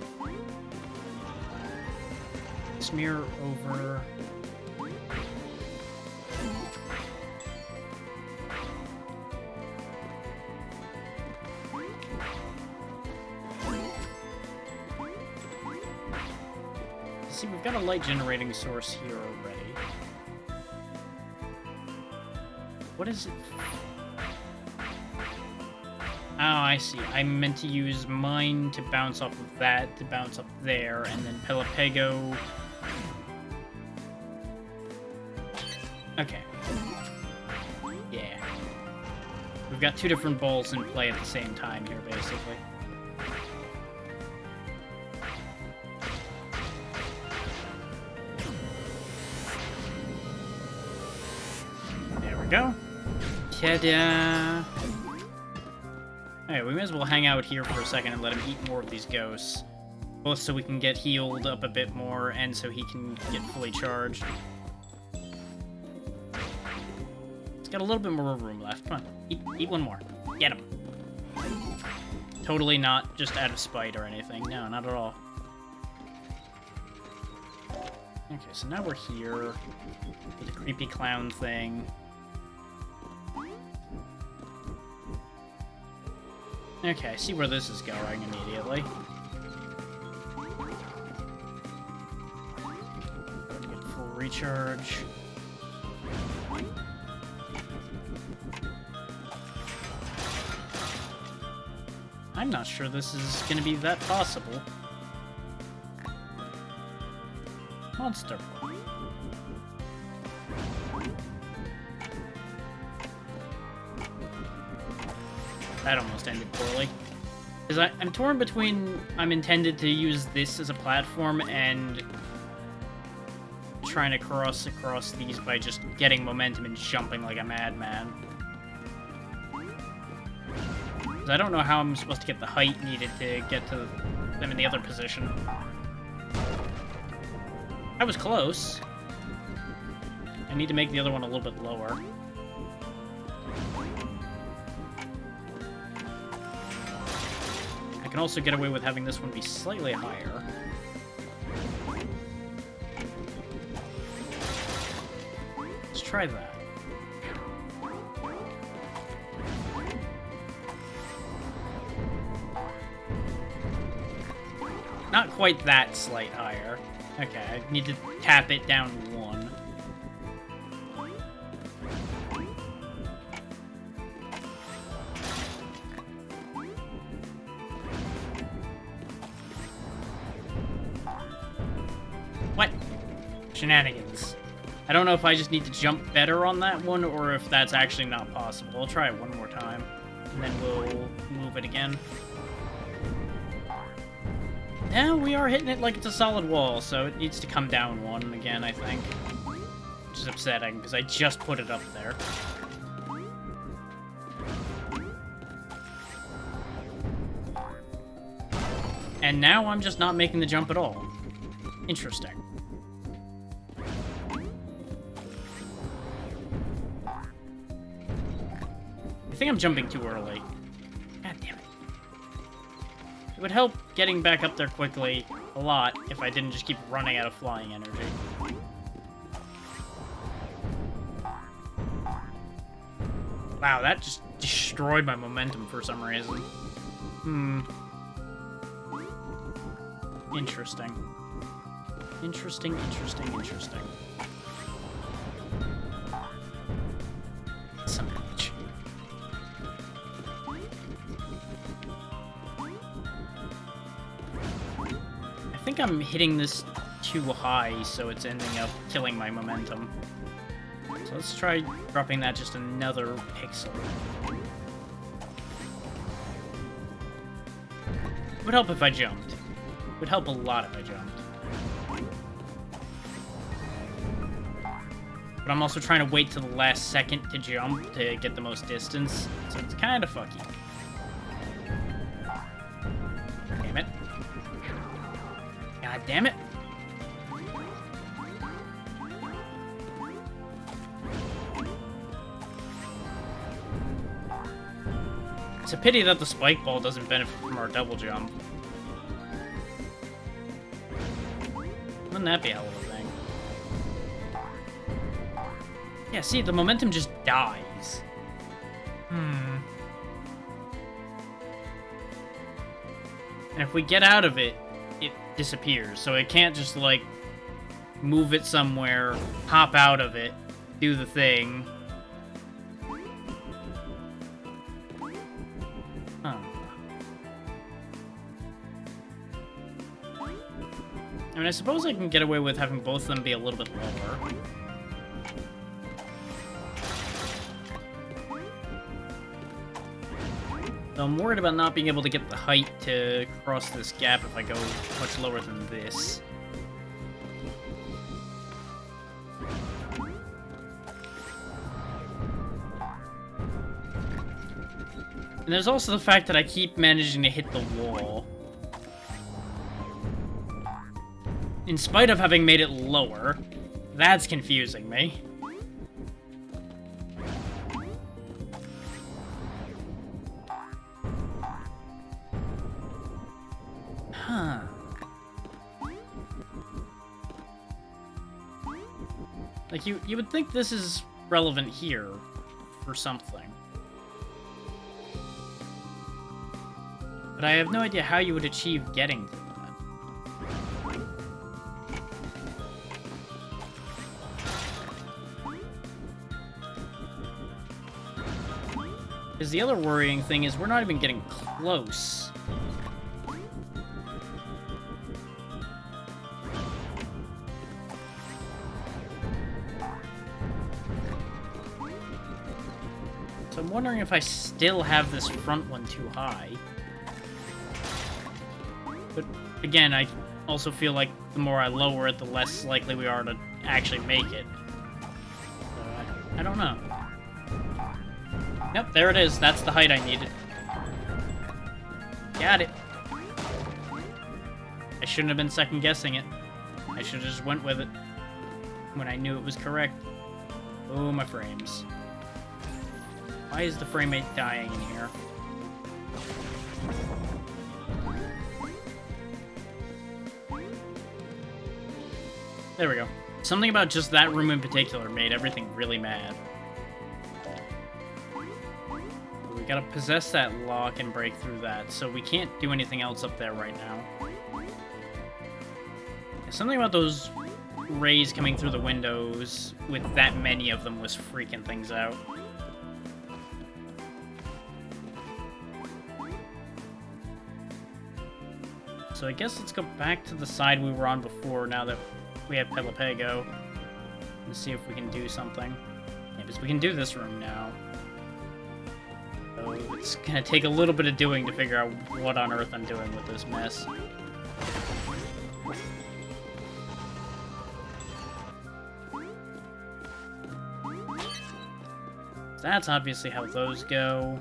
Smear over... See, we've got a light generating source here already. What is it? Oh, I see. I meant to use mine to bounce off of that, to bounce up there, and then Pelipego... Okay. Yeah. We've got two different balls in play at the same time here, basically. Go. Ta-da! Alright, we may as well hang out here for a second and let him eat more of these ghosts. Both so we can get healed up a bit more, and so he can get fully charged. He's got a little bit more room left. Come on, eat one more. Get him. Totally not just out of spite or anything. No, not at all. Okay, so now we're here with the creepy clown thing. Okay, I see where this is going immediately. Get full recharge. I'm not sure this is going to be that possible. Monster. That almost ended poorly. Because I'm torn between I'm intended to use this as a platform and trying to cross across these by just getting momentum and jumping like a madman. Because I don't know how I'm supposed to get the height needed to get to them in the other position. I was close. I need to make the other one a little bit lower. I can also get away with having this one be slightly higher. Let's try that. Not quite that slight higher. Okay, I need to tap it down one. What? Shenanigans. I don't know if I just need to jump better on that one, or if that's actually not possible. I'll try it one more time, and then we'll move it again. Now we are hitting it like it's a solid wall, so it needs to come down one again, I think. Which is upsetting, because I just put it up there. And now I'm just not making the jump at all. Interesting. I think I'm jumping too early. God damn it. It would help getting back up there quickly a lot if I didn't just keep running out of flying energy. Wow, that just destroyed my momentum for some reason. Interesting. Interesting. Some bitch. I think I'm hitting this too high, so it's ending up killing my momentum. So let's try dropping that just another pixel. It would help if I jumped. It would help a lot if I jumped. But I'm also trying to wait till the last second to jump to get the most distance, so it's kind of fucky. Damn it. God damn it. It's a pity that the spike ball doesn't benefit from our double jump. Wouldn't that be a hell of a thing? Yeah, see, the momentum just dies. And if we get out of it, it disappears. So it can't just, like, move it somewhere, hop out of it, do the thing. I mean, I suppose I can get away with having both of them be a little bit lower. So I'm worried about not being able to get the height to cross this gap if I go much lower than this. And there's also the fact that I keep managing to hit the wall. In spite of having made it lower, that's confusing me. Huh. Like, you would think this is relevant here for something. But I have no idea how you would achieve getting to that. Because the other worrying thing is we're not even getting close. So I'm wondering if I still have this front one too high. But again, I also feel like the more I lower it, the less likely we are to actually make it. So I don't know. Yep, there it is. That's the height I needed. Got it. I shouldn't have been second-guessing it. I should have just went with it when I knew it was correct. Oh, my frames. Why is the frame rate dying in here? There we go. Something about just that room in particular made everything really mad. We gotta possess that lock and break through that, so we can't do anything else up there right now. Something about those rays coming through the windows with that many of them was freaking things out. So I guess let's go back to the side we were on before now that we have Pelopego and see if we can do something. Yeah, because we can do this room now. So it's gonna take a little bit of doing to figure out what on earth I'm doing with this mess. That's obviously how those go.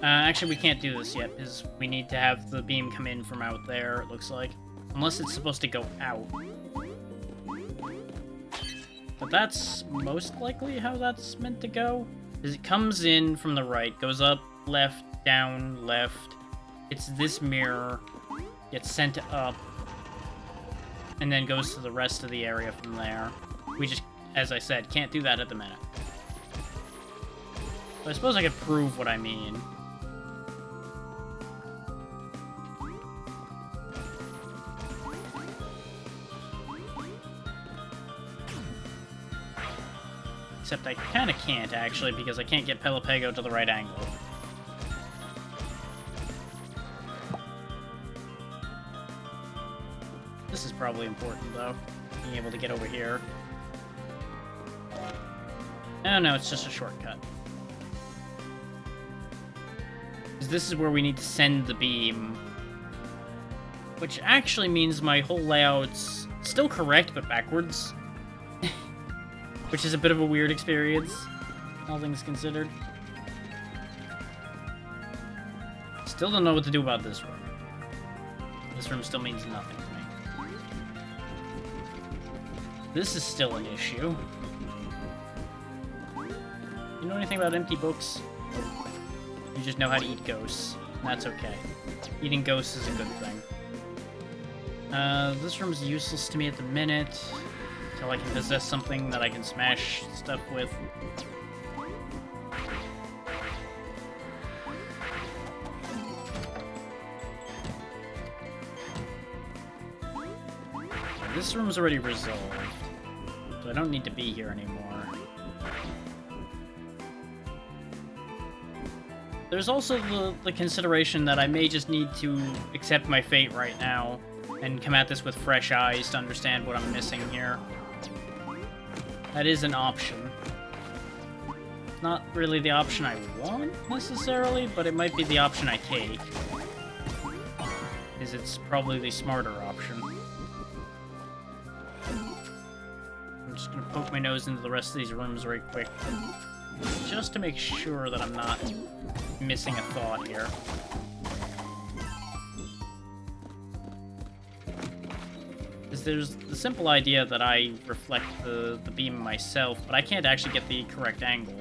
Actually, we can't do this yet, because we need to have the beam come in from out there, it looks like. Unless it's supposed to go out. But that's most likely how that's meant to go. Because it comes in from the right, goes up, left, down, left, It's this mirror, gets sent up, and then goes to the rest of the area from there. We just, as I said, can't do that at the minute. But I suppose I could prove what I mean. Except I kind of can't, actually, because I can't get Pelipego to the right angle. This is probably important, though. Being able to get over here. Oh, no, it's just a shortcut. Because this is where we need to send the beam. Which actually means my whole layout's still correct, but backwards. Which is a bit of a weird experience, all things considered. Still don't know what to do about this room. This room still means nothing to me. This is still an issue. You know anything about empty books? You just know how to eat ghosts. And that's okay. Eating ghosts is a good thing. This room is useless to me at the minute. Until I can possess something that I can smash stuff with. This room's already resolved, so I don't need to be here anymore. There's also the consideration that I may just need to accept my fate right now and come at this with fresh eyes to understand what I'm missing here. That is an option. It's not really the option I want, necessarily, but it might be the option I take. Because it's probably the smarter option. I'm just gonna poke my nose into the rest of these rooms right quick. Just to make sure that I'm not missing a thought here. There's the simple idea that I reflect the beam myself, but I can't actually get the correct angle.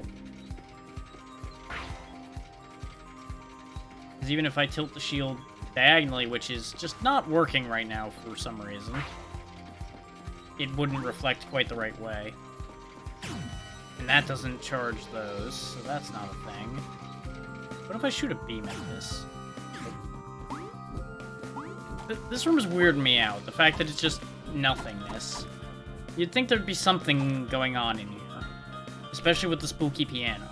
Because even if I tilt the shield diagonally, which is just not working right now for some reason, it wouldn't reflect quite the right way. And that doesn't charge those, so that's not a thing. What if I shoot a beam at this? This room is weirding me out. The fact that it's just nothingness. You'd think there'd be something going on in here. Especially with the spooky piano.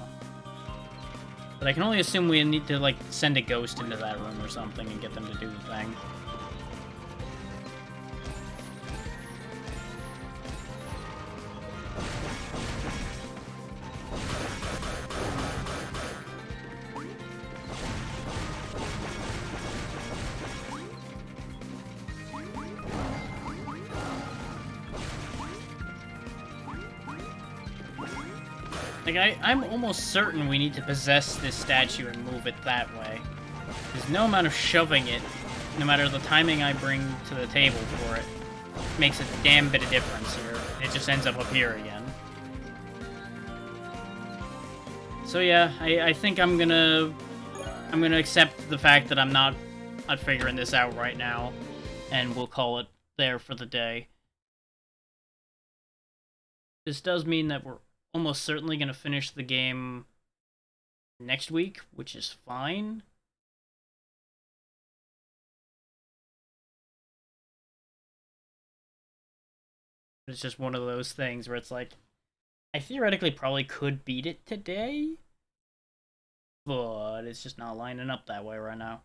But I can only assume we need to, like, send a ghost into that room or something and get them to do the thing. Like, I'm almost certain we need to possess this statue and move it that way. There's no amount of shoving it, no matter the timing I bring to the table for it, makes a damn bit of difference here. It just ends up here again. So yeah, I think I'm gonna accept the fact that I'm not figuring this out right now, and we'll call it there for the day. This does mean that we're almost certainly going to finish the game next week, which is fine. It's just one of those things where it's like, I theoretically probably could beat it today, but it's just not lining up that way right now.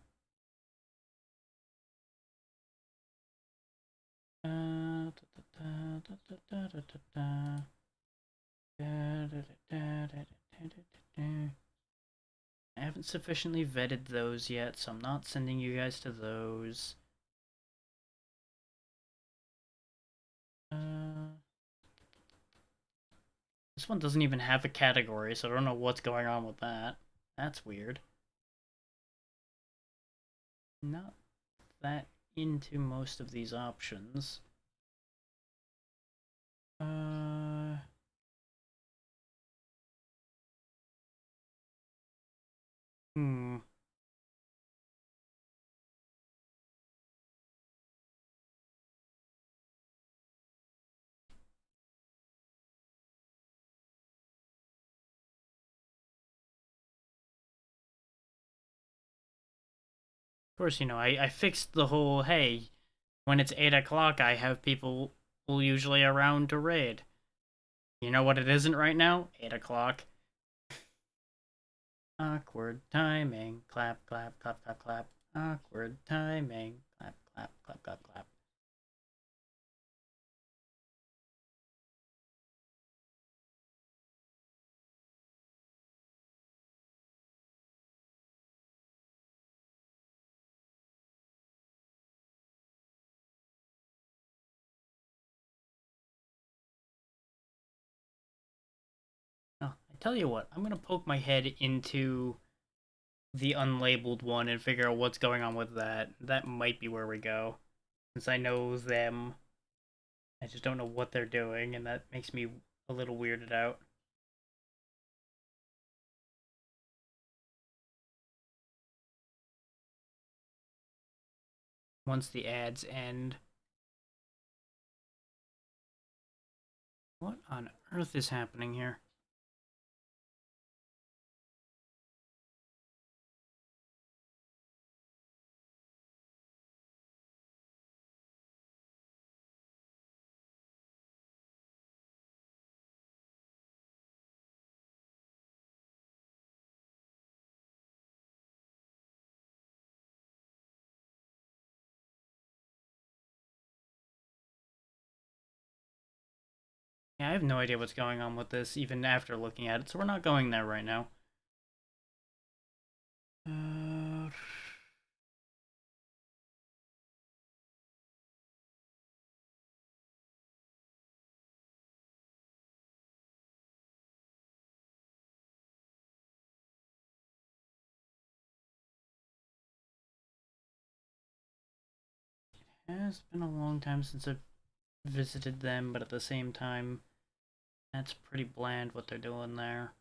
I haven't sufficiently vetted those yet, so I'm not sending you guys to those. This one doesn't even have a category, so I don't know what's going on with that. That's weird. Not that into most of these options. Of course, you know, I fixed the whole, hey, when it's 8 o'clock, I have people usually around to raid. You know what it isn't right now? 8 o'clock. Awkward timing. Clap, clap, clap, clap, clap. Awkward timing. Clap, clap, clap, clap, clap. Oh, I tell you what, I'm gonna poke my head into the unlabeled one and figure out what's going on with that. That might be where we go. Since I know them, I just don't know what they're doing, and that makes me a little weirded out. Once the ads end. What on earth is happening here? Yeah, I have no idea what's going on with this, even after looking at it, so we're not going there right now. Uh, it has been a long time since I've visited them, but at the same time, that's pretty bland what they're doing there.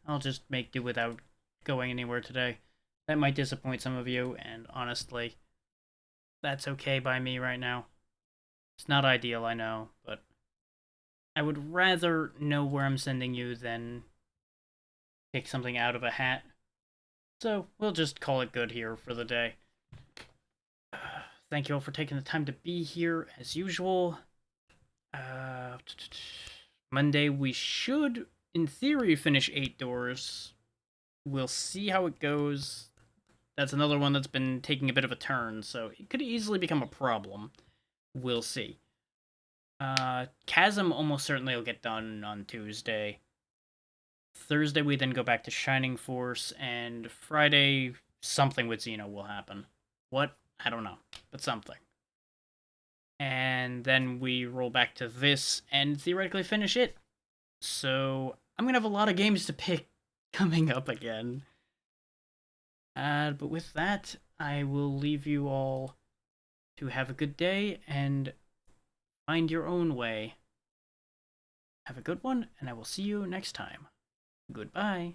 I'll just make do without going anywhere today. That might disappoint some of you, and honestly, that's okay by me right now. It's not ideal, I know, but I would rather know where I'm sending you than pick something out of a hat. So we'll just call it good here for the day. Thank you all for taking the time to be here as usual. Monday we should, in theory, finish 8 doors. We'll see how it goes. That's another one that's been taking a bit of a turn, so it could easily become a problem. We'll see. Chasm almost certainly will get done on Tuesday. Thursday we then go back to Shining Force, and Friday something with Xeno will happen. What? I don't know, but something. And then we roll back to this and theoretically finish it. So I'm gonna have a lot of games to pick coming up again. But with that, I will leave you all to have a good day and find your own way. Have a good one, and I will see you next time. Goodbye.